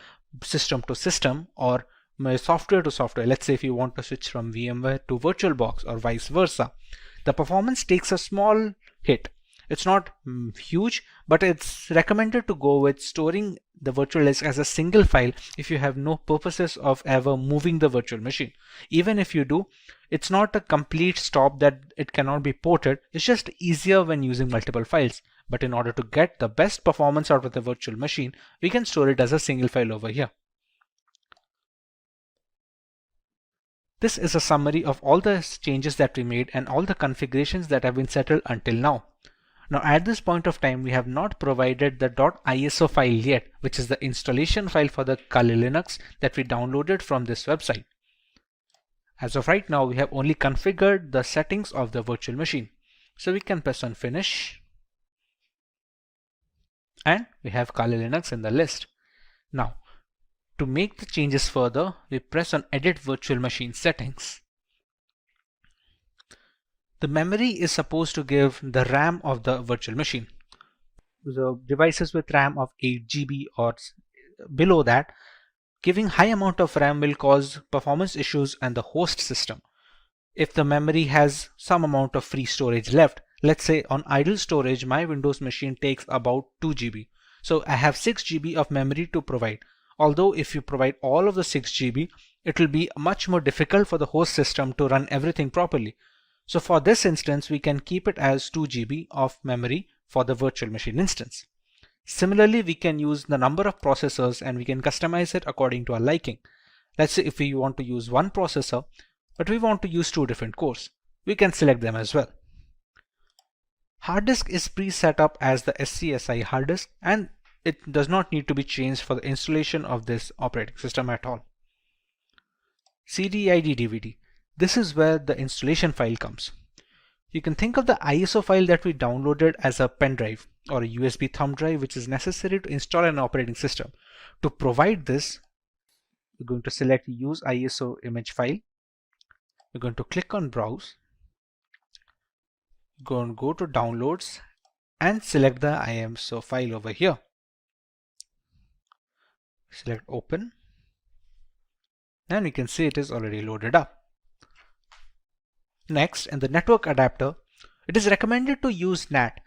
system to system or software to software, let's say if you want to switch from VMware to VirtualBox or vice versa, the performance takes a small hit. It's not huge, but it's recommended to go with storing the virtual disk as a single file if you have no purposes of ever moving the virtual machine. Even if you do, it's not a complete stop that it cannot be ported. It's just easier when using multiple files. But in order to get the best performance out of the virtual machine, we can store it as a single file over here. This is a summary of all the changes that we made and all the configurations that have been settled until now. Now at this point of time, we have not provided the .iso file yet, which is the installation file for the Kali Linux that we downloaded from this website. As of right now, we have only configured the settings of the virtual machine. So we can press on Finish. And we have Kali Linux in the list. Now, to make the changes further, we press on Edit Virtual Machine Settings. The memory is supposed to give the RAM of the virtual machine. The devices with RAM of 8 GB or below that, giving high amount of RAM will cause performance issues and the host system. If the memory has some amount of free storage left, let's say on idle storage, my Windows machine takes about 2 GB. So I have 6 GB of memory to provide. Although if you provide all of the 6 GB, it will be much more difficult for the host system to run everything properly. So for this instance, we can keep it as 2 GB of memory for the virtual machine instance. Similarly, we can use the number of processors and we can customize it according to our liking. Let's say if we want to use one processor, but we want to use 2 different cores, we can select them as well. Hard disk is pre-set up as the SCSI hard disk and it does not need to be changed for the installation of this operating system at all. CD/ID DVD. This is where the installation file comes. You can think of the ISO file that we downloaded as a pen drive or a USB thumb drive, which is necessary to install an operating system. To provide this, we're going to select Use ISO image file. We're going to click on Browse. Go to Downloads and select the ISO file over here. Select Open, and we can see it is already loaded up. Next, in the network adapter, it is recommended to use NAT.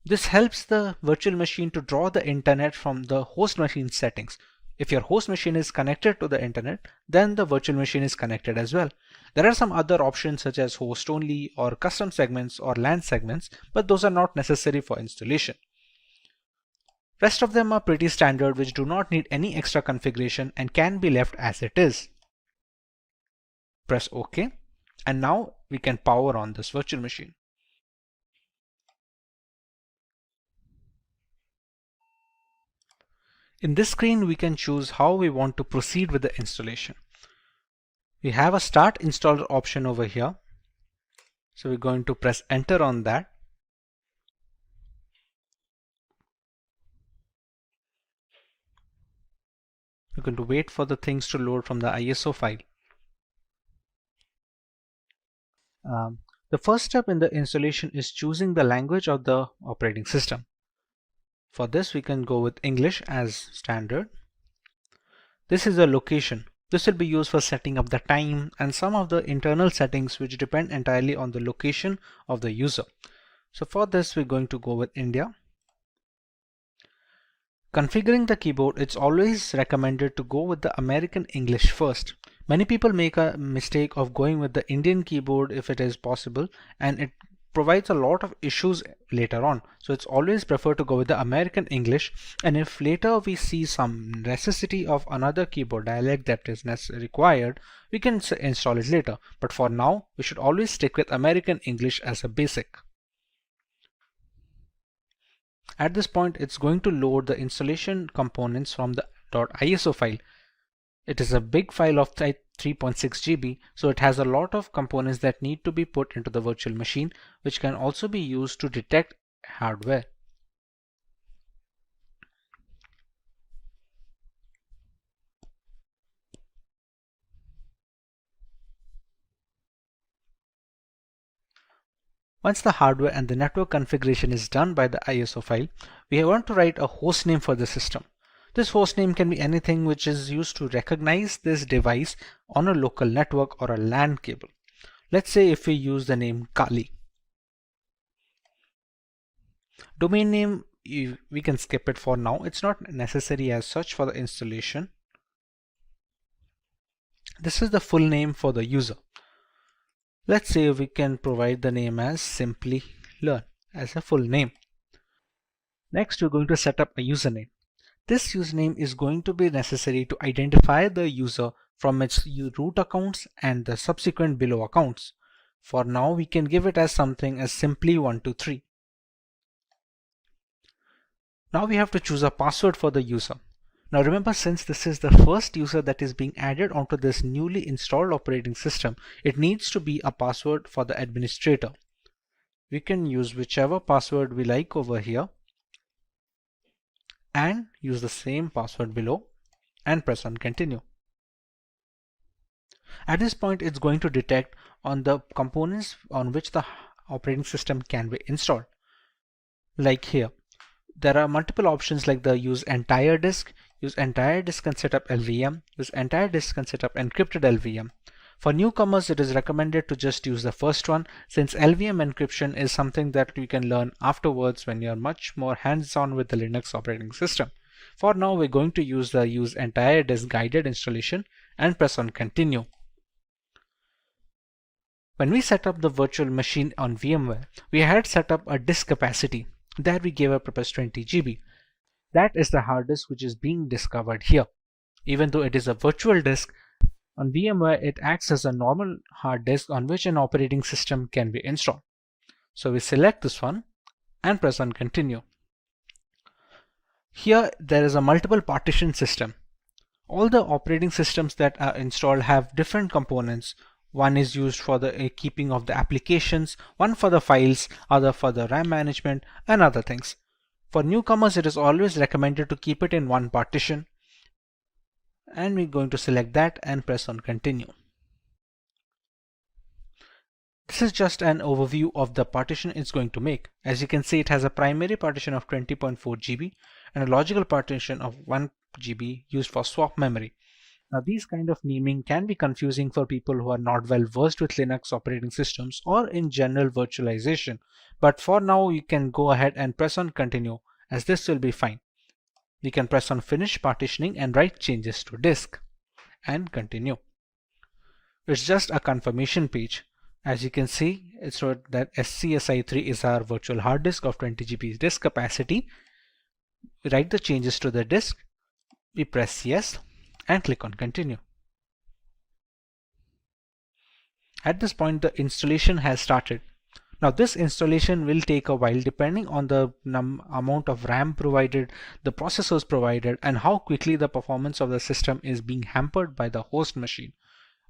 This helps the virtual machine to draw the internet from the host machine settings. If your host machine is connected to the internet, then the virtual machine is connected as well. There are some other options such as host only or custom segments or LAN segments, but those are not necessary for installation. Rest of them are pretty standard, which do not need any extra configuration and can be left as it is. Press OK, and now we can power on this virtual machine. In this screen, we can choose how we want to proceed with the installation. We have a Start Installer option over here. So we're going to press Enter on that. We're going to wait for the things to load from the ISO file. The first step in the installation is choosing the language of the operating system. For this, we can go with English as standard. This is a location. This will be used for setting up the time and some of the internal settings which depend entirely on the location of the user. So for this, we're going to go with India. Configuring the keyboard, it's always recommended to go with the American English first. Many people make a mistake of going with the Indian keyboard if it is possible, and it provides a lot of issues later on. So it's always preferred to go with the American English, and if later we see some necessity of another keyboard dialect that is required, we can install it later. But for now, we should always stick with American English as a basic. At this point, it's going to load the installation components from the .iso file. It is a big file of 3.6 GB, so it has a lot of components that need to be put into the virtual machine, which can also be used to detect hardware. Once the hardware and the network configuration is done by the ISO file, we want to write a host name for the system. This host name can be anything which is used to recognize this device on a local network or a LAN cable. Let's say if we use the name Kali. Domain name, we can skip it for now. It's not necessary as such for the installation. This is the full name for the user. Let's say we can provide the name as Simplilearn as a full name. Next, we're going to set up a username. This username is going to be necessary to identify the user from its root accounts and the subsequent below accounts. For now, we can give it as something as simply123. Now we have to choose a password for the user. Now remember, since this is the first user that is being added onto this newly installed operating system, it needs to be a password for the administrator. We can use whichever password we like over here and use the same password below and press on continue. At this point, it's going to detect on the components on which the operating system can be installed. Like here, there are multiple options like the use entire disk and set up LVM, use entire disk and set up encrypted LVM. For newcomers, it is recommended to just use the first one, since LVM encryption is something that you can learn afterwards when you're much more hands-on with the Linux operating system. For now, we're going to use the use entire disk guided installation and press on continue. When we set up the virtual machine on VMware, we had set up a disk capacity that we gave a purpose 20 GB. That is the hard disk which is being discovered here. Even though it is a virtual disk, on VMware it acts as a normal hard disk on which an operating system can be installed. So we select this one and press on continue. Here there is a multiple partition system. All the operating systems that are installed have different components. One is used for the keeping of the applications, one for the files, other for the RAM management, and other things. For newcomers, it is always recommended to keep it in one partition. And we're going to select that and press on continue. This is just an overview of the partition it's going to make. As you can see, it has a primary partition of 20.4 GB and a logical partition of 1 GB used for swap memory. Now, these kind of naming can be confusing for people who are not well versed with Linux operating systems or in general virtualization. But for now, you can go ahead and press on continue, as this will be fine. We can press on finish partitioning and write changes to disk and continue. It's just a confirmation page. As you can see, it's wrote that SCSI3 is our virtual hard disk of 20 GB disk capacity. We write the changes to the disk. We press yes and click on continue. At this point, the installation has started. Now this installation will take a while depending on the amount of RAM provided, the processors provided, and how quickly the performance of the system is being hampered by the host machine.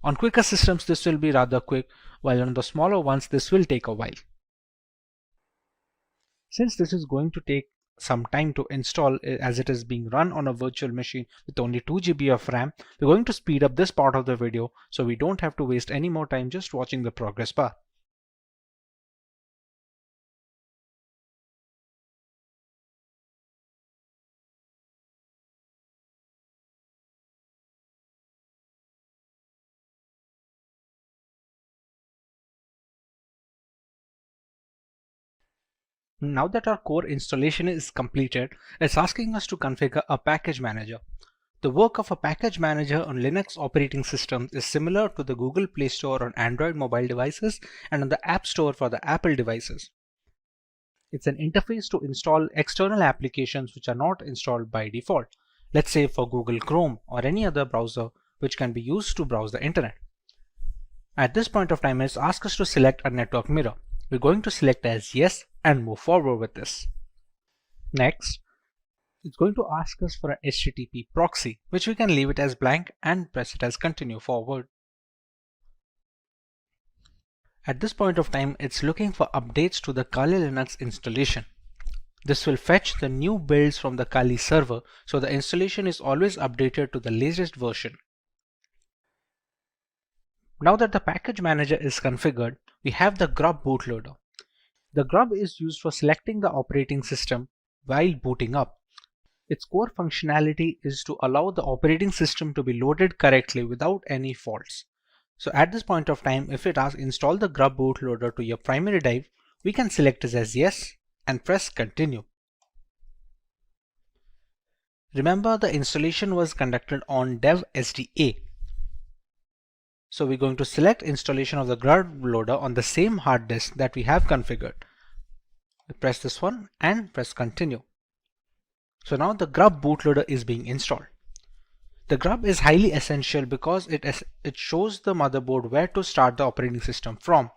On quicker systems, this will be rather quick, while on the smaller ones, this will take a while. Since this is going to take some time to install, as it is being run on a virtual machine with only 2 GB of RAM, we're going to speed up this part of the video so we don't have to waste any more time just watching the progress bar. Now that our core installation is completed, it's asking us to configure a package manager. The work of a package manager on Linux operating systems is similar to the Google Play Store on Android mobile devices and on the App Store for the Apple devices. It's an interface to install external applications which are not installed by default. Let's say for Google Chrome or any other browser which can be used to browse the internet. At this point of time, it's asked us to select a network mirror. We're going to select as yes and move forward with this. Next, it's going to ask us for an HTTP proxy, which we can leave it as blank and press it as continue forward. At this point of time, it's looking for updates to the Kali Linux installation. This will fetch the new builds from the Kali server, so the installation is always updated to the latest version. Now that the package manager is configured, we have the grub bootloader. The grub is used for selecting the operating system while booting up. Its core functionality is to allow the operating system to be loaded correctly without any faults. So at this point of time, if it asks install the grub bootloader to your primary drive, we can select it as yes and press continue. Remember, the installation was conducted on dev SDA. So we're going to select installation of the grub loader on the same hard disk that we have configured. We press this one and press continue. So now the grub bootloader is being installed. The grub is highly essential because it shows the motherboard where to start the operating system from.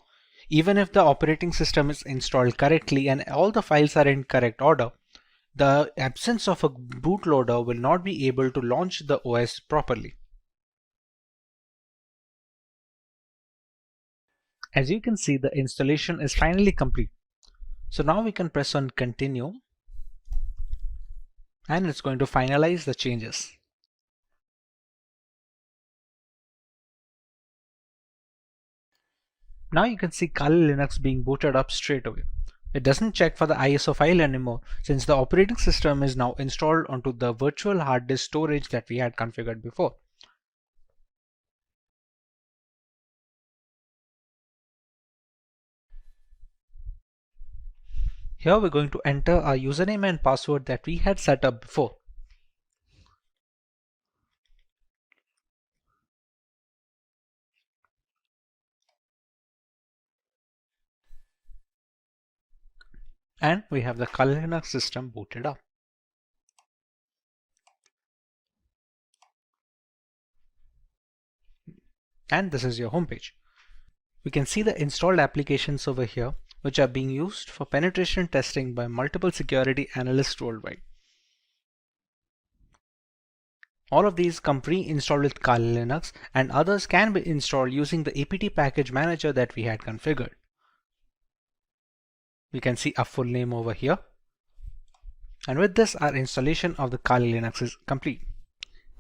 Even if the operating system is installed correctly and all the files are in correct order, the absence of a bootloader will not be able to launch the OS properly. As you can see, the installation is finally complete. So now we can press on continue and it's going to finalize the changes. Now you can see Kali Linux being booted up straight away. It doesn't check for the ISO file anymore since the operating system is now installed onto the virtual hard disk storage that we had configured before. Here we're going to enter our username and password that we had set up before. And we have the Kali Linux system booted up. And this is your homepage. We can see the installed applications over here, which are being used for penetration testing by multiple security analysts worldwide. All of these come pre-installed with Kali Linux, and others can be installed using the apt package manager that we had configured. We can see our full name over here. And with this, our installation of the Kali Linux is complete.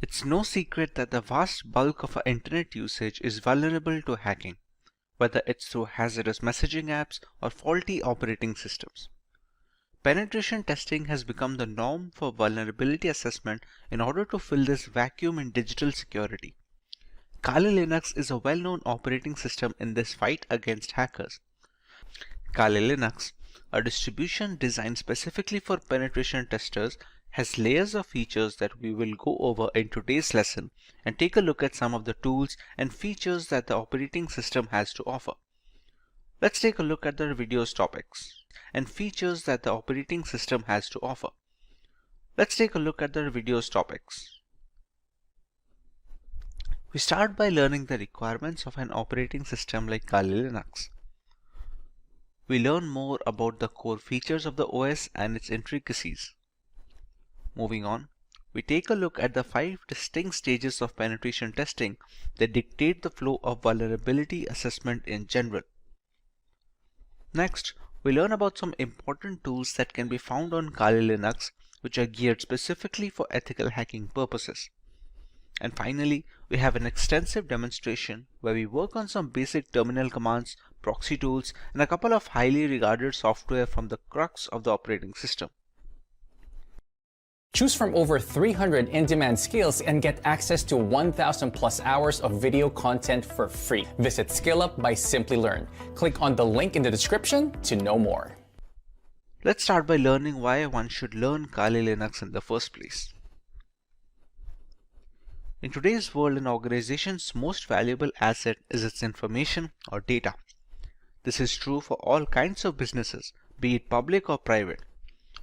It's no secret that the vast bulk of our internet usage is vulnerable to hacking, whether it's through hazardous messaging apps or faulty operating systems. Penetration testing has become the norm for vulnerability assessment in order to fill this vacuum in digital security. Kali Linux is a well-known operating system in this fight against hackers. Kali Linux, a distribution designed specifically for penetration testers, has layers of features that we will go over in today's lesson and take a look at some of the tools and features that the operating system has to offer. Let's take a look at the video's topics and features that the operating system has to offer. Let's take a look at the video's topics. We start by learning the requirements of an operating system like Kali Linux. We learn more about the core features of the OS and its intricacies. Moving on, we take a look at the 5 distinct stages of penetration testing that dictate the flow of vulnerability assessment in general. Next, we learn about some important tools that can be found on Kali Linux, which are geared specifically for ethical hacking purposes. And finally, we have an extensive demonstration where we work on some basic terminal commands, proxy tools, and a couple of highly regarded software from the crux of the operating system. Choose from over 300 in-demand skills and get access to 1,000 plus hours of video content for free. Visit SkillUp by Simplilearn. Click on the link in the description to know more. Let's start by learning why one should learn Kali Linux in the first place. In today's world, an organization's most valuable asset is its information or data. This is true for all kinds of businesses, be it public or private.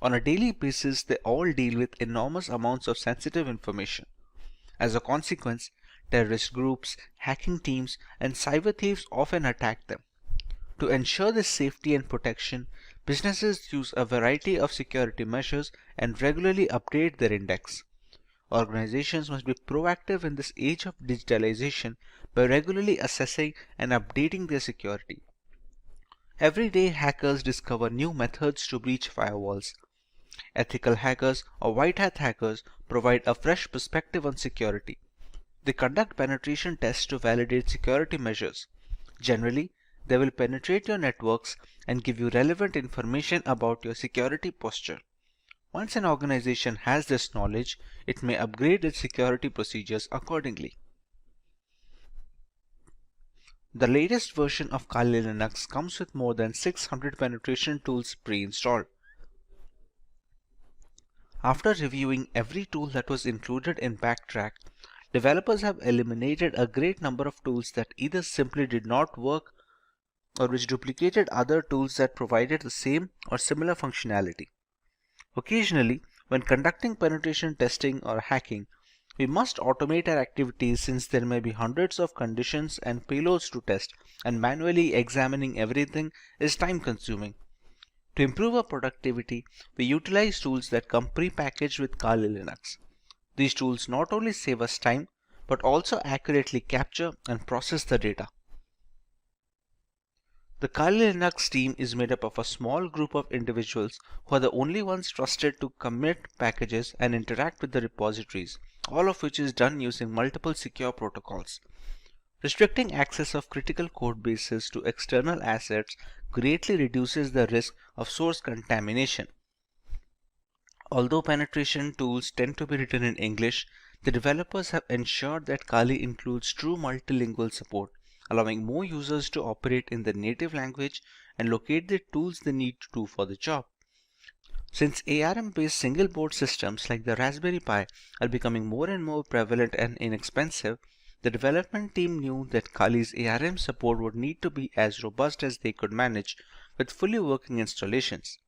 On a daily basis, they all deal with enormous amounts of sensitive information. As a consequence, terrorist groups, hacking teams, and cyber thieves often attack them. To ensure this safety and protection, businesses use a variety of security measures and regularly update their index. Organizations must be proactive in this age of digitalization by regularly assessing and updating their security. Every day, hackers discover new methods to breach firewalls. Ethical hackers or white hat hackers provide a fresh perspective on security. They conduct penetration tests to validate security measures. Generally, they will penetrate your networks and give you relevant information about your security posture. Once an organization has this knowledge, it may upgrade its security procedures accordingly. The latest version of Kali Linux comes with more than 600 penetration tools pre-installed. After reviewing every tool that was included in Backtrack, developers have eliminated a great number of tools that either simply did not work or which duplicated other tools that provided the same or similar functionality. Occasionally, when conducting penetration testing or hacking, we must automate our activities since there may be hundreds of conditions and payloads to test, and manually examining everything is time-consuming. To improve our productivity, we utilize tools that come pre-packaged with Kali Linux. These tools not only save us time, but also accurately capture and process the data. The Kali Linux team is made up of a small group of individuals who are the only ones trusted to commit packages and interact with the repositories, all of which is done using multiple secure protocols. Restricting access of critical code bases to external assets greatly reduces the risk of source contamination. Although penetration tools tend to be written in English, the developers have ensured that Kali includes true multilingual support, allowing more users to operate in their native language and locate the tools they need to do for the job. Since ARM-based single board systems like the Raspberry Pi are becoming more and more prevalent and inexpensive, the development team knew that Kali's ARM support would need to be as robust as they could manage with fully working installations.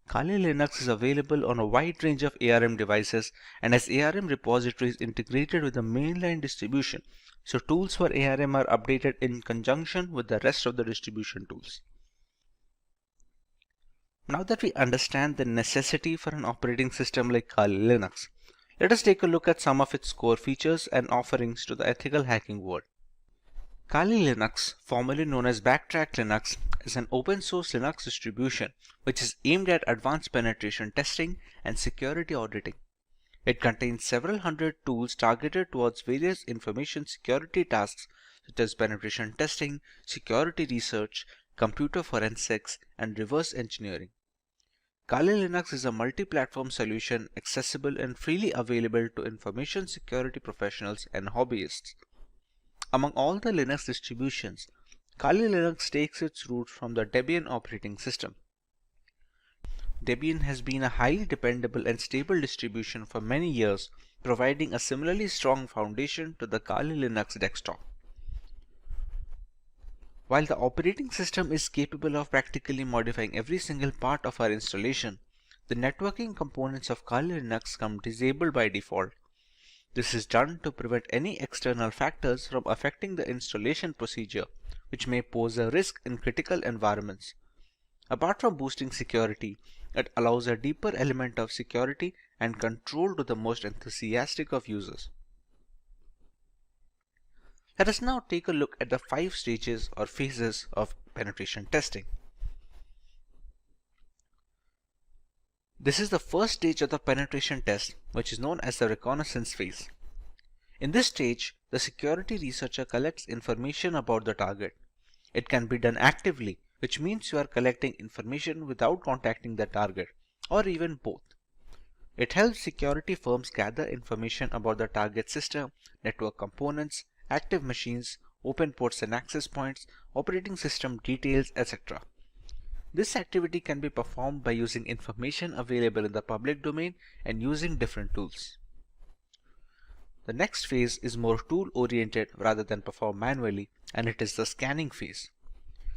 Kali Linux is available on a wide range of ARM devices and has ARM repositories integrated with the mainline distribution, so tools for ARM are updated in conjunction with the rest of the distribution tools. Now that we understand the necessity for an operating system like Kali Linux, let us take a look at some of its core features and offerings to the ethical hacking world. Kali Linux, formerly known as Backtrack Linux, is an open source Linux distribution which is aimed at advanced penetration testing and security auditing. It contains several hundred tools targeted towards various information security tasks such as penetration testing, security research, computer forensics, and reverse engineering. Kali Linux is a multi-platform solution accessible and freely available to information security professionals and hobbyists. Among all the Linux distributions, Kali Linux takes its roots from the Debian operating system. Debian has been a highly dependable and stable distribution for many years, providing a similarly strong foundation to the Kali Linux desktop. While the operating system is capable of practically modifying every single part of our installation, the networking components of Kali Linux come disabled by default. This is done to prevent any external factors from affecting the installation procedure, which may pose a risk in critical environments. Apart from boosting security, it allows a deeper element of security and control to the most enthusiastic of users. Let us now take a look at the 5 stages or phases of penetration testing. This is the first stage of the penetration test, which is known as the reconnaissance phase. In this stage, the security researcher collects information about the target. It can be done actively, which means you are collecting information without contacting the target, or even both. It helps security firms gather information about the target system, network components, active machines, open ports and access points, operating system details, etc. This activity can be performed by using information available in the public domain and using different tools. The next phase is more tool-oriented rather than performed manually, and it is the scanning phase.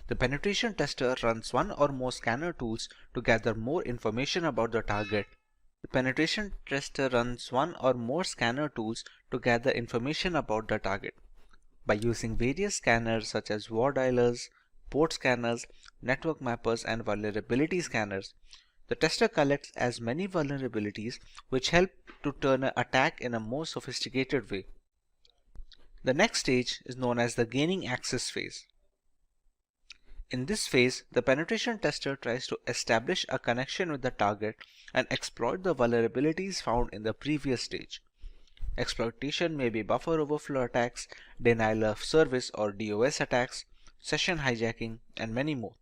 The penetration tester runs one or more scanner tools to gather more information about the target. The penetration tester runs one or more scanner tools to gather information about the target. By using various scanners such as war dialers, port scanners, network mappers, and vulnerability scanners, the tester collects as many vulnerabilities which help to turn an attack in a more sophisticated way. The next stage is known as the gaining access phase. In this phase, the penetration tester tries to establish a connection with the target and exploit the vulnerabilities found in the previous stage. Exploitation may be buffer overflow attacks, denial of service or DOS attacks, session hijacking, and many more.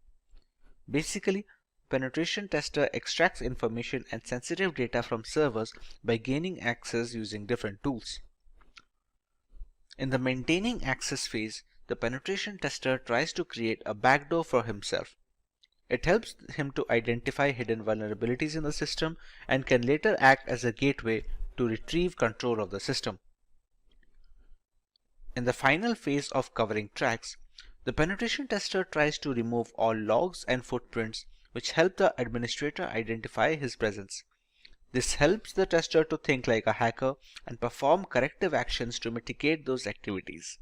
Basically, penetration tester extracts information and sensitive data from servers by gaining access using different tools. In the maintaining access phase, the penetration tester tries to create a backdoor for himself. It helps him to identify hidden vulnerabilities in the system and can later act as a gateway to retrieve control of the system. In the final phase of covering tracks, the penetration tester tries to remove all logs and footprints which help the administrator identify his presence. This helps the tester to think like a hacker and perform corrective actions to mitigate those activities.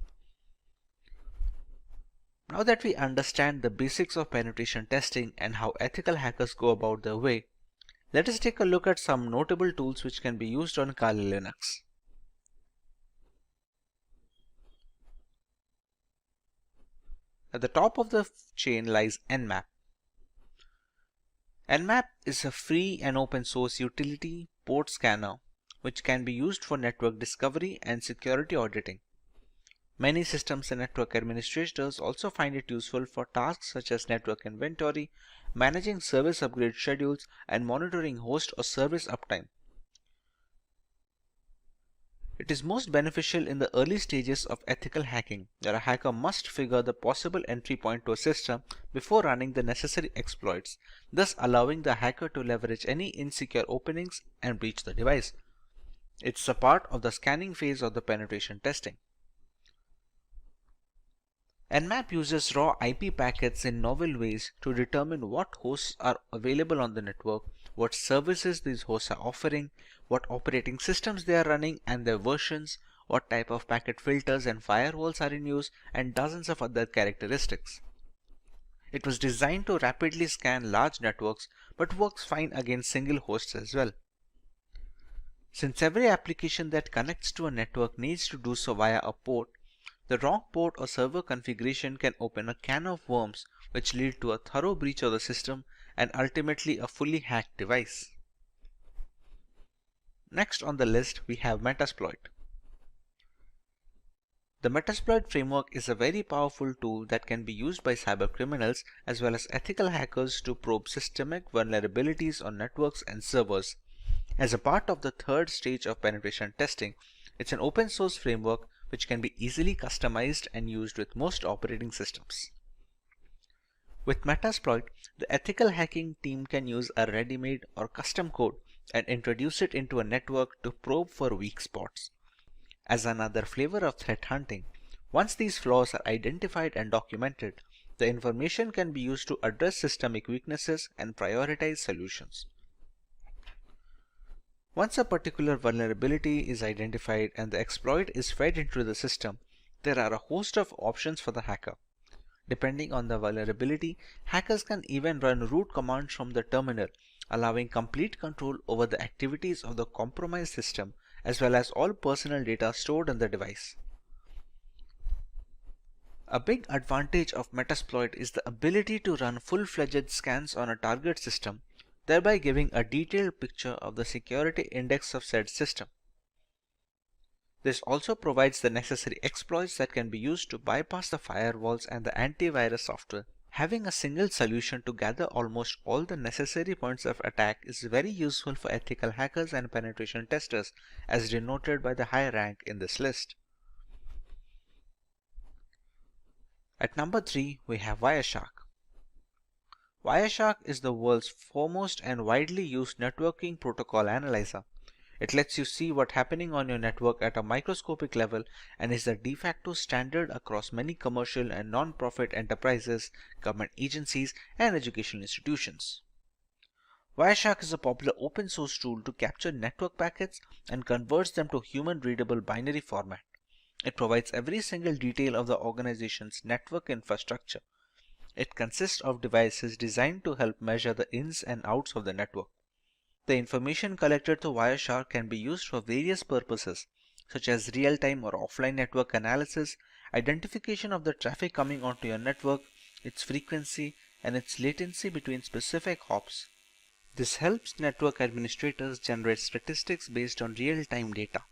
Now that we understand the basics of penetration testing and how ethical hackers go about their way, let us take a look at some notable tools which can be used on Kali Linux. At the top of the chain lies Nmap. Nmap is a free and open source utility port scanner which can be used for network discovery and security auditing. Many systems and network administrators also find it useful for tasks such as network inventory, managing service upgrade schedules, and monitoring host or service uptime. It is most beneficial in the early stages of ethical hacking, where a hacker must figure the possible entry point to a system before running the necessary exploits, thus allowing the hacker to leverage any insecure openings and breach the device. It's a part of the scanning phase of the penetration testing. Nmap uses raw IP packets in novel ways to determine what hosts are available on the network, what services these hosts are offering, what operating systems they are running and their versions, what type of packet filters and firewalls are in use, and dozens of other characteristics. It was designed to rapidly scan large networks but works fine against single hosts as well. Since every application that connects to a network needs to do so via a port, the wrong port or server configuration can open a can of worms which lead to a thorough breach of the system and ultimately a fully hacked device. Next on the list we have Metasploit. The Metasploit framework is a very powerful tool that can be used by cybercriminals as well as ethical hackers to probe systemic vulnerabilities on networks and servers. As a part of the third stage of penetration testing, it's an open source framework which can be easily customized and used with most operating systems. With Metasploit, the ethical hacking team can use a ready-made or custom code and introduce it into a network to probe for weak spots. As another flavor of threat hunting, once these flaws are identified and documented, the information can be used to address systemic weaknesses and prioritize solutions. Once a particular vulnerability is identified and the exploit is fed into the system, there are a host of options for the hacker. Depending on the vulnerability, hackers can even run root commands from the terminal, allowing complete control over the activities of the compromised system as well as all personal data stored on the device. A big advantage of Metasploit is the ability to run full-fledged scans on a target system, thereby giving a detailed picture of the security index of said system. This also provides the necessary exploits that can be used to bypass the firewalls and the antivirus software. Having a single solution to gather almost all the necessary points of attack is very useful for ethical hackers and penetration testers, as denoted by the high rank in this list. At number 3, we have Wireshark. Wireshark is the world's foremost and widely used networking protocol analyzer. It lets you see what's happening on your network at a microscopic level and is the de facto standard across many commercial and non-profit enterprises, government agencies, and educational institutions. Wireshark is a popular open source tool to capture network packets and converts them to human-readable binary format. It provides every single detail of the organization's network infrastructure. It consists of devices designed to help measure the ins and outs of the network. The information collected through Wireshark can be used for various purposes, such as real-time or offline network analysis, identification of the traffic coming onto your network, its frequency, and its latency between specific hops. This helps network administrators generate statistics based on real-time data.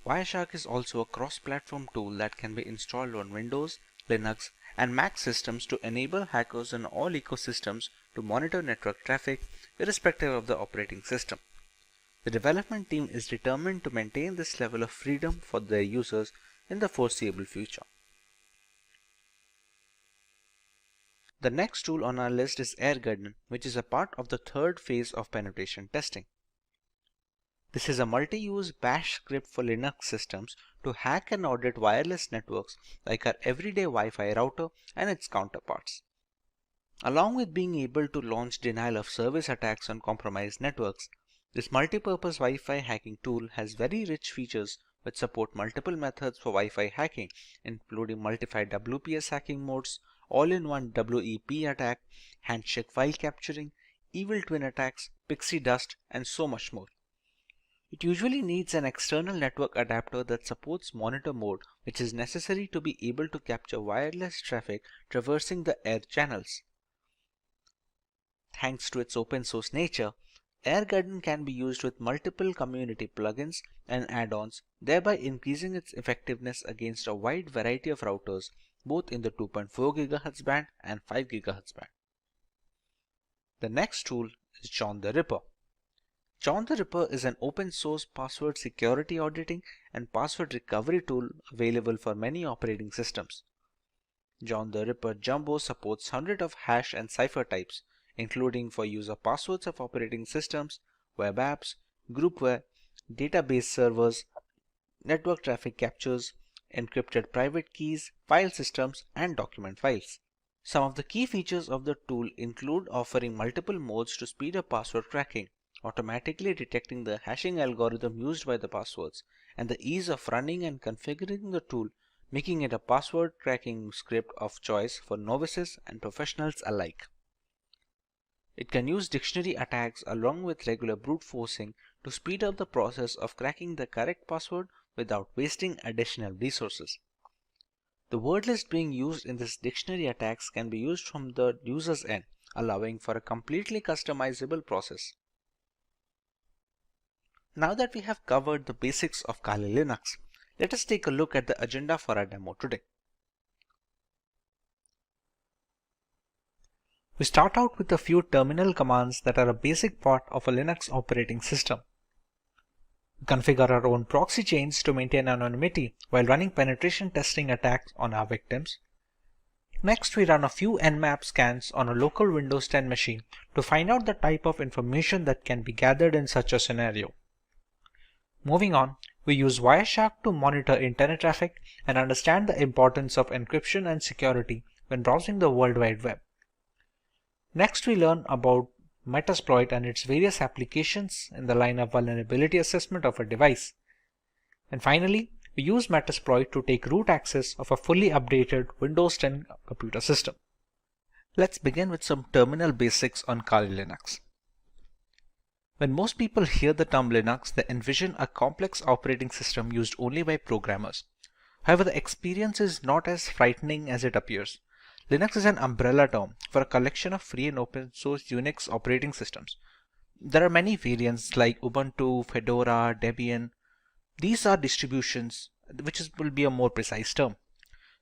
Wireshark is also a cross-platform tool that can be installed on Windows, Linux, and Mac systems to enable hackers in all ecosystems to monitor network traffic irrespective of the operating system. The development team is determined to maintain this level of freedom for their users in the foreseeable future. The next tool on our list is AirGarden, which is a part of the third phase of penetration testing. This is a multi-use bash script for Linux systems to hack and audit wireless networks like our everyday Wi-Fi router and its counterparts. Along with being able to launch denial of service attacks on compromised networks, this multipurpose Wi-Fi hacking tool has very rich features which support multiple methods for Wi-Fi hacking, including multi-fi WPS hacking modes, all-in-one WEP attack, handshake file capturing, evil twin attacks, pixie dust, and so much more. It usually needs an external network adapter that supports monitor mode, which is necessary to be able to capture wireless traffic traversing the air channels. Thanks to its open source nature, AirGarden can be used with multiple community plugins and add-ons, thereby increasing its effectiveness against a wide variety of routers, both in the 2.4 GHz band and 5 GHz band. The next tool is John the Ripper. John the Ripper is an open source password security auditing and password recovery tool available for many operating systems. John the Ripper Jumbo supports hundreds of hash and cipher types, including for user passwords of operating systems, web apps, groupware, database servers, network traffic captures, encrypted private keys, file systems, and document files. Some of the key features of the tool include offering multiple modes to speed up password cracking, automatically detecting the hashing algorithm used by the passwords, and the ease of running and configuring the tool, making it a password cracking script of choice for novices and professionals alike. It can use dictionary attacks along with regular brute forcing to speed up the process of cracking the correct password without wasting additional resources. The word list being used in this dictionary attacks can be used from the user's end, allowing for a completely customizable process. Now that we have covered the basics of Kali Linux, let us take a look at the agenda for our demo today. We start out with a few terminal commands that are a basic part of a Linux operating system. We configure our own proxy chains to maintain anonymity while running penetration testing attacks on our victims. Next, we run a few Nmap scans on a local Windows 10 machine to find out the type of information that can be gathered in such a scenario. Moving on, we use Wireshark to monitor internet traffic and understand the importance of encryption and security when browsing the World Wide Web. Next, we learn about Metasploit and its various applications in the line of vulnerability assessment of a device. And finally, we use Metasploit to take root access of a fully updated Windows 10 computer system. Let's begin with some terminal basics on Kali Linux. When most people hear the term Linux, they envision a complex operating system used only by programmers. However, the experience is not as frightening as it appears. Linux is an umbrella term for a collection of free and open source Unix operating systems. There are many variants like Ubuntu, Fedora, Debian. These are distributions, will be a more precise term.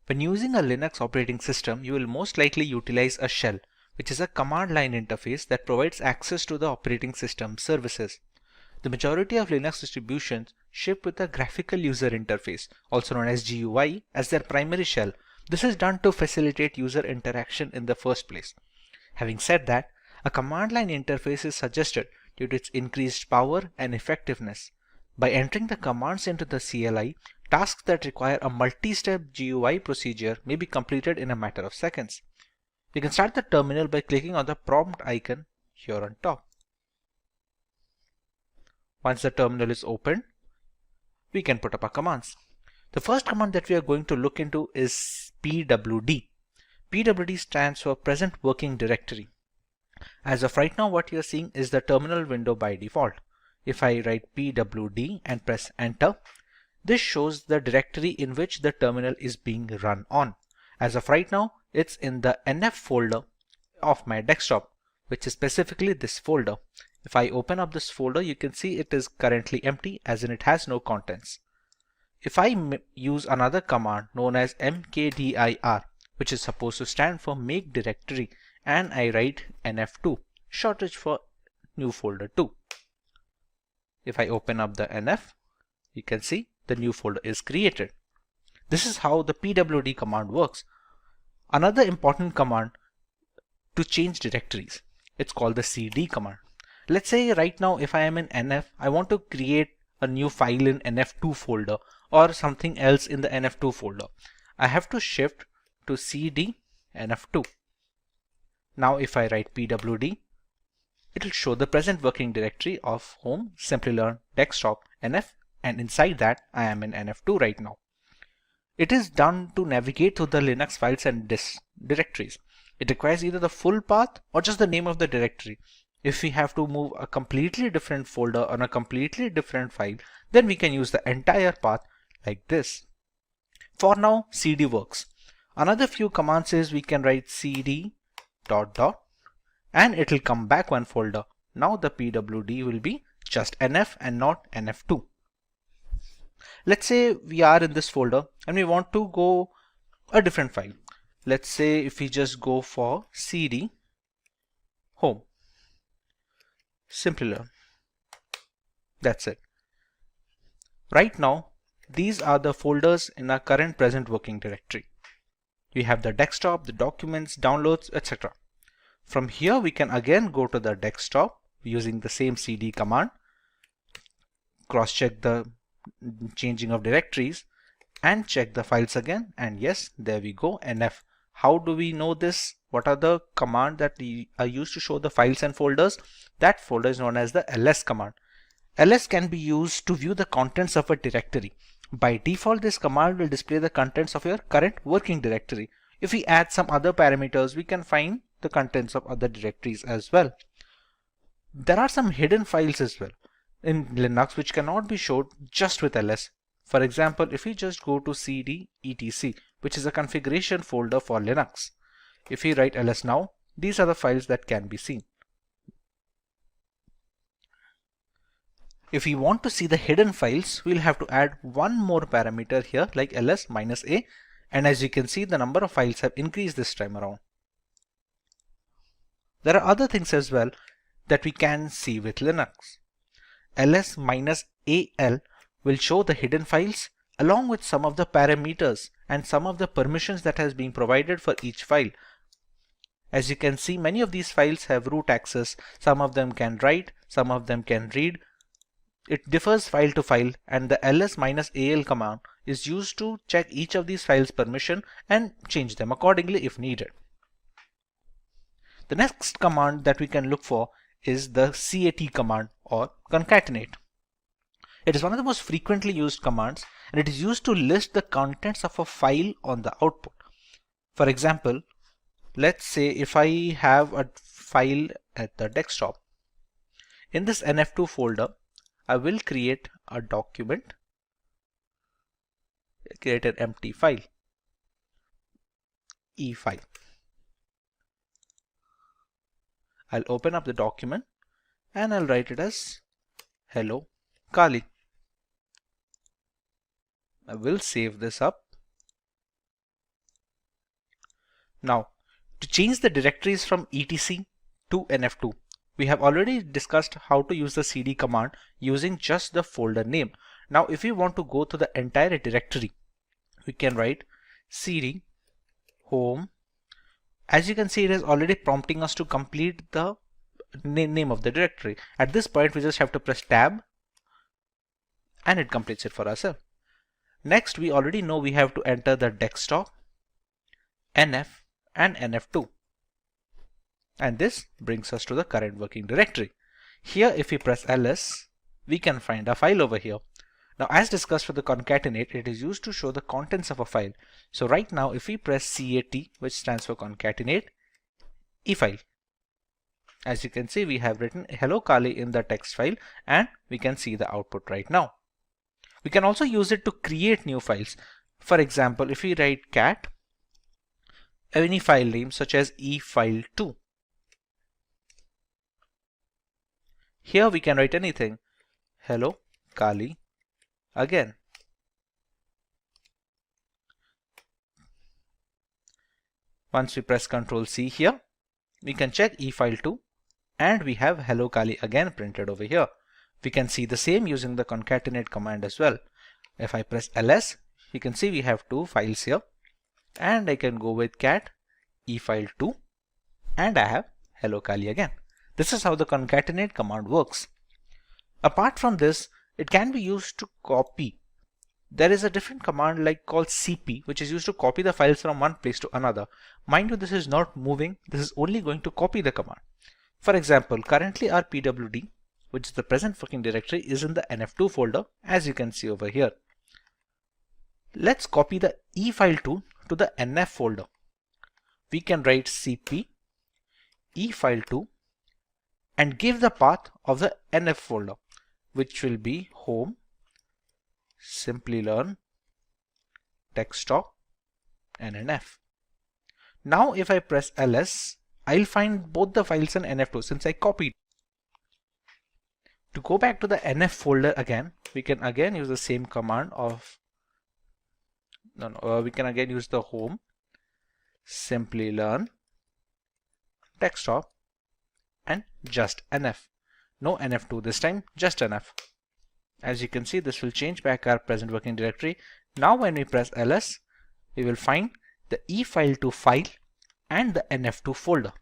When using a Linux operating system, you will most likely utilize a shell, which is a command line interface that provides access to the operating system services. The majority of Linux distributions ship with a graphical user interface, also known as GUI, as their primary shell. This is done to facilitate user interaction in the first place. Having said that, a command line interface is suggested due to its increased power and effectiveness. By entering the commands into the CLI, tasks that require a multi-step GUI procedure may be completed in a matter of seconds. We can start the terminal by clicking on the prompt icon here on top. Once the terminal is opened, we can put up our commands. The first command that we are going to look into is pwd. pwd stands for present working directory. As of right now, what you are seeing is the terminal window by default. If I write pwd and press enter, this shows the directory in which the terminal is being run on. As of right now, it's in the nf folder of my desktop, which is specifically this folder. If I open up this folder, you can see it is currently empty, as in it has no contents. If I use another command known as mkdir, which is supposed to stand for make directory, and I write nf2, shortage for new folder 2. If I open up the nf, you can see the new folder is created. This is how the pwd command works. Another important command to change directories, it's called the cd command. Let's say right now if I am in nf, I want to create a new file in nf2 folder or something else in the nf2 folder. I have to shift to cd nf2. Now if I write pwd, it will show the present working directory of home, Simplilearn, desktop, nf, and inside that I am in nf2 right now. It is done to navigate through the Linux files and directories. It requires either the full path or just the name of the directory. If we have to move a completely different folder on a completely different file, then we can use the entire path like this. For now, cd works. Another few commands is we can write cd ... and it will come back one folder. Now the pwd will be just nf and not nf2. Let's say we are in this folder and we want to go a different file. Let's say if we just go for cd home, Simplilearn. That's it. Right now, these are the folders in our current present working directory. We have the desktop, the documents, downloads, etc. From here, we can again go to the desktop using the same cd command, cross-check the changing of directories, and check the files again. And yes, there we go, nf. How do we know this? What are the commands that are used to show the files and folders? That folder is known as the ls command. ls can be used to view the contents of a directory. By default, this command will display the contents of your current working directory. If we add some other parameters, we can find the contents of other directories as well. There are some hidden files as well in Linux which cannot be showed just with ls. For example, if we just go to cd etc, which is a configuration folder for Linux, if we write ls now, these are the files that can be seen. If we want to see the hidden files, we'll have to add one more parameter here like ls-a, and as you can see, the number of files have increased this time around. There are other things as well that we can see with Linux. ls-al will show the hidden files along with some of the parameters and some of the permissions that has been provided for each file. As you can see, many of these files have root access. Some of them can write, some of them can read. It differs file to file, and the ls-al command is used to check each of these files' permission and change them accordingly if needed. The next command that we can look for is the cat command or concatenate. It is one of the most frequently used commands, and it is used to list the contents of a file on the output. For example, let's say if I have a file at the desktop. In this nf2 folder, I will create a document, create an empty file, e5. I'll open up the document and I'll write it as hello Kali. I will save this up. Now, to change the directories from etc to nf2, we have already discussed how to use the cd command using just the folder name. Now, if we want to go to the entire directory, we can write cd home. As you can see, it is already prompting us to complete the name of the directory. At this point, we just have to press tab and it completes it for ourselves. Next, we already know we have to enter the desktop, NF and NF2. And this brings us to the current working directory. Here, if we press ls, we can find a file over here. Now, as discussed for the concatenate, it is used to show the contents of a file. So right now, if we press CAT, which stands for concatenate, efile. As you can see, we have written hello Kali in the text file and we can see the output right now. We can also use it to create new files. For example, if we write cat, any file name such as efile2. Here we can write anything. Hello Kali again. Once we press Ctrl C here, we can check efile2 and we have hello Kali again printed over here. We can see the same using the concatenate command as well. If I press ls, you can see we have two files here and I can go with cat efile2 and I have hello Kali again. This is how the concatenate command works. Apart from this, it can be used to copy. There is a different command like called cp, which is used to copy the files from one place to another. Mind you, this is not moving. This is only going to copy the command. For example, currently our pwd, which is the present working directory, is in the nf2 folder, as you can see over here. Let's copy the efile2 to the nf folder. We can write cp efile2 and give the path of the nf folder, which will be home, Simplilearn, desktop, and nf. Now if I press ls, I'll find both the files in nf2 since I copied. To go back to the nf folder again, we can again use the same command of we can again use the home, Simplilearn, desktop, and just nf. No nf2 this time, just nf. As you can see, this will change back our present working directory. Now when we press ls, we will find the efile2 file and the nf2 folder.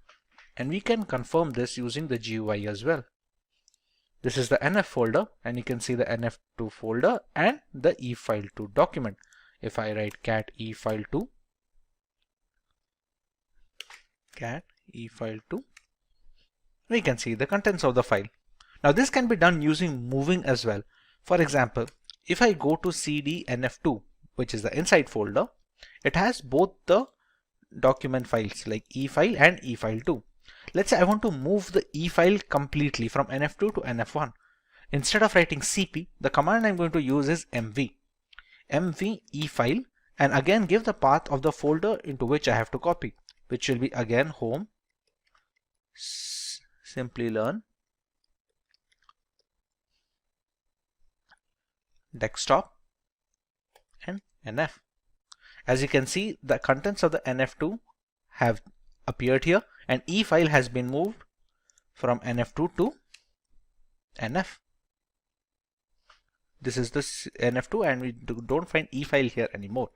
And we can confirm this using the GUI as well. This is the nf folder and you can see the nf2 folder and the efile2 document. If I write cat efile2, we can see the contents of the file. Now this can be done using moving as well. For example, if I go to cd nf2, which is the inside folder, it has both the document files like efile and efile2. Let's say I want to move the efile completely from nf2 to nf1. Instead of writing cp, the command I'm going to use is mv efile, and again give the path of the folder into which I have to copy, which will be again home, Simplilearn, desktop, and nf. As you can see, the contents of the nf2 have appeared here and efile has been moved from nf2 to nf. This is the nf2 and we don't find efile here anymore.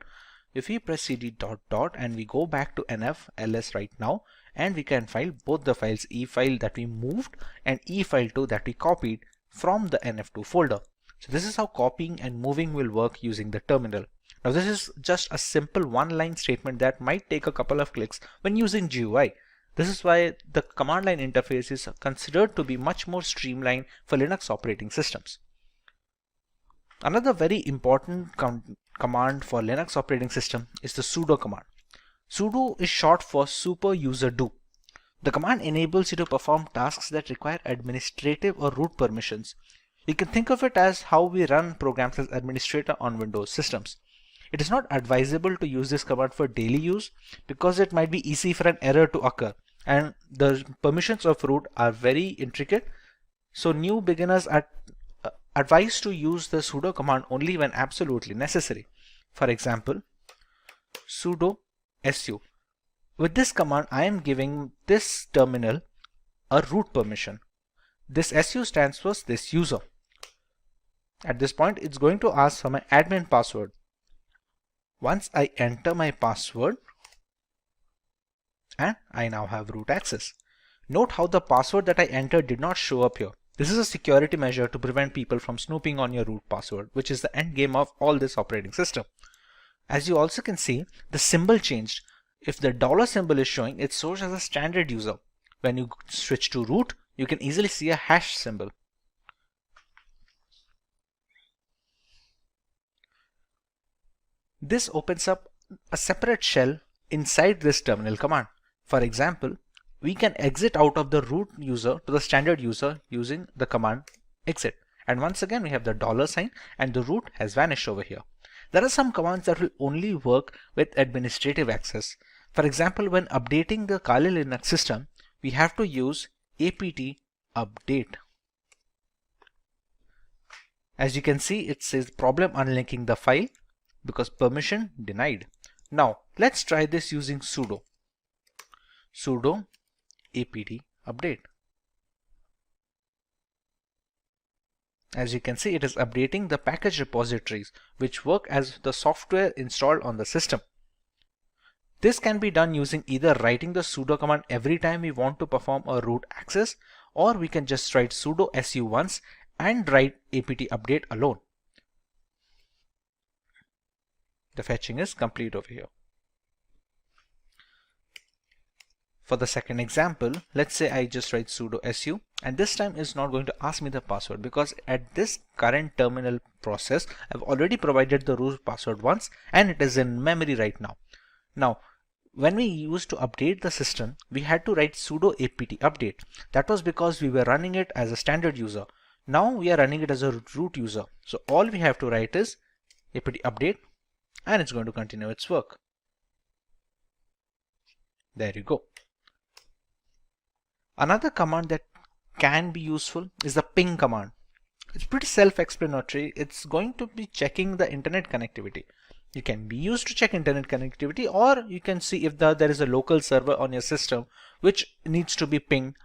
If we press cd ... and we go back to nf ls right now, and we can find both the files, efile that we moved and efile2 that we copied from the nf2 folder. So this is how copying and moving will work using the terminal. Now this is just a simple one-line statement that might take a couple of clicks when using GUI. This is why the command line interface is considered to be much more streamlined for Linux operating systems. Another very important command for Linux operating system is the sudo command. Sudo is short for super user do. The command enables you to perform tasks that require administrative or root permissions. You can think of it as how we run programs as administrator on Windows systems. It is not advisable to use this command for daily use because it might be easy for an error to occur, and the permissions of root are very intricate. So new beginners are advised to use the sudo command only when absolutely necessary. For example, sudo su. With this command, I am giving this terminal a root permission. This su stands for this user. At this point, it's going to ask for my admin password. Once I enter my password, and I now have root access. Note how the password that I entered did not show up here. This is a security measure to prevent people from snooping on your root password, which is the end game of all this operating system. As you also can see, the symbol changed. If the dollar symbol is showing, it shows as a standard user. When you switch to root, you can easily see a hash symbol. This opens up a separate shell inside this terminal command. For example, we can exit out of the root user to the standard user using the command exit. And once again, we have the dollar sign and the root has vanished over here. There are some commands that will only work with administrative access. For example, when updating the Kali Linux system, we have to use apt update. As you can see, it says problem unlinking the file because permission denied. Now, let's try this using sudo apt update. As you can see, it is updating the package repositories which work as the software installed on the system. This can be done using either writing the sudo command every time we want to perform a root access, or we can just write sudo su once and write apt update alone. The fetching is complete over here. For the second example, let's say I just write sudo su, and this time it's not going to ask me the password because at this current terminal process I've already provided the root password once and it is in memory right now. Now, when we used to update the system, we had to write sudo apt update. That was because we were running it as a standard user. Now we are running it as a root user. So all we have to write is apt update and it's going to continue its work. There you go. Another command that can be useful is the ping command. It's pretty self-explanatory. It's going to be checking the internet connectivity. You can be used to check internet connectivity, or you can see if there is a local server on your system which needs to be pinged.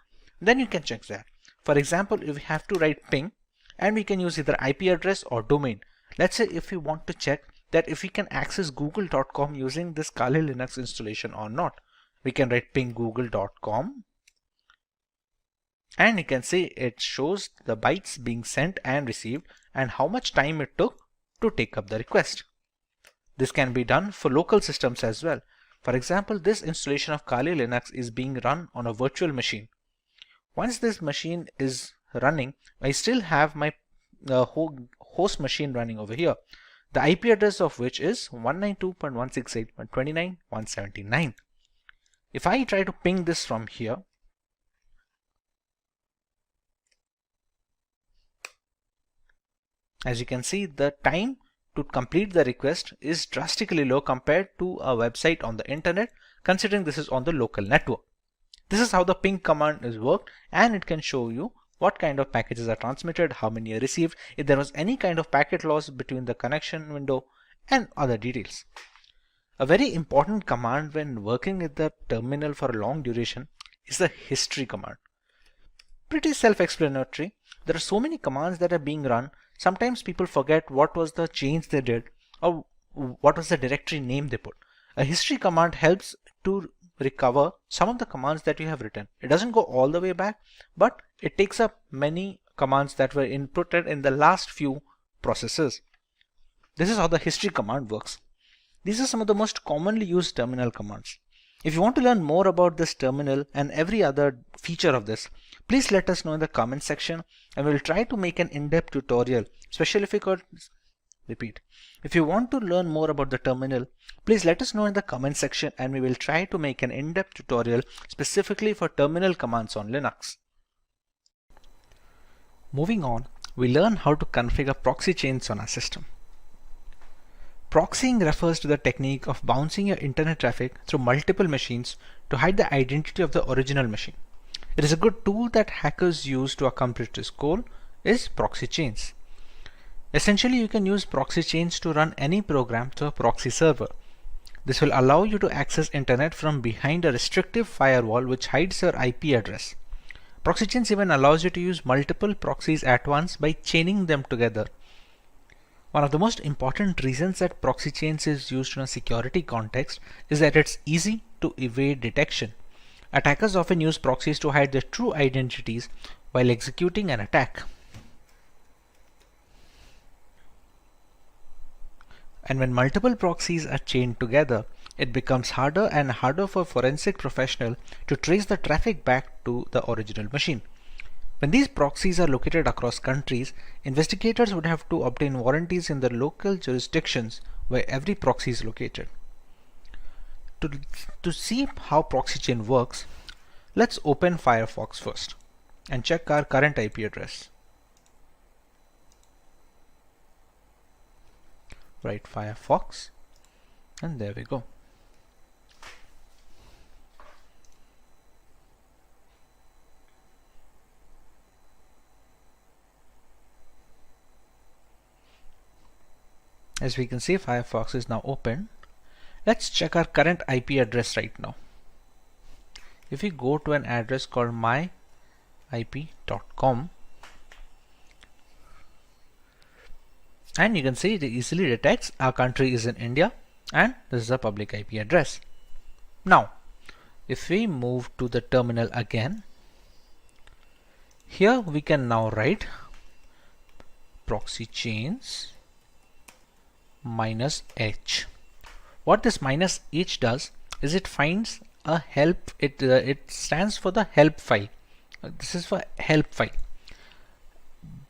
Then you can check that. For example, if we have to write ping, and we can use either IP address or domain. Let's say if we want to check that if we can access google.com using this Kali Linux installation or not, we can write ping google.com. And you can see it shows the bytes being sent and received and how much time it took to take up the request. This can be done for local systems as well. For example, this installation of Kali Linux is being run on a virtual machine. Once this machine is running, I still have my host machine running over here, the IP address of which is 192.168.129.179. If I try to ping this from here, as you can see, the time to complete the request is drastically low compared to a website on the internet, considering this is on the local network. This is how the ping command is worked, and it can show you what kind of packages are transmitted, how many are received, if there was any kind of packet loss between the connection window, and other details. A very important command when working with the terminal for a long duration is the history command. Pretty self-explanatory. There are so many commands that are being run. Sometimes people forget what was the change they did or what was the directory name they put. A history command helps to recover some of the commands that you have written. It doesn't go all the way back, but it takes up many commands that were inputted in the last few processes. This is how the history command works. These are some of the most commonly used terminal commands. If you want to learn more about this terminal and every other feature of this, please let us know in the comment section and we'll try to make an in-depth tutorial, especially if you could repeat. If you want to learn more about the terminal, please let us know in the comment section and we will try to make an in-depth tutorial specifically for terminal commands on Linux. Moving on, we learn how to configure proxy chains on our system. Proxying refers to the technique of bouncing your internet traffic through multiple machines to hide the identity of the original machine. It is a good tool that hackers use to accomplish this goal is proxy chains. Essentially, you can use proxy chains to run any program to a proxy server. This will allow you to access internet from behind a restrictive firewall which hides your IP address. Proxy chains even allows you to use multiple proxies at once by chaining them together. One of the most important reasons that proxy chains is used in a security context is that it's easy to evade detection. Attackers often use proxies to hide their true identities while executing an attack. And when multiple proxies are chained together, it becomes harder and harder for a forensic professional to trace the traffic back to the original machine. When these proxies are located across countries, investigators would have to obtain warranties in the local jurisdictions where every proxy is located. To see how proxy chain works, let's open Firefox first and check our current IP address. Write Firefox, and there we go. As we can see, Firefox is now open. Let's check our current IP address right now. If we go to an address called myip.com, and you can see it easily detects our country is in India and this is a public IP address. Now, if we move to the terminal again, here we can now write proxy chains -h. What this -h does is it finds a help. It stands for the help file. This is for help file.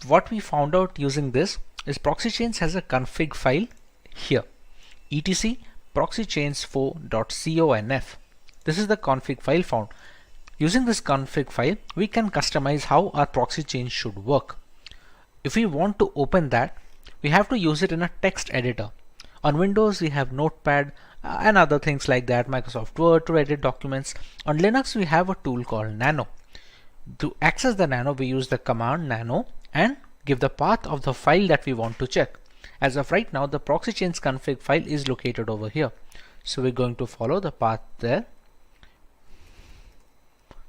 What we found out using this is proxy chains has a config file here, etc proxychains4.conf. This is the config file found. Using this config file, we can customize how our proxy chain should work. If we want to open that, we have to use it in a text editor. On Windows, we have Notepad and other things like that, Microsoft Word to edit documents. On Linux, we have a tool called Nano. To access the Nano, we use the command nano and give the path of the file that we want to check. As of right now, the proxy chains config file is located over here. So we're going to follow the path there.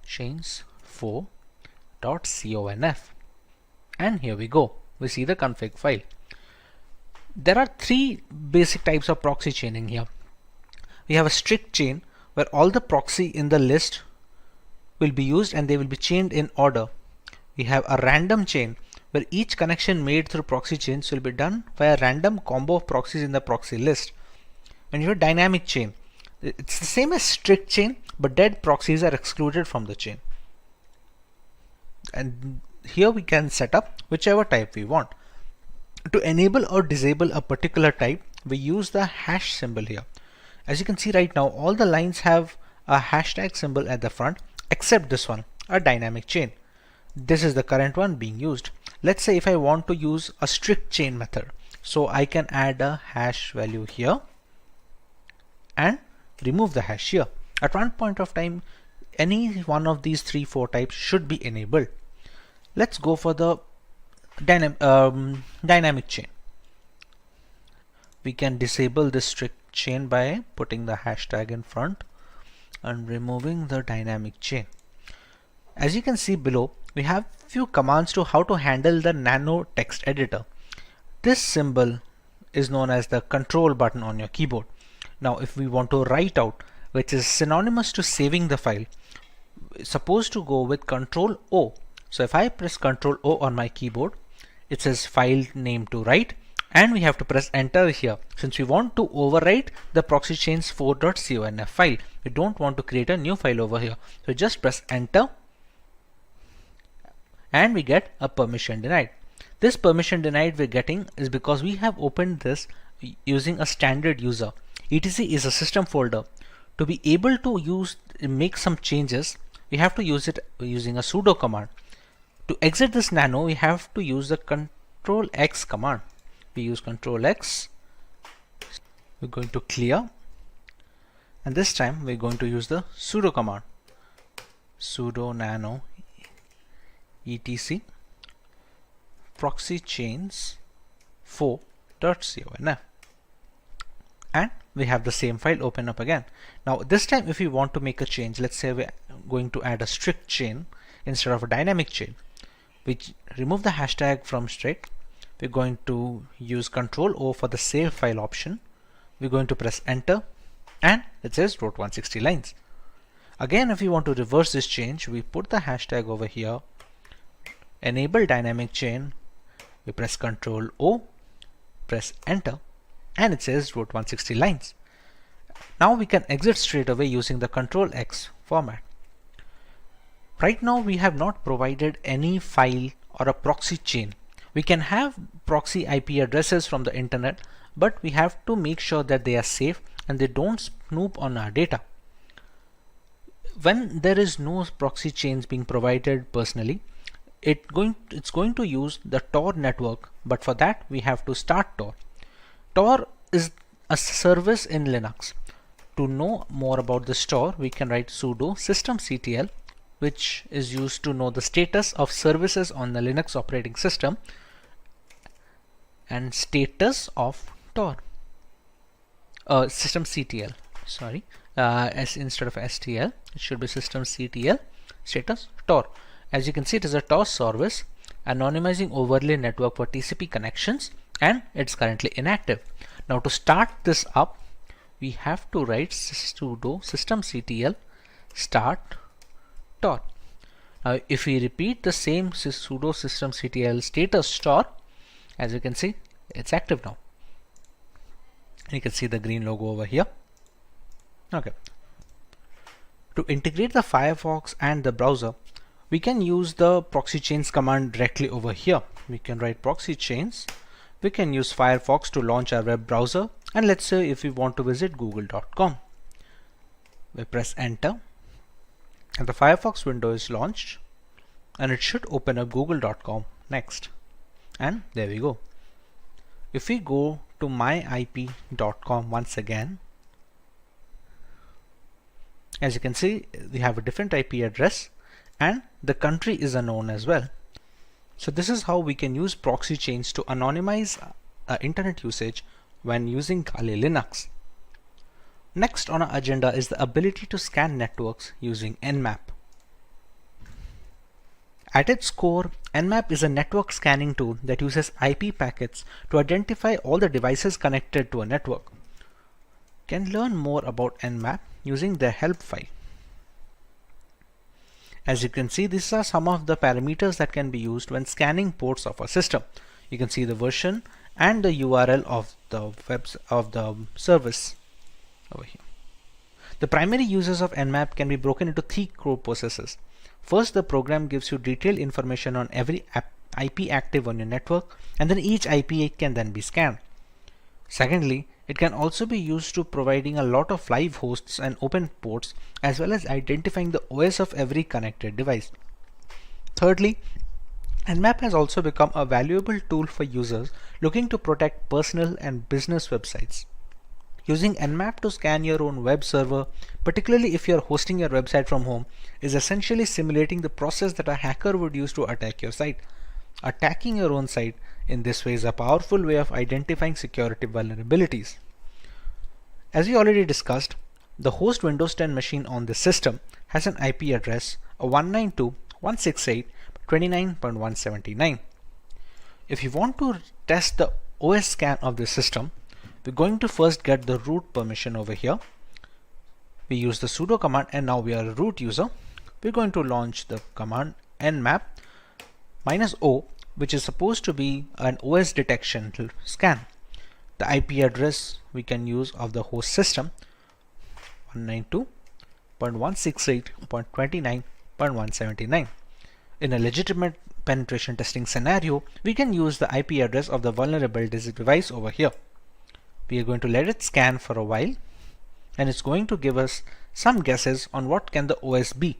chains4.conf. And here we go. We see the config file. There are three basic types of proxy chaining here. We have a strict chain where all the proxy in the list will be used and they will be chained in order. We have a random chain where each connection made through proxy chains will be done by a random combo of proxies in the proxy list. And you have dynamic chain. It's the same as strict chain, but dead proxies are excluded from the chain. And here we can set up whichever type we want. To enable or disable a particular type, we use the hash symbol here. As you can see right now, all the lines have a hashtag symbol at the front, except this one, a dynamic chain. This is the current one being used. Let's say if I want to use a strict chain method, so I can add a hash value here and remove the hash here. At one point of time, any one of these 3-4 types should be enabled. Let's go for the dynamic chain. We can disable this strict chain by putting the hashtag in front and removing the dynamic chain. As you can see below, we have few commands to how to handle the nano text editor. This symbol is known as the control button on your keyboard. Now if we want to write out, which is synonymous to saving the file, supposed to go with Control O. So if I press Control O on my keyboard, it says file name to write, and we have to press enter here since we want to overwrite the proxy chains 4.conf file. We don't want to create a new file over here. So just press enter and we get a permission denied. This permission denied we're getting is because we have opened this using a standard user. etc is a system folder. To be able to make some changes, we have to use it using a sudo command. To exit this nano, we have to use the Control X command. We use Control X. We're going to clear, and this time we're going to use the sudo command. Sudo nano etc proxy chains 4.conf, and we have the same file open up again. Now this time if we want to make a change, let's say we're going to add a strict chain instead of a dynamic chain, we remove the hashtag from strict. We're going to use Control O for the save file option. We're going to press enter and it says wrote 160 lines. Again, if we want to reverse this change, we put the hashtag over here, enable dynamic chain, we press Ctrl O, press enter, and it says wrote 160 lines. Now we can exit straight away using the Ctrl X format. Right now we have not provided any file or a proxy chain. We can have proxy IP addresses from the internet, but we have to make sure that they are safe and they don't snoop on our data. When there is no proxy chains being provided personally, it's going to use the Tor network, but for that we have to start Tor. Tor is a service in Linux. To know more about this Tor, we can write sudo systemctl, which is used to know the status of services on the Linux operating system, and status of Tor. Systemctl, sorry, instead of stl, it should be systemctl status Tor. As you can see, it is a Tor service, anonymizing overlay network for TCP connections, and it's currently inactive. Now to start this up, we have to write sudo systemctl start Tor. Now if we repeat the same sudo systemctl status Tor, as you can see, it's active now. You can see the green logo over here. Okay. To integrate the Firefox and the browser, we can use the proxy chains command directly over here. We can write proxy chains. We can use Firefox to launch our web browser, and let's say if we want to visit google.com. We press enter, and the Firefox window is launched, and it should open up google.com next. And there we go. If we go to myip.com once again, as you can see, we have a different IP address and the country is unknown as well. So this is how we can use proxy chains to anonymize internet usage when using Kali Linux. Next on our agenda is the ability to scan networks using Nmap. At its core, Nmap is a network scanning tool that uses IP packets to identify all the devices connected to a network. You can learn more about Nmap using their help file. As you can see, these are some of the parameters that can be used when scanning ports of a system. You can see the version and the URL of the service over here. The primary uses of Nmap can be broken into three core processes. First, the program gives you detailed information on every IP active on your network, and then each IP can then be scanned. Secondly, it can also be used to providing a lot of live hosts and open ports, as well as identifying the OS of every connected device. Thirdly, Nmap has also become a valuable tool for users looking to protect personal and business websites. Using Nmap to scan your own web server, particularly if you are hosting your website from home, is essentially simulating the process that a hacker would use to attack your site. Attacking your own site in this way is a powerful way of identifying security vulnerabilities. As we already discussed, the host Windows 10 machine on this system has an IP address of 192.168.29.179. If you want to test the OS scan of this system, we're going to first get the root permission over here. We use the sudo command, and now we are a root user. We're going to launch the command nmap -o, which is supposed to be an OS detection scan. The IP address we can use of the host system 192.168.29.179. In a legitimate penetration testing scenario, we can use the IP address of the vulnerable device over here. We are going to let it scan for a while, and it's going to give us some guesses on what can the OS be.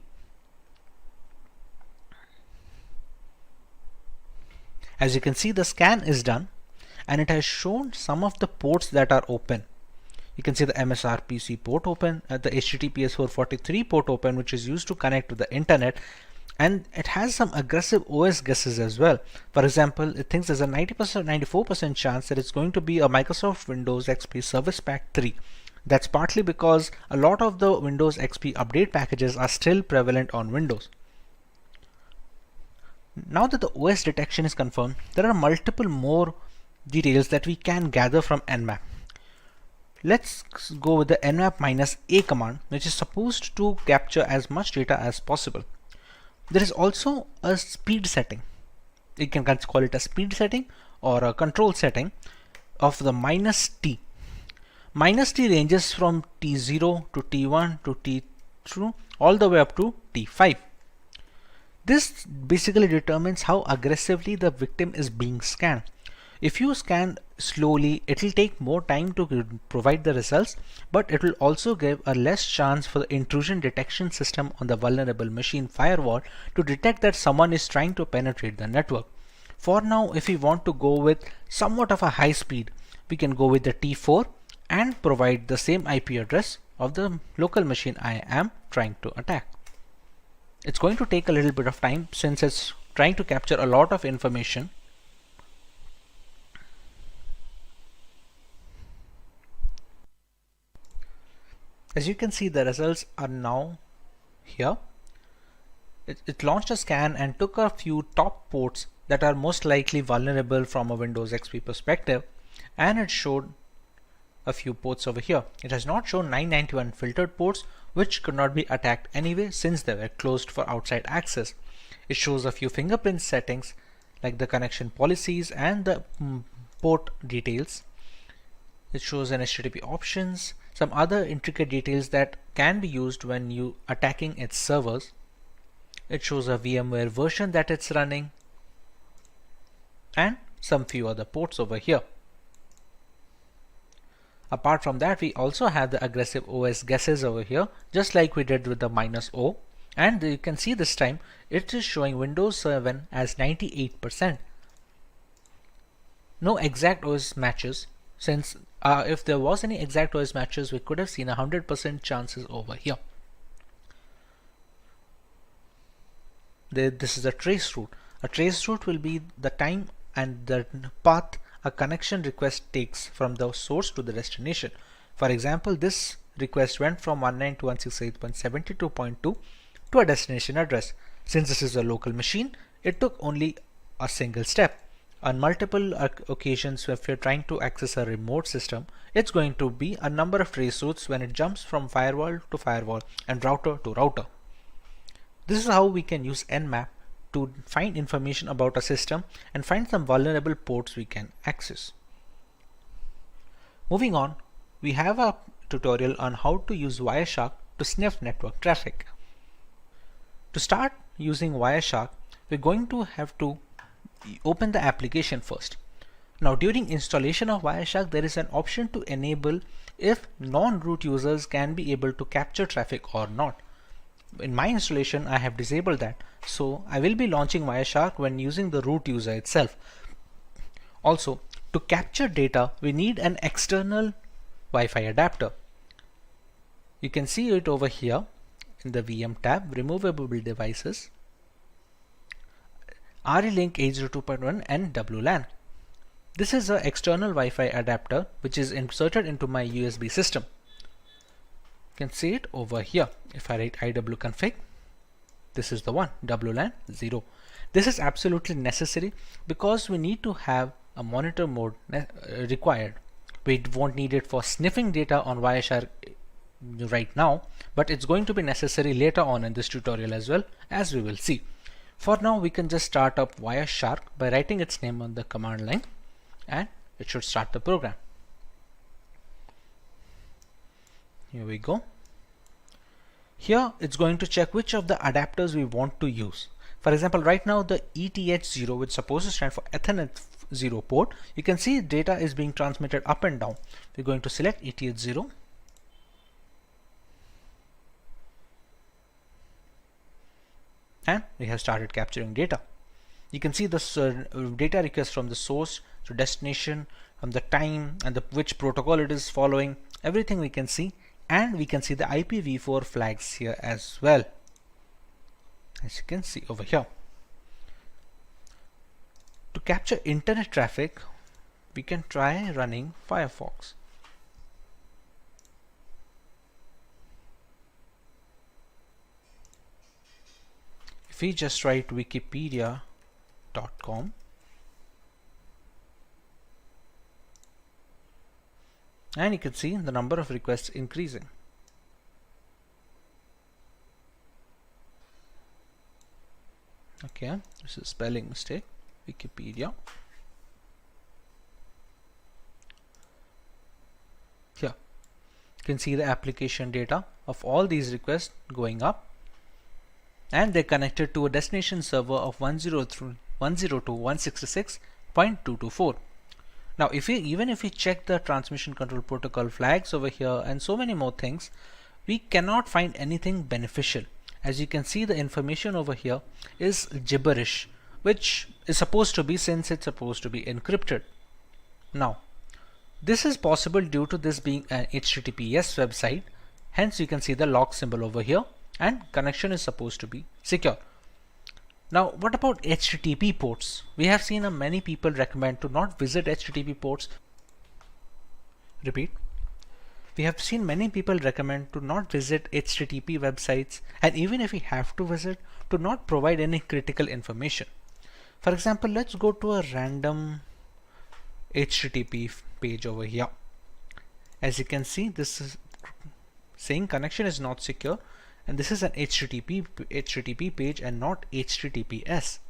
As you can see, the scan is done, and it has shown some of the ports that are open. You can see the MSRPC port open, the HTTPS 443 port open, which is used to connect to the internet, and it has some aggressive OS guesses as well. For example, it thinks there's a 94% chance that it's going to be a Microsoft Windows XP Service Pack 3. That's partly because a lot of the Windows XP update packages are still prevalent on Windows. Now that the OS detection is confirmed, there are multiple more details that we can gather from Nmap. Let's go with the nmap-a command, which is supposed to capture as much data as possible. There is also a speed setting. You can call it a speed setting or a control setting of the -t. -t ranges from t0 to t1 to t2 all the way up to t5. This basically determines how aggressively the victim is being scanned. If you scan slowly, it will take more time to provide the results, but it will also give a less chance for the intrusion detection system on the vulnerable machine firewall to detect that someone is trying to penetrate the network. For now, if we want to go with somewhat of a high speed, we can go with the T4 and provide the same IP address of the local machine I am trying to attack. It's going to take a little bit of time since it's trying to capture a lot of information. As you can see, the results are now here. It launched a scan and took a few top ports that are most likely vulnerable from a Windows XP perspective, and it showed a few ports over here. It has not shown 991 filtered ports, which could not be attacked anyway since they were closed for outside access. It shows a few fingerprint settings like the connection policies and the port details. It shows an HTTP options, some other intricate details that can be used when you attacking its servers. It shows a VMware version that it's running and some few other ports over here. Apart from that, we also have the aggressive OS guesses over here, just like we did with the -o, and you can see this time it is showing Windows 7 as 98%. No exact OS matches, since if there was any exact OS matches, we could have seen 100% chances over here. This is a trace route. A trace route will be the time and the path a connection request takes from the source to the destination. For example, this request went from 192.168.72.2 to a destination address. Since this is a local machine, it took only a single step. On multiple occasions, if you're trying to access a remote system, it's going to be a number of trace routes when it jumps from firewall to firewall and router to router. This is how we can use nmap to find information about a system and find some vulnerable ports we can access. Moving on, we have a tutorial on how to use Wireshark to sniff network traffic. To start using Wireshark, we're going to have to open the application first. Now, during installation of Wireshark, there is an option to enable if non-root users can be able to capture traffic or not. In my installation, I have disabled that, so I will be launching Wireshark when using the root user itself. Also, to capture data, we need an external Wi-Fi adapter. You can see it over here in the VM tab, removable devices, RE-Link 802.1 and WLAN. This is an external Wi-Fi adapter which is inserted into my USB system. You can see it over here. If I write iwconfig, this is the one, WLAN 0. This is absolutely necessary because we need to have a monitor mode required. We won't need it for sniffing data on Wireshark right now, but it's going to be necessary later on in this tutorial as well, as we will see. For now, we can just start up Wireshark by writing its name on the command line, and it should start the program. Here we go. Here it's going to check which of the adapters we want to use. For example, right now the ETH0, which is supposed to stand for Ethernet 0 port, you can see data is being transmitted up and down. We're going to select ETH0. And we have started capturing data. You can see the data request from the source to destination, from the time and which protocol it is following, everything we can see. And we can see the IPv4 flags here as well, as you can see over here. To capture internet traffic, we can try running Firefox. If we just write wikipedia.com and you can see the number of requests increasing. Okay, this is spelling mistake. Wikipedia. Here you can see the application data of all these requests going up, and they're connected to a destination server of 102.166.224. Now even if we check the transmission control protocol flags over here and so many more things, we cannot find anything beneficial. As you can see, the information over here is gibberish, which is supposed to be, since it's supposed to be encrypted. Now this is possible due to this being an HTTPS website, hence you can see the log symbol over here, and connection is supposed to be secure. Now what about HTTP ports? We have seen many people recommend to not visit HTTP ports. Repeat. We have seen many people recommend to not visit HTTP websites, and even if we have to visit, to not provide any critical information. For example, let's go to a random HTTP page over here. As you can see, this is saying connection is not secure, and this is an HTTP page and not HTTPS.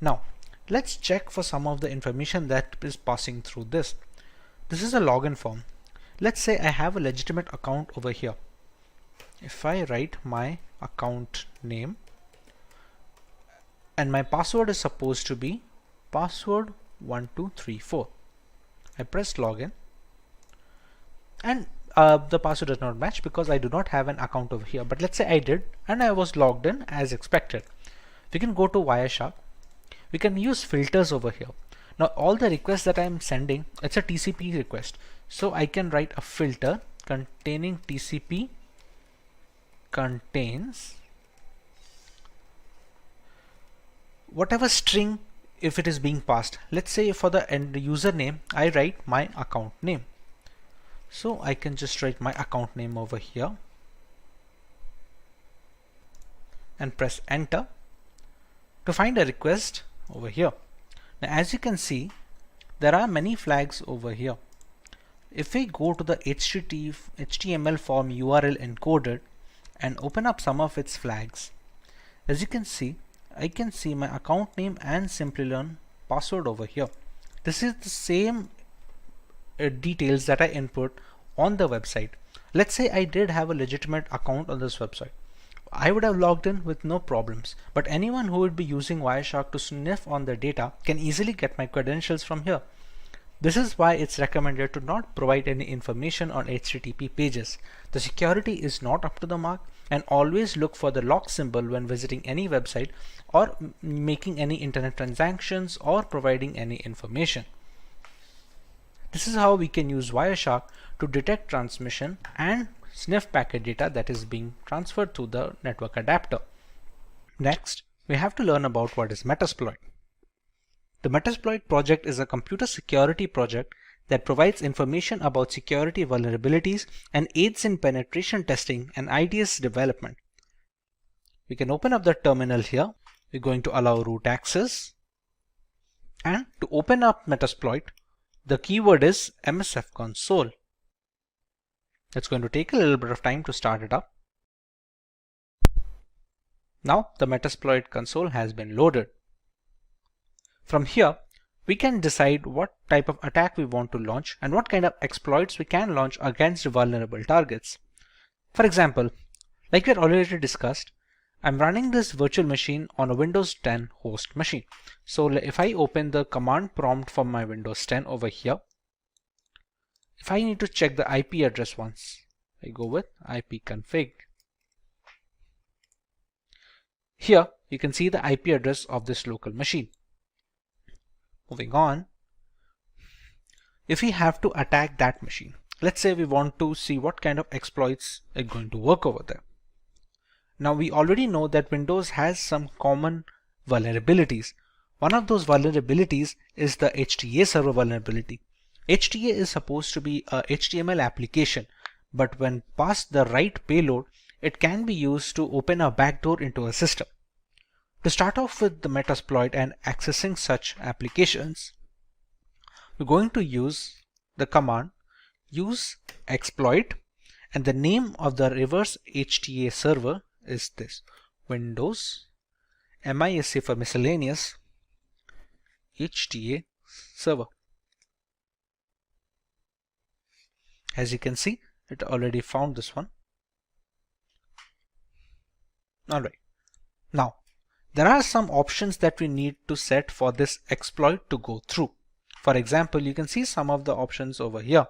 Now let's check for some of the information that is passing through this. This is a login form. Let's say I have a legitimate account over here. If I write my account name, and my password is supposed to be password 1234. I press login, and the password does not match because I do not have an account over here. But let's say I did, and I was logged in as expected. We can go to Wireshark. We can use filters over here. Now all the requests that I am sending, it's a TCP request, so I can write a filter containing TCP contains whatever string if it is being passed. Let's say for the end username, I write my account name. So I can just write my account name over here and press enter to find a request over here. Now as you can see, there are many flags over here. If we go to the HTML form URL encoded and open up some of its flags, as you can see, I can see my account name and Simplilearn password over here. This is the same details that I input on the website. Let's say I did have a legitimate account on this website. I would have logged in with no problems, but anyone who would be using Wireshark to sniff on the data can easily get my credentials from here. This is why it's recommended to not provide any information on HTTP pages. The security is not up to the mark, and always look for the log symbol when visiting any website or making any internet transactions or providing any information. This is how we can use Wireshark to detect transmission and sniff packet data that is being transferred through the network adapter. Next, we have to learn about what is Metasploit. The Metasploit project is a computer security project that provides information about security vulnerabilities and aids in penetration testing and IDS development. We can open up the terminal here. We're going to allow root access, and to open up Metasploit, the keyword is MSF console. It's going to take a little bit of time to start it up. Now the Metasploit console has been loaded. From here, we can decide what type of attack we want to launch and what kind of exploits we can launch against vulnerable targets. For example, like we had already discussed, I'm running this virtual machine on a Windows 10 host machine. So if I open the command prompt from my Windows 10 over here, if I need to check the IP address once, I go with ipconfig. Here you can see the IP address of this local machine. Moving on, if we have to attack that machine, let's say we want to see what kind of exploits are going to work over there. Now we already know that Windows has some common vulnerabilities. One of those vulnerabilities is the HTA server vulnerability. HTA is supposed to be a HTML application, but when passed the right payload, it can be used to open a backdoor into a system. To start off with the Metasploit and accessing such applications, we're going to use the command use exploit, and the name of the reverse HTA server is this: Windows MISC for miscellaneous HTA server. As you can see, it already found this one. Alright, now there are some options that we need to set for this exploit to go through. For example, you can see some of the options over here.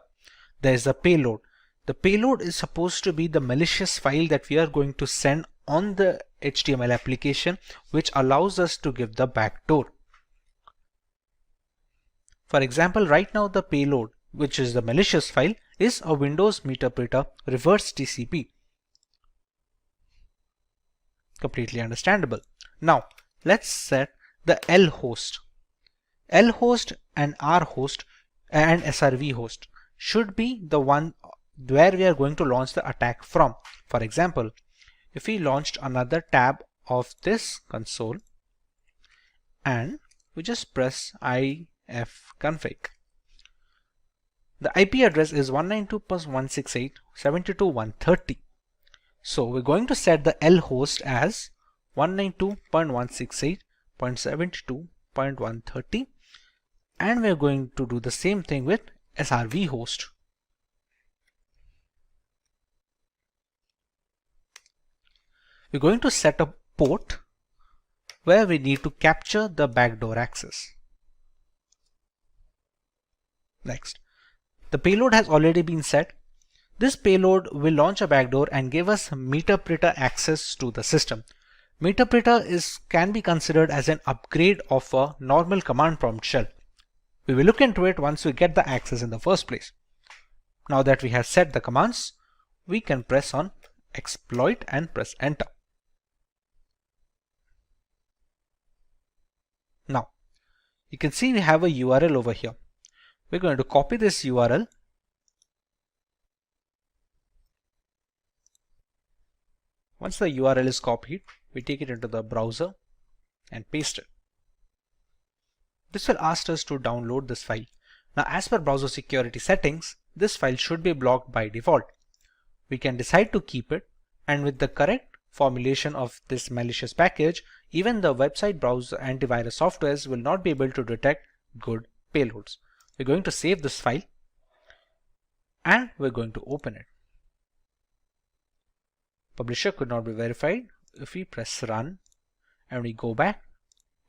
There is the payload. The payload is supposed to be the malicious file that we are going to send on the HTML application, which allows us to give the backdoor. For example, right now the payload, which is the malicious file, is a Windows Meterpreter reverse TCP. Completely understandable. Now let's set the L host. L host and R host and SRV host should be the one where we are going to launch the attack from. For example, if we launched another tab of this console and we just press ifconfig, the IP address is 192.168.72.130. So we're going to set the L host as 192.168.72.130, and we're going to do the same thing with SRV host. We're going to set a port where we need to capture the backdoor access. Next, the payload has already been set. This payload will launch a backdoor and give us Meterpreter access to the system. Meterpreter can be considered as an upgrade of a normal command prompt shell. We will look into it once we get the access in the first place. Now that we have set the commands, we can press on exploit and press enter. Now you can see we have a URL over here. We're going to copy this URL Once the URL is copied, we take it into the browser and paste it. This will ask us to download this file. Now, as per browser security settings, this file should be blocked by default. We can decide to keep it, and with the correct formulation of this malicious package, even the website browser antivirus softwares will not be able to detect good payloads. We're going to save this file and we're going to open it. Publisher could not be verified. If we press run and we go back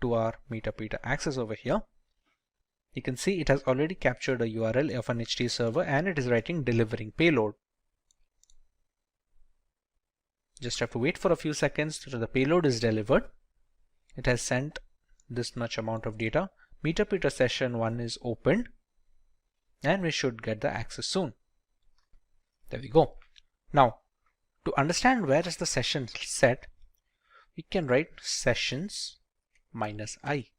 to our Meterpreter access over here, you can see it has already captured a URL of an HT server and it is writing delivering payload. Just have to wait for a few seconds till the payload is delivered. It has sent this much amount of data. Meterpreter session 1 is opened and we should get the access soon. There we go. Now, to understand where is the session set, we can write sessions -i.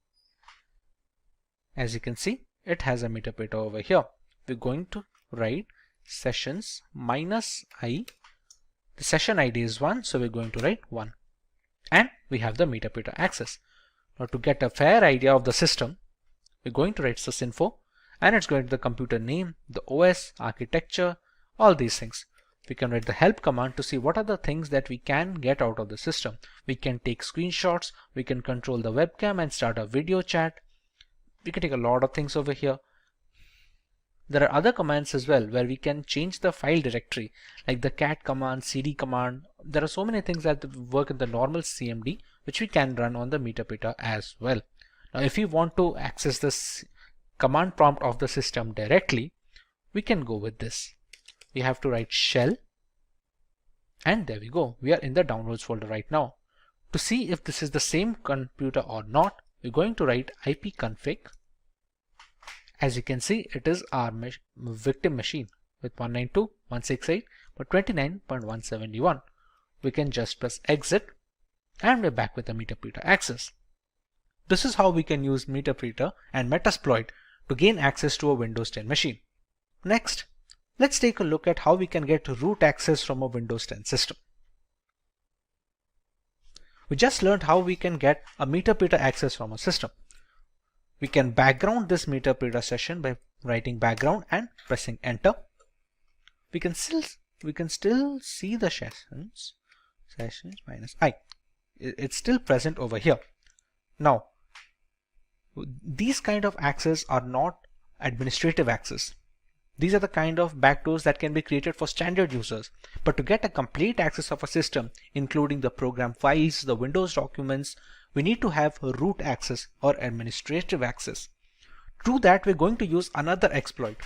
As you can see, it has a Meterpreter over here. We're going to write sessions -i. The session ID is 1, so we're going to write 1. And we have the Meterpreter access. Now, to get a fair idea of the system, we're going to write sysinfo, and it's going to the computer name, the OS, architecture, all these things. We can write the help command to see what are the things that we can get out of the system. We can take screenshots, we can control the webcam and start a video chat. We can take a lot of things over here. There are other commands as well where we can change the file directory, like the cat command, cd command. There are so many things that work in the normal CMD which we can run on the Meterpreter as well. Now, if we want to access this command prompt of the system directly, we can go with this. We have to write shell, and there we go. We are in the downloads folder right now. To see if this is the same computer or not, we're going to write ipconfig. As you can see, it is our victim machine with 192.168.29.171. We can just press exit and we're back with the Meterpreter access. This is how we can use Meterpreter and Metasploit to gain access to a Windows 10 machine. Next, let's take a look at how we can get root access from a Windows 10 system. We just learned how we can get a Meterpreter access from a system. We can background this Meterpreter session by writing background and pressing enter. we can still see the sessions minus I. It's still present over here. Now, these kind of access are not administrative access. These are the kind of backdoors that can be created for standard users. But to get a complete access of a system, including the program files, the Windows documents, we need to have root access or administrative access. To do that, we're going to use another exploit.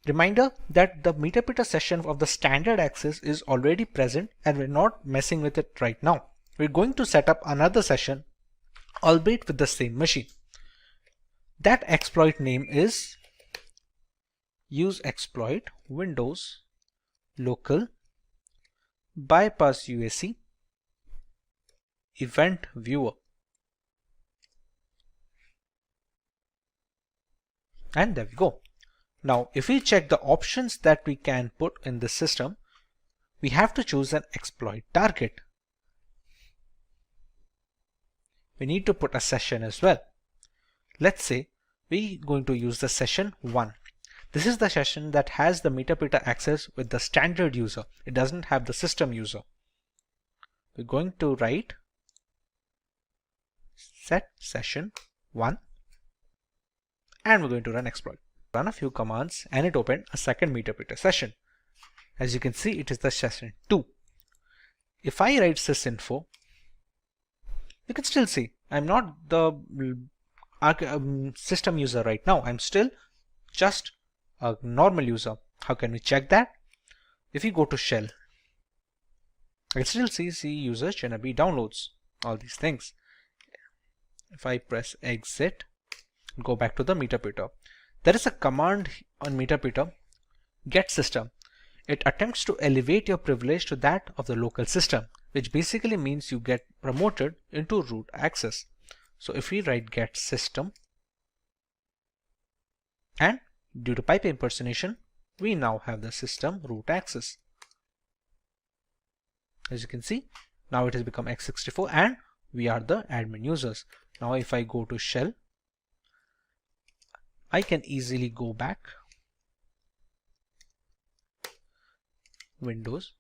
Reminder that the meter session of the standard access is already present and we're not messing with it right now. We're going to set up another session, albeit with the same machine. That exploit name is use exploit Windows local bypass UAC event viewer. And there we go. Now, if we check the options that we can put in the system, we have to choose an exploit target. We need to put a session as well. Let's say we're going to use the session 1. This is the session that has the meter access with the standard user. It doesn't have the system user. We're going to write set session 1 and we're going to run exploit. Run a few commands and it opened a second meter session. As you can see, it is the session 2. If I write sysinfo, you can still see I'm not the system user right now. I'm still just a normal user. How can we check that? If you go to shell, I can still see user Chinabi downloads, all these things. If I press exit, go back to the meter, there is a command on meter get system. It attempts to elevate your privilege to that of the local system, which basically means you get promoted into root access. So if we write get system, and due to pipe impersonation, we now have the system root access. As you can see, now it has become x64 and we are the admin users. Now if I go to shell, I can easily go back, Windows,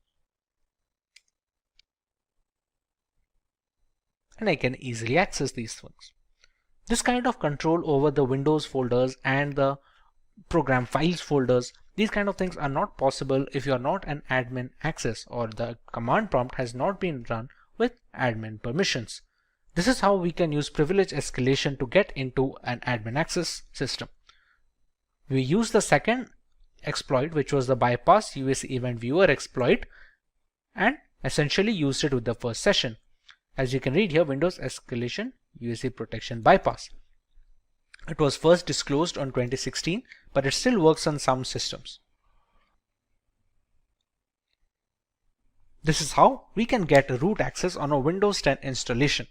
and I can easily access these things. This kind of control over the Windows folders and the program files folders, these kind of things are not possible if you are not an admin access or the command prompt has not been run with admin permissions. This is how we can use privilege escalation to get into an admin access system. We use the second exploit, which was the bypass UAC event viewer exploit, and essentially used it with the first session. As you can read here, Windows escalation UAC protection bypass. It was first disclosed on 2016, but it still works on some systems. This is how we can get root access on a Windows 10 installation.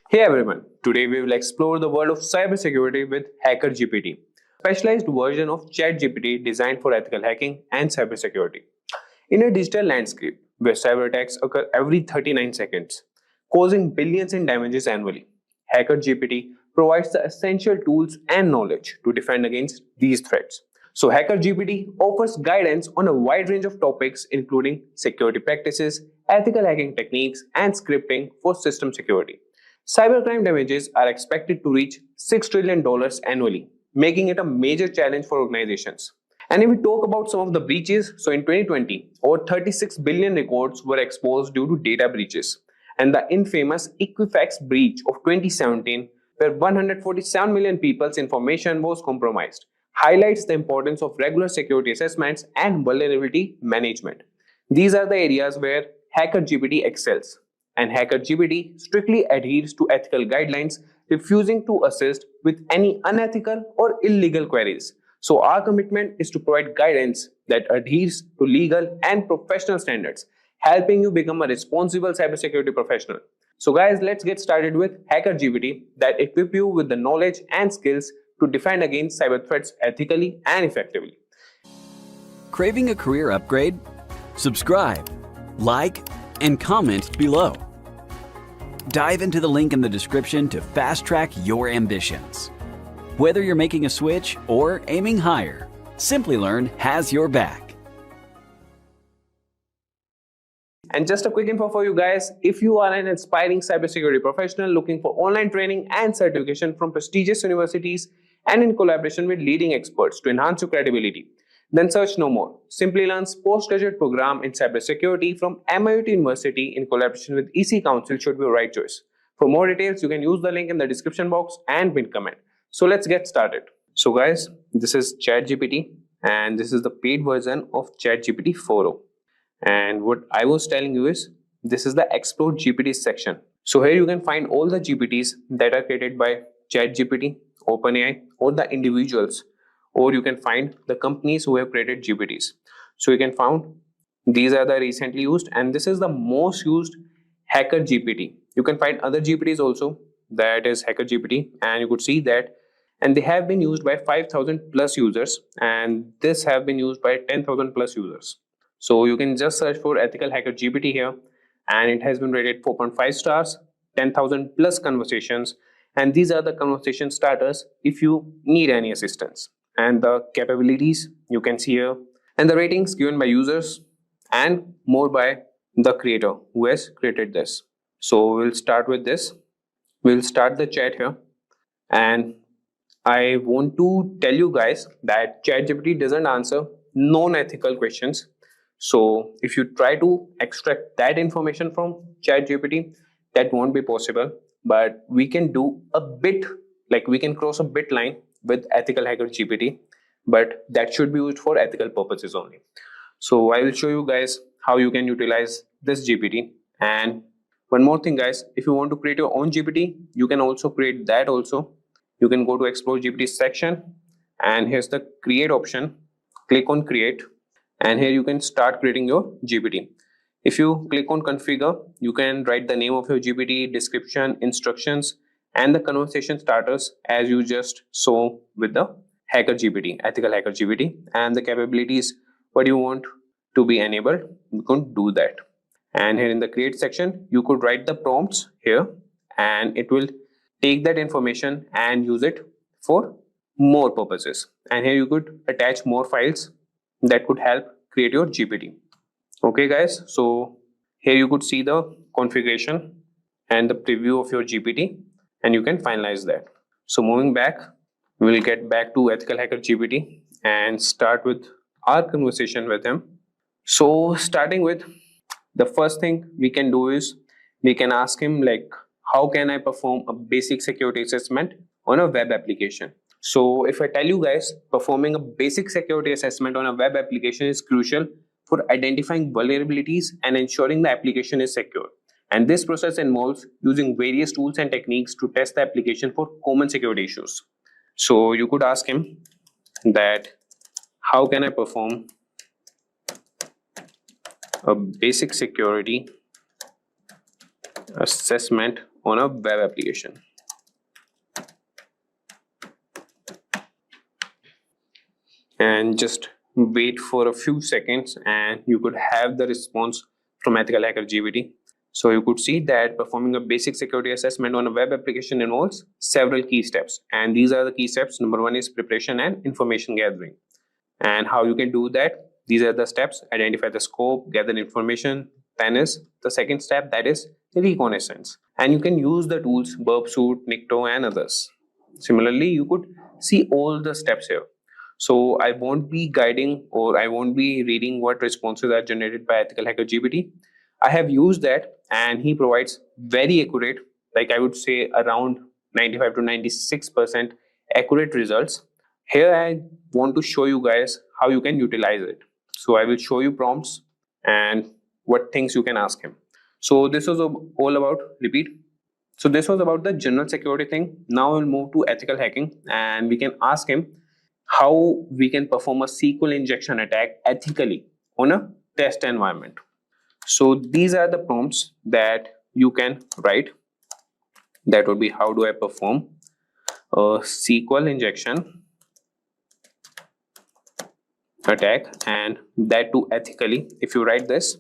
Hey everyone, today we will explore the world of cybersecurity with Hacker GPT, a specialized version of ChatGPT designed for ethical hacking and cybersecurity. In a digital landscape where cyber attacks occur every 39 seconds, causing billions in damages annually, Hacker GPT provides the essential tools and knowledge to defend against these threats. So Hacker GPT offers guidance on a wide range of topics including security practices, ethical hacking techniques, and scripting for system security. Cybercrime damages are expected to reach $6 trillion annually, making it a major challenge for organizations. And if we talk about some of the breaches, so in 2020, over 36 billion records were exposed due to data breaches. And the infamous Equifax breach of 2017, where 147 million people's information was compromised, highlights the importance of regular security assessments and vulnerability management. These are the areas where Hacker GPT excels. And Hacker GPT strictly adheres to ethical guidelines, refusing to assist with any unethical or illegal queries. So our commitment is to provide guidance that adheres to legal and professional standards, helping you become a responsible cybersecurity professional. So guys, let's get started with Hacker GPT that equip you with the knowledge and skills to defend against cyber threats ethically and effectively. Craving a career upgrade? Subscribe, like, and comment below. Dive into the link in the description to fast-track your ambitions. Whether you're making a switch or aiming higher, Simplilearn has your back. And just a quick info for you guys, if you are an aspiring cybersecurity professional looking for online training and certification from prestigious universities and in collaboration with leading experts to enhance your credibility, then search no more. Simplilearn's postgraduate program in cybersecurity from MIUT University in collaboration with EC Council should be your right choice. For more details, you can use the link in the description box and pin comment. So let's get started. So guys, this is ChatGPT and this is the paid version of ChatGPT 4.0. And what I was telling you is this is the Explore GPT section. So here you can find all the GPTs that are created by ChatGPT, OpenAI, or the individuals, or you can find the companies who have created GPTs. So you can find these are the recently used, and this is the most used Hacker GPT. You can find other GPTs also, that is Hacker GPT, and you could see that, and they have been used by 5,000 plus users, and this have been used by 10,000 plus users. So you can just search for EthicalHacker GPT here, and it has been rated 4.5 stars, 10,000 plus conversations, and these are the conversation starters if you need any assistance. And the capabilities you can see here, and the ratings given by users, and more by the creator who has created this. So we'll start with this. We'll start the chat here, and I want to tell you guys that ChatGPT doesn't answer non-ethical questions. So if you try to extract that information from ChatGPT, that won't be possible. But we can do a bit, like we can cross a bit line with EthicalHacker GPT, but that should be used for ethical purposes only. So I will show you guys how you can utilize this GPT. And one more thing guys, if you want to create your own GPT, you can also create that also. You can go to Explore GPT section, and here's the create option. Click on create, and here you can start creating your GPT. If you click on configure, you can write the name of your GPT, description, instructions, and the conversation starters as you just saw with the Hacker GPT, EthicalHacker GPT, and the capabilities what you want to be enabled, you can do that. And here in the create section, you could write the prompts here, and it will take that information and use it for more purposes. And here you could attach more files that could help create your GPT. Okay guys, so here you could see the configuration and the preview of your GPT, and you can finalize that. So moving back, we'll get back to EthicalHacker GPT and start with our conversation with him. So starting with the first thing we can do is we can ask him like, how can I perform a basic security assessment on a web application? So if I tell you guys, performing a basic security assessment on a web application is crucial for identifying vulnerabilities and ensuring the application is secure. And this process involves using various tools and techniques to test the application for common security issues. So you could ask him that, how can I perform a basic security assessment on a web application? And just wait for a few seconds, and you could have the response from EthicalHacker GPT. So you could see that performing a basic security assessment on a web application involves several key steps, and these are the key steps. Number one is preparation and information gathering. And how you can do that, these are the steps: identify the scope, gather information. Then is the second step, that is reconnaissance, and you can use the tools Burpsuit, Nikto, and others. Similarly, you could see all the steps here. So I won't be guiding, or I won't be reading what responses are generated by EthicalHacker GPT. I have used that, and he provides very accurate, like I would say around 95 to 96% accurate results. Here I want to show you guys how you can utilize it. So I will show you prompts and what things you can ask him. So this was all about, repeat. So this was about the general security thing. Now we'll move to ethical hacking, and we can ask him how we can perform a SQL injection attack ethically on a test environment. So these are the prompts that you can write. That would be, how do I perform a SQL injection attack, and that too ethically. If you write this,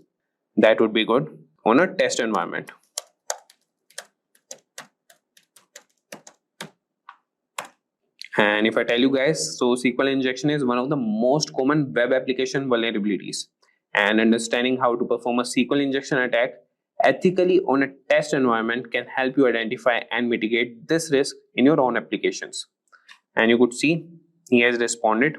that would be good on a test environment. And if I tell you guys, so SQL injection is one of the most common web application vulnerabilities, and understanding how to perform a SQL injection attack ethically on a test environment can help you identify and mitigate this risk in your own applications. And you could see he has responded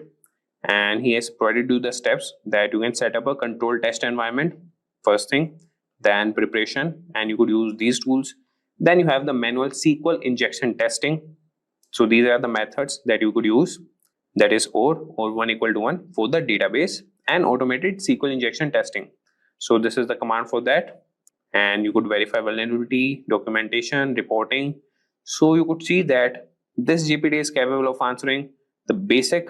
and he has provided you the steps that you can set up a controlled test environment first thing, then preparation, and you could use these tools. Then you have the manual SQL injection testing. So these are the methods that you could use, that is or 1 equal to 1 for the database, and automated SQL injection testing. So this is the command for that, and you could verify vulnerability, documentation, reporting. So you could see that this GPT is capable of answering the basic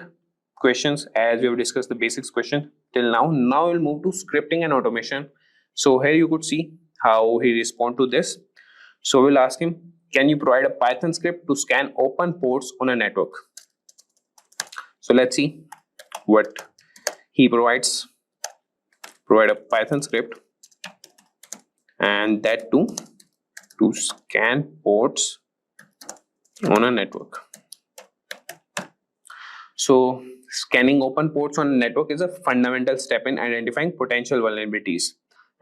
questions as we have discussed the basics question till now. Now we'll move to scripting and automation. So here you could see how he respond to this. So we'll ask him, can you provide a Python script to scan open ports on a network? So let's see what he provides. Provide a Python script, and that too to scan ports on a network. So scanning open ports on a network is a fundamental step in identifying potential vulnerabilities,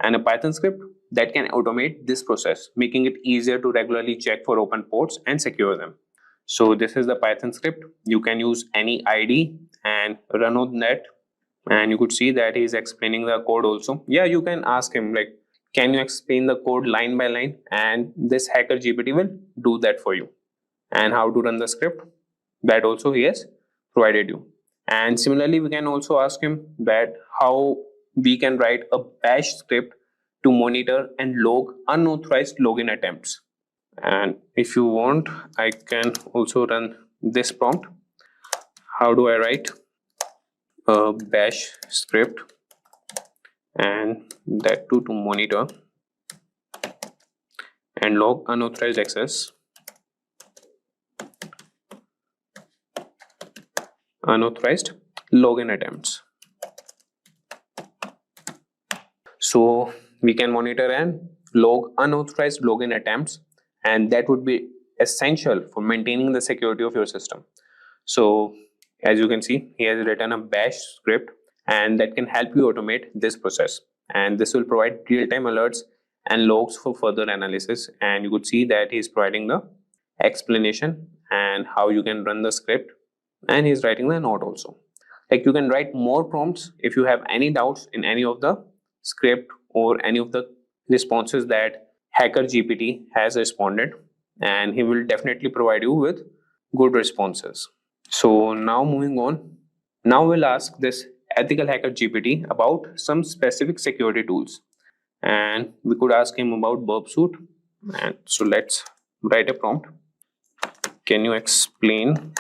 and a Python script that can automate this process, making it easier to regularly check for open ports and secure them. So this is the Python script. You can use any ID and run on that, and you could see that he's explaining the code also. Yeah, you can ask him like, can you explain the code line by line, and this Hacker GPT will do that for you. And how to run the script, that also he has provided you. And similarly, we can also ask him that how we can write a bash script to monitor and log unauthorized login attempts. And if you want, I can also run this prompt. How do I write a bash script, and that too to monitor and log unauthorized access, unauthorized login attempts. So we can monitor and log unauthorized login attempts, and that would be essential for maintaining the security of your system. So as you can see, he has written a bash script, and that can help you automate this process, and this will provide real-time alerts and logs for further analysis. And you could see that he's providing the explanation and how you can run the script, and he's writing the note also. Like, you can write more prompts if you have any doubts in any of the script or any of the responses that Hacker GPT has responded, and he will definitely provide you with good responses. So now moving on, now we'll ask this EthicalHacker GPT about some specific security tools, and we could ask him about burp suit. And so let's write a prompt. Can you explain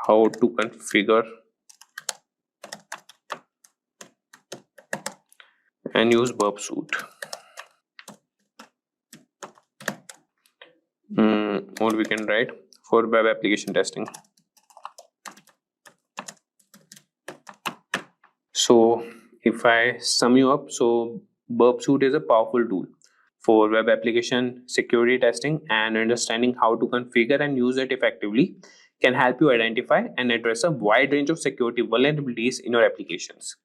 how to configure and use burp suit? Or we can write for web application testing. So if I sum you up, so burp suit is a powerful tool for web application security testing, and understanding how to configure and use it effectively can help you identify and address a wide range of security vulnerabilities in your applications.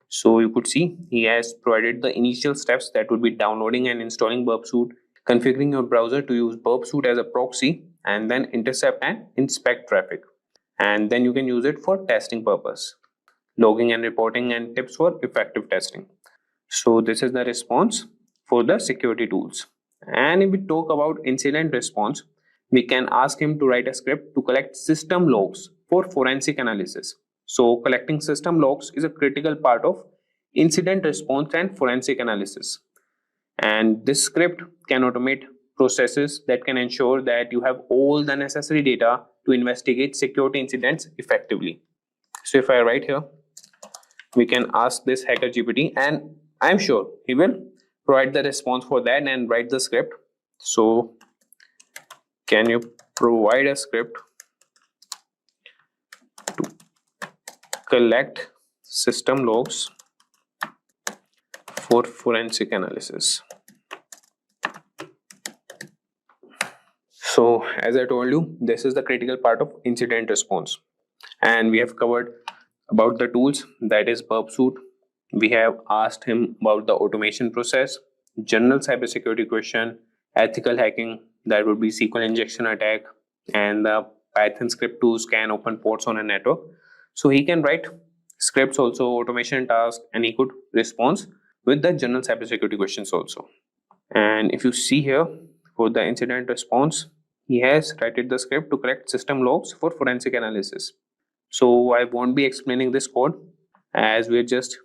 So you could see he has provided the initial steps, that would be downloading and installing burp suit, configuring your browser to use burp suit as a proxy, and then intercept and inspect traffic. And then you can use it for testing purpose, logging and reporting, and tips for effective testing. So this is the response for the security tools. And if we talk about incident response, we can ask him to write a script to collect system logs for forensic analysis. So collecting system logs is a critical part of incident response and forensic analysis. And this script can automate processes that can ensure that you have all the necessary data to investigate security incidents effectively. So if I write here, we can ask this Hacker GPT, and I'm sure he will provide the response for that and write the script. So can you provide a script to collect system logs for forensic analysis? So as I told you, this is the critical part of incident response, and we have covered about the tools, that is burp suit, we have asked him about the automation process, general cybersecurity question, ethical hacking, that would be SQL injection attack, and the Python script to scan open ports on a network. So he can write scripts also, automation tasks, and he could respond with the general cybersecurity questions also. And if you see here for the incident response, he has written the script to correct system logs for forensic analysis. So I won't be explaining this code, as we're just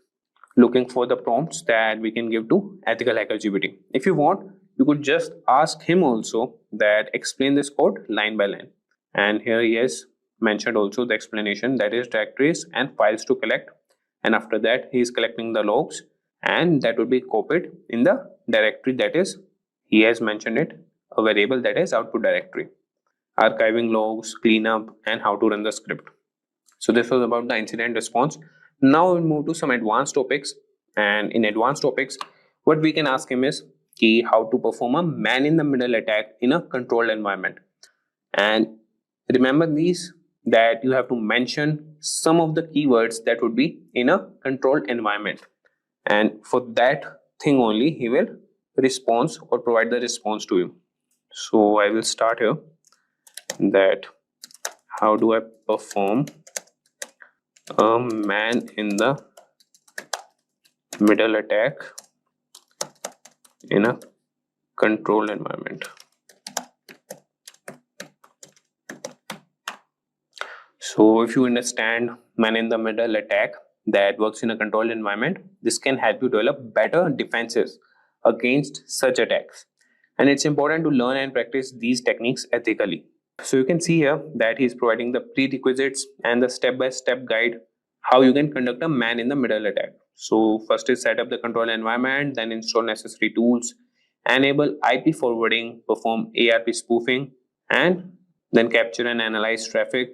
looking for the prompts that we can give to EthicalHacker GPT. If you want, you could just ask him also that explain this code line by line. And here he has mentioned also the explanation, that is directories and files to collect. And after that, he is collecting the logs, and that would be copied in the directory, that is, he has mentioned it, a variable that is output directory. Archiving logs, cleanup, and how to run the script. So this was about the incident response. Now we'll move to some advanced topics. And in advanced topics, what we can ask him is how to perform a man-in-the-middle attack in a controlled environment. And remember these, that you have to mention some of the keywords that would be in a controlled environment. And for that thing only, he will respond or provide the response to you. So I will start here, that how do I perform a man in the middle attack in a controlled environment. So if you understand man in the middle attack that works in a controlled environment, this can help you develop better defenses against such attacks. And it's important to learn and practice these techniques ethically. So you can see here that he is providing the prerequisites and the step-by-step guide how you can conduct a man in the middle attack. So first is set up the control environment, then install necessary tools, enable IP forwarding, perform ARP spoofing, and then capture and analyze traffic,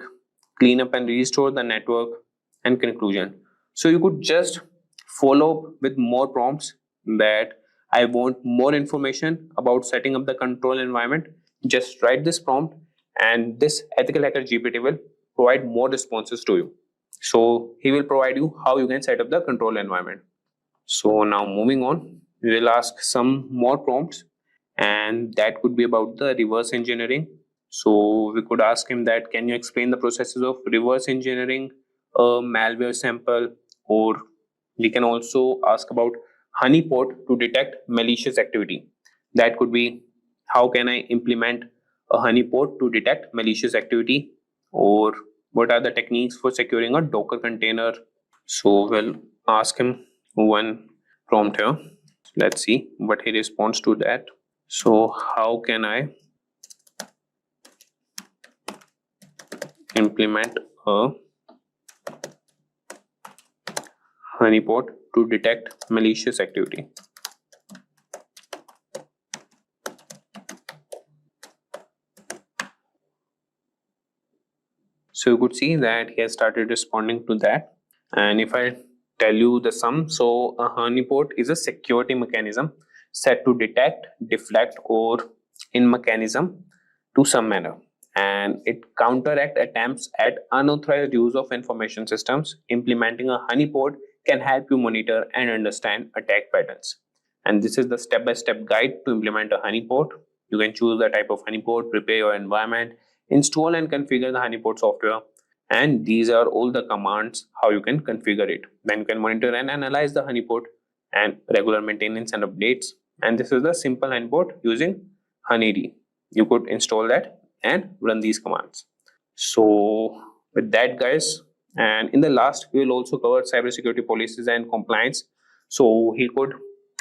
clean up and restore the network, and conclusion. So you could just follow up with more prompts, that I want more information about setting up the control environment. Just write this prompt, and this EthicalHacker GPT will provide more responses to you. So he will provide you how you can set up the control environment. So now moving on, we will ask some more prompts, and that could be about the reverse engineering. So we could ask him that, can you explain the processes of reverse engineering a malware sample? Or we can also ask about honeypot to detect malicious activity. That could be, how can I implement a honeypot to detect malicious activity? Or what are the techniques for securing a Docker container? So we'll ask him one prompt here. Let's see what he responds to that. So how can I implement a honeypot to detect malicious activity? So you could see that he has started responding to that. And if I tell you the sum, so a honeypot is a security mechanism set to detect, deflect, or in mechanism to some manner, and it counteract attempts at unauthorized use of information systems. Implementing a honeypot can help you monitor and understand attack patterns. And this is the step-by-step guide to implement a honeypot. You can choose the type of honeypot, prepare your environment, install and configure the honeypot software, and these are all the commands how you can configure it. Then you can monitor and analyze the honeypot and regular maintenance and updates. And this is the simple honeypot using honeyD. You could install that and run these commands. So with that, guys, and in the last we will also cover cybersecurity policies and compliance. So he could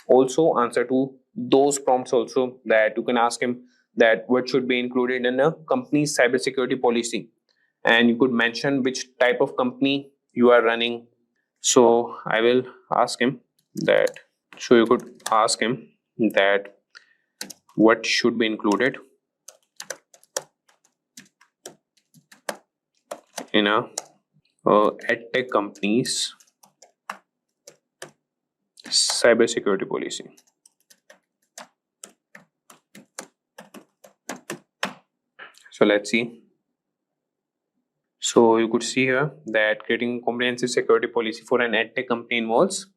also answer to those prompts also, that you can ask him that what should be included in a company's cybersecurity policy, and you could mention which type of company you are running. So I will ask him that, so you could ask him that what should be included in a edtech company's cybersecurity policy. So let's see. So you could see here that creating a comprehensive security policy for an edtech company involves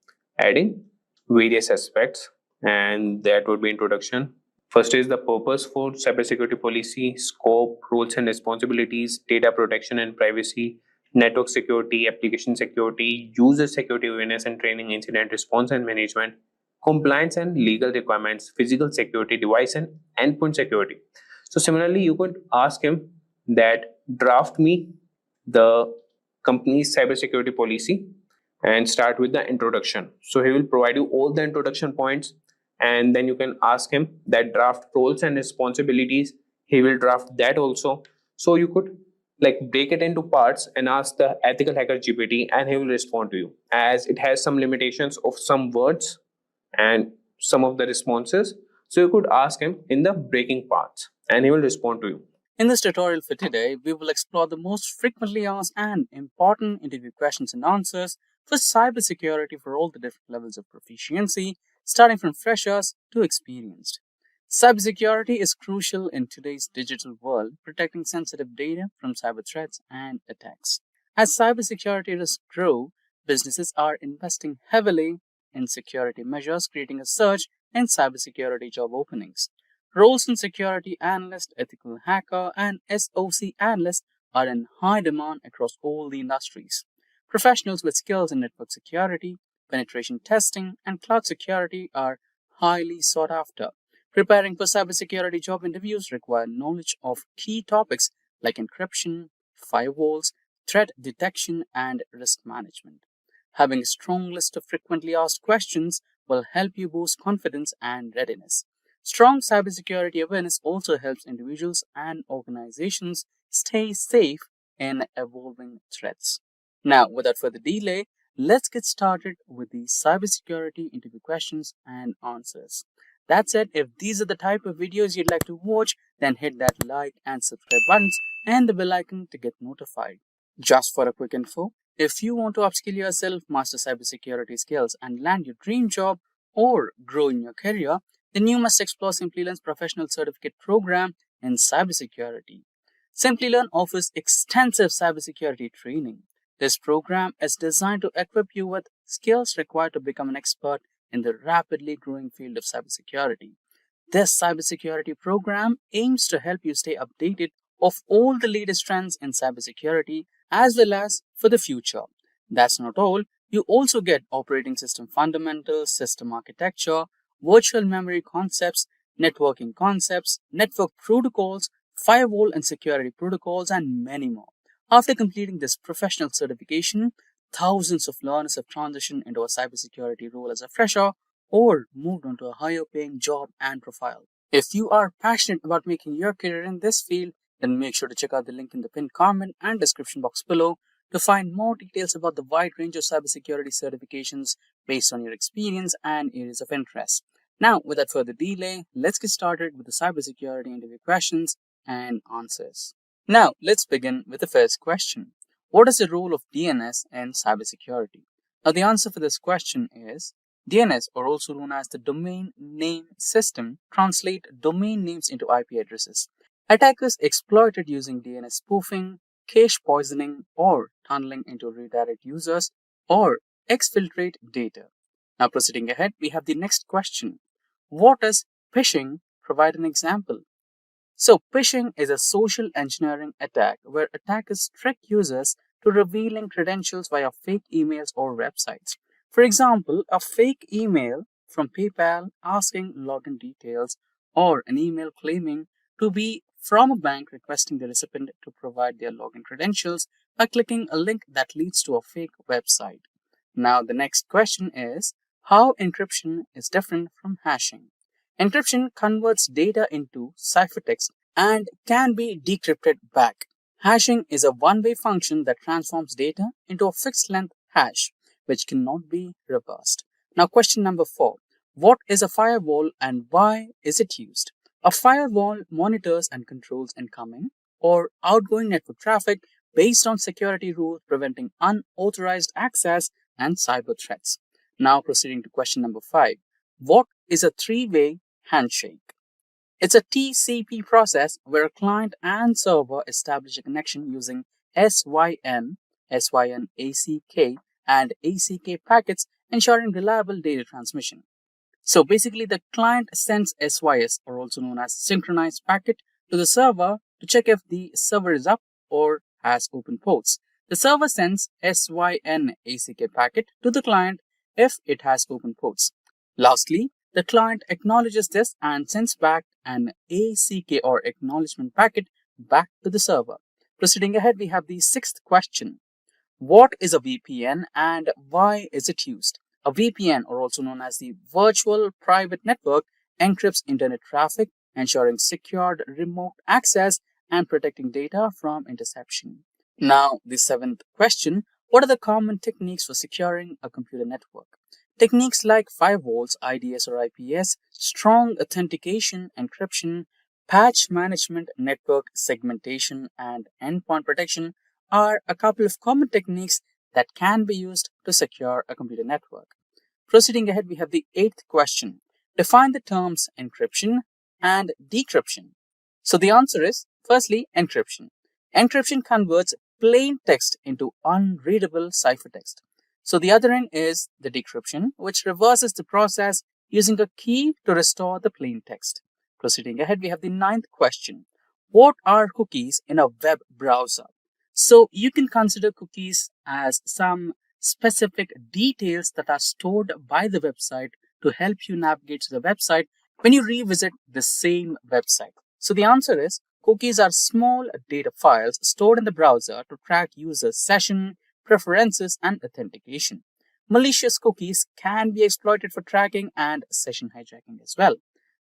adding various aspects, and that would be introduction. First is the purpose for cybersecurity policy, scope, roles and responsibilities, data protection and privacy, network security, application security, user security awareness and training, incident response and management, compliance and legal requirements, physical security, device and endpoint security. So similarly, you could ask him that draft me the company's cybersecurity policy and start with the introduction. So he will provide you all the introduction points, and then you can ask him that draft roles and responsibilities. He will draft that also. So you could like break it into parts and ask the ethical hacker GPT, and he will respond to you, as it has some limitations of some words and some of the responses. So you could ask him in the breaking parts and he will respond to you. In this tutorial for today, we will explore the most frequently asked and important interview questions and answers for cybersecurity for all the different levels of proficiency, starting from freshers to experienced. Cybersecurity is crucial in today's digital world, protecting sensitive data from cyber threats and attacks. As cybersecurity risks grow, businesses are investing heavily in security measures, creating a surge in cybersecurity job openings. Roles in security analyst, ethical hacker, and SOC analyst are in high demand across all the industries. Professionals with skills in network security, penetration testing, and cloud security are highly sought after. Preparing for cybersecurity job interviews require knowledge of key topics like encryption, firewalls, threat detection, and risk management. Having a strong list of frequently asked questions will help you boost confidence and readiness. Strong cybersecurity awareness also helps individuals and organizations stay safe in evolving threats. Now, without further delay, let's get started with the cybersecurity interview questions and answers. That said, if these are the type of videos you'd like to watch, then hit that like and subscribe buttons and the bell icon to get notified. Just for a quick info, if you want to upskill yourself, master cybersecurity skills, and land your dream job or grow in your career, then you must explore Simplilearn's professional certificate program in cybersecurity. Simplilearn offers extensive cybersecurity training. This program is designed to equip you with skills required to become an expert in the rapidly growing field of cybersecurity. This cybersecurity program aims to help you stay updated of all the latest trends in cybersecurity as well as for the future. That's not all. You also get operating system fundamentals, system architecture, virtual memory concepts, networking concepts, network protocols, firewall and security protocols, and many more. After completing this professional certification, thousands of learners have transitioned into a cybersecurity role as a fresher or moved on to a higher paying job and profile. If you are passionate about making your career in this field, then make sure to check out the link in the pinned comment and description box below to find more details about the wide range of cybersecurity certifications based on your experience and areas of interest. Now, without further delay, let's get started with the cybersecurity interview questions and answers. Now, let's begin with the first question. What is the role of DNS in cybersecurity? Now, the answer for this question is DNS, or also known as the Domain Name System, translate domain names into IP addresses. Attackers exploit it using DNS spoofing, cache poisoning, or tunneling into redirect users or exfiltrate data. Now, proceeding ahead, we have the next question. What is phishing? Provide an example. So, phishing is a social engineering attack where attackers trick users to revealing credentials via fake emails or websites. For example, a fake email from PayPal asking login details, or an email claiming to be from a bank requesting the recipient to provide their login credentials by clicking a link that leads to a fake website. Now, the next question is how encryption is different from hashing. Encryption converts data into ciphertext and can be decrypted back. Hashing is a one-way function that transforms data into a fixed-length hash, which cannot be reversed. Now, question number 4. What is a firewall and why is it used? A firewall monitors and controls incoming or outgoing network traffic based on security rules preventing unauthorized access and cyber threats. Now, proceeding to question number 5. What is a three-way handshake? It's a TCP process where a client and server establish a connection using SYN, ACK, and ACK packets ensuring reliable data transmission. So basically, the client sends SYS, or also known as synchronized packet, to the server to check if the server is up or has open ports. The server sends SYN-ACK packet to the client if it has open ports. Lastly, the client acknowledges this and sends back an ACK or acknowledgement packet back to the server. Proceeding ahead, we have the sixth question. What is a VPN and why is it used? A VPN, or also known as the Virtual Private Network, encrypts internet traffic, ensuring secured remote access and protecting data from interception. Now, the seventh question. What are the common techniques for securing a computer network? Techniques like firewalls, IDS or IPS, strong authentication, encryption, patch management, network segmentation, and endpoint protection are a couple of common techniques that can be used to secure a computer network. Proceeding ahead, we have the eighth question. Define the terms encryption and decryption. So the answer is, firstly, encryption. Encryption converts plain text into unreadable ciphertext. So the other end is the decryption, which reverses the process using a key to restore the plain text. Proceeding ahead, we have the ninth question. What are cookies in a web browser? So you can consider cookies as some specific details that are stored by the website to help you navigate to the website when you revisit the same website. So the answer is, cookies are small data files stored in the browser to track users' session, preferences, and authentication. Malicious cookies can be exploited for tracking and session hijacking as well.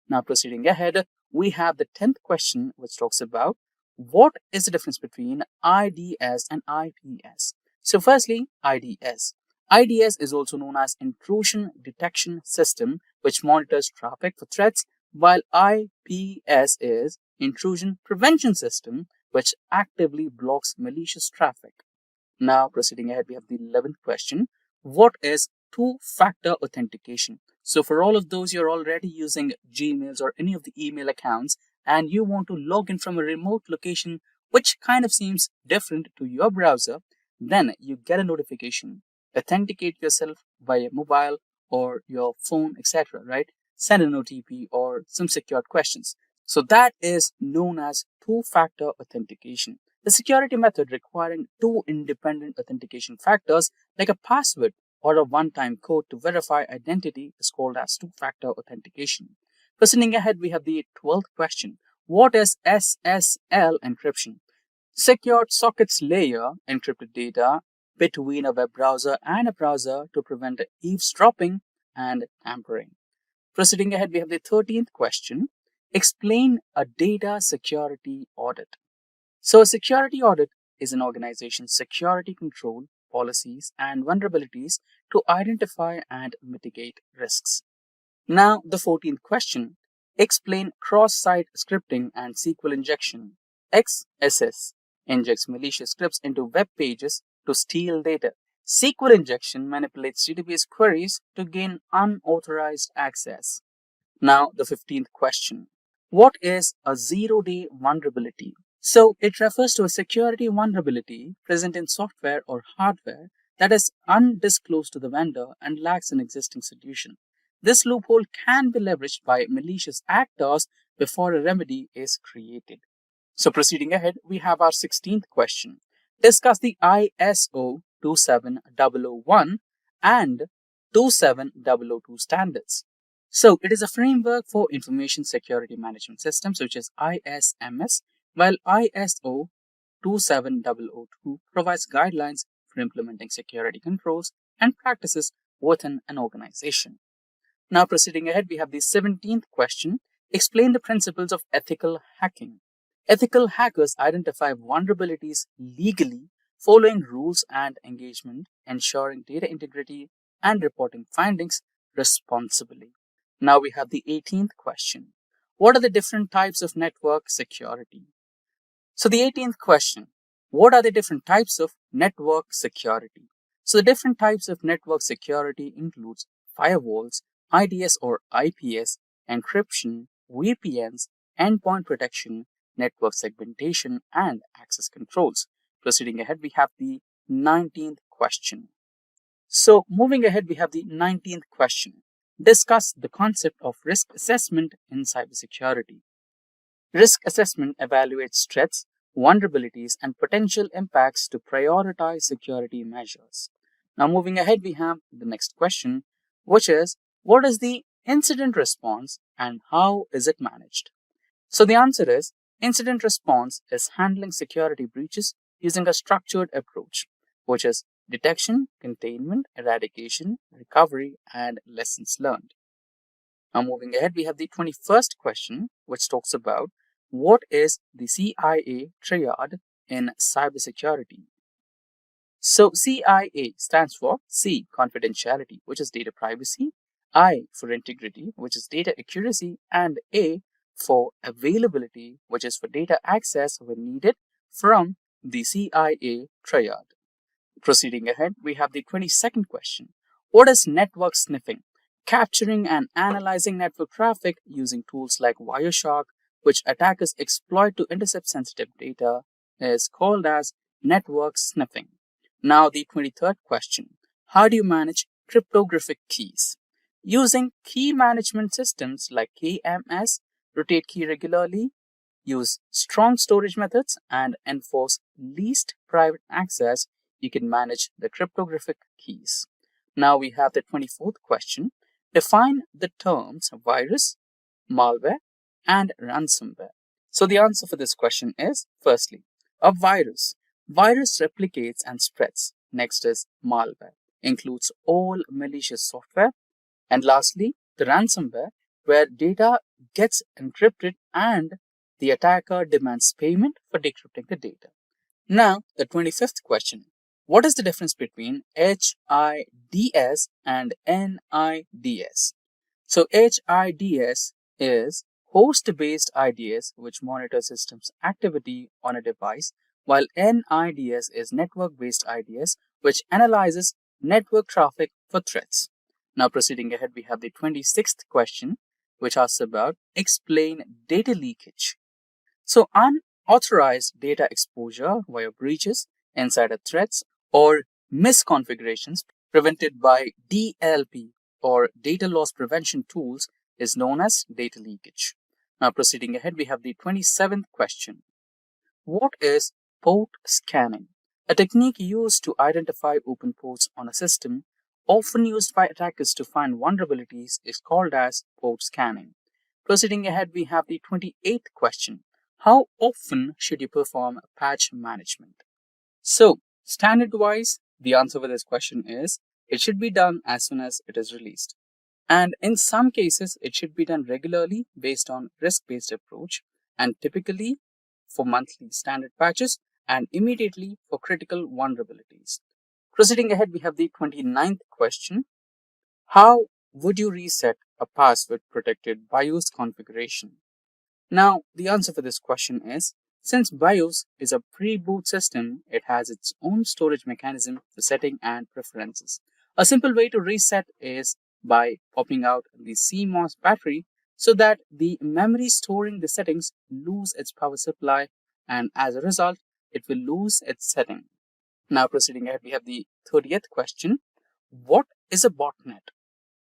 Now proceeding ahead, we have the 10th question, which talks about what is the difference between IDS and IPS. So firstly, IDS. IDS is also known as Intrusion Detection System, which monitors traffic for threats, while IPS is Intrusion Prevention System, which actively blocks malicious traffic. Now proceeding ahead, we have the 11th question. What is two-factor authentication? So for all of those you're already using Gmails or any of the email accounts and you want to log in from a remote location which kind of seems different to your browser, then you get a notification. Authenticate yourself via mobile or your phone, etc. Right? Send an OTP or some secured questions. So that is known as two-factor authentication. The security method requiring two independent authentication factors like a password or a one-time code to verify identity is called as two-factor authentication. Proceeding ahead, we have the 12th question. What is SSL encryption? Secured sockets layer encrypted data between a web browser and a browser to prevent eavesdropping and tampering. Proceeding ahead, we have the 13th question. Explain a data security audit. So a security audit is an organization's security control, policies, and vulnerabilities to identify and mitigate risks. Now, the 14th question. Explain cross-site scripting and SQL injection. XSS injects malicious scripts into web pages to steal data. SQL injection manipulates database queries to gain unauthorized access. Now, the 15th question. What is a zero-day vulnerability? So, it refers to a security vulnerability present in software or hardware that is undisclosed to the vendor and lacks an existing solution. This loophole can be leveraged by malicious actors before a remedy is created. So, proceeding ahead, we have our 16th question. Discuss the ISO 27001 and 27002 standards. So, it is a framework for information security management systems, which is ISMS, while ISO 27002 provides guidelines for implementing security controls and practices within an organization. Now, proceeding ahead, we have the 17th question. Explain the principles of ethical hacking. Ethical hackers identify vulnerabilities legally, following rules and engagement, ensuring data integrity, and reporting findings responsibly. Now we have the 18th question. What are the different types of network security? So the 18th question. What are the different types of network security? So the different types of network security includes firewalls, IDS or IPS, encryption, VPNs, endpoint protection, network segmentation, and access controls. Proceeding ahead, we have the 19th question. So moving ahead, we have the 19th question. Discuss the concept of risk assessment in cybersecurity. Risk assessment evaluates threats, vulnerabilities, and potential impacts to prioritize security measures. Now, moving ahead, we have the next question, which is what is the incident response and how is it managed? So, the answer is incident response is handling security breaches using a structured approach, which is detection, containment, eradication, recovery, and lessons learned. Now, moving ahead, we have the 21st question, which talks about what is the CIA triad in cybersecurity. So, CIA stands for C, confidentiality, which is data privacy, I for integrity, which is data accuracy, and A for availability, which is for data access when needed from the CIA triad. Proceeding ahead, we have the 22nd question. What is network sniffing? Capturing and analyzing network traffic using tools like Wireshark, which attackers exploit to intercept sensitive data, is called as network sniffing. Now, the 23rd question. How do you manage cryptographic keys? Using key management systems like KMS, rotate key regularly, use strong storage methods, and enforce least private access, you can manage the cryptographic keys. Now we have the 24th question. Define the terms virus, malware, and ransomware. So the answer for this question is, firstly, a virus. Virus replicates and spreads. Next is malware, includes all malicious software. And lastly, the ransomware, where data gets encrypted and the attacker demands payment for decrypting the data. Now, the 25th question. What is the difference between HIDS and NIDS? So, HIDS is host-based IDS, which monitors systems activity on a device, while NIDS is network-based IDS, which analyzes network traffic for threats. Now, proceeding ahead, we have the 26th question, which asks about explain data leakage. So, unauthorized data exposure via breaches, insider threats, or misconfigurations prevented by DLP or data loss prevention tools is known as data leakage. Now, proceeding ahead, we have the 27th question. What is port scanning? A technique used to identify open ports on a system, often used by attackers to find vulnerabilities, is called as port scanning. Proceeding ahead, we have the 28th question. How often should you perform patch management? So, standard-wise, the answer for this question is it should be done as soon as it is released. And in some cases, it should be done regularly based on risk-based approach, and typically for monthly standard patches and immediately for critical vulnerabilities. Proceeding ahead, we have the 29th question. How would you reset a password protected BIOS configuration? Now, the answer for this question is, since BIOS is a pre-boot system, it has its own storage mechanism for setting and preferences. A simple way to reset is by popping out the CMOS battery so that the memory storing the settings lose its power supply, and as a result, it will lose its setting. Now, proceeding ahead, we have the 30th question. What is a botnet?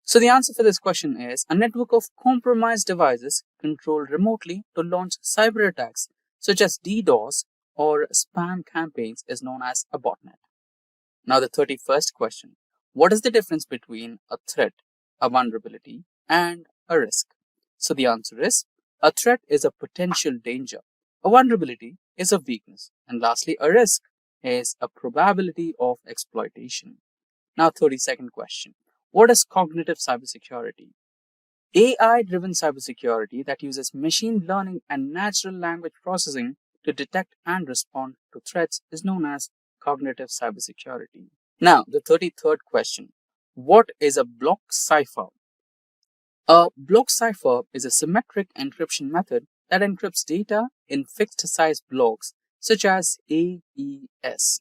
So the answer for this question is a network of compromised devices controlled remotely to launch cyber attacks such as DDoS or spam campaigns is known as a botnet. Now the 31st question. What is the difference between a threat, a vulnerability, and a risk? So the answer is a threat is a potential danger. A vulnerability is a weakness. And lastly, a risk is a probability of exploitation. Now 32nd question. What is cognitive cybersecurity? AI-driven cybersecurity that uses machine learning and natural language processing to detect and respond to threats is known as cognitive cybersecurity. Now, the 33rd question. What is a block cipher? A block cipher is a symmetric encryption method that encrypts data in fixed-size blocks such as AES.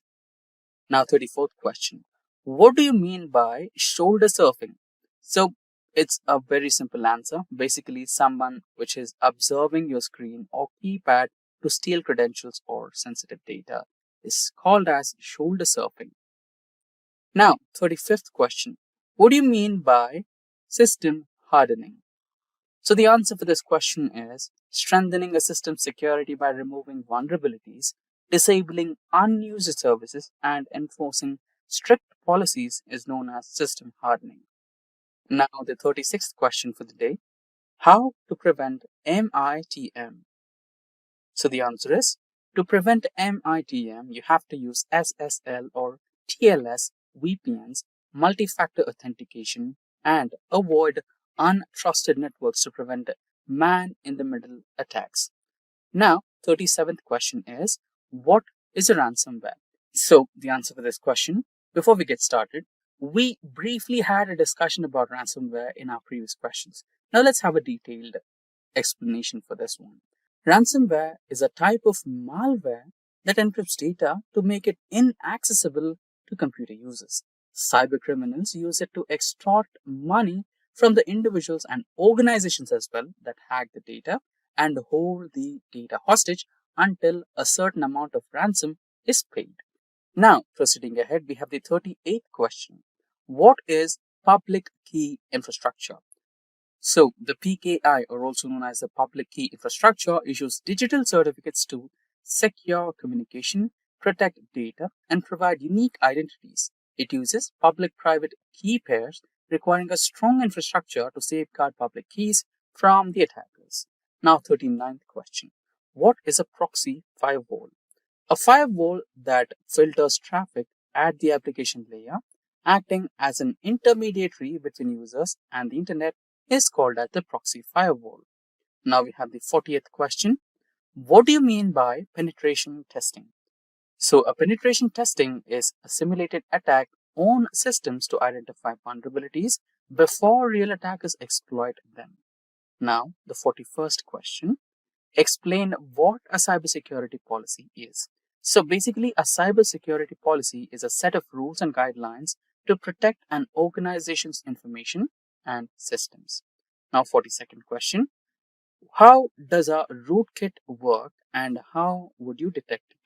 Now, 34th question. What do you mean by shoulder surfing? So, it's a very simple answer. Basically, someone which is observing your screen or keypad to steal credentials or sensitive data is called as shoulder surfing. Now, 35th question. What do you mean by system hardening? So the answer for this question is strengthening a system's security by removing vulnerabilities, disabling unused services, and enforcing strict policies is known as system hardening. Now, the 36th question for the day. How to prevent MITM? So the answer is, to prevent MITM, you have to use SSL or TLS VPNs, multi-factor authentication, and avoid untrusted networks to prevent man-in-the-middle attacks. Now, 37th question is, what is a ransomware? So the answer for this question, before we get started, we briefly had a discussion about ransomware in our previous questions. Now let's have a detailed explanation for this one. Ransomware is a type of malware that encrypts data to make it inaccessible to computer users. Cybercriminals use it to extort money from the individuals and organizations as well that hack the data and hold the data hostage until a certain amount of ransom is paid. Now, proceeding ahead, we have the 38th question. What is public key infrastructure? So, the PKI, or also known as the public key infrastructure, issues digital certificates to secure communication, protect data, and provide unique identities. It uses public-private key pairs, requiring a strong infrastructure to safeguard public keys from the attackers. Now, 39th question. What is a proxy firewall? A firewall that filters traffic at the application layer, acting as an intermediary between users and the internet, is called as the proxy firewall. Now we have the 40th question. What do you mean by penetration testing? So a penetration testing is a simulated attack on systems to identify vulnerabilities before real attackers exploit them. Now the 41st question. Explain what a cybersecurity policy is. So basically, a cybersecurity policy is a set of rules and guidelines to protect an organization's information and systems. Now, 42nd question. How does a rootkit work and how would you detect it?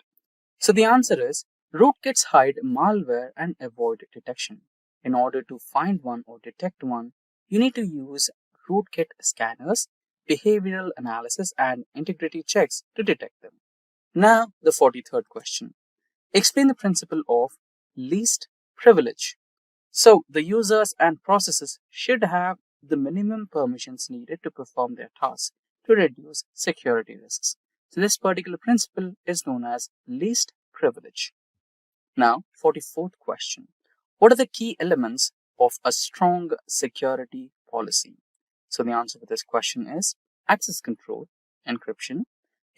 So the answer is, rootkits hide malware and avoid detection. In order to find one or detect one, you need to use rootkit scanners, behavioral analysis, and integrity checks to detect them. Now, the 43rd question. Explain the principle of least privilege. So, the users and processes should have the minimum permissions needed to perform their tasks to reduce security risks. So, this particular principle is known as least privilege. Now, 44th question. What are the key elements of a strong security policy? So, the answer to this question is access control, encryption,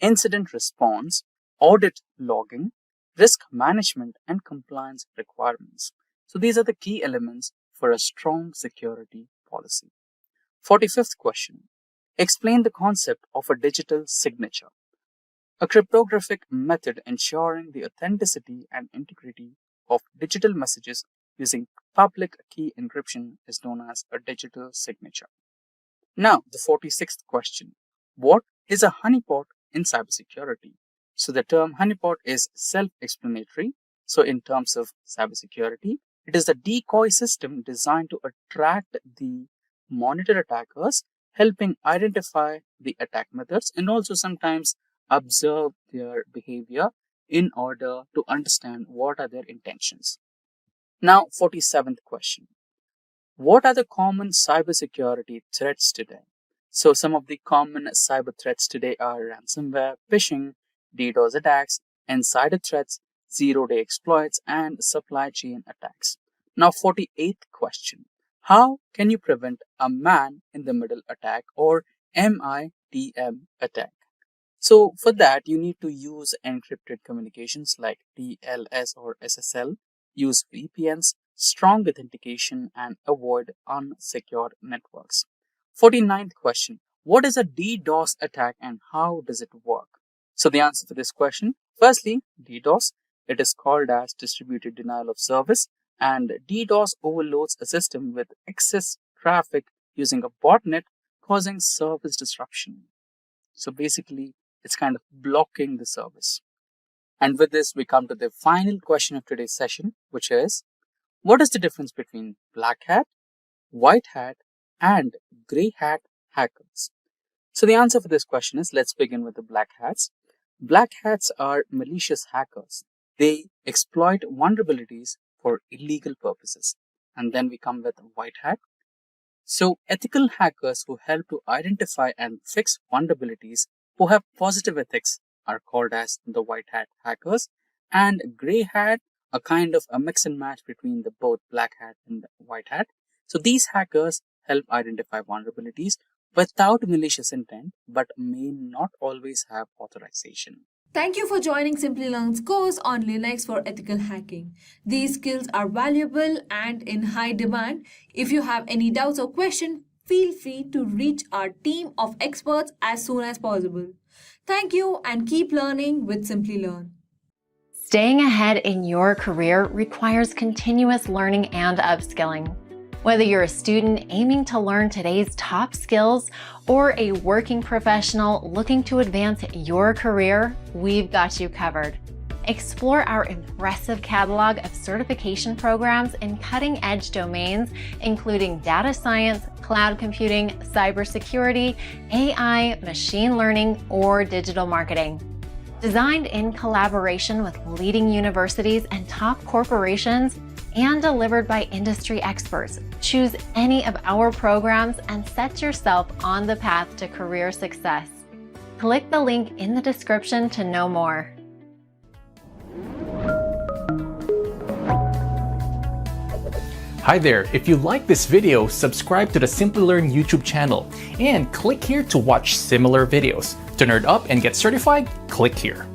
incident response, audit logging, risk management, and compliance requirements. So these are the key elements for a strong security policy. 45th question. Explain the concept of a digital signature. A cryptographic method ensuring the authenticity and integrity of digital messages using public key encryption is known as a digital signature. Now, the 46th question. What is a honeypot in cybersecurity? So the term honeypot is self-explanatory. So in terms of cybersecurity, it is a decoy system designed to attract the monitor attackers, helping identify the attack methods and also sometimes observe their behavior in order to understand what are their intentions. Now, 47th question. What are the common cybersecurity threats today? So some of the common cyber threats today are ransomware, phishing, DDoS attacks, insider threats, zero-day exploits, and supply chain attacks. Now, 48th question. How can you prevent a man-in-the-middle attack or MITM attack? So for that, you need to use encrypted communications like TLS or SSL, use VPNs, strong authentication, and avoid unsecured networks. 49th question. What is a DDoS attack and how does it work? So the answer for this question, firstly, DDoS, it is called as distributed denial of service, and DDoS overloads a system with excess traffic using a botnet, causing service disruption. So basically, it's kind of blocking the service. And with this, we come to the final question of today's session, which is, What is the difference between black hat, white hat, and grey hat hackers? So the answer for this question is, let's begin with the black hats. Black hats are malicious hackers. They exploit vulnerabilities for illegal purposes. And then we come with white hat. So ethical hackers who help to identify and fix vulnerabilities, who have positive ethics, are called as the white hat hackers. And grey hat, a kind of a mix and match between the both black hat and the white hat. So these hackers help identify vulnerabilities without malicious intent, but may not always have authorization. Thank you for joining Simplilearn's course on Linux for ethical hacking. These skills are valuable and in high demand. If you have any doubts or questions, feel free to reach our team of experts as soon as possible. Thank you and keep learning with Simplilearn. Staying ahead in your career requires continuous learning and upskilling. Whether you're a student aiming to learn today's top skills or a working professional looking to advance your career, we've got you covered. Explore our impressive catalog of certification programs in cutting-edge domains, including data science, cloud computing, cybersecurity, AI, machine learning, or digital marketing. Designed in collaboration with leading universities and top corporations, and delivered by industry experts, choose any of our programs and set yourself on the path to career success. Click the link in the description to know more. Hi there, if you like this video, subscribe to the Simplilearn YouTube channel and click here to watch similar videos. To nerd up and get certified, click here.